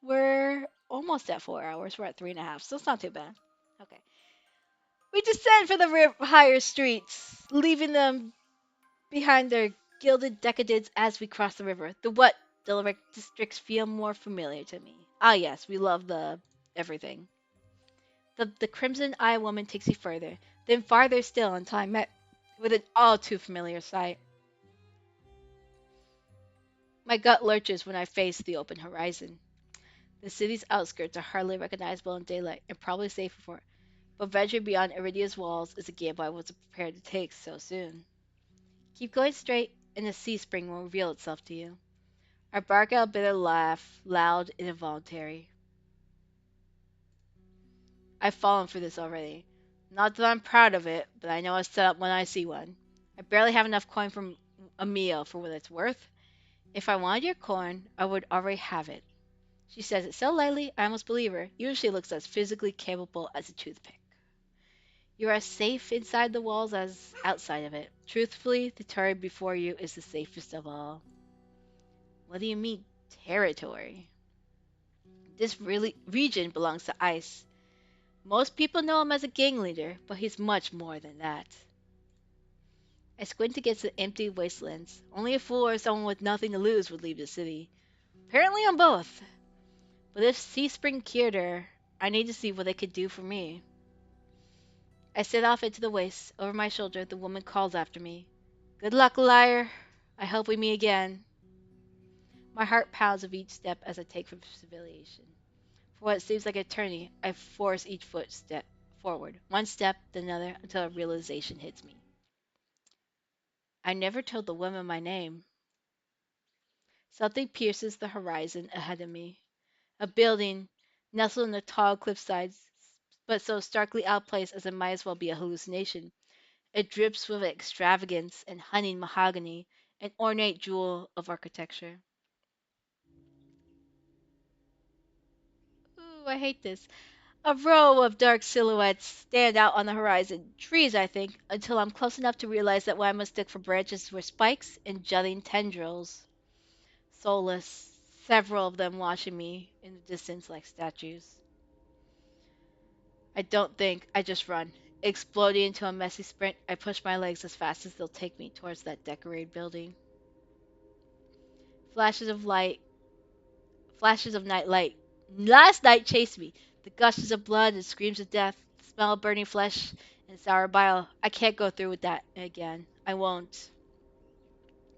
we're almost at 4 hours. We're at 3.5, so it's not too bad. Okay. We descend for the higher streets, leaving them behind their gilded decadence as we cross the river. The what districts feel more familiar to me. Ah, yes, we love the everything. The crimson eye woman takes me further, then farther still until I met with an all too familiar sight. My gut lurches when I face the open horizon. The city's outskirts are hardly recognizable in daylight and probably safer for it, but venturing beyond Iridia's walls is a gamble I wasn't prepared to take so soon. Keep going straight, and the sea spring will reveal itself to you. I bark out a bitter laugh, loud and involuntary. I've fallen for this already. Not that I'm proud of it, but I know a setup when I see one. I barely have enough coin for a meal for what it's worth. If I wanted your coin, I would already have it. She says it so lightly, I almost believe her. Even she looks as physically capable as a toothpick. You are as safe inside the walls as outside of it. Truthfully, the territory before you is the safest of all. What do you mean, territory? This really region belongs to Ice. Most people know him as a gang leader, but he's much more than that. I squint against the empty wastelands. Only a fool or someone with nothing to lose would leave the city. Apparently I'm both. But if Seaspring cured her, I need to see what it could do for me. I set off into the waste. Over my shoulder, the woman calls after me. Good luck, Lyre. I hope we meet again. My heart pounds with each step as I take from civilization. For what seems like eternity, I force each footstep forward, one step, then another, until a realization hits me. I never told the woman my name. Something pierces the horizon ahead of me. A building, nestled in the tall cliffsides, but so starkly outplaced as it might as well be a hallucination. It drips with extravagance and honeyed mahogany, an ornate jewel of architecture. Ooh, I hate this. A row of dark silhouettes stand out on the horizon. Trees, I think, until I'm close enough to realize that what I mistook for branches were spikes and jutting tendrils. Soulless, several of them watching me in the distance like statues. I don't think, I just run. Exploding into a messy sprint, I push my legs as fast as they'll take me towards that decorated building. Flashes of light, flashes of night light. Last night chased me. The gushes of blood and screams of death, the smell of burning flesh and sour bile. I can't go through with that again. I won't.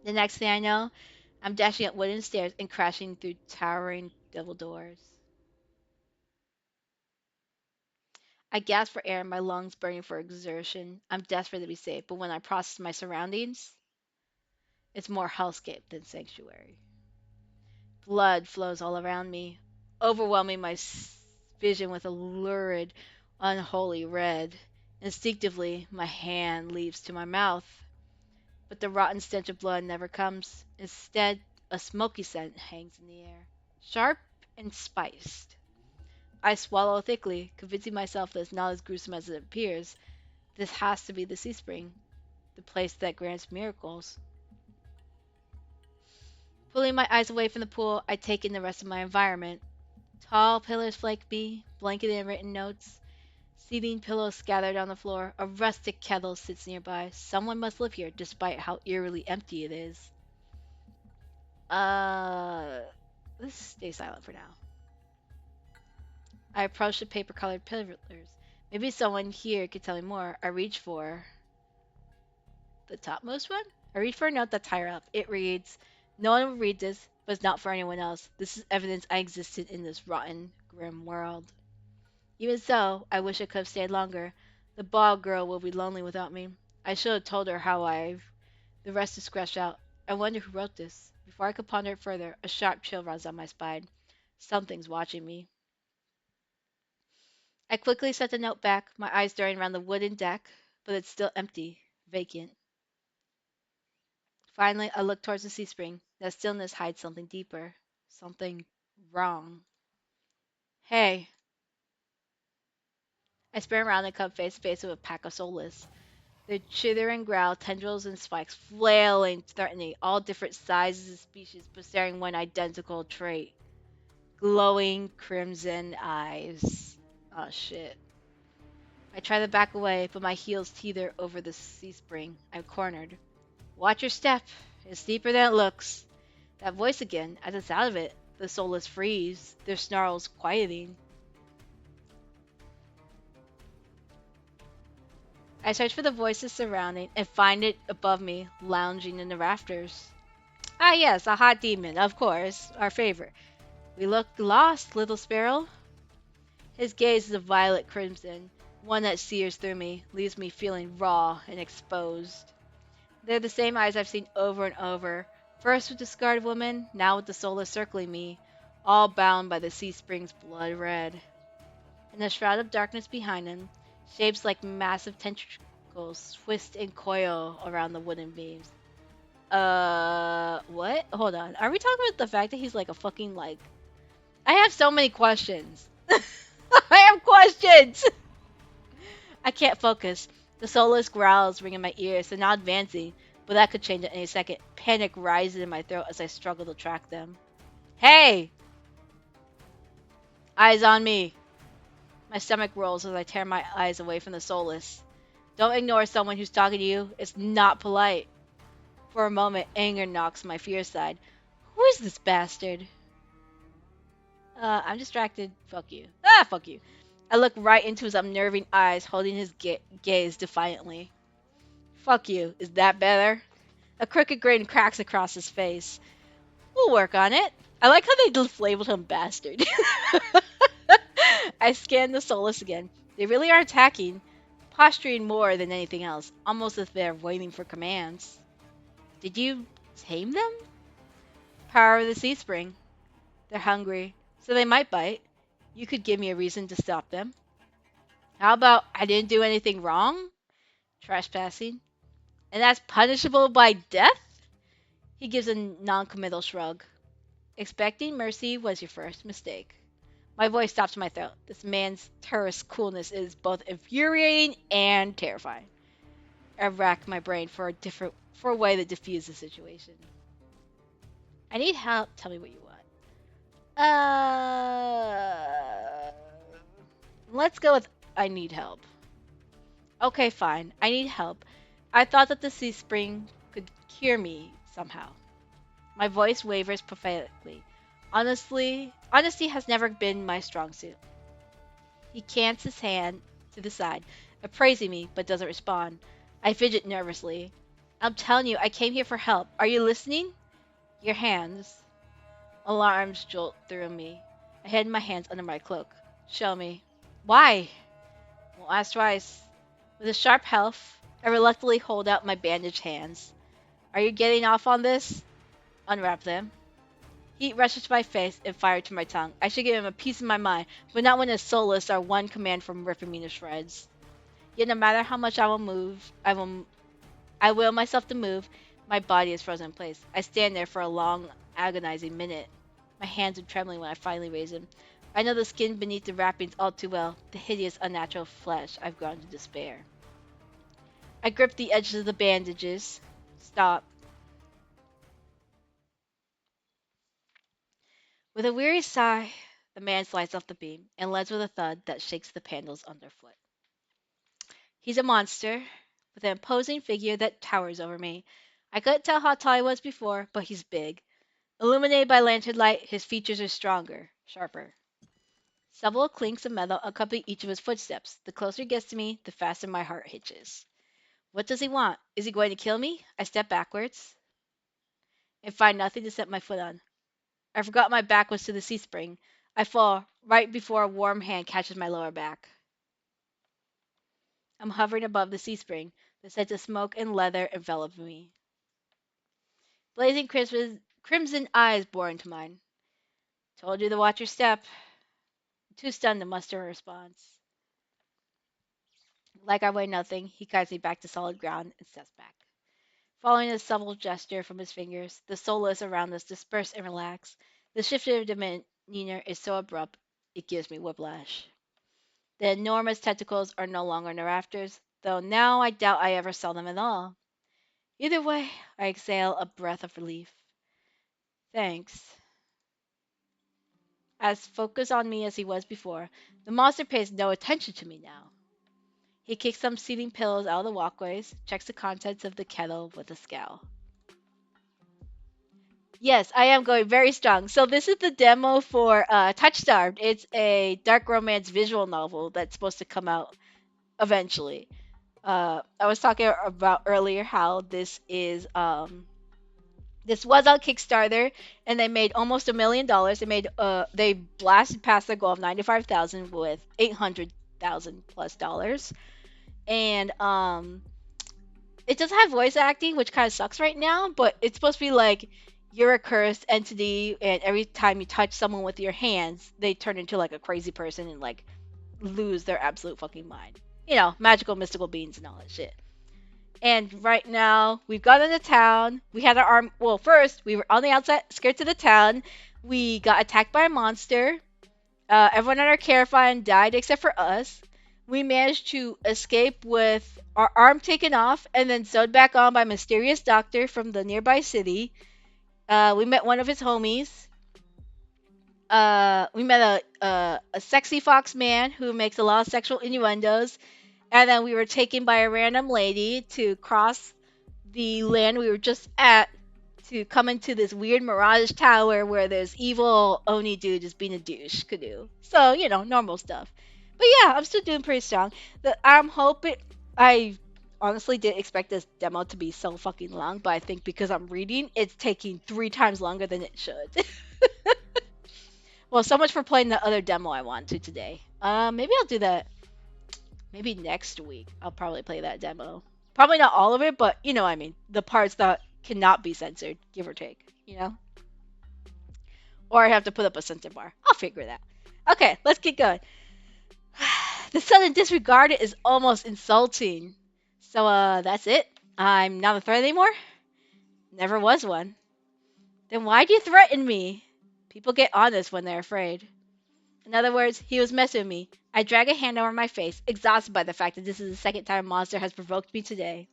The next thing I know, I'm dashing up wooden stairs and crashing through towering double doors. I gasp for air, my lungs burning for exertion. I'm desperate to be safe, but when I process my surroundings, it's more hellscape than sanctuary. Blood flows all around me, overwhelming my vision with a lurid, unholy red. Instinctively, my hand leaps to my mouth, but the rotten stench of blood never comes. Instead, a smoky scent hangs in the air, sharp and spiced. I swallow thickly, convincing myself that it's not as gruesome as it appears. This has to be the sea spring, the place that grants miracles. Pulling my eyes away from the pool, I take in the rest of my environment. Tall pillars flank me, blanketed in written notes. Seating pillows scattered on the floor. A rustic kettle sits nearby. Someone must live here, despite how eerily empty it is. Uh, let's stay silent for now. I approach the paper-colored pillars. Maybe someone here could tell me more. I reach for the topmost one? I read for a note that's higher up. It reads, "No one will read this, but it's not for anyone else. This is evidence I existed in this rotten, grim world." Even so, I wish I could have stayed longer. The bald girl will be lonely without me. I should have told her how I've... The rest is scratched out. I wonder who wrote this. Before I could ponder it further, a sharp chill runs down my spine. Something's watching me. I quickly set the note back, my eyes darting around the wooden deck, but it's still empty, vacant. Finally, I look towards the sea spring. That stillness hides something deeper. Something wrong. Hey. I spin around and come face to face with a pack of soulless. Their chittering growl, tendrils and spikes, flailing, threatening, all different sizes and species, but sharing one identical trait. Glowing crimson eyes. Oh shit. I try to back away, but my heels teeter over the sea spring. I'm cornered. Watch your step. It's deeper than it looks. That voice again, at the sound of it, the soulless freeze, their snarls quieting. I search for the voices surrounding and find it above me, lounging in the rafters. Ah, yes, a hot demon, of course, our favorite. We look lost, little sparrow. His gaze is a violet crimson, one that sears through me, leaves me feeling raw and exposed. They're the same eyes I've seen over and over, first with the scarred woman, now with the soulless circling me, all bound by the sea spring's blood red. In the shroud of darkness behind him, shapes like massive tentacles twist and coil around the wooden beams. What? Hold on. Are we talking about the fact that he's like a fucking like... I have so many questions. I have questions! I can't focus. The soulless growls ring in my ears. They're not advancing, but that could change at any second. Panic rises in my throat as I struggle to track them. Hey! Eyes on me. My stomach rolls as I tear my eyes away from the soulless. Don't ignore someone who's talking to you. It's not polite. For a moment, anger knocks my fear aside. Who is this bastard? I'm distracted. Fuck you. Ah, fuck you. I look right into his unnerving eyes, holding his gaze defiantly. Fuck you. Is that better? A crooked grin cracks across his face. We'll work on it. I like how they just labeled him bastard. I scan the soulless again. They really are attacking, posturing more than anything else, almost as if they're waiting for commands. Did you tame them? Power of the sea spring. They're hungry, so they might bite. You could give me a reason to stop them. How about I didn't do anything wrong? Trespassing? And that's punishable by death? He gives a non-committal shrug. Expecting mercy was your first mistake. My voice stops in my throat. This man's terrorist coolness is both infuriating and terrifying. I rack my brain for a way to diffuse the situation. I need help. Tell me what you want. Let's go with I need help. Okay, fine. I need help. I thought that the sea spring could cure me somehow. My voice wavers prophetically. Honestly, honesty has never been my strong suit. He cants his hand to the side, appraising me, but doesn't respond. I fidget nervously. I'm telling you, I came here for help. Are you listening? Your hands. Alarms jolt through me. I hid my hands under my cloak. Show me. Why? Won't ask twice. With a sharp health, I reluctantly hold out my bandaged hands. Are you getting off on this? Unwrap them. Heat rushes to my face and fire to my tongue. I should give him a piece of my mind, but not when his soulless are one command from ripping me to shreds. Yet no matter how much I will myself to move, my body is frozen in place. I stand there for a long, agonizing minute. My hands are trembling when I finally raise him. I know the skin beneath the wrappings all too well, the hideous, unnatural flesh I've grown to despair. I grip the edges of the bandages. Stop. With a weary sigh, the man slides off the beam and lands with a thud that shakes the panels underfoot. He's a monster, with an imposing figure that towers over me. I couldn't tell how tall he was before, but he's big. Illuminated by lantern light, his features are stronger, sharper. Several clinks of metal accompany each of his footsteps. The closer he gets to me, the faster my heart hitches. What does he want? Is he going to kill me? I step backwards and find nothing to set my foot on. I forgot my back was to the sea spring. I fall right before a warm hand catches my lower back. I'm hovering above the sea spring. The scent of smoke and leather envelop me. Blazing crimson eyes bore into mine. Told you to watch your step. Too stunned to muster a response. Like I weigh nothing, he guides me back to solid ground and steps back. Following a subtle gesture from his fingers, the soulless around us disperse and relax. The shift of demeanor is so abrupt, it gives me whiplash. The enormous tentacles are no longer in the rafters, though now I doubt I ever saw them at all. Either way, I exhale a breath of relief. Thanks. As focused on me as he was before, the monster pays no attention to me now. He kicks some seating pillows out of the walkways, checks the contents of the kettle with a scowl. Yes, I am going very strong. So this is the demo for Touchstarved. It's a dark romance visual novel that's supposed to come out eventually. I was talking about earlier how this was on Kickstarter and they made almost $1 million. They blasted past their goal of 95,000 with 800,000 plus dollars. And it does have voice acting, which kind of sucks right now, but it's supposed to be like you're a cursed entity, and every time you touch someone with your hands, they turn into like a crazy person and like lose their absolute fucking mind. You know, magical, mystical beings and all that shit. And right now, we've gone into town. We had our arm. Well, first, we were on the outside, skirts of the town. We got attacked by a monster. Everyone in our caravan died except for us. We managed to escape with our arm taken off and then sewed back on by a mysterious doctor from the nearby city. We met one of his homies. We met a sexy fox man who makes a lot of sexual innuendos. And then we were taken by a random lady to cross the land we were just at to come into this weird mirage tower where there's evil Oni dude just being a douche canoe. So, you know, normal stuff. But yeah, I'm still doing pretty strong. I'm hoping I honestly didn't expect this demo to be so fucking long, but I think because I'm reading, it's taking 3 times longer than it should. Well, so much for playing the other demo I want to today. Maybe I'll do that. Maybe next week. I'll probably play that demo. Probably not all of it, but you know what I mean. The parts that cannot be censored, give or take. You know? Or I have to put up a censor bar. I'll figure it out. Okay, let's get going. The sudden disregard is almost insulting. So, that's it? I'm not a threat anymore? Never was one. Then why'd you threaten me? People get honest when they're afraid. In other words, he was messing with me. I drag a hand over my face, exhausted by the fact that this is the second time a monster has provoked me today.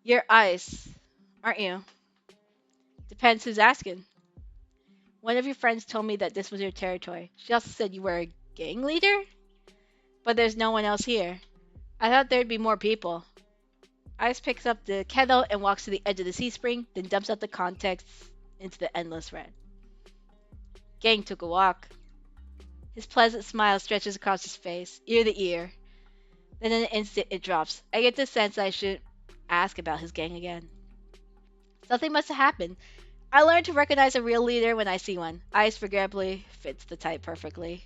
You're ice, aren't you? Depends who's asking. One of your friends told me that this was your territory. She also said you were a gang leader? But there's no one else here. I thought there'd be more people. Ice picks up the kettle and walks to the edge of the sea spring, then dumps out the contents into the endless red. Gang took a walk. His pleasant smile stretches across his face, ear to ear. Then in an instant it drops. I get the sense I should ask about his gang again. Something must have happened. I learned to recognize a real leader when I see one. Ice regrettably fits the type perfectly.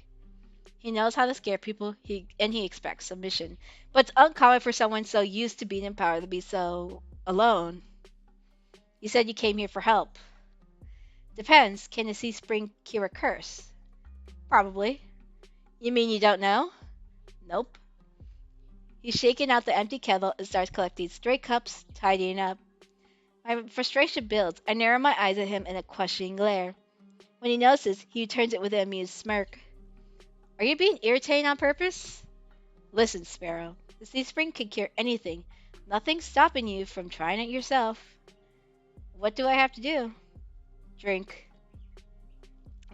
He knows how to scare people, and he expects submission. But it's uncommon for someone so used to being in power to be so alone. You said you came here for help. Depends. Can the sea spring cure a curse? Probably. You mean you don't know? Nope. He's shaking out the empty kettle and starts collecting stray cups, tidying up. My frustration builds. I narrow my eyes at him in a questioning glare. When he notices, he turns it with an amused smirk. Are you being irritating on purpose? Listen, Sparrow. The sea spring can cure anything. Nothing's stopping you from trying it yourself. What do I have to do? Drink.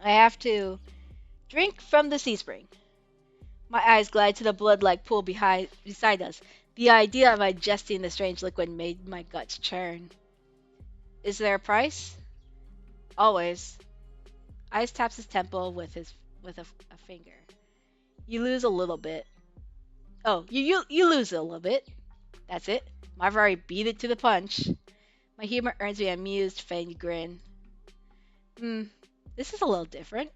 I have to drink from the sea spring. My eyes glide to the blood-like pool beside us. The idea of ingesting the strange liquid made my guts churn. Is there a price? Always. Ice taps his temple with a finger. You lose a little bit. Oh, you lose a little bit. That's it. I've already beat it to the punch. My humor earns me an amused, feigned grin. Hmm, this is a little different.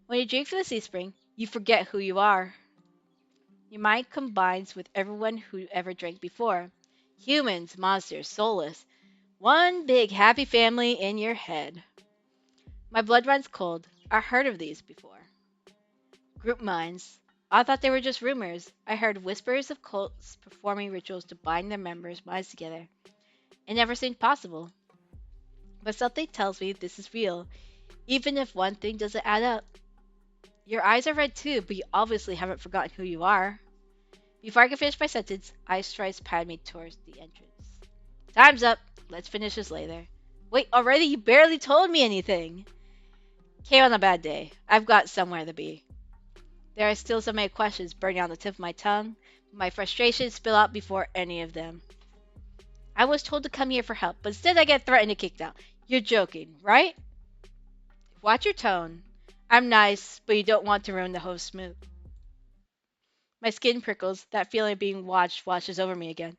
When you drink from the sea spring, you forget who you are. Your mind combines with everyone who ever drank before. Humans, monsters, soulless. One big happy family in your head. My blood runs cold. I heard of these before. Group minds. I thought they were just rumors. I heard whispers of cults performing rituals to bind their members' minds together. It never seemed possible. But something tells me this is real, even if one thing doesn't add up. Your eyes are red too, but you obviously haven't forgotten who you are. Before I can finish my sentence, Ice tries to pad me towards the entrance. Time's up. Let's finish this later. Wait, already? You barely told me anything. Came on a bad day. I've got somewhere to be. There are still so many questions burning on the tip of my tongue, but my frustration spill out before any of them. I was told to come here for help, but instead I get threatened and kicked out. You're joking, right? Watch your tone. I'm nice, but you don't want to ruin the host's mood. My skin prickles. That feeling of being watched washes over me again.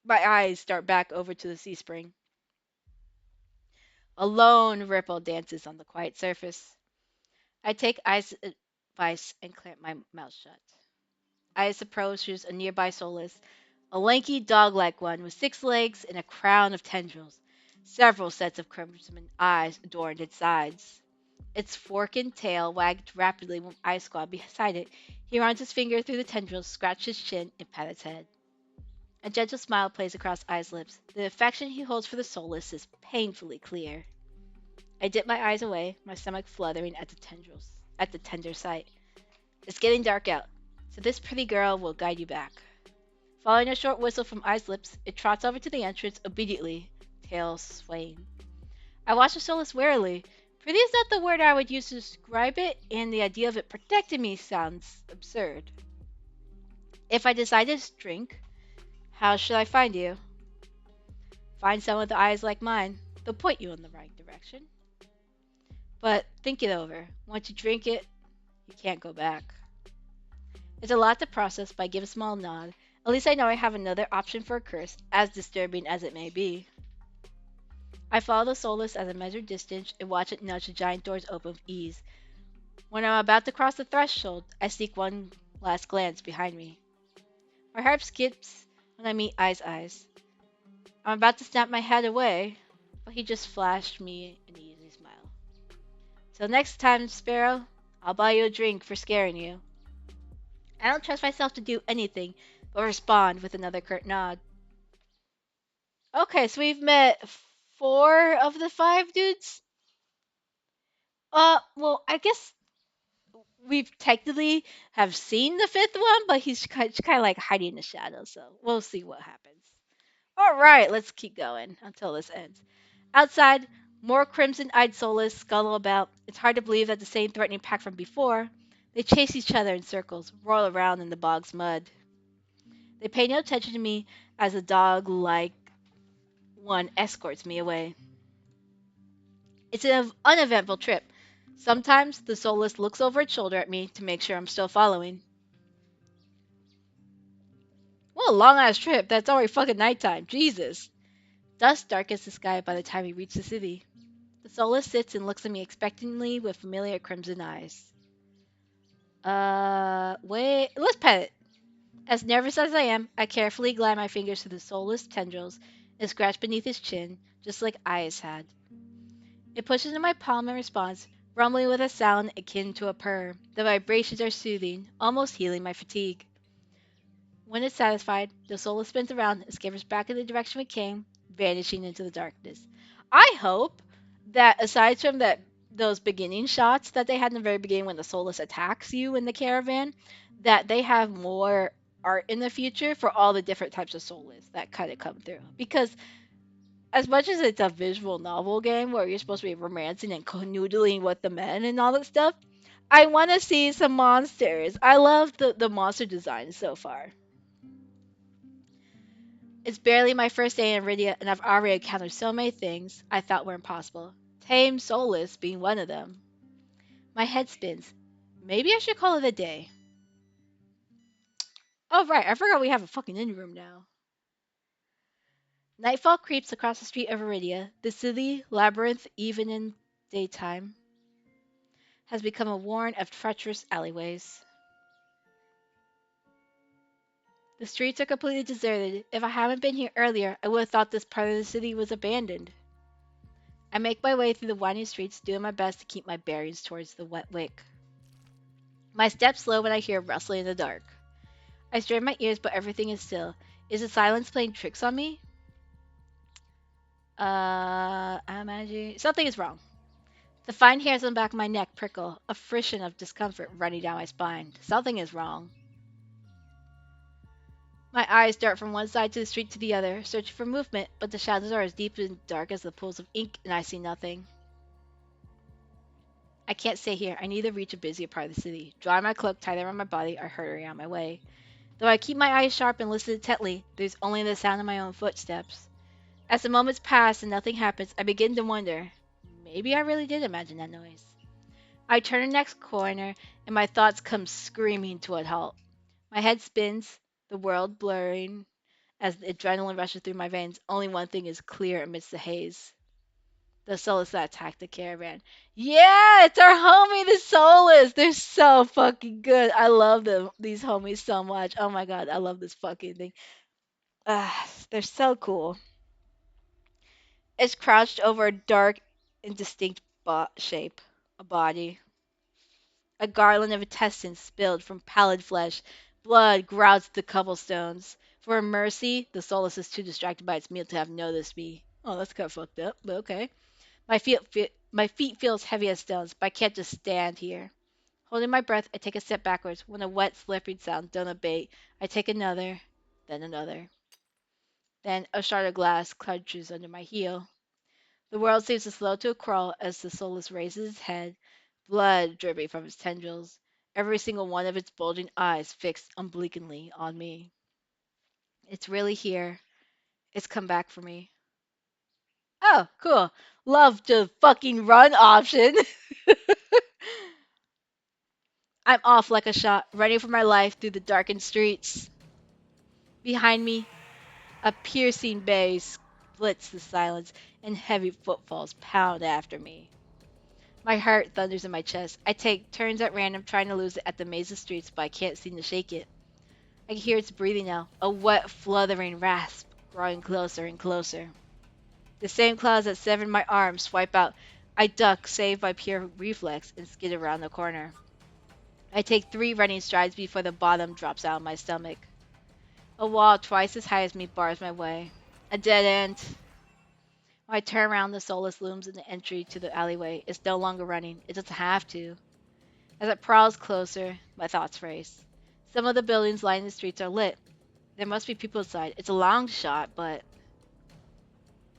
My eyes start back over to the sea spring. A lone ripple dances on the quiet surface. I take Ice's advice and clamp my mouth shut. Ice approaches a nearby soulless, a lanky dog-like one with 6 legs and a crown of tendrils. Several sets of crimson eyes adorned its sides. Its forked tail wagged rapidly when Ice squatted beside it. He runs his finger through the tendrils, scratched his chin, and pat its head. A gentle smile plays across Ice's lips. The affection he holds for the soulless is painfully clear. I dip my eyes away, my stomach fluttering at the tender sight. It's getting dark out, so this pretty girl will guide you back. Following a short whistle from Ice's lips, it trots over to the entrance obediently, tail swaying. I watch the soulless warily. Pretty is not the word I would use to describe it, and the idea of it protecting me sounds absurd. If I decide to drink, how should I find you? Find someone with eyes like mine. They'll point you in the right direction. But think it over. Once you drink it, you can't go back. It's a lot to process, but I give a small nod. At least I know I have another option for a curse, as disturbing as it may be. I follow the soulless at a measured distance and watch it nudge the giant doors open with ease. When I'm about to cross the threshold, I sneak one last glance behind me. My heart skips when I meet Eye's eyes. I'm about to snap my head away, but he just flashed me an easy smile. Till next time, Sparrow, I'll buy you a drink for scaring you. I don't trust myself to do anything, but respond with another curt nod. Okay, so we've met four of the five dudes. Well, I guess we've technically have seen the fifth one, but he's kind of like hiding in the shadows. So we'll see what happens. All right, let's keep going until this ends. Outside, more crimson-eyed soulless scuttle about. It's hard to believe that the same threatening pack from before. They chase each other in circles, roll around in the bog's mud. They pay no attention to me as a dog-like one escorts me away. It's an uneventful trip. Sometimes the soulless looks over its shoulder at me to make sure I'm still following. What a long ass trip. That's already fucking nighttime. Jesus. Dusk darkens the sky by the time we reach the city. The soulless sits and looks at me expectantly with familiar crimson eyes. Wait. Let's pet it. As nervous as I am, I carefully glide my fingers through the soulless tendrils and scratch beneath his chin, just like Ayas had. It pushes into my palm in response, rumbling with a sound akin to a purr. The vibrations are soothing, almost healing my fatigue. When it's satisfied, the soul spins around and scampers back in the direction we came, vanishing into the darkness. I hope that aside from those beginning shots that they had in the very beginning when the soulless attacks you in the caravan, that they have more art in the future for all the different types of soulless that kind of come through. Because as much as it's a visual novel game where you're supposed to be romancing and canoodling with the men and all that stuff, I want to see some monsters. I love the monster design so far. It's barely my first day in Iridia, and I've already encountered so many things I thought were impossible. Tame soulless being one of them. My head spins. Maybe I should call it a day. Oh, right, I forgot we have a fucking in room now. Nightfall creeps across the street of Iridia. The city, labyrinth, even in daytime, has become a warren of treacherous alleyways. The streets are completely deserted. If I hadn't been here earlier, I would have thought this part of the city was abandoned. I make my way through the winding streets, doing my best to keep my bearings towards the wet wick. My steps slow when I hear rustling in the dark. I strain my ears, but everything is still. Is the silence playing tricks on me? I'm imagining something is wrong. The fine hairs on the back of my neck prickle, a frisson of discomfort running down my spine. Something is wrong. My eyes dart from one side to the street to the other, searching for movement, but the shadows are as deep and dark as the pools of ink, and I see nothing. I can't stay here. I need to reach a busier part of the city. Drawing my cloak tight around my body, I hurry on my way. Though I keep my eyes sharp and listen intently, there's only the sound of my own footsteps. As the moments pass and nothing happens, I begin to wonder. Maybe I really did imagine that noise. I turn the next corner, and my thoughts come screaming to a halt. My head spins, the world blurring as the adrenaline rushes through my veins. Only one thing is clear amidst the haze. The Solus that attacked the caravan. Yeah, it's our homie, the Solus. They're so fucking good. I love them, these homies so much. Oh my god, I love this fucking thing. They're so cool. It's crouched over a dark, indistinct shape, a body. A garland of intestines spilled from pallid flesh. Blood grouts the cobblestones. For mercy, the Solus is too distracted by its meal to have noticed me. Oh, that's kind of fucked up, but okay. My feet feel as heavy as stones, but I can't just stand here. Holding my breath, I take a step backwards. When a wet, slippery sound don't abate, I take another, then another. Then a shard of glass clutches under my heel. The world seems to slow to a crawl as the soulless raises its head, blood dripping from its tendrils, every single one of its bulging eyes fixed unblinkingly on me. It's really here. It's come back for me. Oh, cool. Love to fucking run option. I'm off like a shot, running for my life through the darkened streets. Behind me, a piercing bay splits the silence, and heavy footfalls pound after me. My heart thunders in my chest. I take turns at random, trying to lose it at the maze of streets, but I can't seem to shake it. I can hear its breathing now, a wet, fluttering rasp, growing closer and closer. The same claws that severed my arm swipe out. I duck, saved by pure reflex, and skid around the corner. I take 3 running strides before the bottom drops out of my stomach. A wall twice as high as me bars my way. A dead end. When I turn around, the soulless looms in the entry to the alleyway. It's no longer running. It doesn't have to. As it prowls closer, my thoughts race. Some of the buildings lining the streets are lit. There must be people inside. It's a long shot, but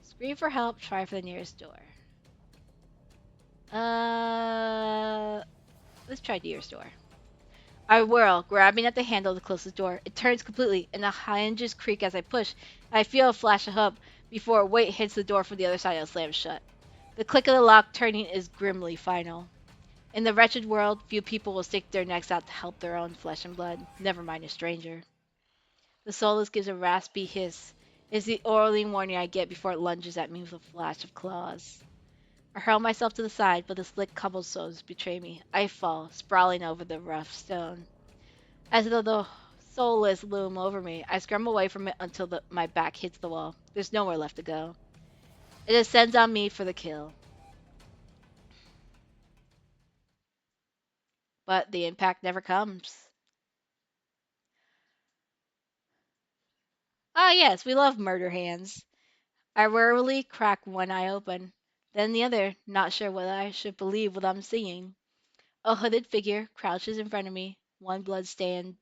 scream for help, try for the nearest door. Uh, let's try nearest door. I whirl, grabbing at the handle of the closest door. It turns completely, and the hinges creak as I push. I feel a flash of hope before a weight hits the door from the other side and slams shut. The click of the lock turning is grimly final. In the wretched world, few people will stick their necks out to help their own flesh and blood, never mind a stranger. The soulless gives a raspy hiss. It's the orally warning I get before it lunges at me with a flash of claws. I hurl myself to the side, but the slick cobblestones betray me. I fall, sprawling over the rough stone. As though the soulless loom over me, I scramble away from it until my back hits the wall. There's nowhere left to go. It descends on me for the kill. But the impact never comes. Ah, yes, we love murder hands. I wearily crack one eye open, then the other, not sure what I should believe what I'm seeing. A hooded figure crouches in front of me, one blood-stained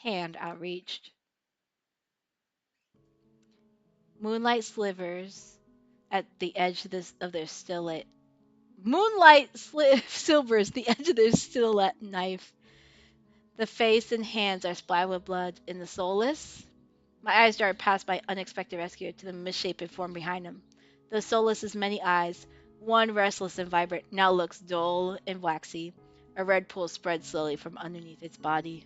hand outreached. Moonlight slivers at the edge of their stillet. Silvers the edge of their stiletto knife. The face and hands are splattered with blood. In the soulless, my eyes dart past my unexpected rescuer to the misshapen form behind him. The soulless's many eyes, one restless and vibrant, now looks dull and waxy. A red pool spreads slowly from underneath its body.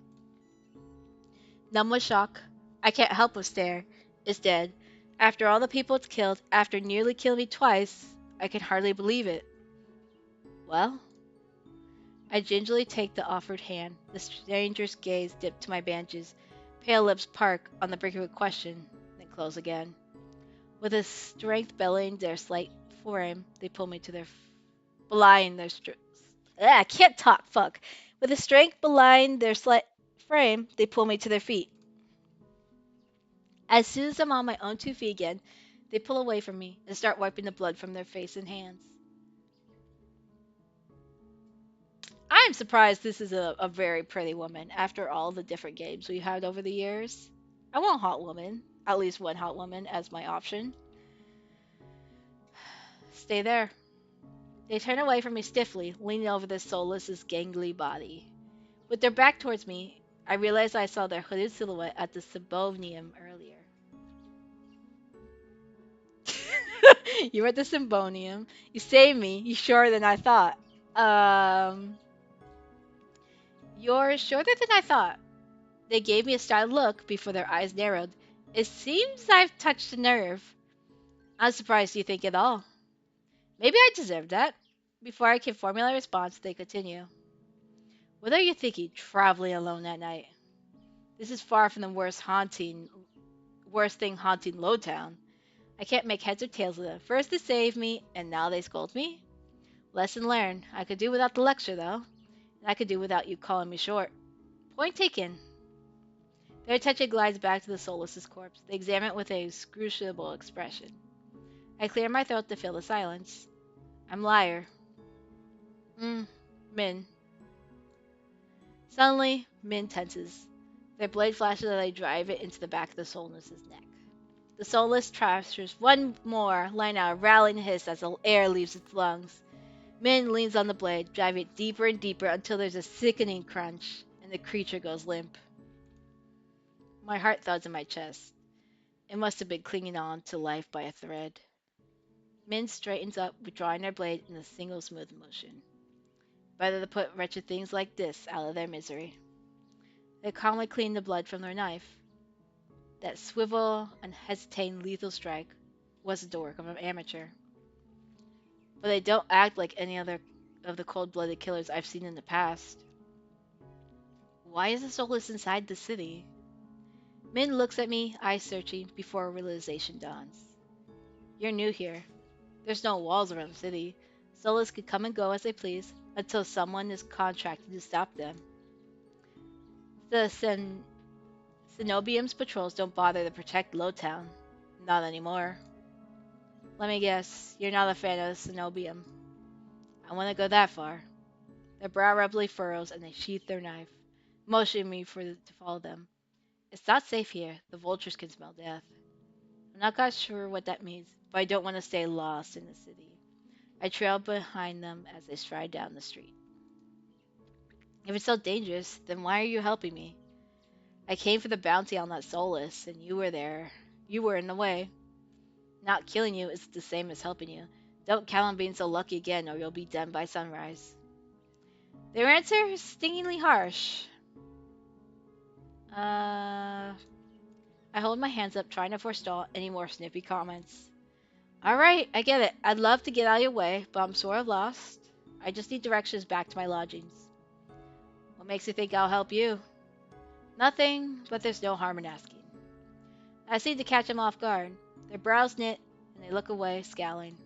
Numb with shock, I can't help but stare. It's dead. After all the people it's killed, after nearly killing me twice, I can hardly believe it. Well, I gingerly take the offered hand. The stranger's gaze dipped to my bandages. Pale lips park on the brink of a question, then close again. With a strength bellowing their slight frame, they pull me to their belaying their I can't talk. Fuck. With a strength belying their slight frame, they pull me to their feet. As soon as I'm on my own 2 feet again, they pull away from me and start wiping the blood from their face and hands. I'm surprised this is a very pretty woman after all the different games we had over the years. I want hot woman, at least one hot woman as my option. Stay there. They turn away from me stiffly, leaning over the soulless's gangly body. With their back towards me, I realized I saw their hooded silhouette at the Symbonium earlier. You were at the Symbonium. You saved me. You shorter than I thought. Um, you're shorter than I thought. They gave me a startled look before their eyes narrowed. It seems I've touched a nerve. I'm surprised you think at all. Maybe I deserve that. Before I can formulate a response, they continue. What are you thinking, traveling alone at night? This is far from the worst thing haunting Lowtown. I can't make heads or tails of them. First they saved me, and now they scold me? Lesson learned. I could do without the lecture, though. And I could do without you calling me short. Point taken. Their attention glides back to the soulless's corpse. They examine it with a scrutable expression. I clear my throat to fill the silence. I'm Lyre. Min. Suddenly, Min tenses. Their blade flashes as I drive it into the back of the soulless's neck. The soulless thrashes one more, letting out a rallying hiss as the air leaves its lungs. Min leans on the blade, driving it deeper and deeper until there's a sickening crunch, and the creature goes limp. My heart thuds in my chest. It must have been clinging on to life by a thread. Min straightens up, withdrawing her blade in a single smooth motion. Better to put wretched things like this out of their misery. They calmly clean the blood from their knife. That swivel, unhesitating lethal strike was the work of an amateur. But they don't act like any other of the cold-blooded killers I've seen in the past. Why is the soulless inside the city? Min looks at me, eyes searching, before a realization dawns. You're new here. There's no walls around the city. Soulless could come and go as they please, until someone is contracted to stop them. The Cenobium's patrols don't bother to protect Lowtown. Not anymore. Let me guess, you're not a fan of Cenobium. I want to go that far. Their brow abruptly furrows and they sheath their knife, motioning me to follow them. It's not safe here. The vultures can smell death. I'm not quite sure what that means, but I don't want to stay lost in the city. I trail behind them as they stride down the street. If it's so dangerous, then why are you helping me? I came for the bounty on that Solus, and you were there. You were in the way. Not killing you is the same as helping you. Don't count on being so lucky again, or you'll be done by sunrise. Their answer is stingingly harsh. I hold my hands up, trying to forestall any more snippy comments. Alright, I get it. I'd love to get out of your way, but I'm sort of lost. I just need directions back to my lodgings. What makes you think I'll help you? Nothing, but there's no harm in asking. I seem to catch them off guard. Their brows knit, and they look away, scowling.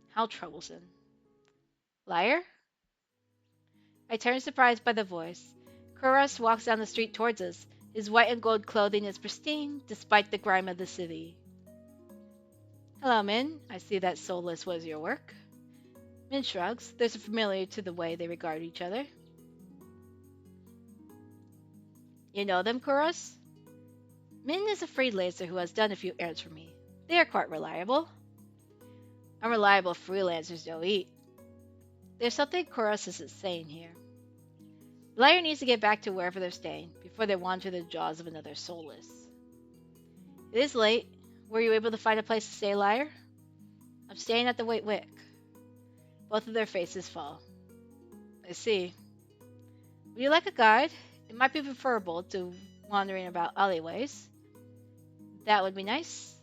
How troublesome. Lyre? I turn surprised by the voice. Kuros walks down the street towards us. His white and gold clothing is pristine, despite the grime of the city. Hello, Min. I see that Soulless was your work. Min shrugs. There's a familiar to the way they regard each other. You know them, Kuros? Min is a freelancer who has done a few errands for me. They are quite reliable. Unreliable freelancers don't eat. There's something Kuros isn't saying here. Lyre needs to get back to wherever they're staying before they wander the jaws of another Soulless. It is late. Were you able to find a place to stay, Lyre? I'm staying at the White Wick. Both of their faces fall. I see. Would you like a guide? It might be preferable to wandering about alleyways. That would be nice.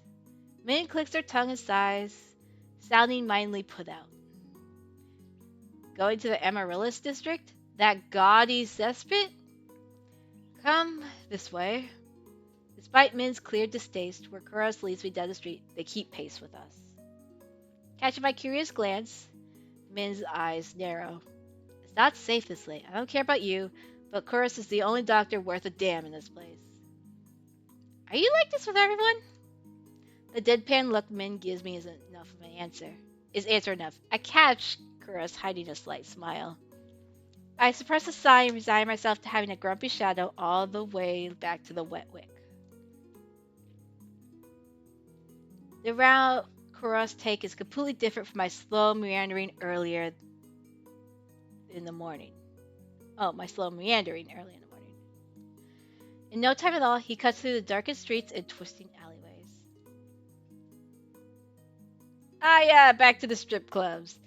Min clicks her tongue and sighs, sounding mildly put out. Going to the Amaryllis district? That gaudy cesspit? Come this way. Despite Min's clear distaste, where Kuros leads me down the street, they keep pace with us. Catching my curious glance, Min's eyes narrow. It's not safe this late. I don't care about you, but Kuros is the only doctor worth a damn in this place. Are you like this with everyone? The deadpan look Min gives me is enough of an answer. Is answer enough? I catch Kuros hiding a slight smile. I suppress a sigh and resign myself to having a grumpy shadow all the way back to the Wet Wick. The route Kuros take is completely different from my slow meandering earlier in the morning. My slow meandering early in the morning. In no time at all, he cuts through the darkest streets and twisting alleyways. Yeah, back to the strip clubs.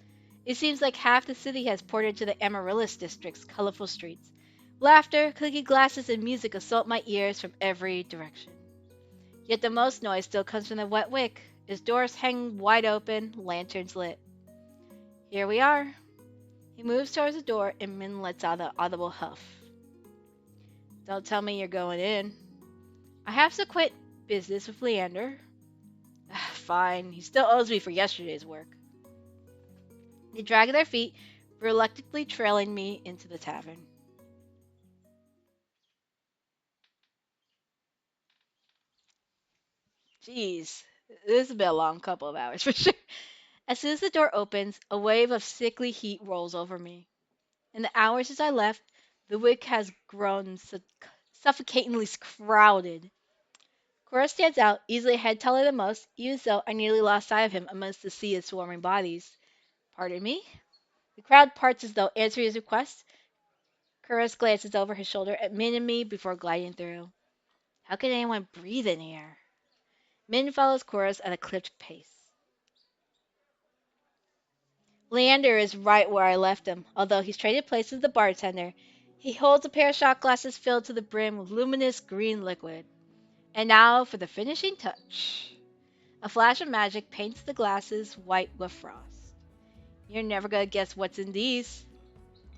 It seems like half the city has poured into the Amaryllis district's colorful streets. Laughter, clinking glasses, and music assault my ears from every direction. Yet the most noise still comes from the Wet Wick, its doors hang wide open, lanterns lit. Here we are. He moves towards the door and Min lets out an audible huff. Don't tell me you're going in. I have to quit business with Leander. Fine, he still owes me for yesterday's work. They drag their feet, reluctantly trailing me into the tavern. Jeez, this has been a long couple of hours for sure. As soon as the door opens, a wave of sickly heat rolls over me. In the hours since I left, the wick has grown suffocatingly crowded. Cora stands out, easily a head taller than most, even so I nearly lost sight of him amongst the sea of swarming bodies. Pardon me? The crowd parts as though answering his request. Kuros glances over his shoulder at Min and me before gliding through. How can anyone breathe in here? Min follows Kuros at a clipped pace. Leander is right where I left him, although he's traded places with the bartender. He holds a pair of shot glasses filled to the brim with luminous green liquid. And now for the finishing touch. A flash of magic paints the glasses white with frost. You're never going to guess what's in these.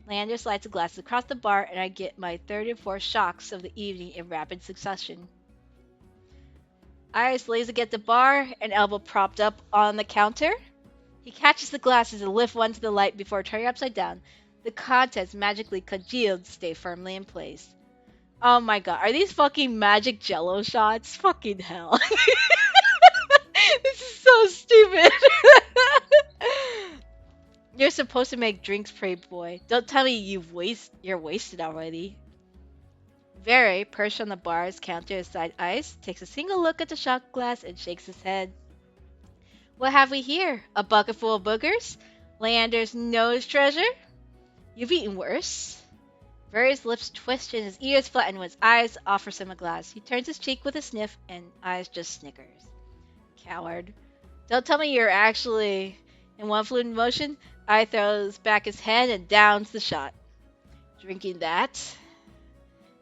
Leander slides the glasses across the bar, and I get my third and fourth shocks of the evening in rapid succession. Iris lays against the bar, an elbow propped up on the counter. He catches the glasses and lifts one to the light before turning upside down. The contents, magically congealed, stay firmly in place. Oh my god, are these fucking magic jello shots? Fucking hell. This is so stupid. You're supposed to make drinks, pray boy. Don't tell me you're wasted already. Very, perched on the bar's counter beside Ice, takes a single look at the shot glass and shakes his head. What have we here? A bucket full of boogers? Leander's nose treasure? You've eaten worse. Vary's lips twitch and his ears flatten when his eyes offers him a glass. He turns his cheek with a sniff and Eyes just snickers. Coward. Don't tell me you're actually... In one fluid motion, Eye throws back his head and downs the shot. Drinking that?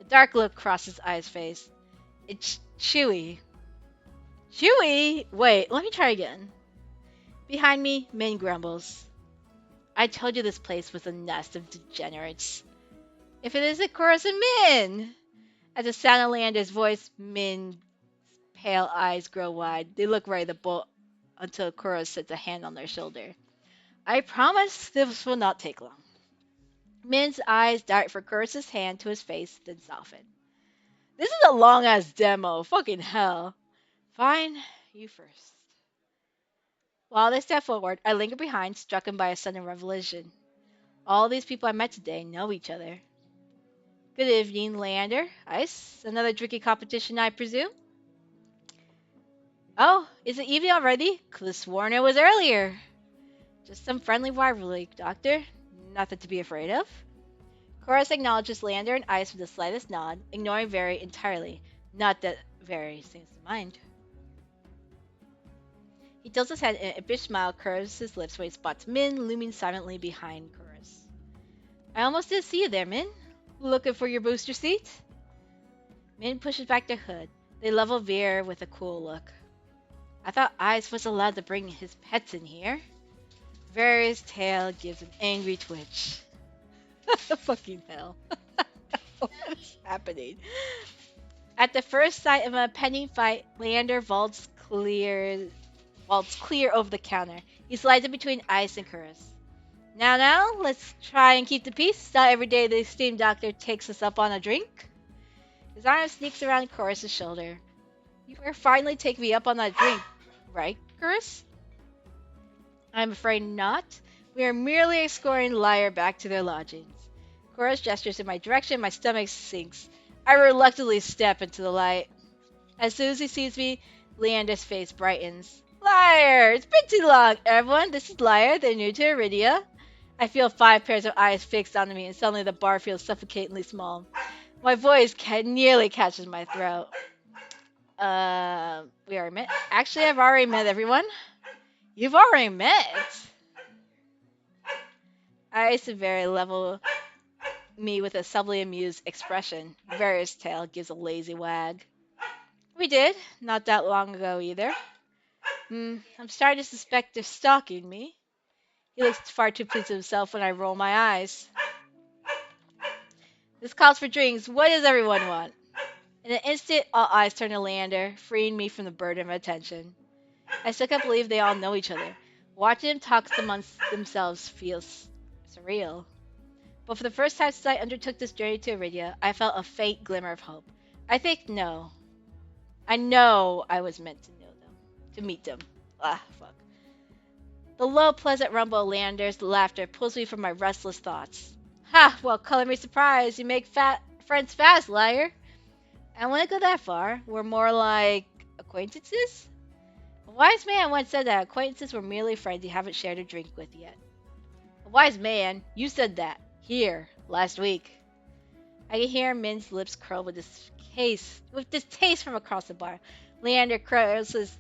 A dark look crosses Eye's face. It's chewy. Chewy? Wait, let me try again. Behind me, Min grumbles. I told you this place was a nest of degenerates. If it isn't Chorus and Min! At the sound of Leander's voice, Min's pale eyes grow wide. They look ready to bolt until Chorus sets a hand on their shoulder. I promise this will not take long. Min's eyes dart from Chorus's hand to his face, then soften. This is a long ass demo. Fucking hell. Fine, you first. While they step forward, I linger behind, struck by a sudden revelation. All these people I met today know each other. Good evening, Leander. Ice. Another drinking competition, I presume? Oh, is it evening already? Could have sworn it was earlier. Just some friendly rivalry, Doctor. Nothing to be afraid of. Chorus acknowledges Leander and Ice with the slightest nod, ignoring Very entirely. Not that Very seems to mind. He tilts his head and an impish smile curves his lips when he spots Min looming silently behind Chorus. I almost did see you there, Min. Looking for your booster seat? Min pushes back their hood. They level Veer with a cool look. I thought Ice was allowed to bring his pets in here. Veer's tail gives an angry twitch. Fucking hell. What is happening? At the first sight of a pending fight, Leander vaults clear over the counter. He slides in between Ice and Chorus. Now, let's try and keep the peace. Not every day the esteemed doctor takes us up on a drink. His arm sneaks around Chorus's shoulder. You are finally taking me up on that drink, right, Chorus? I'm afraid not. We are merely escorting Lyre back to their lodgings. Chorus gestures in my direction. My stomach sinks. I reluctantly step into the light. As soon as he sees me, Leander's face brightens. Lyre! It's been too long, everyone. This is Lyre. They're new to Iridia. I feel 5 pairs of eyes fixed onto me, and suddenly the bar feels suffocatingly small. My voice nearly catches my throat. We already met? Actually, I've already met everyone. You've already met? Ice and Very level me with a subtly amused expression. Very's tail gives a lazy wag. We did. Not that long ago, either. I'm starting to suspect they're stalking me. He looks far too pleased with himself when I roll my eyes. This calls for drinks. What does everyone want? In an instant, all eyes turn to Leander, freeing me from the burden of attention. I still can't believe they all know each other. Watching them talk amongst themselves feels surreal. But for the first time since I undertook this journey to Iridia, I felt a faint glimmer of hope. I know I was meant to know them. To meet them. Fuck. The low, pleasant rumble of Leander's laughter pulls me from my restless thoughts. Ha! Well, color me surprised. You make friends fast, Lyre. I wouldn't go that far. We're more like acquaintances? A wise man once said that acquaintances were merely friends you haven't shared a drink with yet. A wise man? You said that. Here, last week. I can hear Min's lips curl with distaste from across the bar. Leander clears his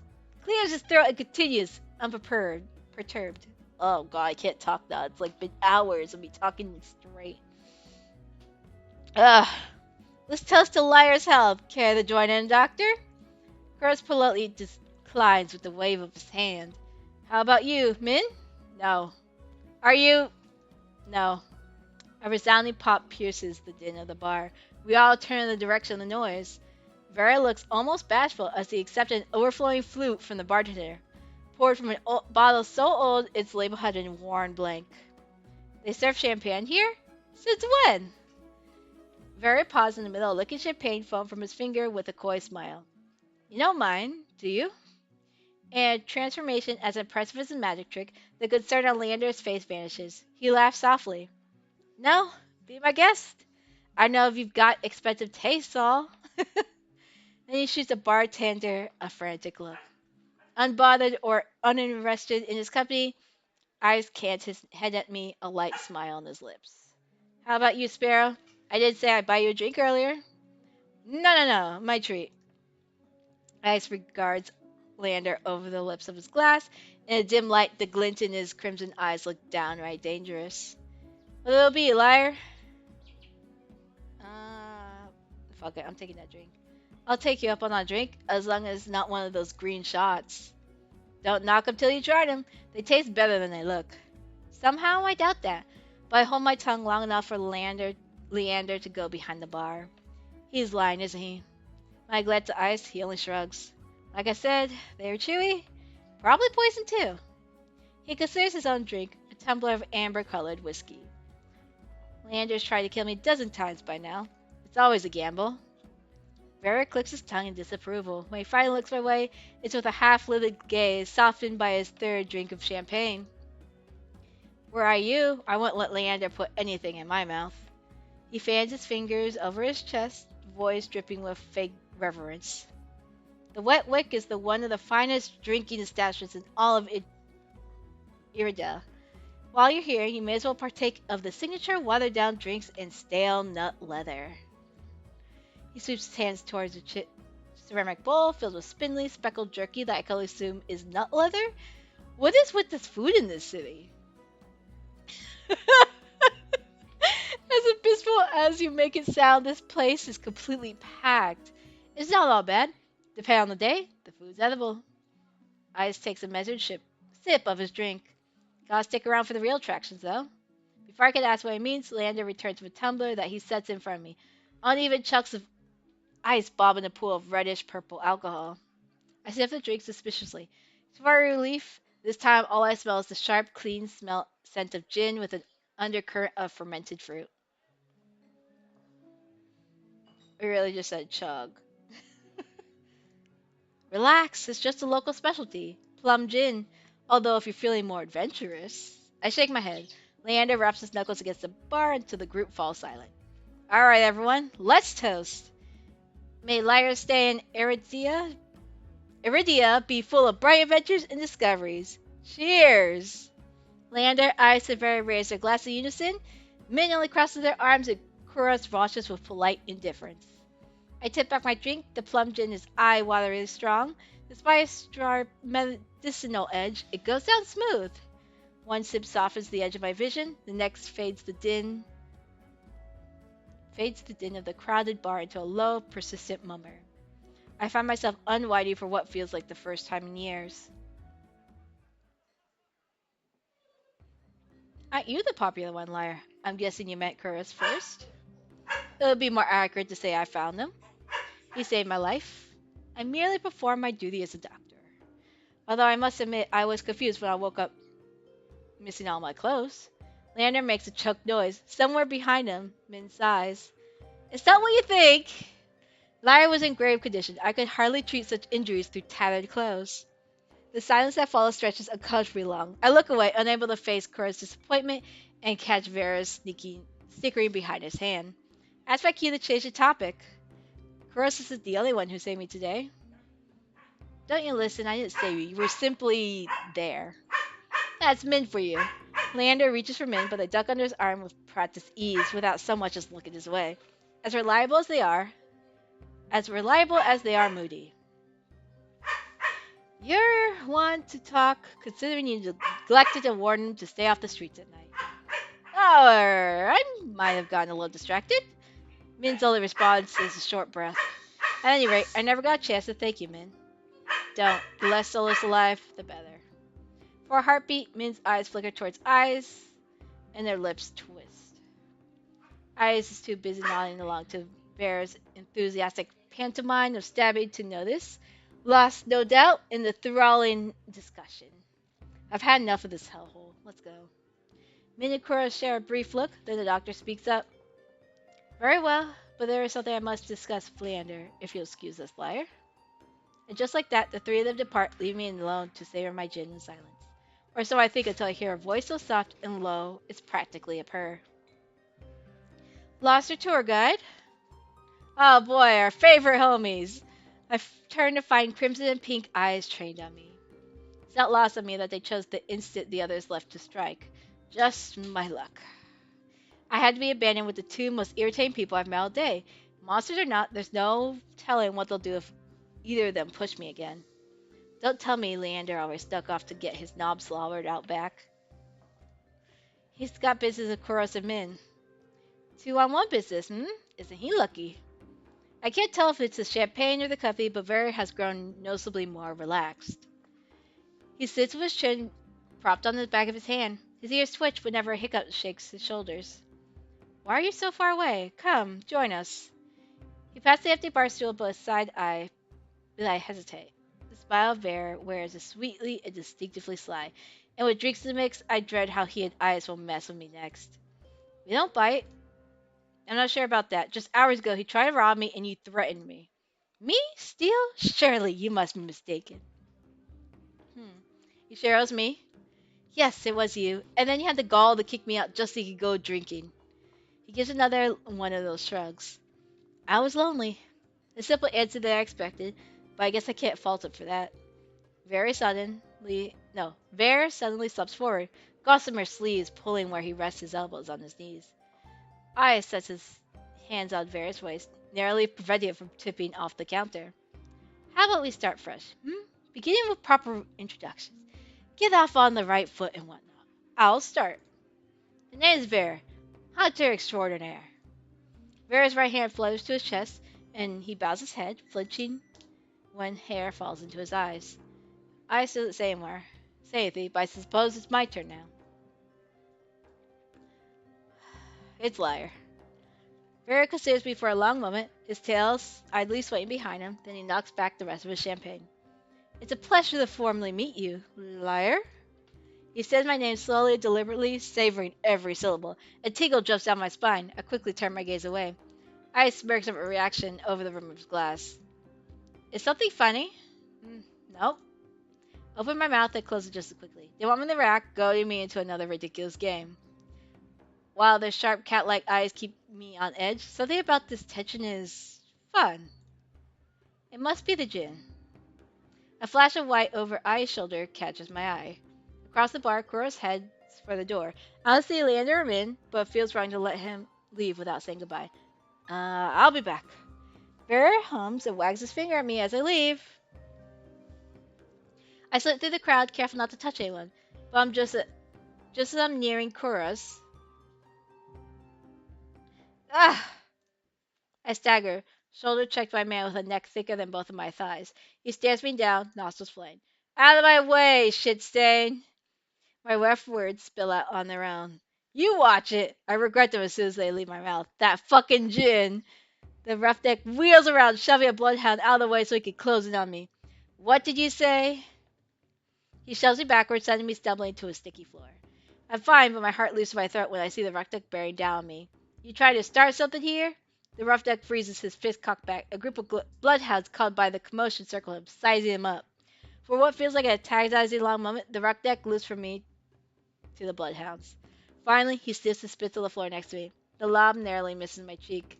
throat and continues, perturbed. Oh god, I can't talk now. It's like been hours of me talking straight. Ugh. Let's toast to Lyre's health. Care to join in, Doctor? Chorus politely declines with a wave of his hand. How about you, Min? No. Are you? No. A resounding pop pierces the din of the bar. We all turn in the direction of the noise. Vera looks almost bashful as he accepts an overflowing flute from the bartender, poured from a bottle so old its label had been worn blank. They serve champagne here? Since when? Very paused in the middle, licking champagne foam from his finger with a coy smile. You don't mind, do you? And transformation as impressive as a magic trick, the concern on Leander's face vanishes. He laughs softly. No, be my guest. I know if you've got expensive taste, all. Then he shoots the bartender a frantic look. Unbothered or uninterested in his company, eyes cant his head at me, a light smile on his lips. How about you, Sparrow? I did say I'd buy you a drink earlier. No, my treat. Ice regards Lander over the lips of his glass. In a dim light, the glint in his crimson eyes looked downright dangerous. What'll it be, Lyre? Uh, fuck it, I'm taking that drink. I'll take you up on that drink, as long as it's not one of those green shots. Don't knock 'em till you try 'em. They taste better than they look. Somehow I doubt that, but I hold my tongue long enough for Leander to go behind the bar. He's lying, isn't he? When I glance at Ice, he only shrugs. Like I said, they're chewy. Probably poison too. He considers his own drink, a tumbler of amber-colored whiskey. Leander's tried to kill me a dozen times by now. It's always a gamble. Vera clicks his tongue in disapproval. When he finally looks my way, it's with a half-lidded gaze, softened by his third drink of champagne. Were I you, I wouldn't let Leander put anything in my mouth. He fans his fingers over his chest, voice dripping with fake reverence. The Wet Wick is the one of the finest drinking establishments in all of Irida. While you're here, you may as well partake of the signature watered-down drinks and stale nut leather. He sweeps his hands towards a ceramic bowl filled with spindly, speckled jerky that I can only assume is nut leather. What is with this food in this city? As abysmal as you make it sound, this place is completely packed. It's not all bad. Depending on the day, the food's edible. Ice takes a measured sip of his drink. Gotta stick around for the real attractions, though. Before I can ask what he means, Leander returns with a tumbler that he sets in front of me. Uneven chunks of ice bob in a pool of reddish-purple alcohol. I sip the drink suspiciously. To my relief, this time all I smell is the sharp, clean scent of gin with an undercurrent of fermented fruit. I really just said chug. Relax, it's just a local specialty. Plum gin. Although if you're feeling more adventurous. I shake my head. Leander wraps his knuckles against the bar until the group falls silent. Alright, everyone, let's toast. May Lyre stay in Iridia be full of bright adventures and discoveries. Cheers! Leander, Ice, and Vera raise their glass in unison. Min only crosses their arms and Kuros watches with polite indifference. I tip back my drink. The plum gin is eye-wateringly strong. Despite a strong medicinal edge, it goes down smooth. One sip softens the edge of my vision. The next fades the din of the crowded bar into a low, persistent murmur. I find myself unwinding for what feels like the first time in years. Aren't you the popular one, Lyre? I'm guessing you met Curtis first. It would be more accurate to say I found him. He saved my life. I merely performed my duty as a doctor. Although I must admit I was confused when I woke up missing all my clothes. Leander makes a choked noise. Somewhere behind him, Min sighs. It's not what you think. Lyre was in grave condition. I could hardly treat such injuries through tattered clothes. The silence that follows stretches uncomfortably long. I look away, unable to face Cora's disappointment and catch Vera's snickering behind his hand. Ask my key to change the topic. Kuros isn't the only one who saved me today. Don't you listen? I didn't save you. You were simply there. That's Min for you. Leander reaches for Min, but I duck under his arm with practiced ease without so much as looking his way. As reliable as they are moody. You're one to talk, considering you neglected to warn him to stay off the streets at night. Oh, I might have gotten a little distracted. Min's only response is a short breath. At any rate, I never got a chance to thank you, Min. Don't. The less Solus alive, the better. For a heartbeat, Min's eyes flicker towards Eyes, and their lips twist. Eyes is too busy nodding along to Vera's enthusiastic pantomime of stabbing to notice, lost no doubt in the enthralling discussion. I've had enough of this hellhole. Let's go. Min and Kura share a brief look, then the doctor speaks up. Very well, But there is something I must discuss with Leander, if you'll excuse us, Lyre. And just like that, the three of them depart, leaving me alone to savor my gin in silence. Or so I think until I hear a voice so soft and low, it's practically a purr. Lost your tour guide? Oh boy, our favorite homies. Turned to find crimson and pink eyes trained on me. It's not lost on me that they chose the instant the others left to strike. Just my luck. I had to be abandoned with the two most irritating people I've met all day. Monsters or not, there's no telling what they'll do if either of them push me again. Don't tell me Leander always stuck off to get his knob slobbered out back. He's got business with Kuros and Min. 2-on-1 business, hmm? Isn't he lucky? I can't tell if it's the champagne or the coffee, but Vera has grown noticeably more relaxed. He sits with his chin propped on the back of his hand. His ears twitch whenever a hiccup shakes his shoulders. Why are you so far away? Come, join us. He pats the empty bar stool beside but I hesitate. The smile of Vera wears a sweetly and distinctively sly, and with drinks in the mix, I dread how he and Eyes will mess with me next. We don't bite. I'm not sure about that. Just hours ago, he tried to rob me, and you threatened me. Me? Steal? Surely you must be mistaken. You sure it was me? Yes, it was you. And then you had the gall to kick me out just so you could go drinking. He gives another one of those shrugs. I was lonely. The simple answer that I expected, but I guess I can't fault him for that. Ver suddenly steps forward, gossamer sleeves pulling where he rests his elbows on his knees. I sets his hands on Ver's waist, narrowly preventing it from tipping off the counter. How about we start fresh, Beginning with proper introductions. Get off on the right foot and whatnot. I'll start. The name is Ver, Hunter Extraordinaire. Ver's right hand flutters to his chest, and he bows his head, flinching when hair falls into his eyes. I still didn't say anything, but I suppose it's my turn now. It's Lyre. Vera considers me for a long moment, his tail idly swaying behind him, then he knocks back the rest of his champagne. It's a pleasure to formally meet you, Lyre. He says my name slowly and deliberately, savoring every syllable. A tingle jumps down my spine. I quickly turn my gaze away. I smirks at my reaction over the rim of his glass. Is something funny? Nope. Open my mouth and close it just as quickly. They want me to react, goading me into another ridiculous game. While their sharp cat-like eyes keep me on edge, something about this tension is fun. It must be the gin. A flash of white over Ai's shoulder catches my eye. Across the bar, Kuros heads for the door. I see Leander him in, but it feels wrong to let him leave without saying goodbye. I'll be back. Vera hums and wags his finger at me as I leave. I slip through the crowd, careful not to touch anyone. But just as I'm nearing Kuros, ah! I stagger, shoulder checked by a man with a neck thicker than both of my thighs. He stares me down, nostrils flame. Out of my way, shit stain! My rough words spill out on their own. You watch it! I regret them as soon as they leave my mouth. That fucking gin! The roughneck wheels around, shoving a bloodhound out of the way so he can close in on me. What did you say? He shoves me backwards, sending me stumbling to a sticky floor. I'm fine, but my heart leaps to my throat when I see the roughneck bearing down on me. You trying to start something here? The roughneck freezes, his fist cocked back. A group of bloodhounds caught by the commotion circle him, sizing him up. For what feels like an agonizing long moment, the roughneck loops from me to the bloodhounds. Finally, he sniffs and spits on the floor next to me. The lob narrowly misses my cheek.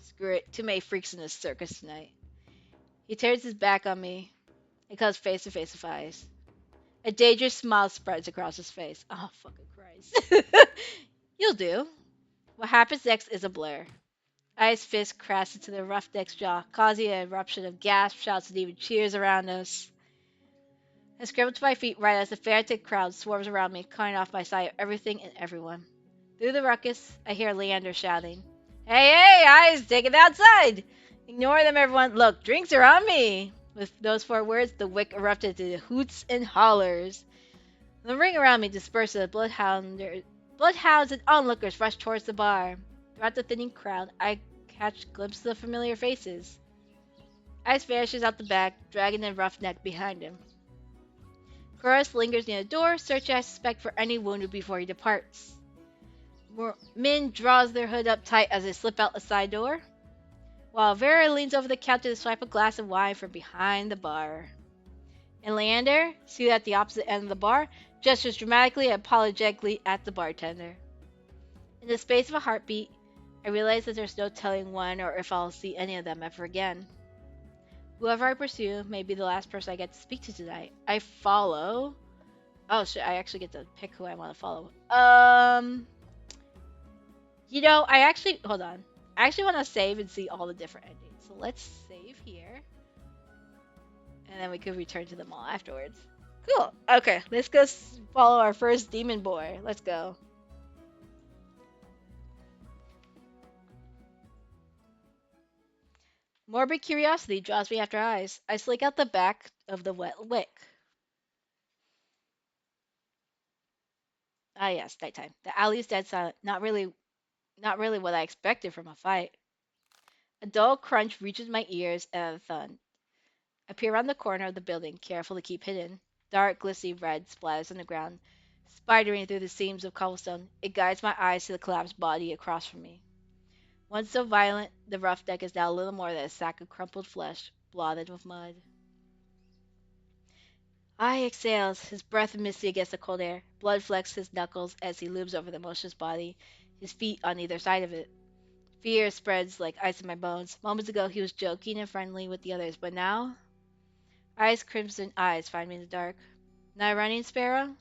Screw it, too many freaks in this circus tonight. He turns his back on me and comes face to face with Eyes. A dangerous smile spreads across his face. Oh, fucking Christ. You'll do. What happens next is a blur. Eyes' fist crashes into the roughneck's jaw, causing an eruption of gasps, shouts, and even cheers around us. I scramble to my feet right as the frantic crowd swarms around me, cutting off my sight of everything and everyone. Through the ruckus, I hear Leander shouting, Hey, hey, Eyes, take it outside! Ignore them, everyone. Look, drinks are on me! With those 4 words, the wick erupted into hoots and hollers. The ring around me disperses as bloodhounds and onlookers rush towards the bar. Throughout the thinning crowd, I catch glimpses of familiar faces. Ice vanishes out the back, dragging the roughneck behind him. Kuros lingers near the door, searching I suspect for any wounded before he departs. Min draws their hood up tight as they slip out a side door, while Vera leans over the counter to swipe a glass of wine from behind the bar. And Leander, seated at the opposite end of the bar, gestures dramatically and apologetically at the bartender. In the space of a heartbeat, I realize that there's no telling when or if I'll see any of them ever again. Whoever I pursue may be the last person I get to speak to tonight. I follow. Oh shit! I actually get to pick who I want to follow. I actually hold on. I actually want to save and see all the different endings. So let's save here, and then we could return to them all afterwards. Cool. Okay, let's go follow our first demon boy. Let's go. Morbid curiosity draws me after eyes. I slink out the back of the wet wick. Ah yes, nighttime. The alley is dead silent. Not really what I expected from a fight. A dull crunch reaches my ears and a thud. I peer around the corner of the building, careful to keep hidden. Dark, glistening red splatters on the ground, spidering through the seams of cobblestone. It guides my eyes to the collapsed body across from me. Once so violent, the rough deck is now little more than a sack of crumpled flesh, blotted with mud. I exhales, his breath misty against the cold air. Blood flecks his knuckles as he looms over the motionless body, his feet on either side of it. Fear spreads like ice in my bones. Moments ago he was joking and friendly with the others, but now eyes crimson eyes find me in the dark. Not running, Sparrow?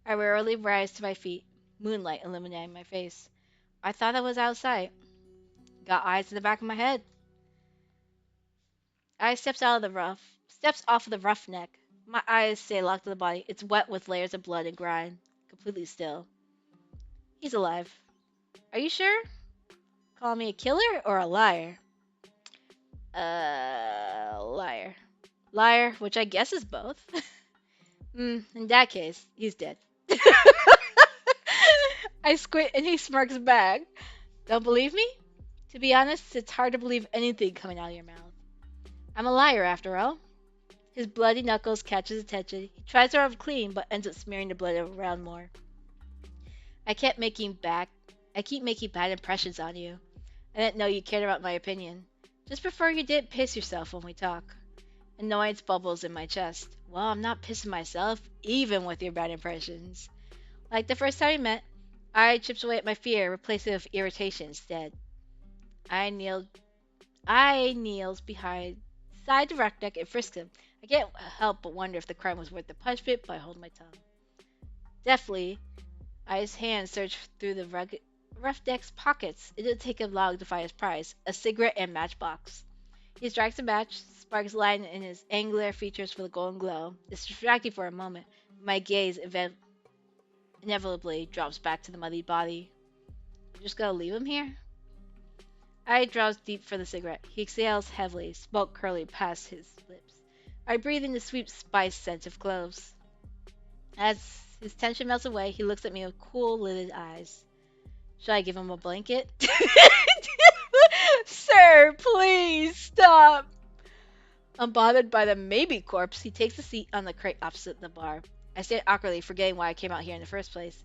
I wearily rise to my feet, moonlight illuminating my face. I thought I was outside. Got eyes in the back of my head. I steps off of the rough neck. My eyes stay locked to the body. It's wet with layers of blood and grime. Completely still. He's alive. Are you sure? Call me a killer or a liar? Liar. Liar, which I guess is both. In that case, he's dead. I squint and he smirks back. Don't believe me? To be honest, it's hard to believe anything coming out of your mouth. I'm a liar after all. His bloody knuckles catch his attention. He tries to rub clean, but ends up smearing the blood around more. I kept making back. I keep making bad impressions on you. I didn't know you cared about my opinion. Just prefer you didn't piss yourself when we talk. Annoyance bubbles in my chest. Well, I'm not pissing myself, even with your bad impressions. Like the first time we met, I chips away at my fear, replacing it with irritation instead. I kneel I kneels behind side the neck and frisk him. I can't help but wonder if the crime was worth the punishment, but I hold my tongue. Deftly, I's hand searched through the rough deck's pockets. It didn't take him long to find his prize, a cigarette and matchbox. He strikes a match, sparks light in his angular features for the golden glow. It's distracting for a moment. My gaze inevitably drops back to the muddy body. I'm just gonna leave him here? I draws deep for the cigarette. He exhales heavily, smoke curling past his lips. I breathe in the sweet spice scent of cloves. As his tension melts away, he looks at me with cool-lidded eyes. Should I give him a blanket? Sir, please stop. Unbothered by the maybe corpse, he takes a seat on the crate opposite the bar. I stand awkwardly, forgetting why I came out here in the first place.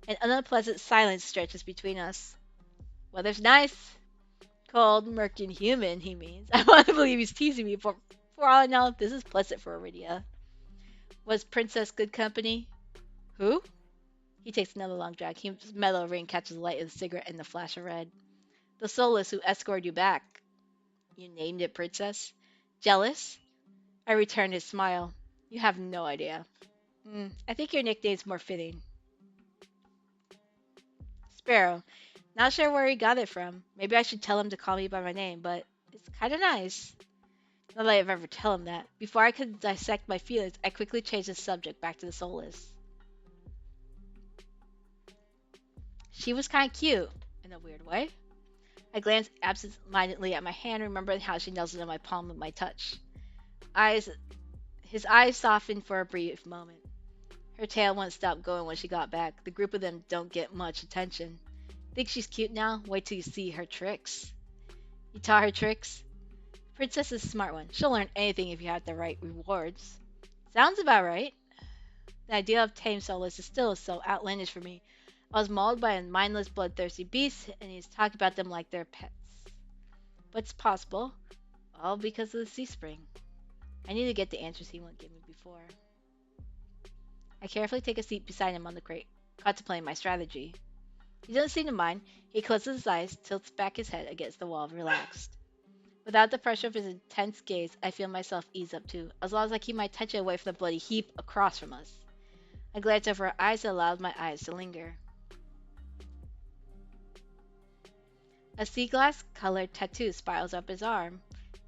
An unpleasant silence stretches between us. Weather's nice. Cold, murky, and human, he means. I want to believe he's teasing me, for all I know, this is pleasant for Iridia. Was Princess good company? Who? He takes another long drag. His metal ring catches the light of the cigarette and the flash of red. The soulless who escorted you back. You named it Princess? Jealous? I return his smile. You have no idea. I think your nickname's more fitting. Sparrow. Not sure where he got it from. Maybe I should tell him to call me by my name, but it's kind of nice. Not that I've ever tell him that. Before I could dissect my feelings, I quickly changed the subject back to the soulless. She was kind of cute, in a weird way. I glanced absent-mindedly at my hand, remembering how she nuzzled in my palm with my touch. His eyes softened for a brief moment. Her tail wouldn't stop going when she got back. The group of them don't get much attention. Think she's cute now? Wait till you see her tricks. You taught her tricks? Princess is a smart one. She'll learn anything if you have the right rewards. Sounds about right. The idea of tame soulless is still so outlandish for me. I was mauled by a mindless, bloodthirsty beast, and he's talking about them like they're pets. But it's possible, all because of the sea spring. I need to get the answers he won't give me before. I carefully take a seat beside him on the crate, contemplating my strategy. He doesn't seem to mind. He closes his eyes, tilts back his head against the wall, relaxed. Without the pressure of his intense gaze, I feel myself ease up too, as long as I keep my attention away from the bloody heap across from us. I glance over her eyes and allowed my eyes to linger. A sea glass colored tattoo spirals up his arm,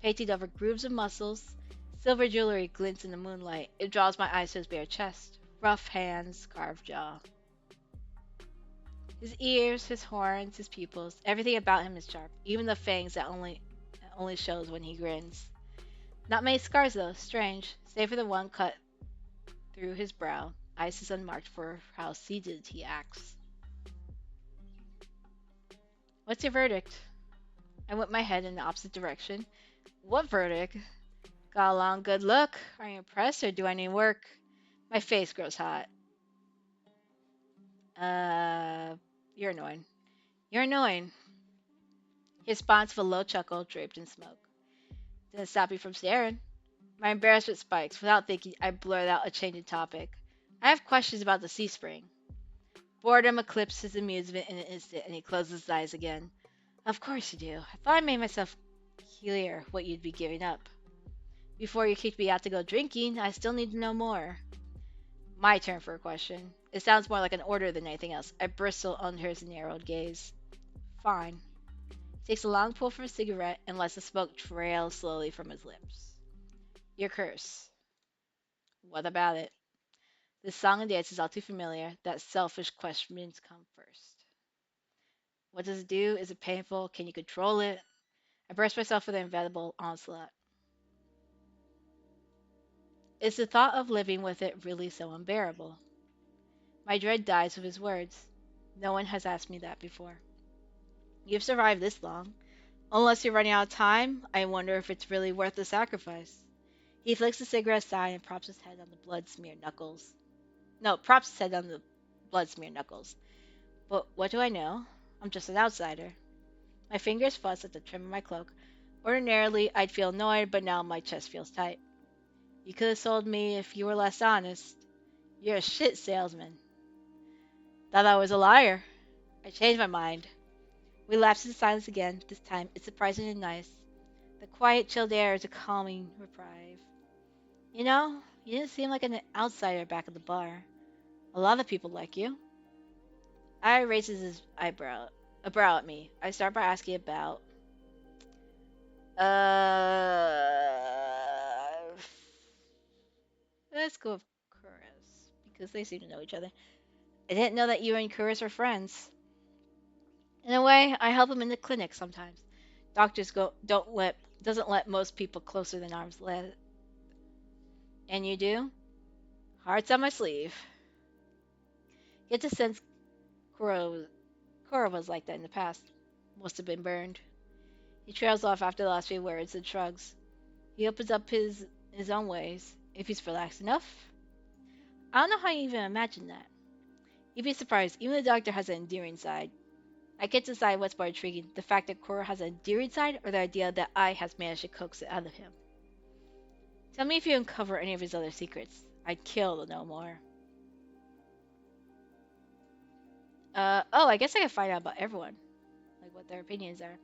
painted over grooves of muscles. Silver jewelry glints in the moonlight. It draws my eyes to his bare chest. Rough hands, carved jaw. His ears, his horns, his pupils, everything about him is sharp, even the fangs that only shows when he grins. Not many scars though, strange, save for the one cut through his brow. Ice is unmarked for how seasoned he acts. What's your verdict? I whip my head in the opposite direction. What verdict? Got a long good look. Are you impressed or do I need work? My face grows hot. Uh, you're annoying. You're annoying. He responds with a low chuckle draped in smoke. Didn't stop you from staring. My embarrassment spikes. Without thinking, I blurt out a change of topic. I have questions about the sea spring. Boredom eclipses his amusement in an instant, and he closes his eyes again. Of course you do. I thought I made myself clear what you'd be giving up. Before you kicked me out to go drinking, I still need to know more. My turn for a question. It sounds more like an order than anything else. I bristle under his narrowed gaze. Fine. He takes a long pull from a cigarette and lets the smoke trail slowly from his lips. Your curse. What about it? This song and dance is all too familiar. That selfish questions come first. What does it do? Is it painful? Can you control it? I brace myself for the inevitable onslaught. Is the thought of living with it really so unbearable? My dread dies with his words. No one has asked me that before. You've survived this long. Unless you're running out of time, I wonder if it's really worth the sacrifice. He flicks the cigarette aside and props his head on the blood-smeared knuckles. No, props his head on the blood-smeared knuckles. But what do I know? I'm just an outsider. My fingers fuss at the trim of my cloak. Ordinarily, I'd feel annoyed, but now my chest feels tight. You could have sold me if you were less honest. You're a shit salesman. Thought I was a liar. I changed my mind. We lapse into silence again. This time, it's surprisingly nice. The quiet, chilled air is a calming reprieve. You know, you didn't seem like an outsider back at the bar. A lot of people like you. I raises his a brow at me. I start by asking about, uh, let's go with Chorus because they seem to know each other. I didn't know that you and Chorus were friends. In a way, I help him in the clinic sometimes. Doctors go don't let doesn't let most people closer than arm's length. And you do? Heart's on my sleeve. Get the sense Cora was like that in the past. Must have been burned. He trails off after the last few words and shrugs. He opens up his own ways, if he's relaxed enough. I don't know how you even imagine that. You'd be surprised, even the doctor has an endearing side. I can't decide what's more intriguing, the fact that Cora has an endearing side or the idea that I has managed to coax it out of him. Tell me if you uncover any of his other secrets. I'd kill to know more. I guess I can find out about everyone, like what their opinions are.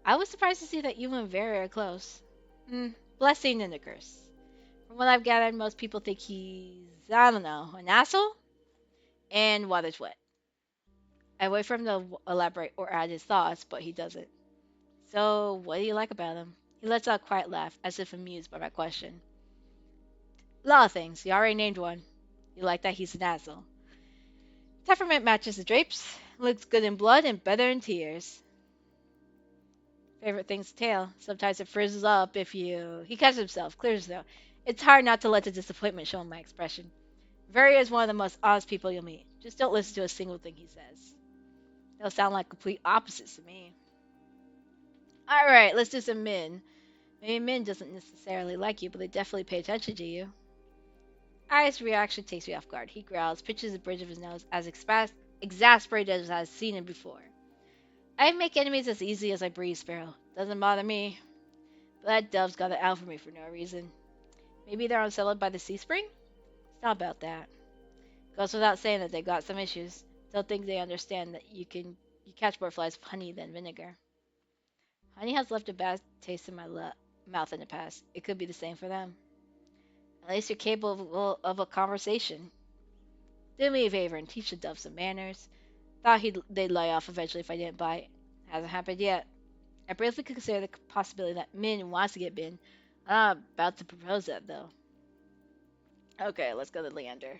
I was surprised to see that you and Very are close. Hmm, blessing and a curse. From what I've gathered, most people think he's, I don't know, an asshole? And water's wet. I wait for him to elaborate or add his thoughts, but he doesn't. So, what do you like about him? He lets out a quiet laugh, as if amused by my question. A lot of things. You already named one. You like that he's an asshole. Temperament matches the drapes. Looks good in blood and better in tears. Favorite thing's tail. Sometimes it frizzles up if you... He catches himself, clears his throat. It's hard not to let the disappointment show in my expression. Very is one of the most honest people you'll meet. Just don't listen to a single thing he says. They'll sound like complete opposites to me. Alright, let's do some Min. Maybe Min doesn't necessarily like you, but they definitely pay attention to you. I's reaction takes me off guard. He growls, pitches the bridge of his nose as exasperated as I've seen it before. I make enemies as easy as I breathe, Sparrow. Doesn't bother me. But that dove's got it out for me for no reason. Maybe they're unsettled by the sea spring? It's not about that. Goes without saying that they got some issues. Don't think they understand that you catch more flies with honey than vinegar. Honey has left a bad taste in my mouth in the past. It could be the same for them. At least you're capable of a conversation. Do me a favor and teach the dove some manners. Thought they'd lay off eventually if I didn't bite. Hasn't happened yet. I briefly consider the possibility that Min wants to get bitten. I'm not about to propose that though. Okay, let's go to Leander.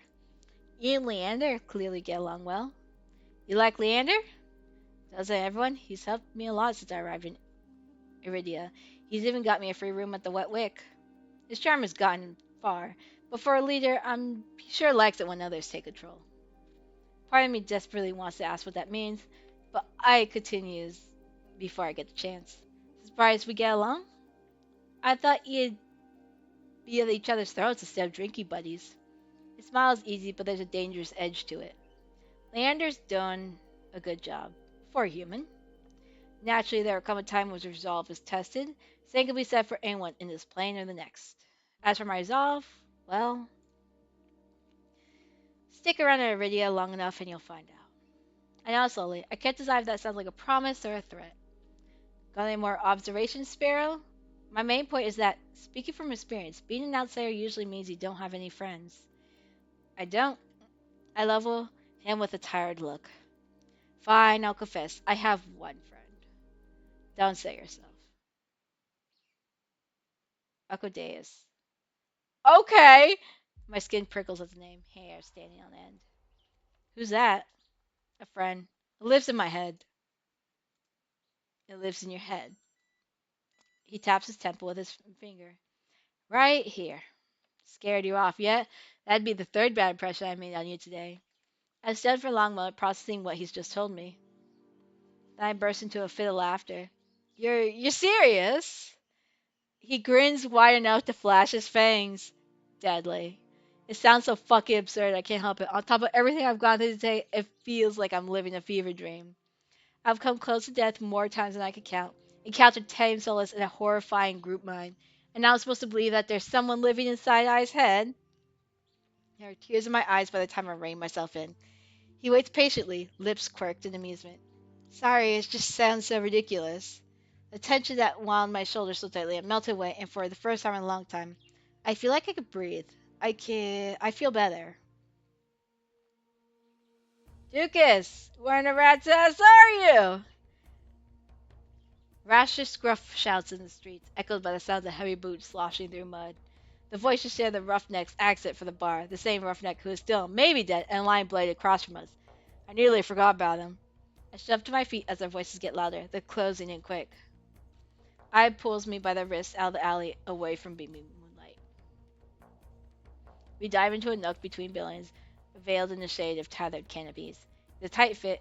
You and Leander clearly get along well. You like Leander? Doesn't everyone? He's helped me a lot since I arrived in Iridia. He's even got me a free room at the Wet Wick. His charm has gotten far, but for a leader, he sure likes it when others take control. Part of me desperately wants to ask what that means, but I continues before I get the chance. Surprised we get along? I thought you'd be at each other's throats instead of drinking buddies. His smile is easy, but there's a dangerous edge to it. Leander's done a good job. For a human. Naturally, there will come a time when his resolve is tested. Same can be said for anyone in this plane or the next. As for my resolve, well, stick around in Iridia long enough and you'll find out. I know slowly. I can't decide if that sounds like a promise or a threat. Got any more observations, Sparrow? My main point is that, speaking from experience, being an outsider usually means you don't have any friends. I don't. I level him with a tired look. Fine, I'll confess. I have one friend. Don't say yourself. Akodeus. Okay! My skin prickles at the name, hair standing on end. Who's that? A friend. It lives in my head. It lives in your head. He taps his temple with his finger. Right here. Scared you off yet? That'd be the third bad impression I made on you today. I stood for a long moment processing what he's just told me. Then I burst into a fit of laughter. You're serious? He grins wide enough to flash his fangs. Deadly. It sounds so fucking absurd, I can't help it. On top of everything I've gone through today, it feels like I'm living a fever dream. I've come close to death more times than I could count. Encountered 10 souls in a horrifying group mind. And now I'm supposed to believe that there's someone living inside I's head? There are tears in my eyes by the time I rein myself in. He waits patiently, lips quirked in amusement. Sorry, it just sounds so ridiculous. The tension that wound my shoulders so tightly melted away, and for the first time in a long time, I feel like I could breathe. I feel better. Dukas, where in a rat's ass are you? Rash's gruff shouts in the streets, echoed by the sounds of heavy boots sloshing through mud. The voices share the roughneck's exit for the bar, the same roughneck who is still, maybe dead, and lying bloody across from us. I nearly forgot about him. I shove to my feet as their voices get louder, they're closing in quick. I pulls me by the wrist out of the alley, away from beaming moonlight. We dive into a nook between buildings, veiled in the shade of tethered canopies. The tight fit,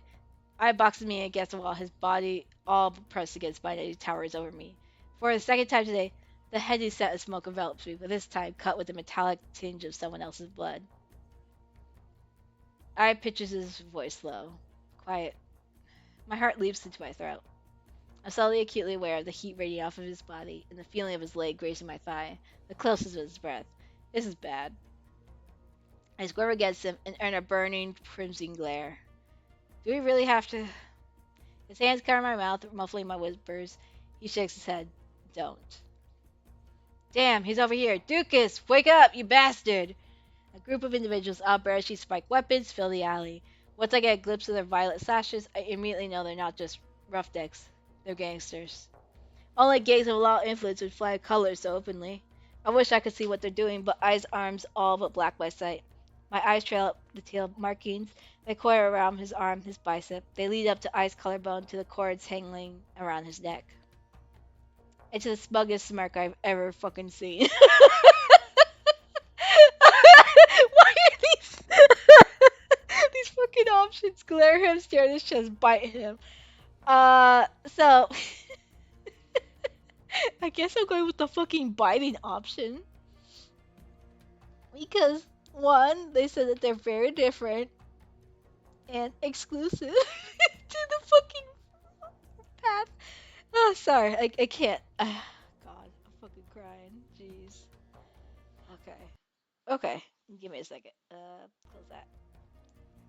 I boxes me against the wall, his body all pressed against mine as he towers over me. For the second time today, the heady scent of smoke envelops me, but this time cut with a metallic tinge of someone else's blood. I pitches his voice low, quiet. My heart leaps into my throat. I'm slowly acutely aware of the heat radiating off of his body and the feeling of his leg grazing my thigh, the closeness of his breath. This is bad. I squirm against him and earn a burning crimson glare. Do we really have to? His hands cover my mouth, muffling my whispers. He shakes his head. Don't. Damn, he's over here. Dukas, wake up, you bastard! A group of individuals, all barishly spiked weapons, fill the alley. Once I get a glimpse of their violet sashes, I immediately know they're not just roughnecks. They're gangsters. Only gangs of law influence would fly colors so openly. I wish I could see what they're doing, but I's arms all but black my sight. My eyes trail up the tail markings. They coil around his arm, his bicep. They lead up to I's collarbone to the cords hanging around his neck. It's the smuggest smirk I've ever fucking seen. Why are these these fucking options? Glare him, stare at his chest, bite him. So I guess I'm going with the fucking biting option. Because one, they said that they're very different. and exclusive to the fucking path. Oh, sorry, I can't. God, I'm fucking crying. Jeez. Okay. Okay. Give me a second. Close that.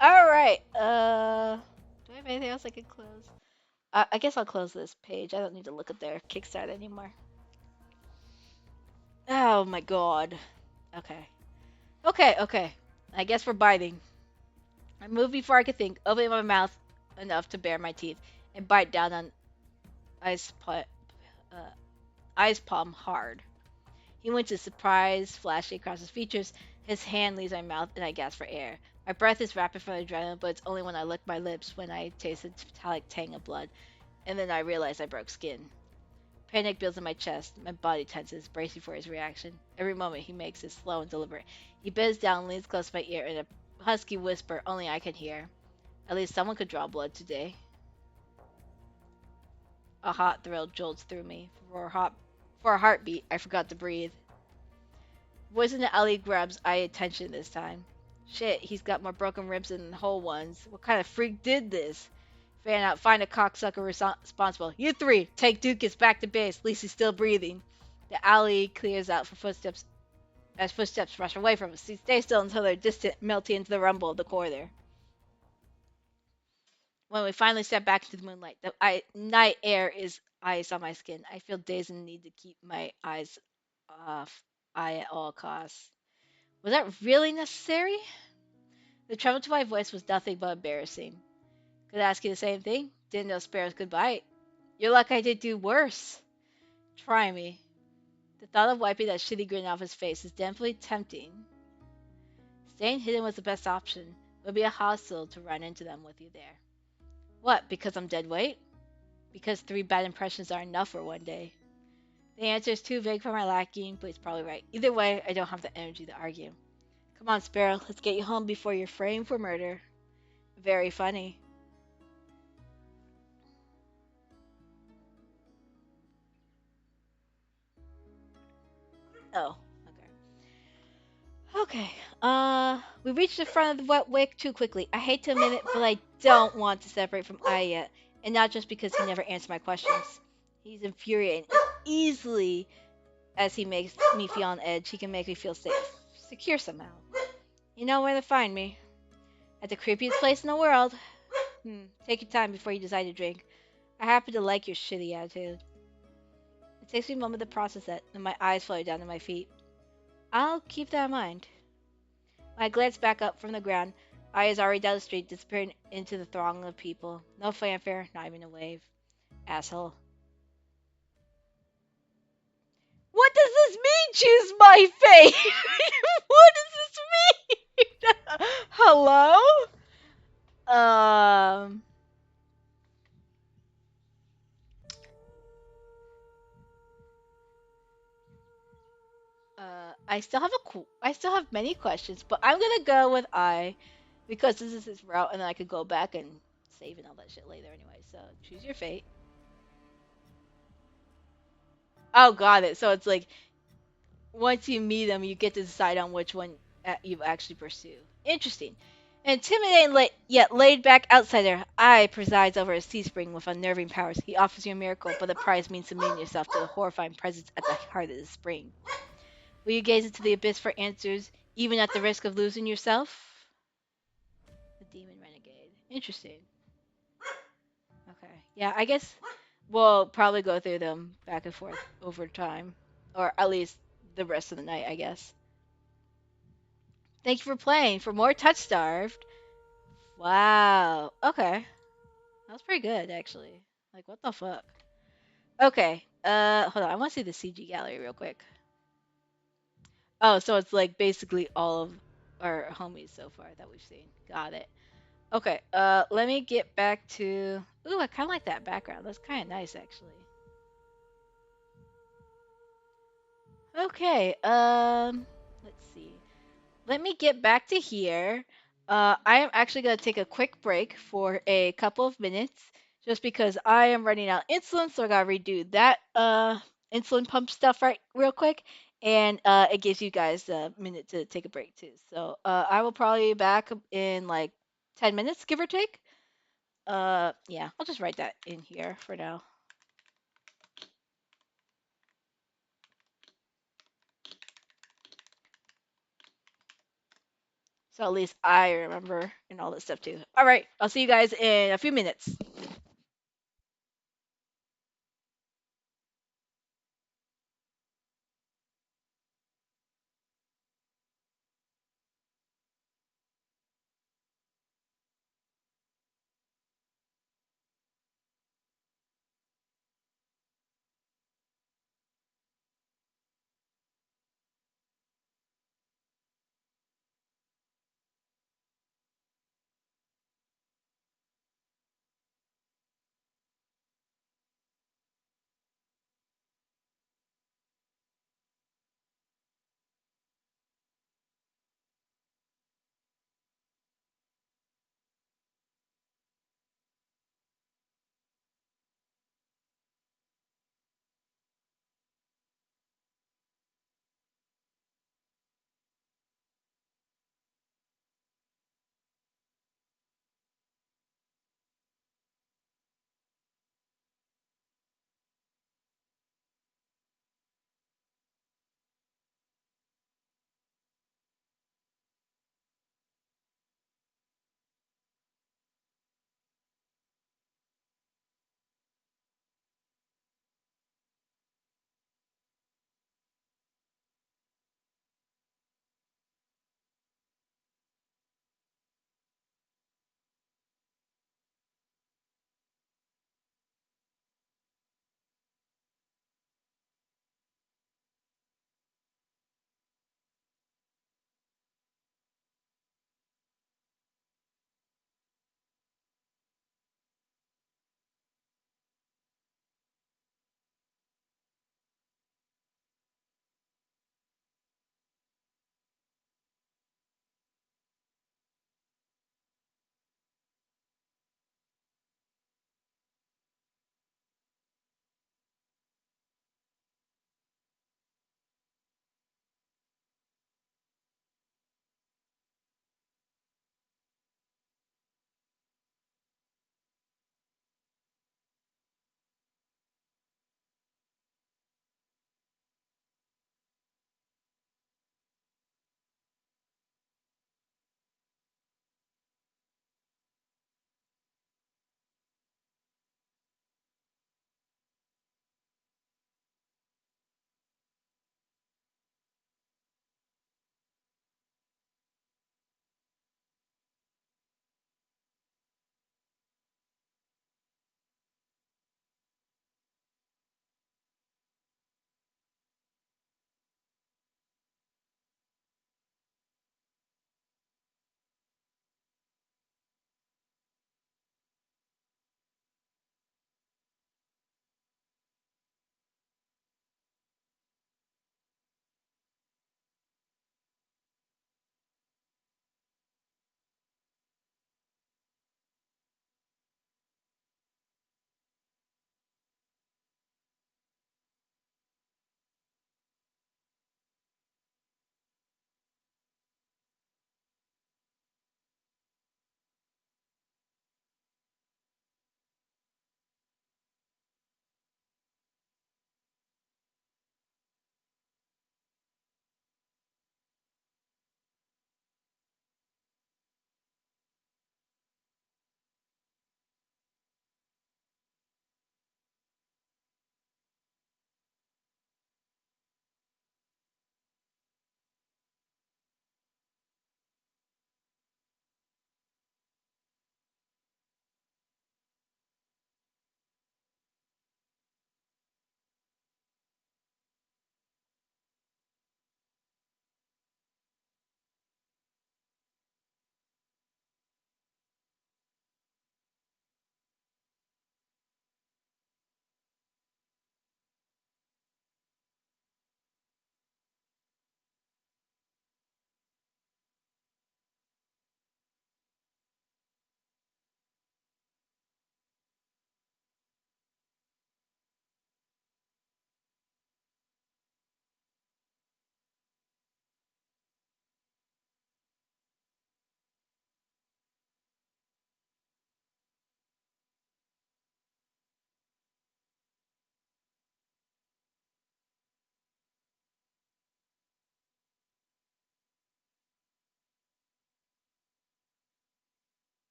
All right. Do I have anything else I can close? I guess I'll close this page. I don't need to look at their Kickstarter anymore. Oh my god. Okay. Okay. Okay. I guess we're biting. I moved before I could think, opening my mouth enough to bare my teeth and bite down on ice, uh, ice palm hard. He winces, surprise flashing across his features. His hand leaves my mouth, and I gasp for air. My breath is rapid from adrenaline, but it's only when I lick my lips when I taste the metallic tang of blood, and then I realize I broke skin. Panic builds in my chest. My body tenses, bracing for his reaction. Every moment he makes is slow and deliberate. He bends down, leans close to my ear in a husky whisper only I can hear. At least someone could draw blood today. A hot thrill jolts through me. For a heartbeat, I forgot to breathe. Voice in the alley grabs eye attention this time. Shit, he's got more broken ribs than whole ones. What kind of freak did this? Fan out, find a cocksucker responsible. You three, take Dukas back to base. At least he's still breathing. The alley clears out for footsteps as footsteps rush away from us. He stays still until they're distant, melting into the rumble of the corridor. When we finally step back into the moonlight, the night air is ice on my skin. I feel dazed and need to keep my eyes off eye at all costs. Was that really necessary? The tremble to my voice was nothing but embarrassing. Could I ask you the same thing? Didn't know sparrows could bite. You're lucky I did do worse. Try me. The thought of wiping that shitty grin off his face is definitely tempting. Staying hidden was the best option. It would be a hostile to run into them with you there. What, because I'm dead weight? Because 3 bad impressions are enough for one day. The answer is too vague for my liking, but he's probably right. Either way, I don't have the energy to argue. Come on, Sparrow, let's get you home before you're framed for murder. Very funny. Oh, okay. Okay. We reached the front of the wet wick too quickly. I hate to admit it, but I don't want to separate from Ai yet. And not just because he never answered my questions. He's infuriating. Easily as he makes me feel on edge, he can make me feel safe. Secure somehow. You know where to find me. At the creepiest place in the world. Take your time before you decide to drink. I happen to like your shitty attitude. It takes me a moment to process that, and my eyes flutter down to my feet. I'll keep that in mind. When I glance back up from the ground, I is already down the street, disappearing into the throng of people. No fanfare, not even a wave. Asshole. What does this mean? Choose my fate. What does this mean? Hello? Um. I still have many questions, but I'm gonna go with I because this is his route, and then I could go back and save and all that shit later anyway. So choose your fate. Oh, got it. So it's like once you meet him, you get to decide on which one you actually pursue. Interesting. Intimidating, yet laid back outsider, I presides over a sea spring with unnerving powers. He offers you a miracle, but the prize means submitting yourself to the horrifying presence at the heart of the spring. Will you gaze into the abyss for answers, even at the risk of losing yourself? The demon renegade. Interesting. Okay. Yeah, I guess we'll probably go through them back and forth over time, or at least the rest of the night, I guess. Thank you for playing. For more Touchstarved. Wow. Okay. That was pretty good, actually. Like, what the fuck? Okay. Hold on. I want to see the CG gallery real quick. Oh, so it's like basically all of our homies so far that we've seen. Got it. Okay. Let me get back to. Ooh, I kind of like that background. That's kind of nice, actually. Okay. Let's see. Let me get back to here. I am actually going to take a quick break for a couple of minutes just because I am running out of insulin, so I got to redo that insulin pump stuff right real quick. And it gives you guys a minute to take a break too. So I will probably be back in like 10 minutes, give or take. Yeah, I'll just write that in here for now. So at least I remember and all that stuff too. All right, I'll see you guys in a few minutes.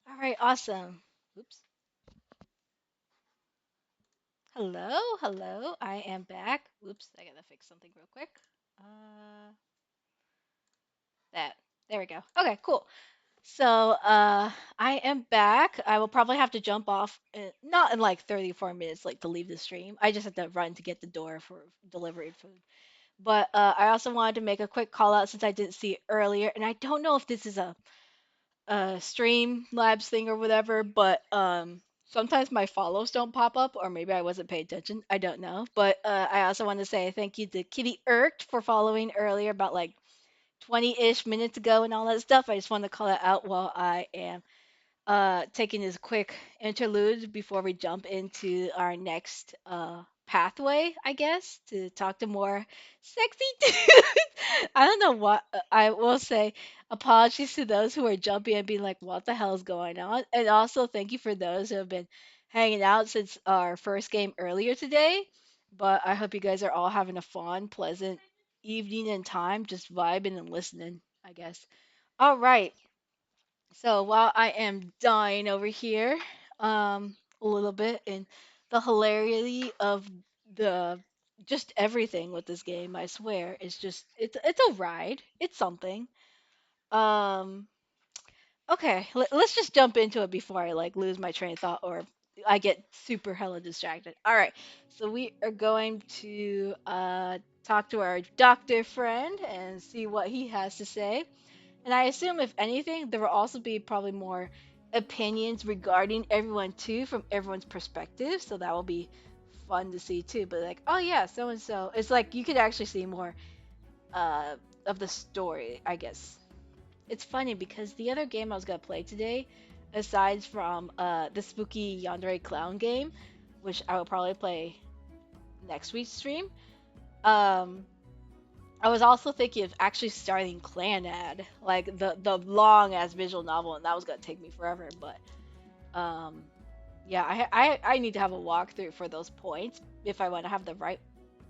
All right, awesome. Oops. Hello, hello. I am back. Oops, I gotta fix something real quick. Uh, that. There we go. Okay, cool. So, I am back. I will probably have to jump off, not in like 34 minutes, like to leave the stream. I just have to run to get the door for delivery food. But I also wanted to make a quick call out since I didn't see it earlier, and I don't know if this is a stream labs thing or whatever, but sometimes my follows don't pop up, or maybe I wasn't paying attention. I don't know. But I also want to say thank you to Kitty Irked for following earlier about like 20-ish minutes ago and all that stuff. I just want to call it out while I am taking this quick interlude before we jump into our next pathway, I guess, to talk to more sexy dudes. I don't know what I will say. Apologies to those who are jumping and being like, what the hell is going on? And also, thank you for those who have been hanging out since our first game earlier today. But I hope you guys are all having a fun, pleasant evening and time, just vibing and listening, I guess. All right. So while I am dying over here, a little bit in the hilarity of the just everything with this game, I swear, it's a ride. It's something. Um, okay, let's just jump into it before I like lose my train of thought or I get super hella distracted. All right, so we are going to talk to our doctor friend and see what he has to say. And I assume, if anything, there will also be probably more opinions regarding everyone too, from everyone's perspective. So that will be fun to see too. But like, oh yeah, so and so. It's like you could actually see more uh, of the story, I guess. It's funny because the other game I was gonna play today, aside from the spooky Yandere Clown game, which I will probably play next week's stream, um, I was also thinking of actually starting Clanad, like the long ass visual novel, and that was gonna take me forever. But um, yeah, I need to have a walkthrough for those points if I want to have the right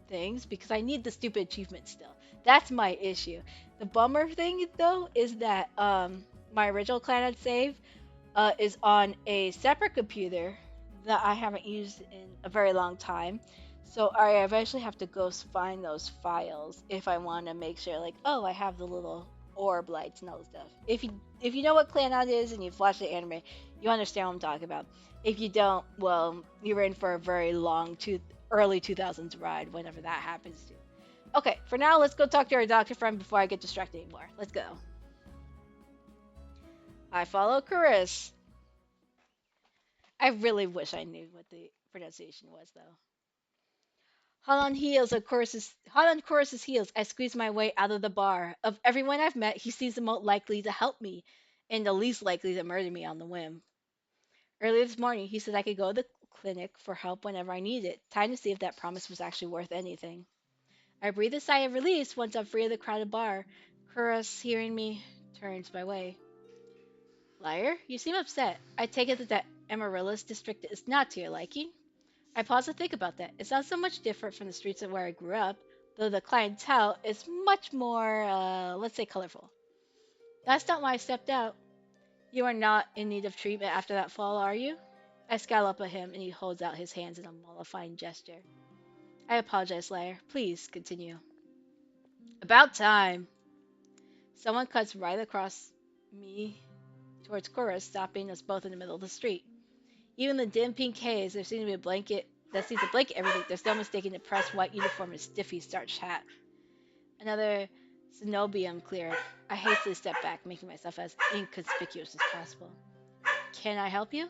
things because I need the stupid achievement still. That's my issue. The bummer thing though is that my original Clanad save is on a separate computer that I haven't used in a very long time. So I eventually have to go find those files if I want to make sure, like, oh, I have the little orb lights and all the stuff. If you know what Clannad is and you've watched the anime, you understand what I'm talking about. If you don't, well, you're in for a very long early 2000s ride whenever that happens to. Okay, for now, let's go talk to our doctor friend before I get distracted anymore. Let's go. I follow Chris. I really wish I knew what the pronunciation was, though. Hot on Chorus's heels, I squeeze my way out of the bar. Of everyone I've met, he seems the most likely to help me, and the least likely to murder me on the whim. Earlier this morning, he said I could go to the clinic for help whenever I needed it. Time to see if that promise was actually worth anything. I breathe a sigh of relief once I'm free of the crowded bar. Chorus, hearing me, turns my way. Lyre, you seem upset. I take it that Amaryllis district is not to your liking. I pause to think about that. It's not so much different from the streets of where I grew up, though the clientele is much more, let's say, colorful. That's not why I stepped out. You are not in need of treatment after that fall, are you? I scowl up at him, and he holds out his hands in a mollifying gesture. I apologize, Lyre. Please continue. About time. Someone cuts right across me towards Chorus, stopping us both in the middle of the street. Even in the dim pink haze, there seems to be a blanket that seems to blanket everything. There's no mistaking the pressed white uniform and stiffy starched hat. Another cenobium clear. I hastily step back, making myself as inconspicuous as possible. Can I help you?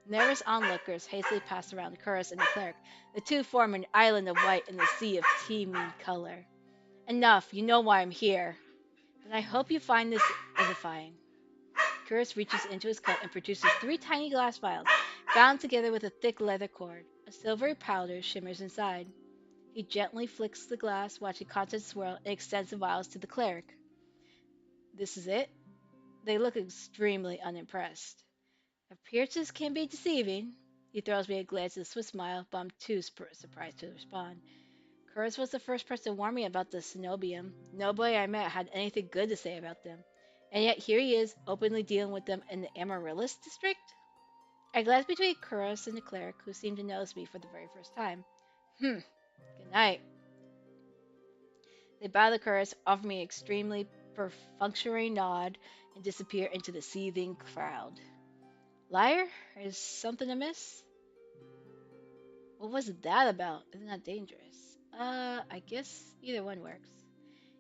Nervous onlookers hastily pass around Curus and the cleric. The two form an island of white in the sea of teeming color. Enough, you know why I'm here. Then I hope you find this edifying. Curtis reaches into his coat and produces three tiny glass vials, bound together with a thick leather cord. A silvery powder shimmers inside. He gently flicks the glass, watching contents swirl, and extends the vials to the cleric. This is it? They look extremely unimpressed. Appearances can be deceiving. He throws me a glance and a swift smile, but I'm too surprised to respond. Curtis was the first person to warn me about the cenobium. Nobody I met had anything good to say about them. And yet here he is, openly dealing with them in the Amaryllis district? I glanced between Kuros and the cleric, who seemed to notice me for the very first time. Good night. They bow to Kuros, offer me an extremely perfunctory nod, and disappear into the seething crowd. Lyre? Is something amiss? What was that about? Isn't that dangerous? I guess either one works.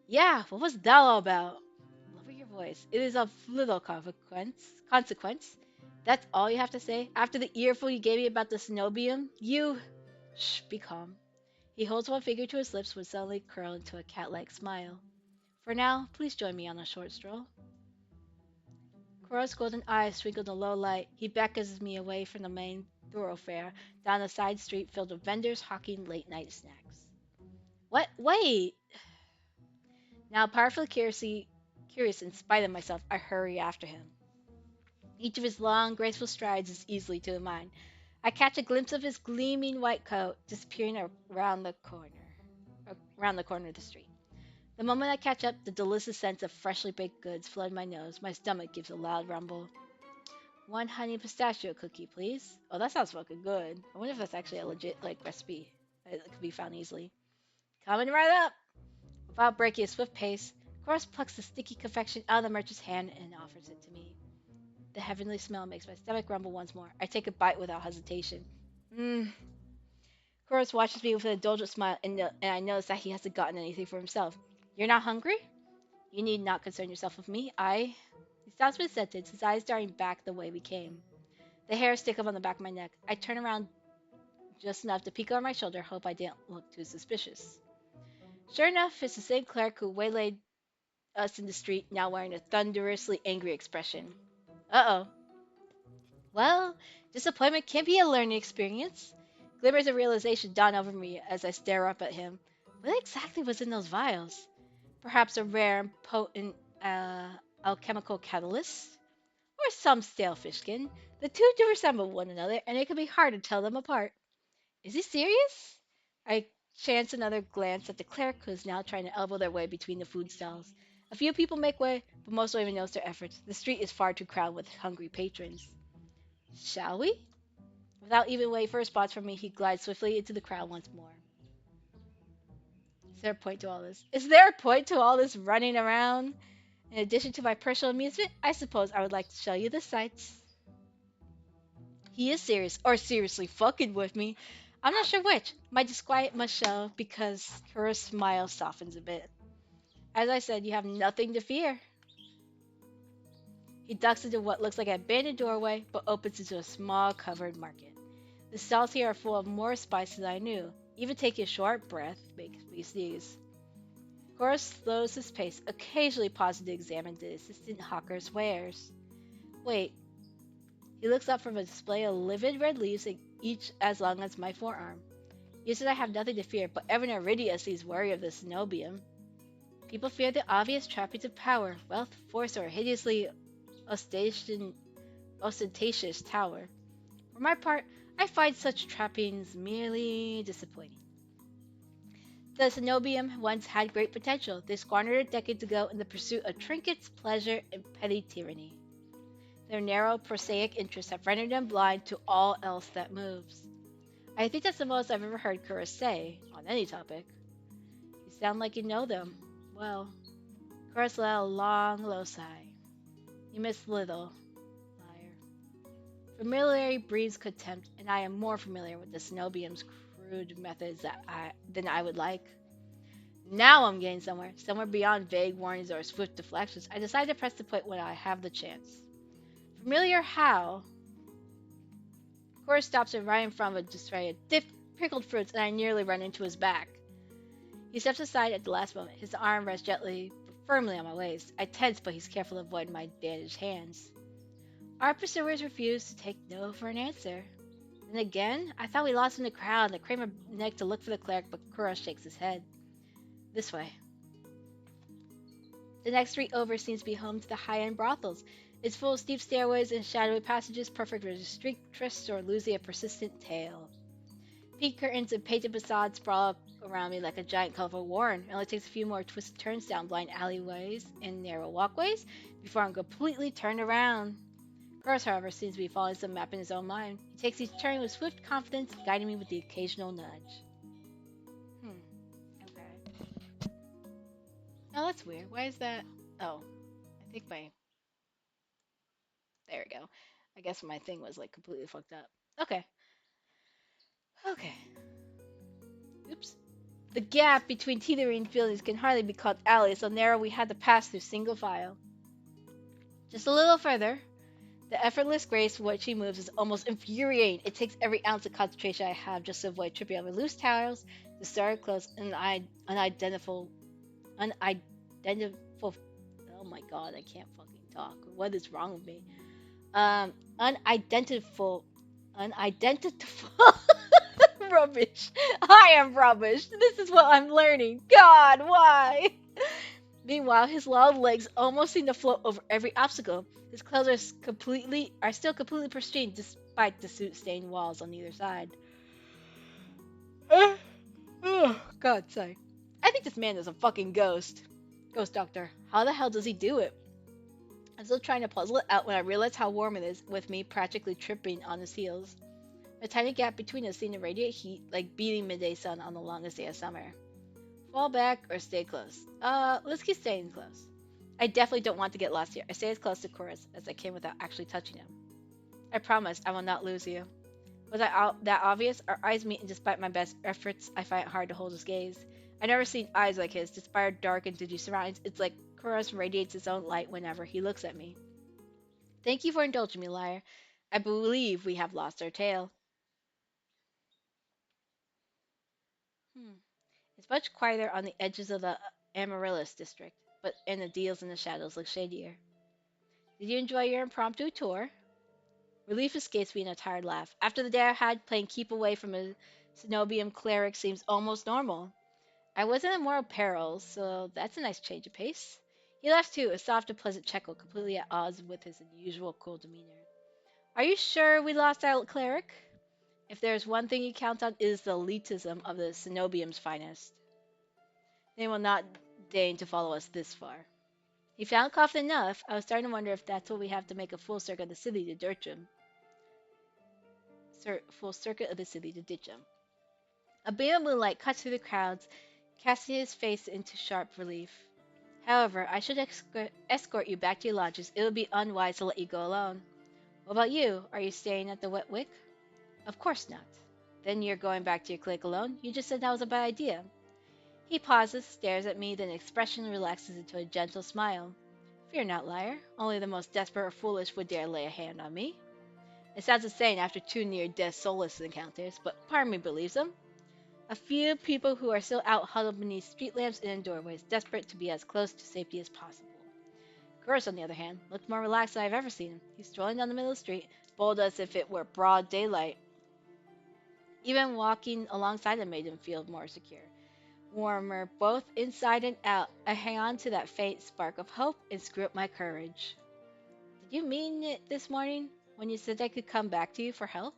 Yeah, what was that all about? Lower your voice. It is of little consequence. That's all you have to say? After the earful you gave me about the Cenobium? You... Shh, be calm. He holds one finger to his lips when suddenly curl into a cat-like smile. For now, please join me on a short stroll. Kuro's golden eyes twinkle in the low light. He beckons me away from the main thoroughfare, down a side street filled with vendors hawking late-night snacks. What? Wait! Now, powerfully curious in spite of myself, I hurry after him. Each of his long, graceful strides is easily to the mind. I catch a glimpse of his gleaming white coat disappearing around the corner of the street. The moment I catch up, the delicious scent of freshly baked goods flood my nose. My stomach gives a loud rumble. One honey pistachio cookie, please. Oh, that sounds fucking good. I wonder if that's actually a legit recipe that could be found easily. Coming right up. Without breaking a swift pace, Horace plucks the sticky confection out of the merchant's hand and offers it to me. The heavenly smell makes my stomach rumble once more. I take a bite without hesitation. Mmm. Horace watches me with an indulgent smile, and I notice that he hasn't gotten anything for himself. You're not hungry? You need not concern yourself with me. He stops mid-sentence, his eyes darting back the way we came. The hairs stick up on the back of my neck. I turn around just enough to peek over my shoulder, hope I didn't look too suspicious. Sure enough, it's the same cleric who waylaid us in the street, now wearing a thunderously angry expression. Uh-oh. Well, disappointment can be a learning experience. Glimmers of realization dawn over me as I stare up at him. What exactly was in those vials? Perhaps a rare and potent alchemical catalyst? Or some stale fish skin? The two do resemble one another, and it can be hard to tell them apart. Is he serious? I chance another glance at the cleric who is now trying to elbow their way between the food stalls. A few people make way, but most don't even notice their efforts. The street is far too crowded with hungry patrons. Shall we? Without even waiting for a response from me, he glides swiftly into the crowd once more. Is there a point to all this? Is there a point to all this running around? In addition to my personal amusement, I suppose I would like to show you the sights. He is serious, or seriously fucking with me. I'm not sure which. My disquiet must show because her smile softens a bit. As I said, you have nothing to fear. He ducks into what looks like an abandoned doorway, but opens into a small covered market. The stalls here are full of more spices than I knew. Even taking a short breath makes me sneeze. Horace slows his pace, occasionally pausing to examine the assistant hawker's wares. Wait. He looks up from a display of livid red leaves, each as long as my forearm. You said I have nothing to fear, but even Iridia seems wary of the Cenobium. People fear the obvious trappings of power, wealth, force, or hideously ostentatious tower. For my part, I find such trappings merely disappointing. The Cenobium once had great potential. They squandered it decades ago in the pursuit of trinkets, pleasure, and petty tyranny. Their narrow, prosaic interests have rendered them blind to all else that moves. I think that's the most I've ever heard Kura say, on any topic. You sound like you know them. Well, Kura's let out a long, low sigh. You miss little, Lyre. Familiarity breeds contempt, and I am more familiar with the Cenobium's crude methods than I would like. Now I'm getting somewhere beyond vague warnings or swift deflections. I decide to press the point when I have the chance. Familiar how? Cora stops him right in front of a display of dipped, pickled fruits, and I nearly run into his back. He steps aside at the last moment. His arm rests gently but firmly on my waist. I tense, but he's careful to avoid my bandaged hands. Our pursuers refuse to take no for an answer. And again, I thought we lost in the crowd, and I crane my neck to look for the cleric, but Kura shakes his head. This way. The next street over seems to be home to the high-end brothels. It's full of steep stairways and shadowy passages, perfect for the street tourists or losing a persistent tail. Pink curtains and painted facades sprawl up around me like a giant colorful warren. It only takes a few more twisted turns down blind alleyways and narrow walkways before I'm completely turned around. Gross, however, seems to be following some map in his own mind. He takes each turn with swift confidence, guiding me with the occasional nudge. Hmm. Okay. Oh, that's weird. Why is that? Oh, I think my. There we go. I guess my thing was like completely fucked up. Okay. Okay. Oops. The gap between teetering buildings can hardly be called alley, so narrow we had to pass through single file. Just a little further, the effortless grace with which he moves is almost infuriating. It takes every ounce of concentration I have just to avoid tripping over loose towels, discarded clothes, and unidentifiable. Oh my god, I can't fucking talk. What is wrong with me? Unidentifiable, unidentifiable rubbish. I am rubbish. This is what I'm learning. God, why? Meanwhile, his long legs almost seem to float over every obstacle. His clothes are still completely pristine despite the soot-stained walls on either side. Oh, God, sorry. I think this man is a fucking ghost. Ghost doctor. How the hell does he do it? I'm still trying to puzzle it out when I realize how warm it is with me practically tripping on his heels. The tiny gap between us seemed to radiate heat like beating midday sun on the longest day of summer. Fall back or stay close? Let's keep staying close. I definitely don't want to get lost here. I stay as close to Chorus as I can without actually touching him. I promise I will not lose you. Was that obvious? Our eyes meet, and despite my best efforts, I find it hard to hold his gaze. I've never seen eyes like his. Despite our dark and dingy surroundings, it's like Chorus radiates his own light whenever he looks at me. Thank you for indulging me, Lyre. I believe we have lost our tail. Hmm. It's much quieter on the edges of the Amaryllis district, and the deals in the shadows look shadier. Did you enjoy your impromptu tour? Relief escapes me in a tired laugh. After the day I had, playing keep away from a Cenobium cleric seems almost normal. I wasn't in mortal peril, so that's a nice change of pace. He laughs too, a soft and pleasant chuckle, completely at odds with his unusual cool demeanor. Are you sure we lost our cleric? If there's one thing you count on, it is the elitism of the Cenobium's finest. They will not deign to follow us this far. He found confident enough. I was starting to wonder if that's what we have to make a full circuit of the city to ditch him. Full circuit of the city to ditch him. A beam of moonlight cuts through the crowds, casting his face into sharp relief. However, I should escort you back to your lodges. It would be unwise to let you go alone. What about you? Are you staying at the Wet Wick? Of course not. Then you're going back to your clique alone? You just said that was a bad idea. He pauses, stares at me, then expression relaxes into a gentle smile. Fear not, Lyre. Only the most desperate or foolish would dare lay a hand on me. It sounds insane after two near-death soulless encounters, but part of me believes him. A few people who are still out huddled beneath street lamps and in doorways, desperate to be as close to safety as possible. Curtis, on the other hand, looked more relaxed than I've ever seen him. He's strolling down the middle of the street, bold as if it were broad daylight. Even walking alongside him made him feel more secure. Warmer, both inside and out. I hang on to that faint spark of hope and screw up my courage. Did you mean it this morning when you said I could come back to you for help?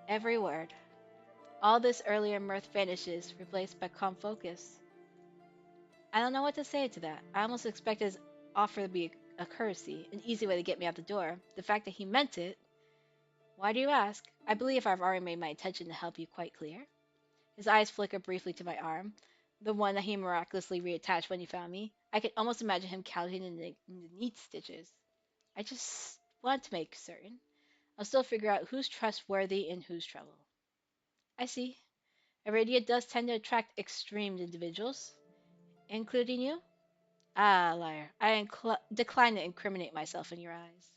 Every word. All this earlier mirth vanishes, replaced by calm focus. I don't know what to say to that. I almost expected his offer to be a courtesy, an easy way to get me out the door. The fact that he meant it. Why do you ask? I believe I've already made my intention to help you quite clear. His eyes flicker briefly to my arm, the one that he miraculously reattached when he found me. I could almost imagine him counting in the neat stitches. I just want to make certain. I'll still figure out who's trustworthy and who's trouble. I see. Iridia does tend to attract extreme individuals, including you. Ah, liar. I decline to incriminate myself in your eyes.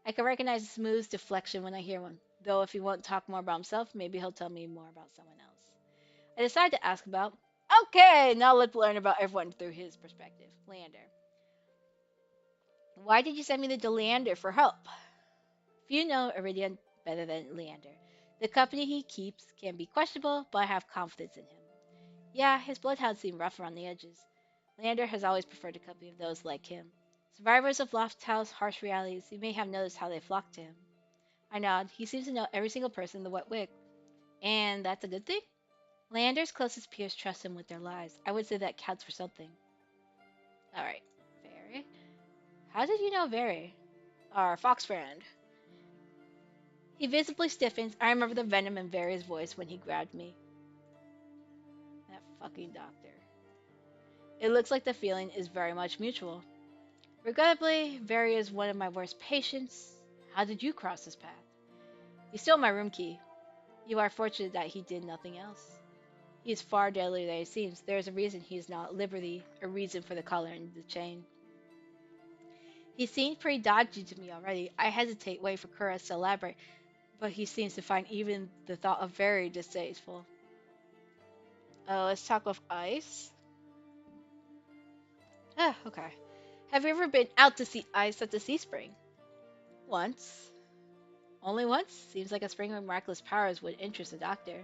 I can recognize a smooth deflection when I hear one, though if he won't talk more about himself, maybe he'll tell me more about someone else. I decide to ask about. Okay, now let's learn about everyone through his perspective. Leander. Why did you send me to Leander for help? Few know Iridian better than Leander. The company he keeps can be questionable, but I have confidence in him. Yeah, his bloodhounds seem rough around the edges. Leander has always preferred the company of those like him. Survivors of Lofthouse harsh realities, you may have noticed how they flock to him. I nod. He seems to know every single person in the Wet Wick. And that's a good thing? Leander's closest peers trust him with their lives. I would say that counts for something. Alright. Very. How did you know Very? Our fox friend. He visibly stiffens. I remember the venom in Very's voice when he grabbed me. That fucking doctor. It looks like the feeling is very much mutual. Regrettably, Very is one of my worst patients. How did you cross his path? He stole my room key. You are fortunate that he did nothing else. He is far deadlier than he seems. There is a reason he is not at liberty, a reason for the collar and the chain. He seems pretty dodgy to me already. I hesitate, waiting for Kuras to elaborate, but he seems to find even the thought of very distasteful. Let's talk of ice. Ah, okay. Have you ever been out to see ice at the sea spring? Once. Only once? Seems like a spring of miraculous powers would interest a doctor.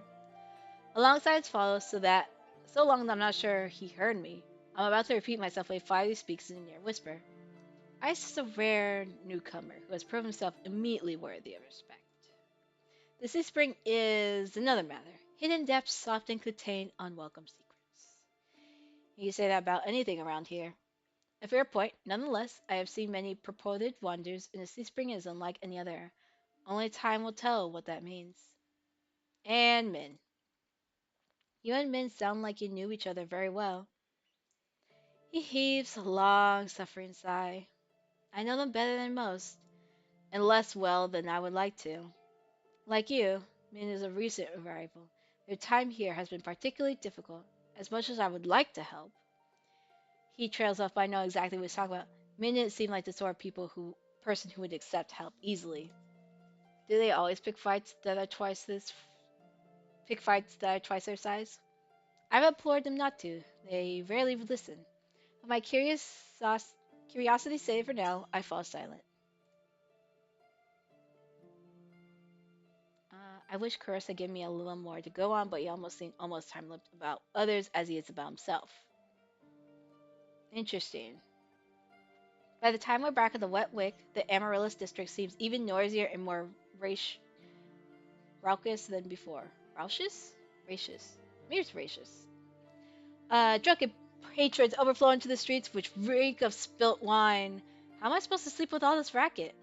A long silence follows, so long that I'm not sure he heard me. I'm about to repeat myself when he finally speaks in a near whisper. Ice is a rare newcomer who has proven himself immediately worthy of respect. The sea spring is another matter. Hidden depths often contain unwelcome secrets. You can say that about anything around here. A fair point. Nonetheless, I have seen many purported wonders, and the sea spring is unlike any other. Only time will tell what that means. And Min. You and Min sound like you knew each other very well. He heaves a long, suffering sigh. I know them better than most, and less well than I would like to. Like you, Min is a recent arrival. Their time here has been particularly difficult. As much as I would like to help, he trails off, but I know exactly what he's talking about. Min didn't seem like the sort of person who would accept help easily. Do they always pick fights that are twice their size? I've implored them not to. They rarely listen. But my curiosity saved for now, I fall silent. I wish Kuros had given me a little more to go on, but he almost seemed almost time-lipped about others as he is about himself. Interesting. By the time we're back at the Wet Wick, the Amaryllis district seems even noisier and more rac- raucous than before. Raucous? Racious. Maybe it's racious. Drunken patrons overflow into the streets, which reek of spilt wine. How am I supposed to sleep with all this racket?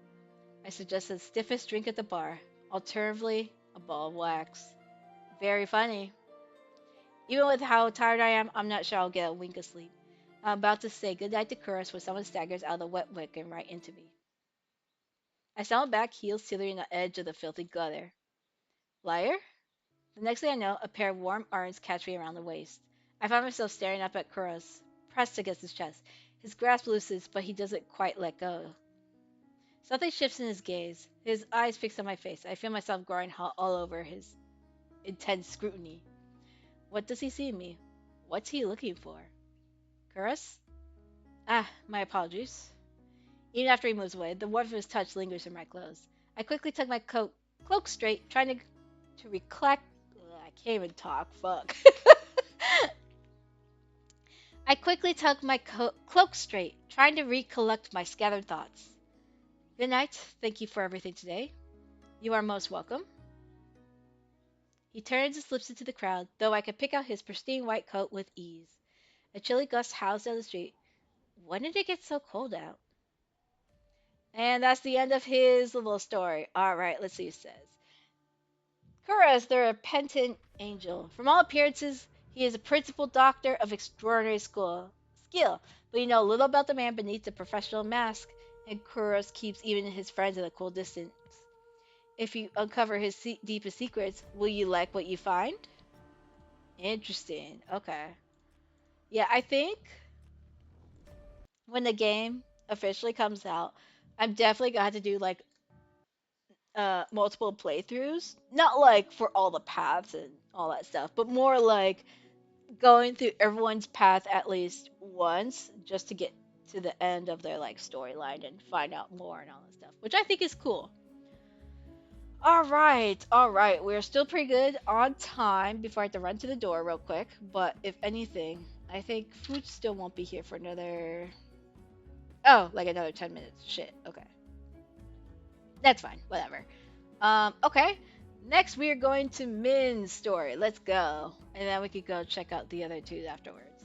I suggest the stiffest drink at the bar. Alternatively, a ball of wax. Very funny. Even with how tired I am, I'm not sure I'll get a wink of sleep. I'm about to say goodnight to Curtis when someone staggers out of the wet wick and right into me. I stumble back, heels teetering on the edge of the filthy gutter. Lyre? The next thing I know, a pair of warm arms catch me around the waist. I find myself staring up at Kuros, pressed against his chest. His grasp loosens, but he doesn't quite let go. Something shifts in his gaze. His eyes fix on my face. I feel myself growing hot all over his intense scrutiny. What does he see in me? What's he looking for? Kuros? Ah, my apologies. Even after he moves away, the warmth of his touch lingers in my clothes. I quickly tug my cloak straight, trying to recollect. Ugh, I can't even talk. Fuck. I quickly tugged my cloak straight, trying to recollect my scattered thoughts. Good night. Thank you for everything today. You are most welcome. He turns and slips into the crowd, though I could pick out his pristine white coat with ease. A chilly gust howls down the street. When did it get so cold out? And that's the end of his little story. All right, let's see what it says. Kuras, the repentant angel. From all appearances, he is a principal doctor of extraordinary skill, but you know little about the man beneath the professional mask, and Kuras keeps even his friends at a cool distance. If you uncover his deepest secrets, will you like what you find? Interesting. Okay. Yeah, I think when the game officially comes out, I'm definitely gonna have to do like multiple playthroughs. Not like for all the paths and all that stuff, but more like going through everyone's path at least once just to get to the end of their like storyline and find out more and all that stuff, which I think is cool. All right. We're still pretty good on time before I have to run to the door real quick. But if anything, I think food still won't be here for another. Oh, like another 10 minutes. Shit. Okay. That's fine. Whatever. Okay. Next, we are going to Min's story. Let's go. And then we could go check out the other two afterwards.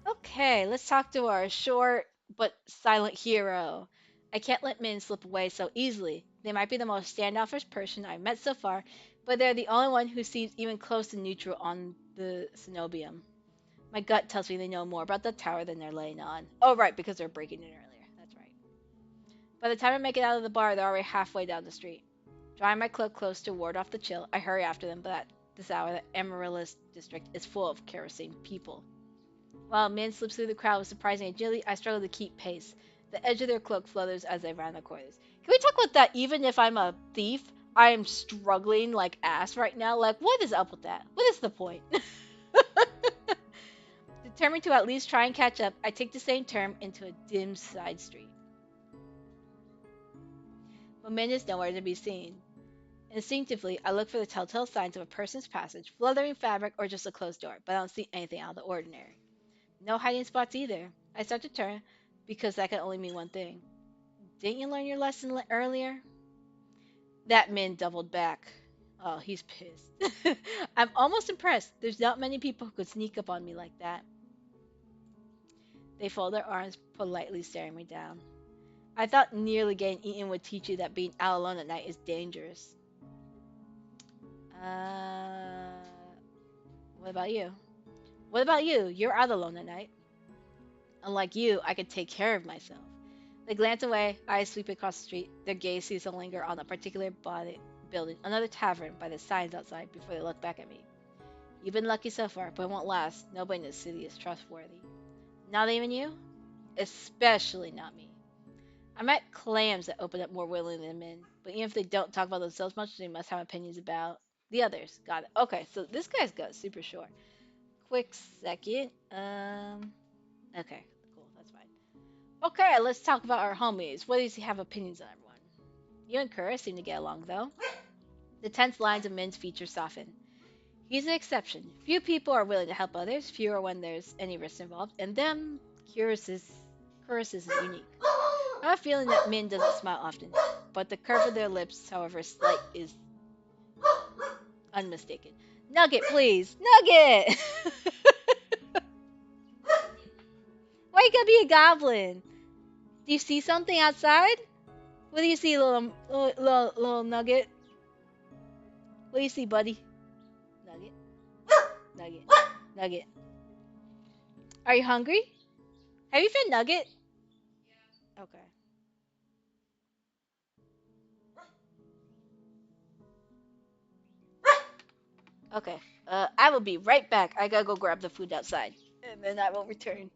Okay, let's talk to our short but silent hero. I can't let Min slip away so easily. They might be the most standoffish person I've met so far, but they're the only one who seems even close to neutral on the Cenobium. My gut tells me they know more about the tower than they're laying on. Oh, right, because they're breaking in earlier. That's right. By the time I make it out of the bar, they're already halfway down the street. Drawing my cloak close to ward off the chill, I hurry after them, but at this hour, the Amaryllis district is full of kerosene people. While Min slips through the crowd with surprising agility, I struggle to keep pace. The edge of their cloak flutters as they round the corners. Can we talk about that? Even if I'm a thief, I am struggling like ass right now. Like, what is up with that? What is the point? Determined to at least try and catch up, I take the same turn into a dim side street. But Min is nowhere to be seen. Instinctively, I look for the telltale signs of a person's passage, fluttering fabric, or just a closed door, but I don't see anything out of the ordinary. No hiding spots either. I start to turn, because that can only mean one thing. Didn't you learn your lesson earlier? That Min doubled back. Oh, he's pissed. I'm almost impressed. There's not many people who could sneak up on me like that. They fold their arms, politely staring me down. I thought nearly getting eaten would teach you that being out alone at night is dangerous. Uh, what about you? What about you? You're out alone at night. Unlike you, I could take care of myself. They glance away, eyes sweep across the street. Their gaze seems to linger on a particular building, another tavern, by the signs outside before they look back at me. You've been lucky so far, but it won't last. Nobody in this city is trustworthy. Not even you? Especially not me. I met clams that open up more willingly than men, but even if they don't talk about themselves much, they must have opinions about the others. Got it. Okay, so this guy's got super short. Quick second. Okay, cool, that's fine. Okay, let's talk about our homies. What does he have opinions on everyone? You and Kura seem to get along, though. The tense lines of Min's features soften. He's an exception. Few people are willing to help others, fewer when there's any risk involved, and then Curus is unique. I have a feeling that Min doesn't smile often, but the curve of their lips, however slight, is unmistaken. Nugget, please! Nugget! Why you gotta be a goblin? Do you see something outside? What do you see, little nugget? What do you see, buddy? Nugget, nugget, nugget. Are you hungry? Have you fed Nugget? Okay. Okay. I will be right back. I gotta go grab the food outside, and then I will return.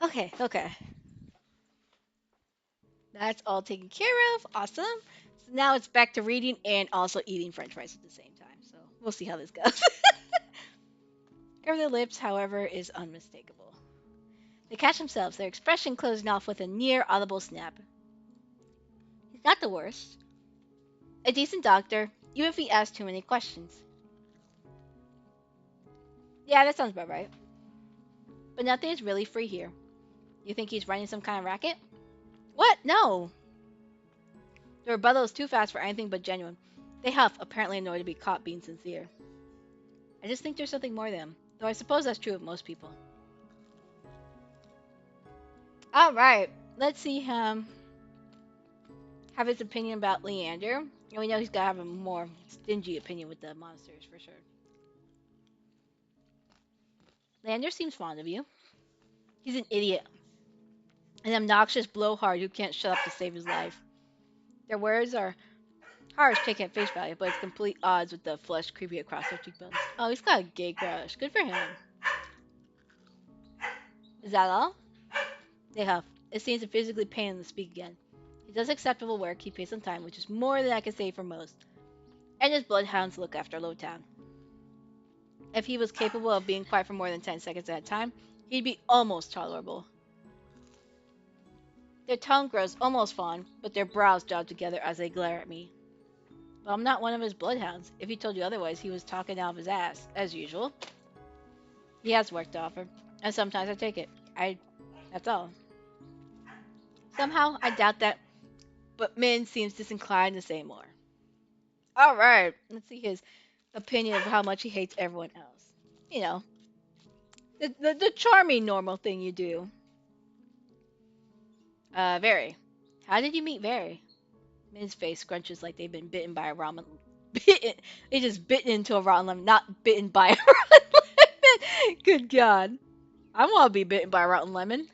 Okay, okay. That's all taken care of. Awesome. So now it's back to reading and also eating French fries at the same time. So we'll see how this goes. of their lips, however, is unmistakable. They catch themselves, their expression closing off with a near audible snap. He's not the worst. A decent doctor, even if he asks too many questions. Yeah, that sounds about right. But nothing is really free here. You think he's running some kind of racket? What? No! The rebuttal is too fast for anything but genuine. They huff, apparently annoyed to be caught being sincere. I just think there's something more to him, though I suppose that's true of most people. Alright, let's see him have his opinion about Leander. And we know he's got to have a more stingy opinion with the monsters, for sure. Leander seems fond of you. He's an idiot. An obnoxious blowhard who can't shut up to save his life. Their words are harsh taken at face value, but it's complete odds with the flesh creepy across their cheekbones. Oh, he's got a gay crush. Good for him. Is that all? They huff. It seems to physically pain him to speak again. He does acceptable work, he pays on time, which is more than I can say for most. And his bloodhounds look after Lowtown. If he was capable of being quiet for more than 10 seconds at a time, he'd be almost tolerable. Their tongue grows almost fond, but their brows job together as they glare at me. But I'm not one of his bloodhounds. If he told you otherwise, he was talking out of his ass, as usual. He has work to offer, and sometimes I take it. That's all. Somehow, I doubt that, but Min seems disinclined to say more. Alright, let's see his opinion of how much he hates everyone else. You know, the charming normal thing you do. Very. How did you meet Very? Min's face scrunches like they've been bitten by a ramen. Bitten. They just bitten into a rotten lemon, not bitten by a rotten lemon. Good God. I want to be bitten by a rotten lemon.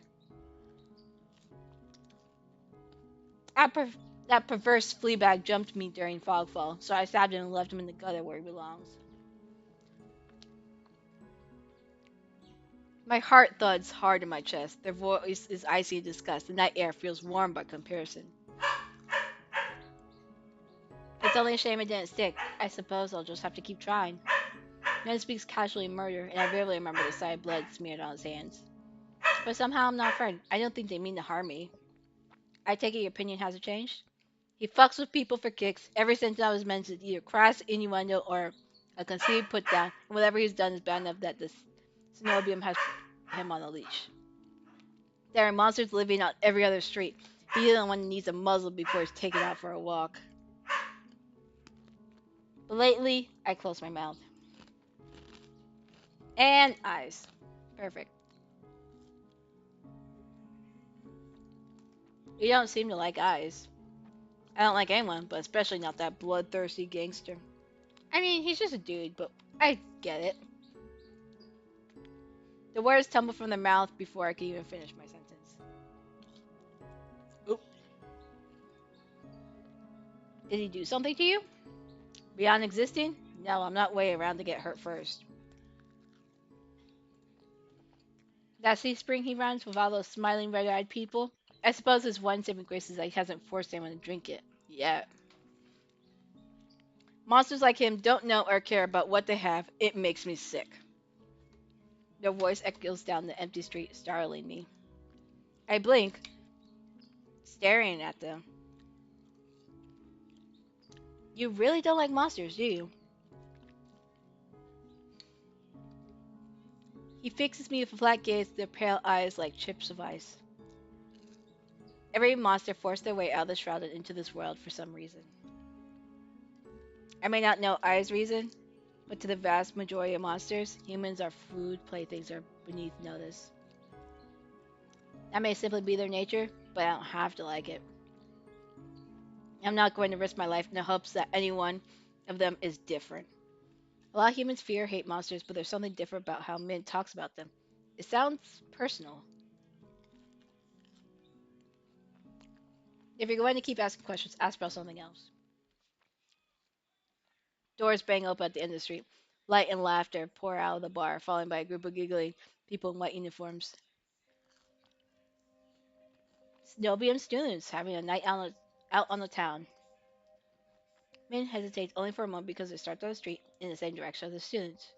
That, that perverse flea bag jumped me during Fogfall, so I stabbed him and left him in the gutter where he belongs. My heart thuds hard in my chest. Their voice is icy in disgust. The night air feels warm by comparison. It's only a shame it didn't stick. I suppose I'll just have to keep trying. Man speaks casually of murder, and I barely remember the sight of blood smeared on his hands. But somehow I'm not afraid. I don't think they mean to harm me. I take it your opinion hasn't changed? He fucks with people for kicks. Ever since I was mentioned, either crass innuendo or a conceived put down, and whatever he's done is bad enough that the Cenobium has him on a leash. There are monsters living on every other street. He's the one who needs a muzzle before he's taken out for a walk. But lately, I close my mouth. And eyes. Perfect. You don't seem to like eyes. I don't like anyone, but especially not that bloodthirsty gangster. I mean, he's just a dude, but I get it. The words tumble from their mouth before I can even finish my sentence. Oop. Did he do something to you? Beyond existing? No, I'm not way around to get hurt first. That sea spring he runs with all those smiling red-eyed people? I suppose his one saving grace is that he hasn't forced anyone to drink it. Yet. Monsters like him don't know or care about what they have. It makes me sick. Their voice echoes down the empty street, startling me. I blink, staring at them. You really don't like monsters, do you? He fixes me with a flat gaze, their pale eyes like chips of ice. Every monster forced their way out of the shroud and into this world for some reason. I may not know I's reason, but to the vast majority of monsters, humans are food, playthings, or beneath notice. That may simply be their nature, but I don't have to like it. I'm not going to risk my life in the hopes that any one of them is different. A lot of humans fear or hate monsters, but there's something different about how Min talks about them. It sounds personal. If you're going to keep asking questions, ask about something else. Doors bang open at the end of the street. Light and laughter pour out of the bar, followed by a group of giggling people in white uniforms. Snobium students having a night out on the town. Min hesitates only for a moment because they start down the street in the same direction as the students.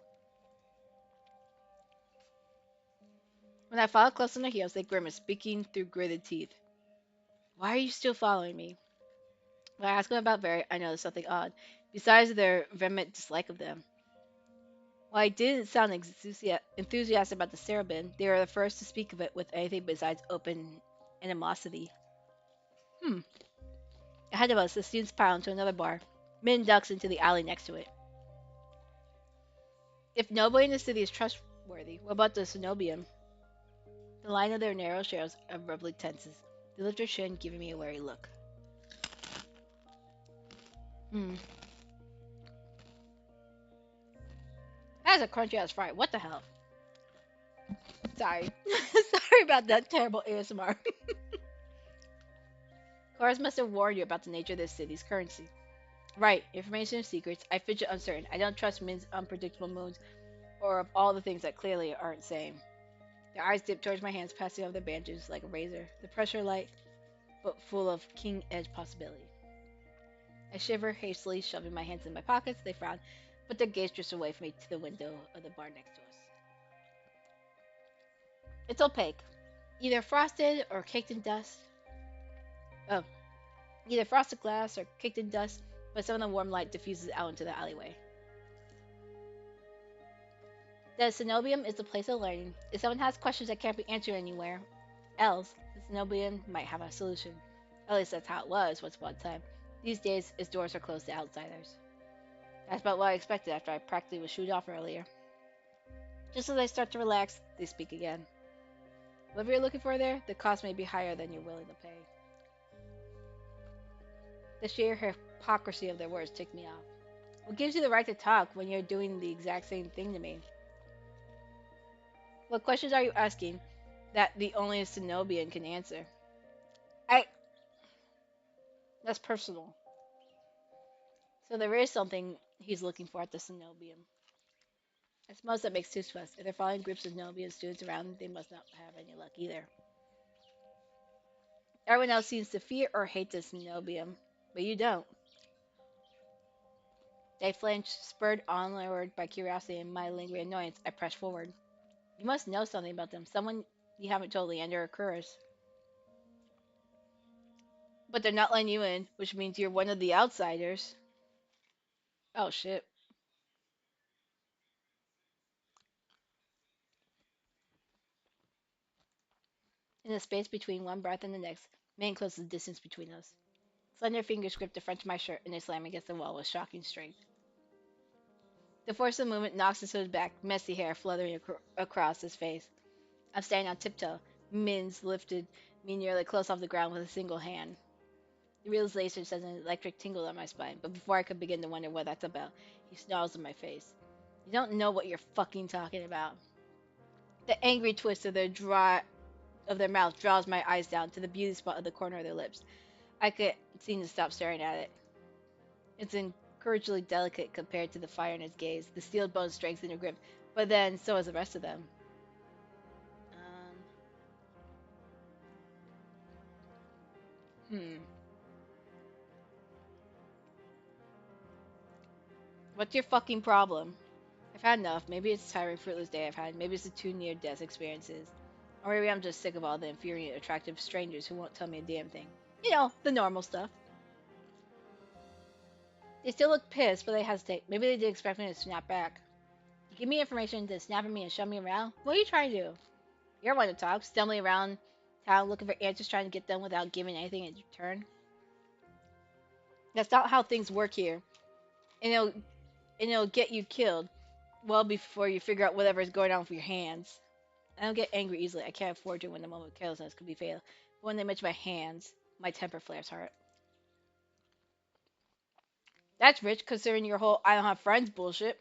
When I followed close on their heels, they grimaced, speaking through gritted teeth. Why are you still following me? When I asked them about Barry, I noticed something odd. Besides their vehement dislike of them, while I didn't sound enthusiastic about the Cerebin, they were the first to speak of it with anything besides open animosity. Hmm. Ahead of us, the students piled into another bar. Min ducks into the alley next to it. If nobody in the city is trustworthy, what about the Cenobium? The line of their narrow shadows abruptly tenses. They lift their chin, giving me a wary look. Hmm. That is a crunchy ass fry. What the hell? Sorry. Sorry about that terrible ASMR. Cars must have warned you about the nature of this city's currency. Right, information is secrets. I fidget uncertain. I don't trust Min's unpredictable moods or of all the things that clearly aren't same. Their eyes dip towards my hands, passing over their bandages like a razor. The pressure light, but full of king edge possibility. I shiver hastily, shoving my hands in my pockets. They frown, but their gaze drifts away from me to the window of the bar next to us. It's opaque, either frosted or caked in dust. Oh, either frosted glass or caked in dust, but some of the warm light diffuses out into the alleyway. The Cenobium is the place of learning. If someone has questions that can't be answered anywhere else, the Cenobium might have a solution. At least that's how it was once upon a time. These days, its doors are closed to outsiders. That's about what I expected after I practically was shooed off earlier. Just as I start to relax, they speak again. Whatever you're looking for there, the cost may be higher than you're willing to pay. The sheer hypocrisy of their words ticked me off. What gives you the right to talk when you're doing the exact same thing to me? What questions are you asking that the only Cenobian can answer? I. That's personal. So there is something he's looking for at the Cenobium. I suppose that makes two of us. If they're following groups of Cenobian students around, they must not have any luck either. Everyone else seems to fear or hate the Cenobium, but you don't. They flinch, spurred onward by curiosity and my lingering annoyance. I press forward. You must know something about them. Someone you haven't told Leander or Curris. But they're not letting you in, which means you're one of the outsiders. Oh shit. In the space between one breath and the next, man closes the distance between us. Slender fingers grip the front of my shirt and they slam against the wall with shocking strength. The force of the movement knocks us to his back, messy hair fluttering across his face. I'm standing on tiptoe. Min's lifted me nearly close off the ground with a single hand. The realization sends an electric tingle down my spine, but before I could begin to wonder what that's about, he snarls in my face. You don't know what you're fucking talking about. The angry twist of their mouth draws my eyes down to the beauty spot at the corner of their lips. I could seem to stop staring at it. It's encouragingly delicate compared to the fire in his gaze. The steel bone strengthens your grip, but then so is the rest of them. Hmm. What's your fucking problem? I've had enough. Maybe it's a tiring, fruitless day I've had. Maybe it's the two near-death experiences. Or maybe I'm just sick of all the infuriating, attractive strangers who won't tell me a damn thing. You know, the normal stuff. They still look pissed, but they hesitate. Maybe they did expect me to snap back. You give me information to snap at me and shove me around? What are you trying to do? You're one to talk, stumbling around town looking for answers, trying to get them without giving anything in return. That's not how things work here. And it'll get you killed well before you figure out whatever is going on with your hands. I don't get angry easily. I can't afford to when the moment of carelessness could be fatal. But when they mention my hands, my temper flares hard. That's rich considering your whole I don't have friends bullshit.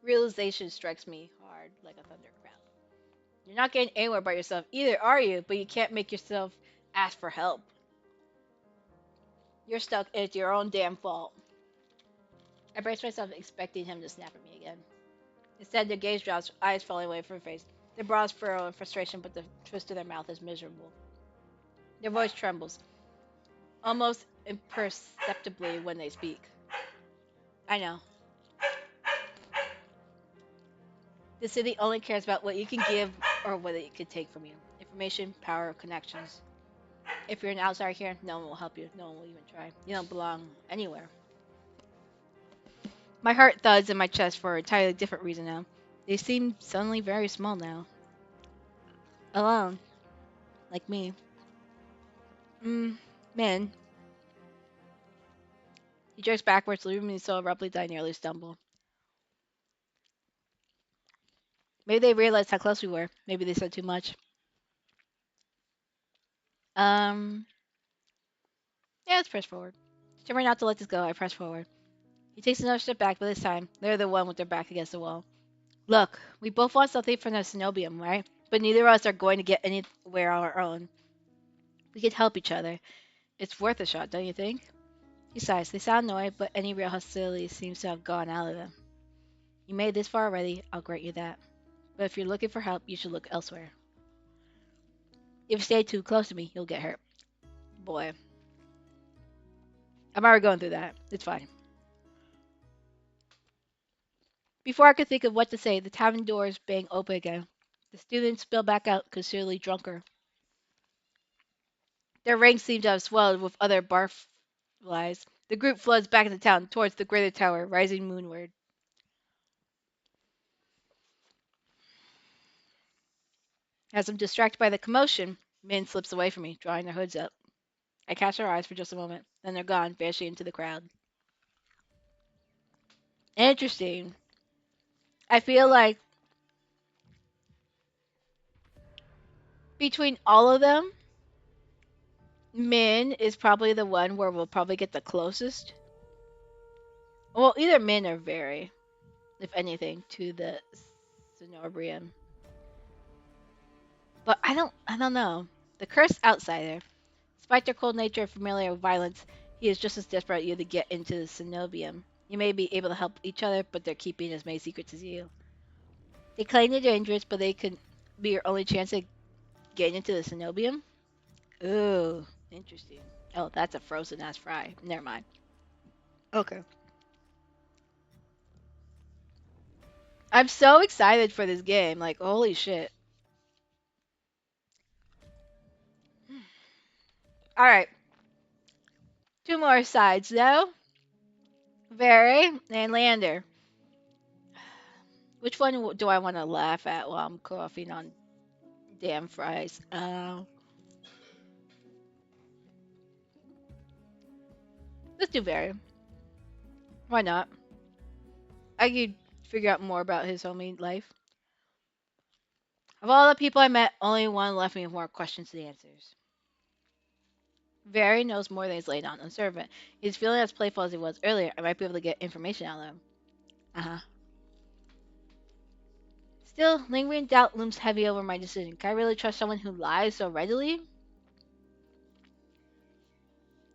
Realization strikes me hard like a thunderclap. You're not getting anywhere by yourself either, are you? But you can't make yourself ask for help. You're stuck and it's your own damn fault. I brace myself expecting him to snap at me again. Instead, their gaze drops, eyes falling away from her face. Their brows furrow in frustration, but the twist of their mouth is miserable. Their voice trembles, almost imperceptibly when they speak. I know. The city only cares about what you can give or what it can take from you. Information, power, connections. If you're an outsider here, no one will help you. No one will even try. You don't belong anywhere. My heart thuds in my chest for a entirely different reason now. They seem suddenly very small now. Alone, like me. Man. He jerks backwards, leaving me so abruptly that I nearly stumble. Maybe they realized how close we were. Maybe they said too much. Um, yeah, let's press forward. Determined not to let this go, I press forward. He takes another step back, but this time, they're the one with their back against the wall. Look, we both want something from the Cenobium, right? But neither of us are going to get anywhere on our own. We could help each other. It's worth a shot, don't you think? He sighs. They sound annoyed, but any real hostility seems to have gone out of them. You made it this far already, I'll grant you that. But if you're looking for help, you should look elsewhere. If you stay too close to me, you'll get hurt. Boy, I'm already going through that. It's fine. Before I could think of what to say, the tavern doors bang open again. The students spill back out, considerably drunker. Their ranks seem to have swelled with other barflies. The group floods back into town, towards the greater tower, rising moonward. As I'm distracted by the commotion, Min slips away from me, drawing their hoods up. I catch her eyes for just a moment, then they're gone, vanishing into the crowd. Interesting. I feel like between all of them, Min is probably the one where we'll probably get the closest. Well, either Min or Very, if anything, to the Cenobrium. But I don't know. The cursed outsider. Despite their cold nature and familiar with violence, he is just as desperate as you to get into the Cenobium. You may be able to help each other, but they're keeping as many secrets as you. They claim they're dangerous, but they could be your only chance of getting into the Cenobium. Ooh, interesting. Oh, that's a frozen ass fry. Never mind. Okay. I'm so excited for this game. Like, holy shit. All right. Two more sides, though. Very and Lander. Which one do I want to laugh at while I'm coughing on damn fries? Let's do Very. Why not? I could figure out more about his homie life. Of all the people I met, only one left me with more questions than answers. Very knows more than he's laid on servant. He's feeling as playful as he was earlier. I might be able to get information out of him. Uh huh. Still, lingering doubt looms heavy over my decision. Can I really trust someone who lies so readily?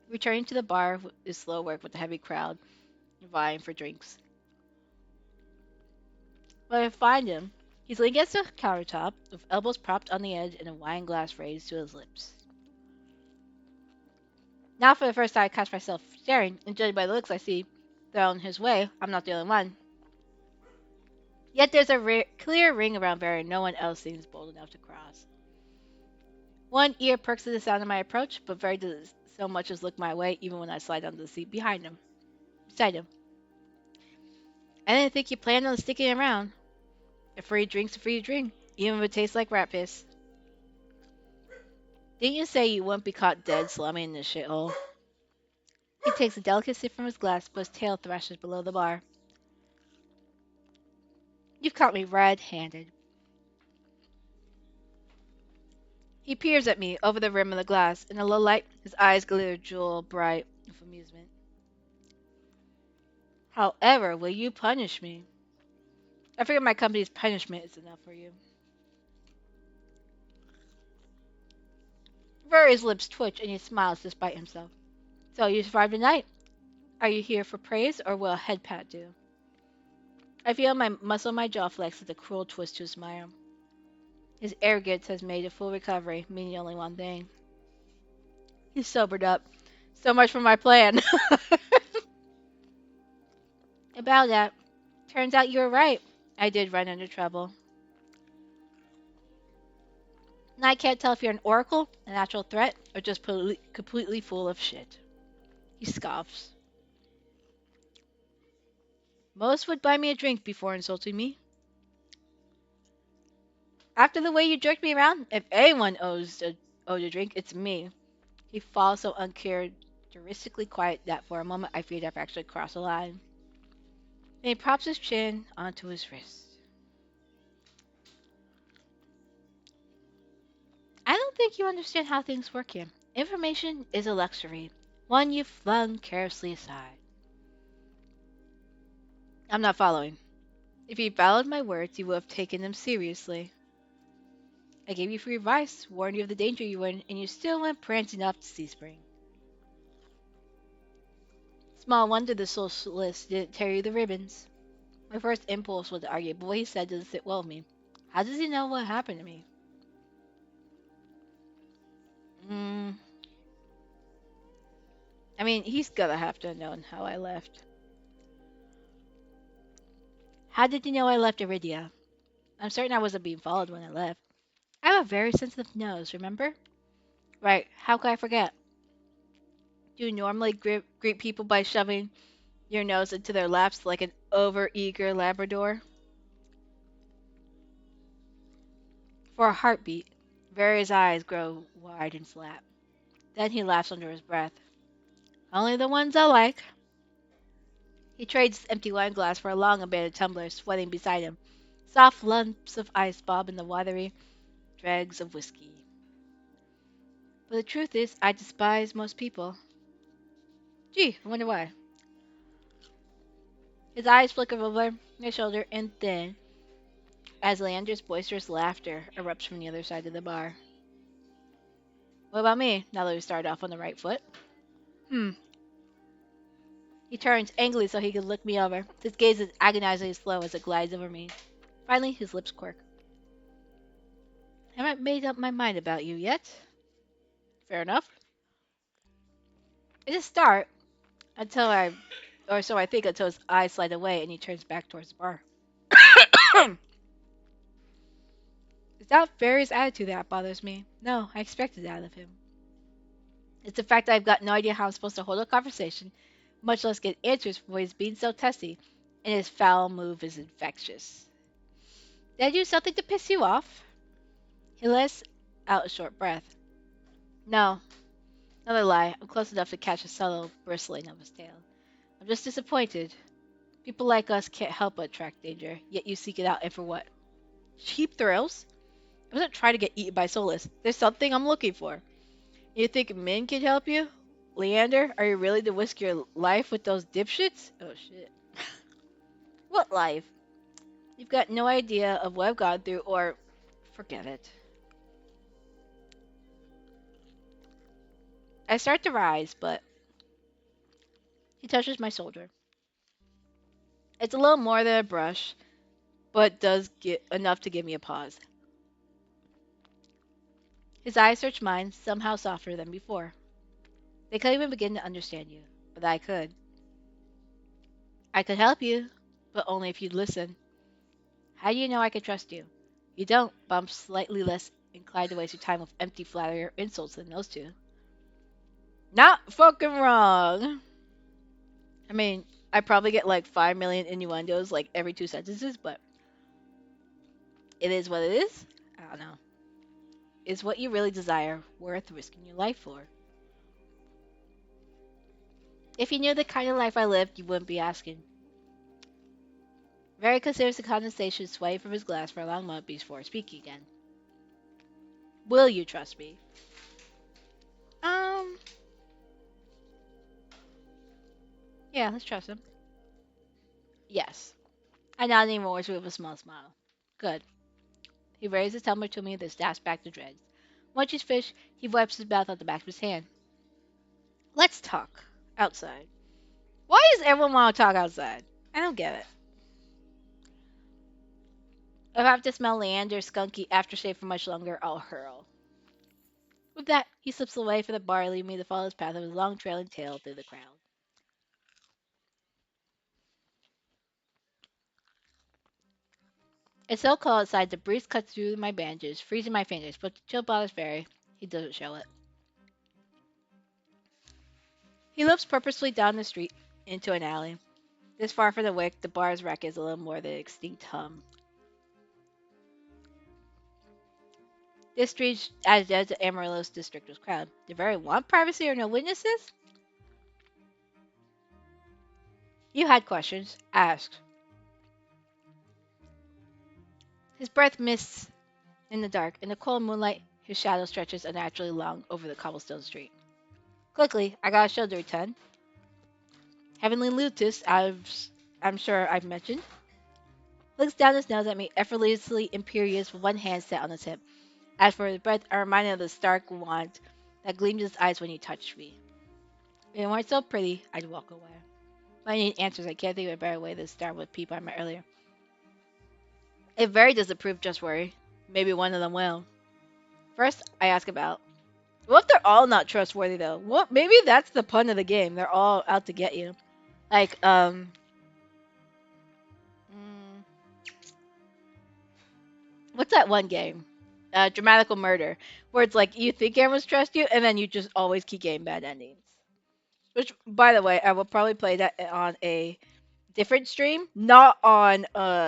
Returning to the bar is slow work with the heavy crowd vying for drinks. But I find him. He's leaning against the countertop, with elbows propped on the edge and a wine glass raised to his lips. Now, for the first time, I catch myself staring, and judging by the looks I see thrown his way, I'm not the only one. Yet there's a clear ring around Barry, and no one else seems bold enough to cross. One ear perks at the sound of my approach, but Barry doesn't so much as look my way, even when I slide onto the seat beside him. I didn't think you planned on sticking around. A free drink's a free drink, even if it tastes like rat piss. Didn't you say you wouldn't be caught dead slumming in this shithole? He takes a delicate sip from his glass, but his tail thrashes below the bar. You've caught me red-handed. He peers at me over the rim of the glass. In the low light, his eyes glitter jewel bright with amusement. However, will you punish me? I figure my company's punishment is enough for you. Rory's lips twitch and he smiles despite himself. So you survived the night? Are you here for praise or will a head pat do? I feel my muscle my jaw flex with a cruel twist to his smile. His arrogance has made a full recovery, meaning only one thing. He's sobered up. So much for my plan. About that. Turns out you were right. I did run into trouble. Now I can't tell if you're an oracle, a natural threat, or just completely full of shit. He scoffs. Most would buy me a drink before insulting me. After the way you jerked me around, if anyone owed a drink, it's me. He falls so uncharacteristically quiet that for a moment I feared I've actually crossed the line. Then he props his chin onto his wrist. I don't think you understand how things work here. Information is a luxury, one you flung carelessly aside. I'm not following. If you followed my words, you would have taken them seriously. I gave you free advice, warned you of the danger you were in, and you still went prancing off to Seaspring. Small wonder the socialist didn't tear you the ribbons. My first impulse was to argue, but what he said doesn't sit well with me. How does he know what happened to me? Mm, I mean, he's gotta have to have known how I left. How did he know I left Iridia? I'm certain I wasn't being followed when I left. I have a very sensitive nose, remember? Right, how could I forget? Do you normally greet people by shoving your nose into their laps like an over-eager Labrador? For a heartbeat, Various eyes grow wide and flat. Then he laughs under his breath. Only the ones I like. He trades his empty wine glass for a long abandoned tumbler sweating beside him. Soft lumps of ice bob in the watery dregs of whiskey. But the truth is, I despise most people. Gee, I wonder why. His eyes flicker over my shoulder and then, as Leander's boisterous laughter erupts from the other side of the bar. What about me, now that we started off on the right foot? Hmm. He turns angrily so he can look me over. His gaze is agonizingly slow as it glides over me. Finally, his lips quirk. I haven't made up my mind about you yet. Fair enough. It's a start until or so I think, until his eyes slide away and he turns back towards the bar. It's not Barry's attitude that bothers me. No, I expected that of him. It's the fact that I've got no idea how I'm supposed to hold a conversation, much less get answers for he's being so testy, and his foul move is infectious. Did I do something to piss you off? He lets out a short breath. No, another lie. I'm close enough to catch a subtle bristling of his tail. I'm just disappointed. People like us can't help but attract danger, yet you seek it out, and for what? Cheap thrills? I wasn't trying to get eaten by soulless. There's something I'm looking for. You think men can help you? Leander, are you really to risk your life with those dipshits? Oh shit. What life? You've got no idea of what I've gone through, or forget it. I start to rise, but he touches my shoulder. It's a little more than a brush, but does get enough to give me a pause. His eyes search mine, somehow softer than before. They couldn't even begin to understand you, but I could. I could help you, but only if you'd listen. How do you know I can trust you? You don't, but I'm slightly less inclined to waste your time with empty flattery or insults than those two. Not fucking wrong. I mean, I probably get like 5 million innuendos like every 2 sentences, but it is what it is. I don't know. Is what you really desire worth risking your life for? If you knew the kind of life I lived, you wouldn't be asking. Very considers the condensation sway from his glass for a long moment before speaking again. Will you trust me? Um, yeah, let's trust him. Yes. I nod anymore with a small smile. Good. He raises his tumbler to me, then snaps back the dregs. Once he's finished, he wipes his mouth on the back of his hand. Let's talk. Outside. Why does everyone want to talk outside? I don't get it. If I have to smell Leander's skunky aftershave for much longer, I'll hurl. With that, he slips away from the bar, leaving me to follow his path of his long trailing tail through the crowd. It's so cold outside, the breeze cuts through my bandages, freezing my fingers, but the chill bothers Barry. He doesn't show it. He loops purposefully down the street into an alley. This far from the wick, the bar's wreck is a little more than an extinct hum. This street, as dead as Amarillo's district, was crowded. Did Barry want privacy or no witnesses? You had questions. Asked. His breath mists in the dark. In the cold moonlight, his shadow stretches unnaturally long over the cobblestone street. Quickly, I got a show to return. Heavenly Lutus, I'm sure I've mentioned, looks down his nose at me, effortlessly imperious, with one hand set on his hip. As for his breath, I'm reminded of the stark want that gleamed in his eyes when he touched me. If it weren't so pretty, I'd walk away. But I need answers. I can't think of a better way to start with people I met earlier. If Very doesn't prove just worry, maybe one of them will. First, I ask about. What if they're all not trustworthy though? What? Maybe that's the pun of the game. They're all out to get you. Like, mm, what's that one game? Dramatical Murder, where it's like you think everyone's trust you, and then you just always keep getting bad endings. Which, by the way, I will probably play that on a different stream, not on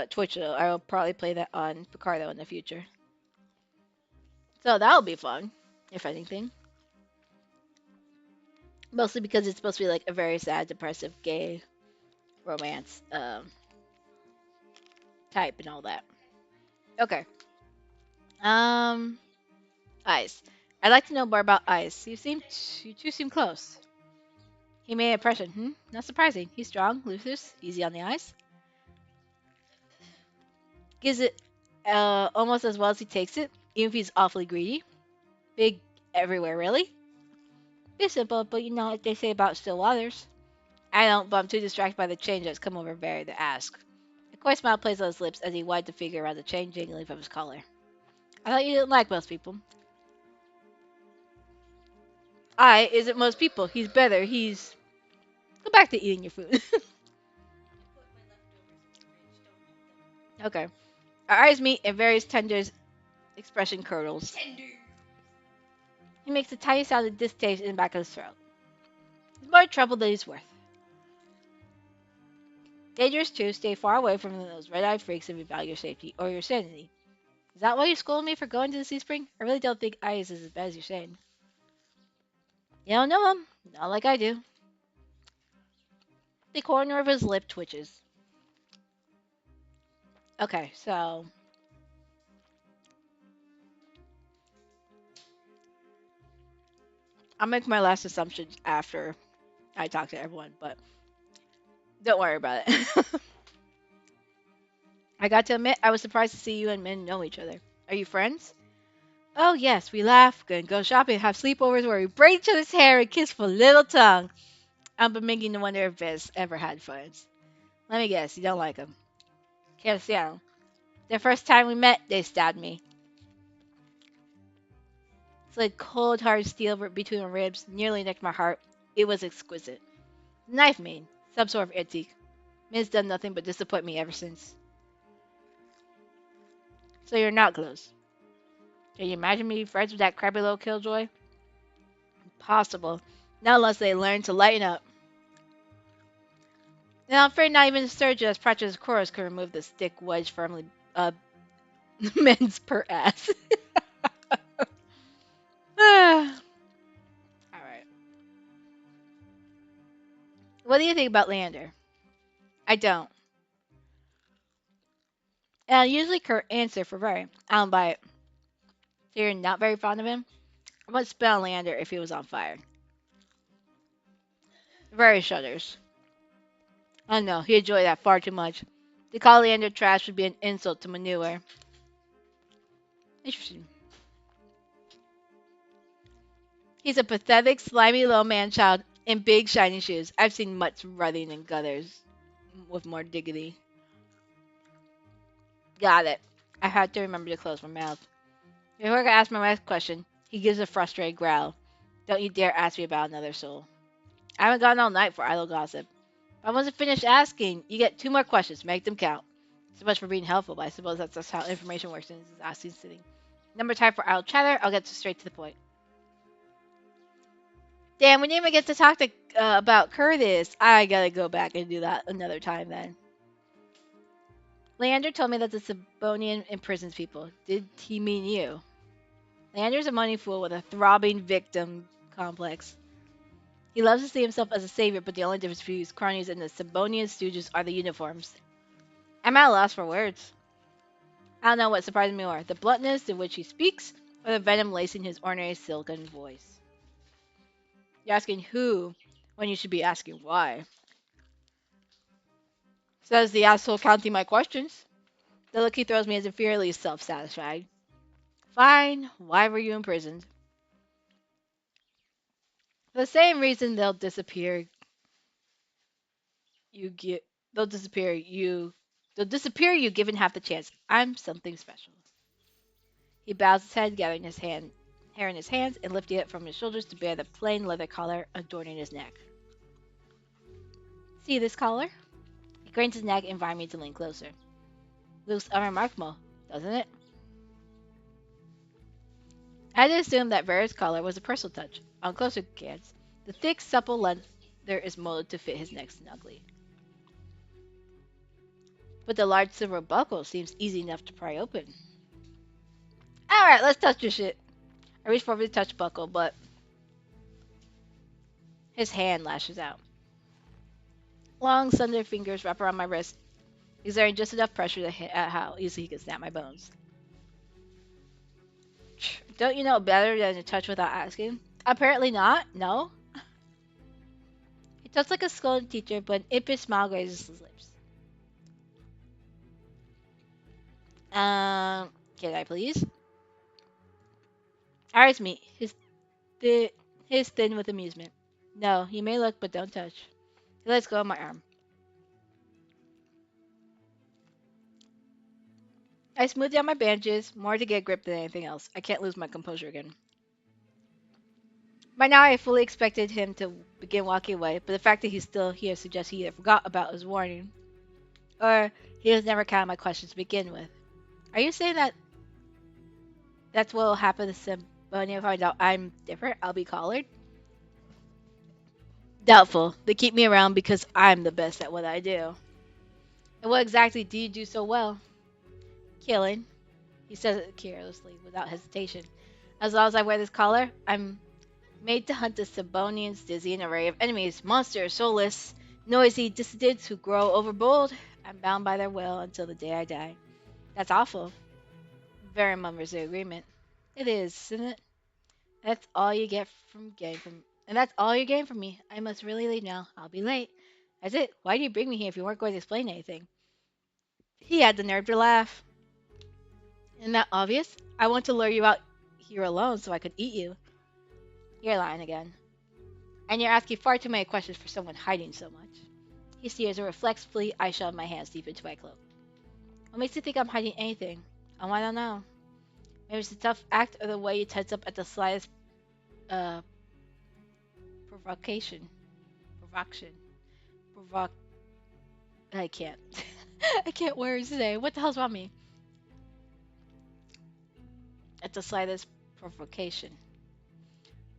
Twitch though. I will probably play that on Picardo in the future. So that'll be fun, if anything. Mostly because it's supposed to be like a very sad, depressive, gay romance type and all that. Okay. Um, Ice. I'd like to know more about Ice. You two seem close. He made an impression. Not surprising. He's strong, loose, easy on the eyes. Gives it almost as well as he takes it, even if he's awfully greedy. Big everywhere, really. It's simple, but you know what they say about still waters. I don't, but I'm too distracted by the change that's come over Barry to ask. A quiet smile plays on his lips as he wiped the figure around the changing leaf of his collar. I thought you didn't like most people. I isn't most people. He's better. He's. Go back to eating your food. Okay. Our eyes meet and various tenders expression curdles. He makes a tiny sound of distaste in the back of his throat. He's more trouble than he's worth. Dangerous too, stay far away from those red-eyed freaks if you value your safety or your sanity. Is that why you scolded me for going to the Sea Spring? I really don't think Ice is as bad as you're saying. You don't know him. Not like I do. The corner of his lip twitches. Okay, so I'll make my last assumptions after I talk to everyone, but don't worry about it. I got to admit, I was surprised to see you and Min know each other. Are you friends? Oh, yes, we laugh, go shopping, have sleepovers where we braid each other's hair and kiss for little tongue. I'm beginning to wonder if Biz ever had friends. Let me guess, you don't like them. Can't see them. The first time we met, they stabbed me. Slid cold, hard steel between my ribs, nearly nicked my heart. It was exquisite. Knife made, some sort of antique. Min's done nothing but disappoint me ever since. So you're not close. Can you imagine me friends with that crabby little killjoy? Impossible. Not unless they learn to lighten up. Now I'm afraid not even a surgeon as practiced as Chorus could remove the stick wedged firmly men's per ass. Alright. What do you think about Leander? I don't. And I usually curt answer for very. I don't buy it. So you're not very fond of him? I would spit on Leander if he was on fire. Very shudders. I don't know, he enjoyed that far too much. To call Leander trash would be an insult to manure. Interesting. He's a pathetic, slimy little man-child in big, shiny shoes. I've seen mutts running in gutters with more dignity. Got it. I had to remember to close my mouth. Before I can ask my next question, he gives a frustrated growl. Don't you dare ask me about another soul. I haven't gone all night for idle gossip. If I wasn't finished asking, you get two more questions. Make them count. So much for being helpful, but I suppose that's just how information works in this exhausting city. Number time for idle chatter. I'll get straight to the point. Damn, we didn't even get to talk to about Curtis. I gotta go back and do that another time then. Leander told me that the Sabonian imprisons people. Did he mean you? Leander's a money fool with a throbbing victim complex. He loves to see himself as a savior, but the only difference between his cronies and the Sabonian stooges are the uniforms. I'm at a loss for words. I don't know what surprises me more, the bluntness in which he speaks, or the venom lacing his ornery silken voice. You're asking who, when you should be asking why. Says the asshole counting my questions. The look he throws me is inferiorly self-satisfied. Fine, why were you imprisoned? For the same reason you get they'll disappear you they'll disappear you given half the chance. I'm something special. He bows his head, gathering his hair in his hands and lifting it from his shoulders to bear the plain leather collar adorning his neck. See this collar? He cranes his neck, inviting me to lean closer. Looks unremarkable, doesn't it? I had assumed that Vera's collar was a personal touch. On closer glance, the thick, supple leather is molded to fit his neck snugly. But the large silver buckle seems easy enough to pry open. Alright, let's touch your shit. I reach forward to touch buckle, but his hand lashes out. Long, slender fingers wrap around my wrist, exerting just enough pressure to hit at how easily he can snap my bones. Don't you know better than to touch without asking? Apparently not. No. He talks like a scolding teacher, but an impish smile grazes his lips. Can I please? Eyes me, thi- his thin with amusement. No, you may look, but don't touch. He lets go of my arm. I smooth down my bandages, more to get grip than anything else. I can't lose my composure again. By now, I fully expected him to begin walking away, but the fact that he's still here suggests he either forgot about his warning, or he has never counted my questions to begin with. Are you saying that that's what will happen to Simone if I find out I'm different? I'll be collared? Doubtful. They keep me around because I'm the best at what I do. And what exactly do you do so well? Killing. He says it carelessly, without hesitation. As long as I wear this collar, I'm made to hunt the Sabonians' dizzying array of enemies, monsters, soulless, noisy dissidents who grow overbold. I'm bound by their will until the day I die. That's awful. Very murmurs the agreement. It is, isn't it? That's all you get from getting from and that's all you're getting from me. I must really leave now. I'll be late. That's it. Why do you bring me here if you weren't going to explain anything? He had the nerve to laugh. Isn't that obvious? I want to lure you out here alone so I could eat you. You're lying again. And you're asking far too many questions for someone hiding so much. He steers and reflexively I shove my hands deep into my cloak. What makes you think I'm hiding anything? I want to know. Maybe it's the tough act or the way you tense up at the slightest uh provocation. Provocation. Provoc I can't. I can't words today. What the hell's wrong with me? At the slightest provocation.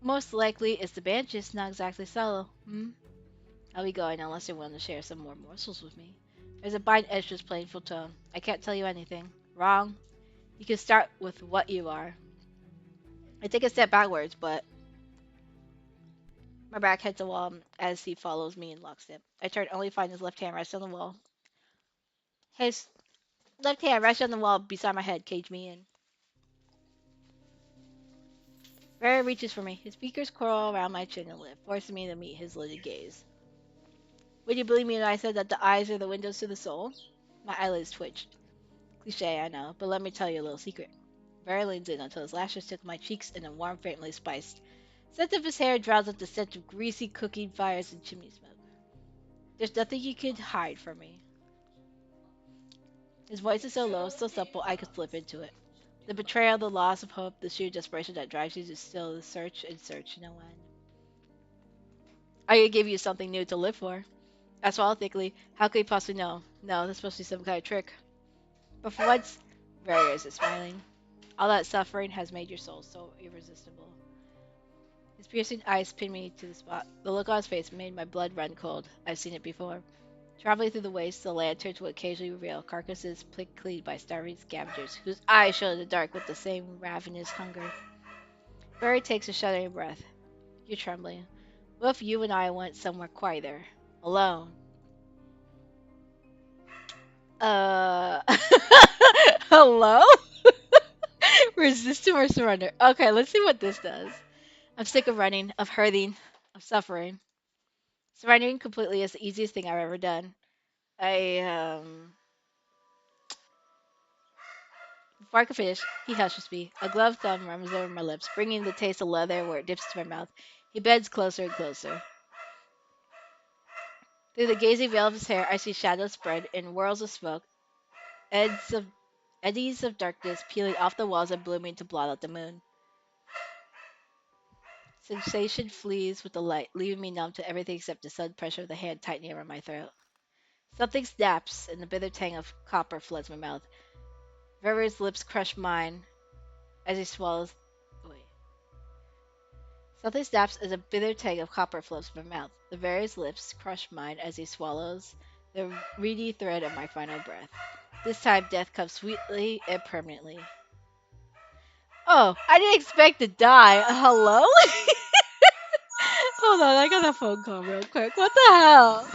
Most likely it's the bandages, not exactly subtle. Hmm? I'll be going unless you're willing to share some more morsels with me. There's a bind edge to his playful tone. I can't tell you anything. Wrong. You can start with what you are. I take a step backwards, but my back hits the wall as he follows me in lockstep. I turn only to find his left hand rest on the wall. His left hand rests on the wall beside my head, cage me in. Ray reaches for me. His fingers curl around my chin and lip, forcing me to meet his lidded gaze. Would you believe me when I said that the eyes are the windows to the soul? My eyelids twitched. Cliche, I know, but let me tell you a little secret. Barry leans in until his lashes tickle my cheeks in a warm, faintly spiced scent of his hair drowns out the scent of greasy cooking fires and chimney smoke. There's nothing you could hide from me. His voice is so low, so supple, I could slip into it. The betrayal, the loss of hope, the sheer desperation that drives you to still search and search no end. I could give you something new to live for. I swallowed thickly. How could he possibly know? No, that's supposed to be some kind of trick. But for once, Varys is smiling. All that suffering has made your soul so irresistible. His piercing eyes pinned me to the spot. The look on his face made my blood run cold. I've seen it before. Traveling through the wastes, the lanterns would occasionally reveal carcasses picked by starving scavengers, whose eyes shone in the dark with the same ravenous hunger. Barry takes a shuddering breath. You're trembling. What if you and I went somewhere quieter? Alone? Uh. Hello? Resist or surrender. Okay, let's see what this does. I'm sick of running, of hurting, of suffering. Surrendering completely is the easiest thing I've ever done. I. Before I can finish, he hushes me. A gloved thumb runs over my lips, bringing the taste of leather where it dips to my mouth. He bends closer and closer. Through the gazing veil of his hair, I see shadows spread in whirls of smoke, eddies of, eddies of darkness peeling off the walls and blooming to blot out the moon. Sensation flees with the light, leaving me numb to everything except the sudden pressure of the hand tightening around my throat. Something snaps, and the bitter tang of copper floods my mouth. Veri's lips crush mine as he swallows. Wait. Something snaps as a bitter tang of copper flows from my mouth. The various lips crush mine as he swallows the reedy thread of my final breath. This time, death comes sweetly and permanently. Oh, I didn't expect to die. Hello? Hold on, I got a phone call real quick. What the hell?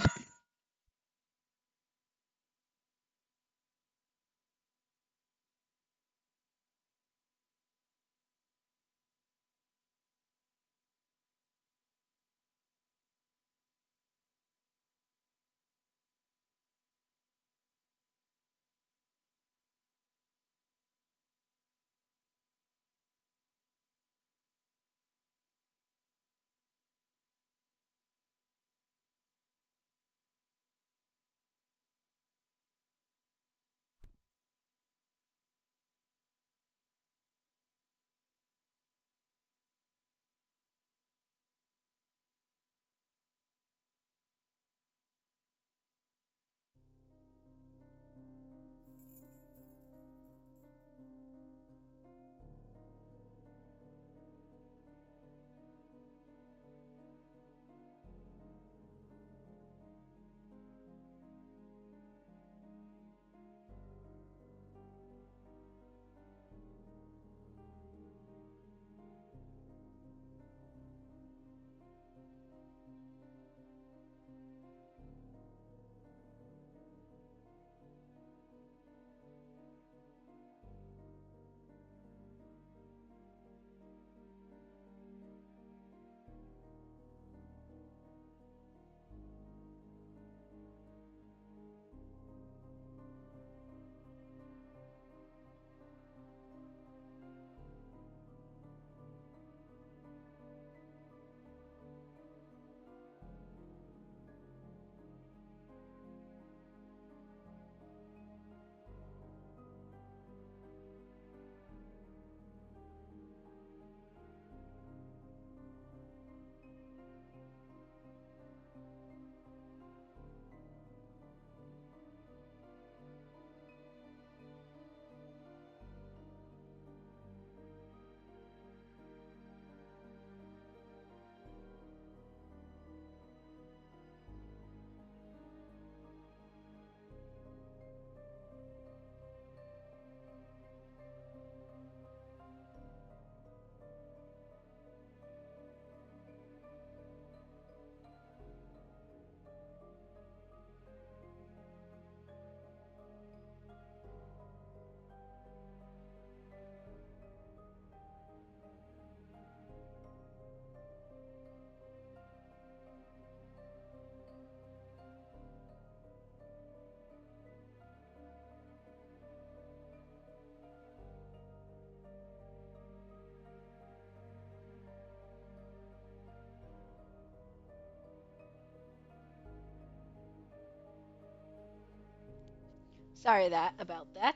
Sorry about that.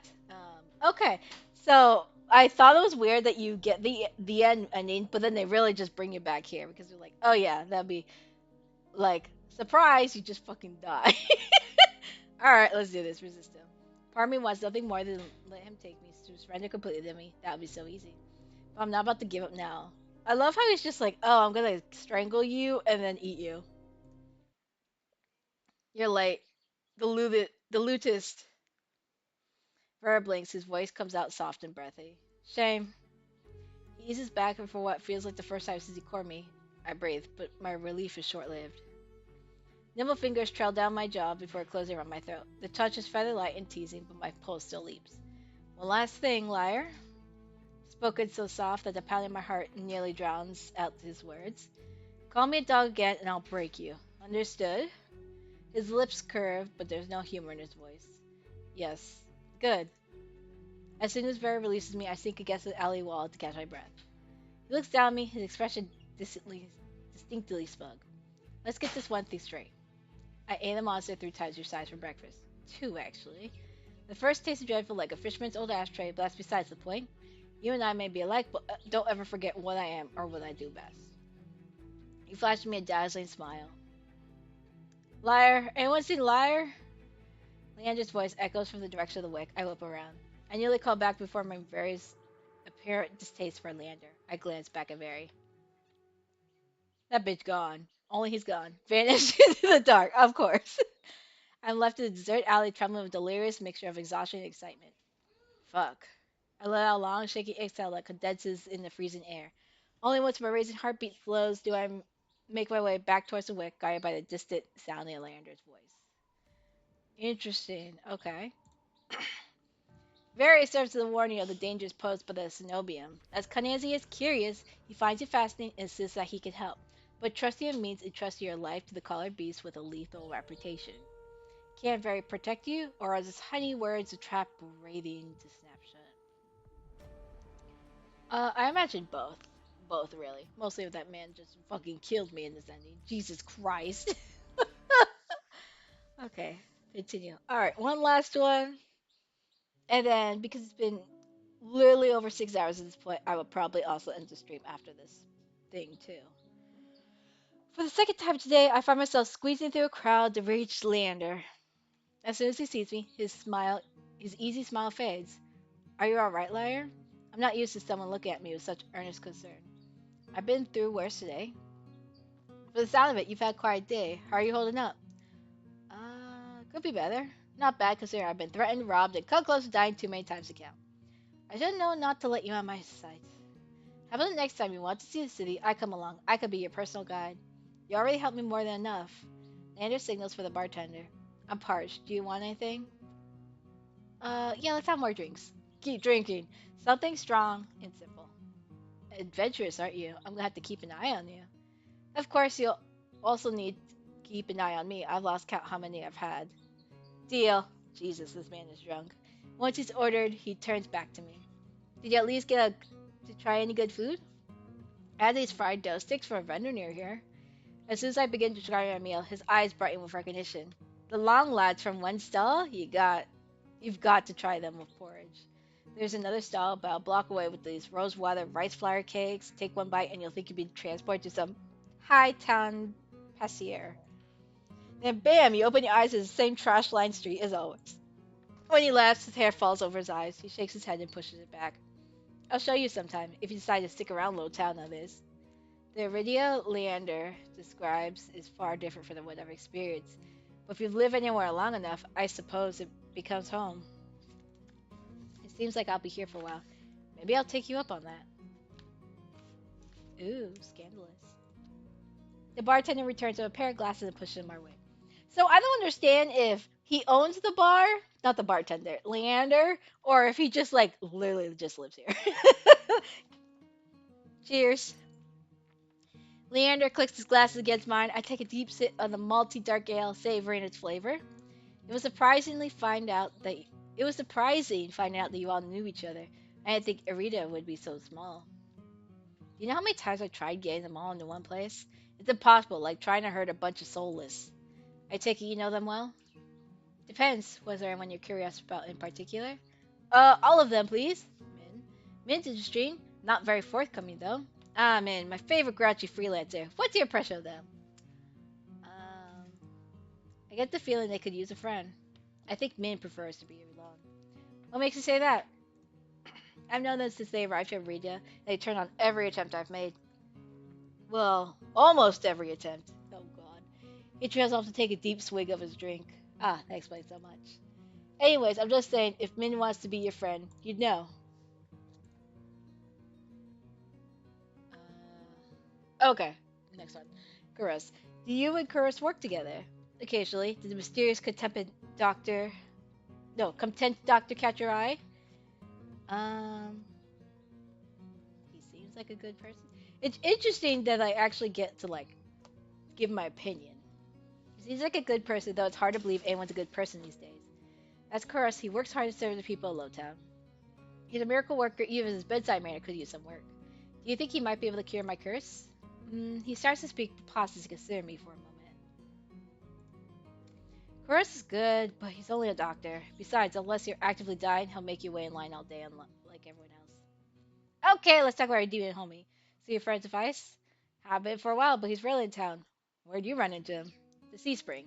Okay, so I thought it was weird that you get the end ending, but then they really just bring you back here because they're like, oh yeah, that'd be like surprise, you just fucking die. All right, let's do this. Resist him. Part of me wants nothing more than let him take me to surrender completely to me. That would be so easy. But I'm not about to give up now. I love how he's just like, oh, I'm gonna strangle you and then eat you. You're late. The lutist. Vera blinks. His voice comes out soft and breathy. Shame. He eases back for what feels like the first time since he cornered me. I breathe, but my relief is short-lived. Nimble fingers trail down my jaw before closing around my throat. The touch is feather light and teasing, but my pulse still leaps. One last thing, Lyre. Spoken so soft that the pounding of my heart nearly drowns out his words. Call me a dog again and I'll break you. Understood? His lips curve, but there's no humor in his voice. Yes. Good. As soon as Vera releases me, I sink against the alley wall to catch my breath. He looks down at me, his expression distinctly smug. Let's get this one thing straight. I ate a monster 3 times your size for breakfast. 2, actually. The first tasted dreadful like a fisherman's old ashtray, but that's besides the point. You and I may be alike, but don't ever forget what I am or what I do best. He flashed me a dazzling smile. Lyre! Anyone seen Lyre? Leander's voice echoes from the direction of the wick. I whip around. I nearly call back before my Very's apparent distaste for Leander. I glance back at Very. That bitch gone. Only he's gone. Vanished into the dark, of course. I'm left in the desert alley trembling with delirious mixture of exhaustion and excitement. Fuck. I let out a long, shaky exhale that condenses in the freezing air. Only once my racing heartbeat slows do I make my way back towards the wick, guided by the distant sound of Leander's voice. Interesting. Okay. Very serves as a warning of the dangers posed by the cenobium. As cunning as he is curious, he finds it fascinating and insists that he can help. But trusting him means entrusting your life to the collared beast with a lethal reputation. Can Very protect you, or are his honey words a trap waiting to snapshot? I imagine both. Both, really. Mostly if that man just fucking killed me in this ending. Jesus Christ. Okay, continue. Alright, one last one. And then, because it's been literally over 6 hours at this point, I will probably also end the stream after this thing, too. For the second time today, I find myself squeezing through a crowd to reach Leander. As soon as he sees me, his easy smile fades. Are you alright, Lyre? I'm not used to someone looking at me with such earnest concern. I've been through worse today. For the sound of it, you've had quite a day. How are you holding up? Could be better. Not bad considering I've been threatened, robbed, and cut close to dying too many times to count. I should have known not to let you out of my sight. How about the next time you want to see the city, I come along. I could be your personal guide. You already helped me more than enough. Leander signals for the bartender. I'm parched. Do you want anything? Yeah, let's have more drinks. Keep drinking. Something strong and simple. Adventurous, aren't you? I'm gonna have to keep an eye on you. Of course, you'll also need to keep an eye on me. I've lost count how many I've had. Deal. Jesus, this man is drunk. Once he's ordered, he turns back to me. Did you at least to try any good food? I had these fried dough sticks from a vendor near here. As soon as I begin to try my meal, his eyes brighten with recognition. The long lads from one stall, you've got to try them with porridge. There's another stall about a block away with these rose-water rice flour cakes. Take one bite and you'll think you've been transported to some high-town passier. Then bam, you open your eyes to the same trash-lined street as always. When he laughs, his hair falls over his eyes. He shakes his head and pushes it back. I'll show you sometime, if you decide to stick around Low Town, that is. The Iridia Leander describes is far different from the one I've experienced. But if you've lived anywhere long enough, I suppose it becomes home. It seems like I'll be here for a while. Maybe I'll take you up on that. Ooh, scandalous. The bartender returns with a pair of glasses and pushes them our way. So I don't understand if he owns the bar, not the bartender, Leander, or if he just like literally just lives here. Cheers. Leander clicks his glasses against mine. I take a deep sip of the malty dark ale, savoring its flavor. It was surprising finding out that you all knew each other. I didn't think Arita would be so small. Do you know how many times I tried getting them all into one place? It's impossible, like trying to herd a bunch of soulless. I take it you know them well? Depends. Was there anyone you're curious about in particular? All of them, please. Min. Min's interesting. Not very forthcoming, though. Ah, Min, my favorite grouchy freelancer. What's your impression of them? I get the feeling they could use a friend. I think Min prefers to be alone. What makes you say that? I've known them since they arrived here in Riga. They turn on every attempt I've made. Well, almost every attempt. Oh god. He trails off to take a deep swig of his drink. Ah, that explains so much. Anyways, I'm just saying, if Min wants to be your friend, you'd know. Okay, next one. Kurus. Do you and Kurus work together? Occasionally. Did the mysterious contempt doctor... No, content doctor catch your eye? Um, he seems like a good person. It's interesting that I actually get to, like, give my opinion. He seems like a good person, though it's hard to believe anyone's a good person these days. As Kurus, he works hard to serve the people of Lowtown. He's a miracle worker, even his bedside manner could use some work. Do you think he might be able to cure my curse? He starts to speak, pauses to consider me for a moment. Kurus is good, but he's only a doctor. Besides, unless you're actively dying, he'll make you wait in line all day like everyone else. Okay, let's talk about our demon homie. See your friend's advice? Have been for a while, but he's rarely in town. Where'd you run into him? The Sea Spring.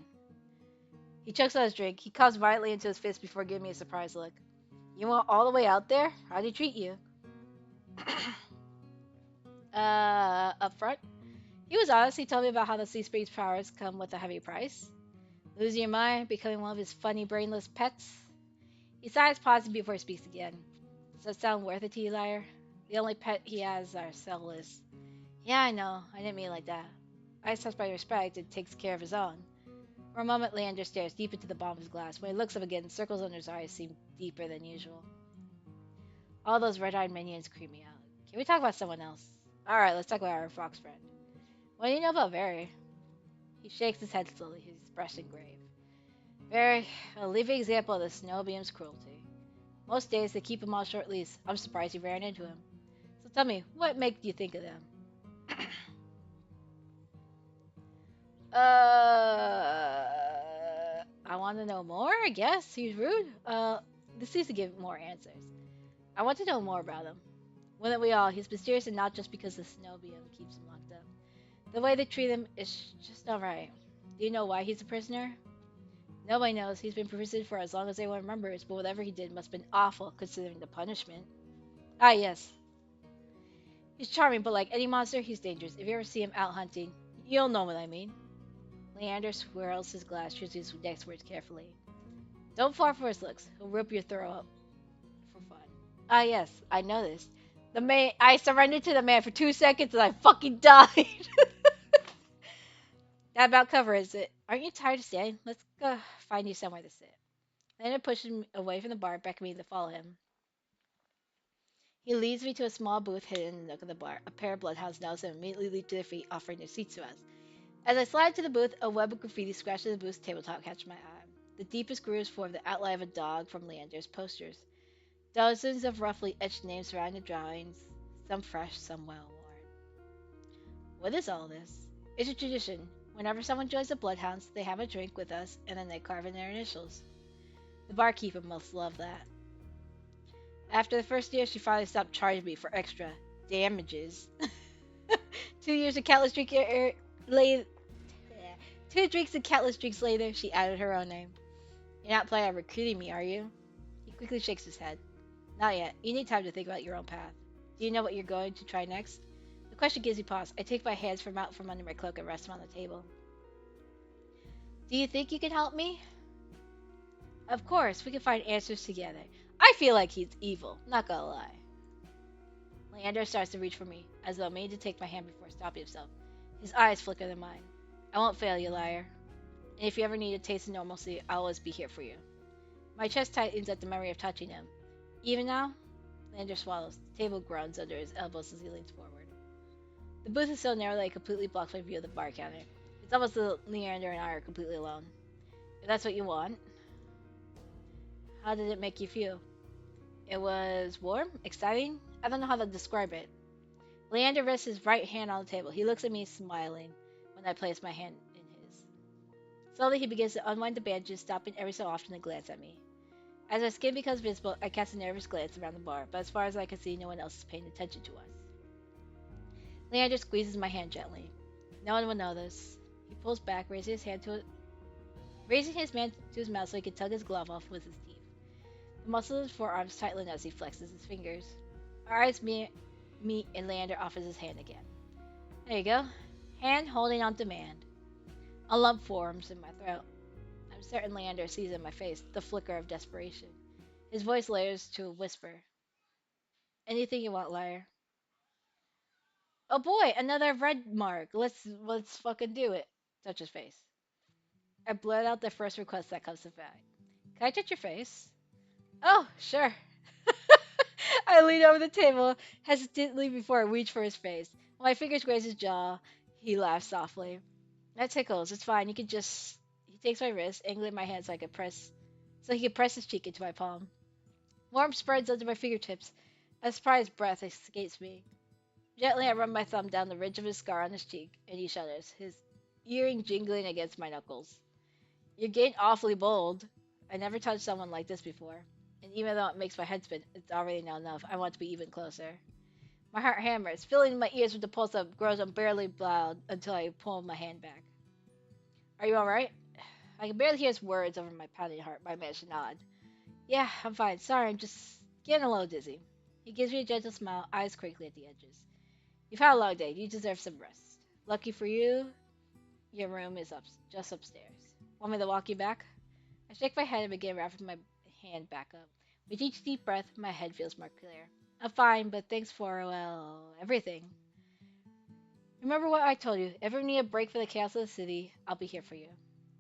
He chokes on his drink. He coughs violently into his fist before giving me a surprised look. You went all the way out there? How'd he treat you? Up front? He was honest. He told me about how the Sea Spring's powers come with a heavy price. Losing your mind, becoming one of his funny, brainless pets. He sighs, pausing before he speaks again. Does that sound worth it to you, Lyre? The only pet he has are cellists. Yeah, I know. I didn't mean it like that. I such by respect and takes care of his own. For a moment, Leander stares deep into the bottom of his glass. When he looks up again, circles under his eyes seem deeper than usual. All those red-eyed minions creep me out. Can we talk about someone else? Alright, let's talk about our fox friend. What do you know about Barry? He shakes his head slowly, his expression grave. Barry, a living example of the Snowbeam's cruelty. Most days they keep him on short leash. I'm surprised you ran into him. So tell me, what made you think of them? I want to know more, I guess. He's rude. This needs to give more answers. I want to know more about him. Wouldn't we all? He's mysterious and not just because the Snowbeam keeps him locked up. The way they treat him is just not right. Do you know why he's a prisoner? Nobody knows. He's been imprisoned for as long as anyone remembers, but whatever he did must have been awful, considering the punishment. Ah, yes. He's charming, but like any monster, he's dangerous. If you ever see him out hunting, you'll know what I mean. Leander swirls his glass, choosing his next words carefully. Don't fall for his looks. He'll rip your throat up for fun. Ah, yes, I know this. I surrendered to the man for 2 seconds and I fucking died. That about covers it. Aren't you tired of standing? Let's go find you somewhere to sit. Leander pushes me away from the bar, beckoning me to follow him. He leads me to a small booth hidden in the nook of the bar. A pair of bloodhounds nose and immediately leap to their feet, offering their seats to us. As I slide to the booth, a web of graffiti scratched at the booth's tabletop catches my eye. The deepest grooves form the outline of a dog from Leander's posters. Dozens of roughly etched names surround the drawings, some fresh, some well-worn. What is all this? It's a tradition. Whenever someone joins the Bloodhounds, they have a drink with us, and then they carve in their initials. The barkeeper must love that. After the first year, she finally stopped charging me for extra damages. 2 years of countless drink later, 2 drinks and countless drinks later, she added her own name. You're not planning on recruiting me, are you? He quickly shakes his head. Not yet. You need time to think about your own path. Do you know what you're going to try next? The question gives me pause. I take my hands out from under my cloak and rest them on the table. Do you think you can help me? Of course, we can find answers together. I feel like he's evil, not gonna lie. Leander starts to reach for me, as though meaning to take my hand before stopping himself. His eyes flicker than mine. I won't fail you, Lyre. And if you ever need a taste of normalcy, I'll always be here for you. My chest tightens at the memory of touching him. Even now? Leander swallows. The table groans under his elbows as he leans forward. The booth is so narrow that it completely blocks my view of the bar counter. It's almost as though Leander and I are completely alone. If that's what you want. How did it make you feel? It was warm, exciting. I don't know how to describe it. Leander rests his right hand on the table. He looks at me, smiling, when I place my hand in his. Slowly, he begins to unwind the bandages, stopping every so often to glance at me. As my skin becomes visible, I cast a nervous glance around the bar, but as far as I can see, no one else is paying attention to us. Leander squeezes my hand gently. No one will know this. He pulls back, raising his hand to his mouth so he can tug his glove off with his teeth. The muscles of his forearms tighten as he flexes his fingers. Our eyes meet and Leander offers his hand again. There you go. Hand holding on demand. A lump forms in my throat. I'm certain Leander sees in my face the flicker of desperation. His voice layers to a whisper. Anything you want, Lyre. Oh boy, another red mark. Let's fucking do it. Touch his face. I blurt out the first request that comes to mind. Can I touch your face? Oh, sure. I lean over the table hesitantly before I reach for his face. When my fingers graze his jaw, he laughs softly. That tickles. It's fine. You can just. He takes my wrist, angling my hand so he can press his cheek into my palm. Warmth spreads under my fingertips. A surprised breath escapes me. Gently, I run my thumb down the ridge of his scar on his cheek, and he shudders, his earring jingling against my knuckles. You're getting awfully bold. I never touched someone like this before. And even though it makes my head spin, it's already now enough. I want to be even closer. My heart hammers, filling my ears with the pulse that grows unbearably loud until I pull my hand back. Are you alright? I can barely hear his words over my pounding heart, but I manage to nod. Yeah, I'm fine. Sorry, I'm just getting a little dizzy. He gives me a gentle smile, eyes crinkly at the edges. You've had a long day. You deserve some rest. Lucky for you, your room is just upstairs. Want me to walk you back? I shake my head and begin wrapping my hand back up. With each deep breath, my head feels more clear. I'm fine, but thanks for, well, everything. Remember what I told you. If you need a break for the chaos of the city, I'll be here for you.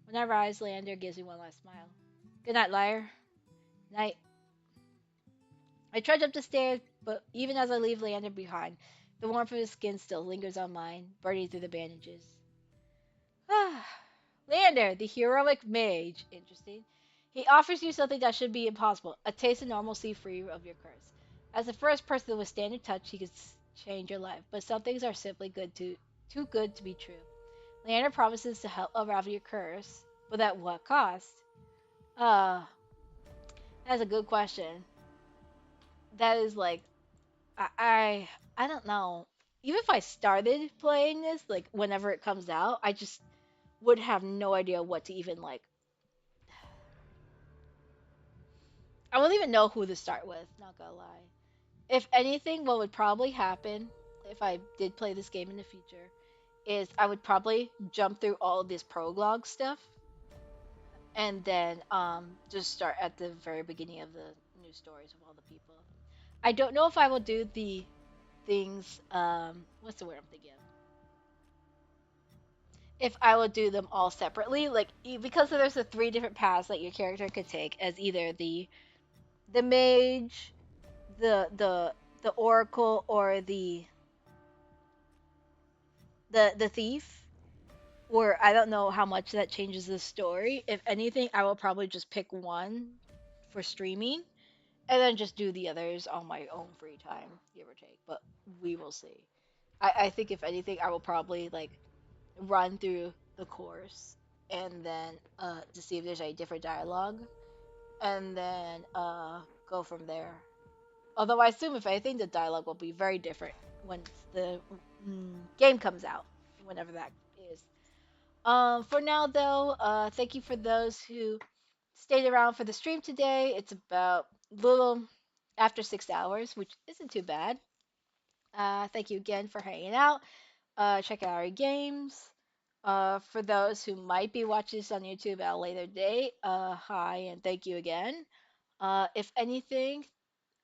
When I rise, Leander gives me one last smile. Good night, Lyre. Night. I trudge up the stairs, but even as I leave Leander behind, the warmth of his skin still lingers on mine, burning through the bandages. Ah, Leander, the heroic mage. Interesting. He offers you something that should be impossible, a taste of normalcy free of your curse. As the first person to withstand your touch, he could change your life, but some things are simply too good to be true. Leander promises to help unravel your curse, but at what cost? Uh, that's a good question. That is like I I don't know. Even if I started playing this, like whenever it comes out, I just would have no idea what to even like. I wouldn't even know who to start with, not gonna lie. If anything, what would probably happen if I did play this game in the future is I would probably jump through all of this prologue stuff and then just start at the very beginning of the new stories of all the people. I don't know if I will do the things what's the word I'm thinking of? If I would do them all separately, like because there's the three different paths that your character could take as either the mage, the oracle, or the thief. Or I don't know how much that changes the story. If anything, I will probably just pick one for streaming and then just do the others on my own free time, give or take. But we will see. I think if anything, I will probably like run through the course and then to see if there's any different dialogue and then go from there. Although I assume if anything, the dialogue will be very different when the game comes out, whenever that is. For now, though, thank you for those who stayed around for the stream today. It's about little after 6 hours, which isn't too bad. Thank you again for hanging out. Check out our games. For those who might be watching this on YouTube at a later date, hi and thank you again. If anything,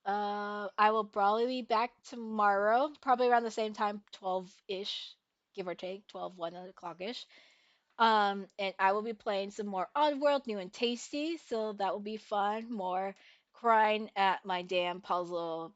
I will probably be back tomorrow, probably around the same time, 12 ish, give or take, 12, 1 o'clock ish. And I will be playing some more Oddworld, new and tasty, so that will be fun. More crying at my damn puzzle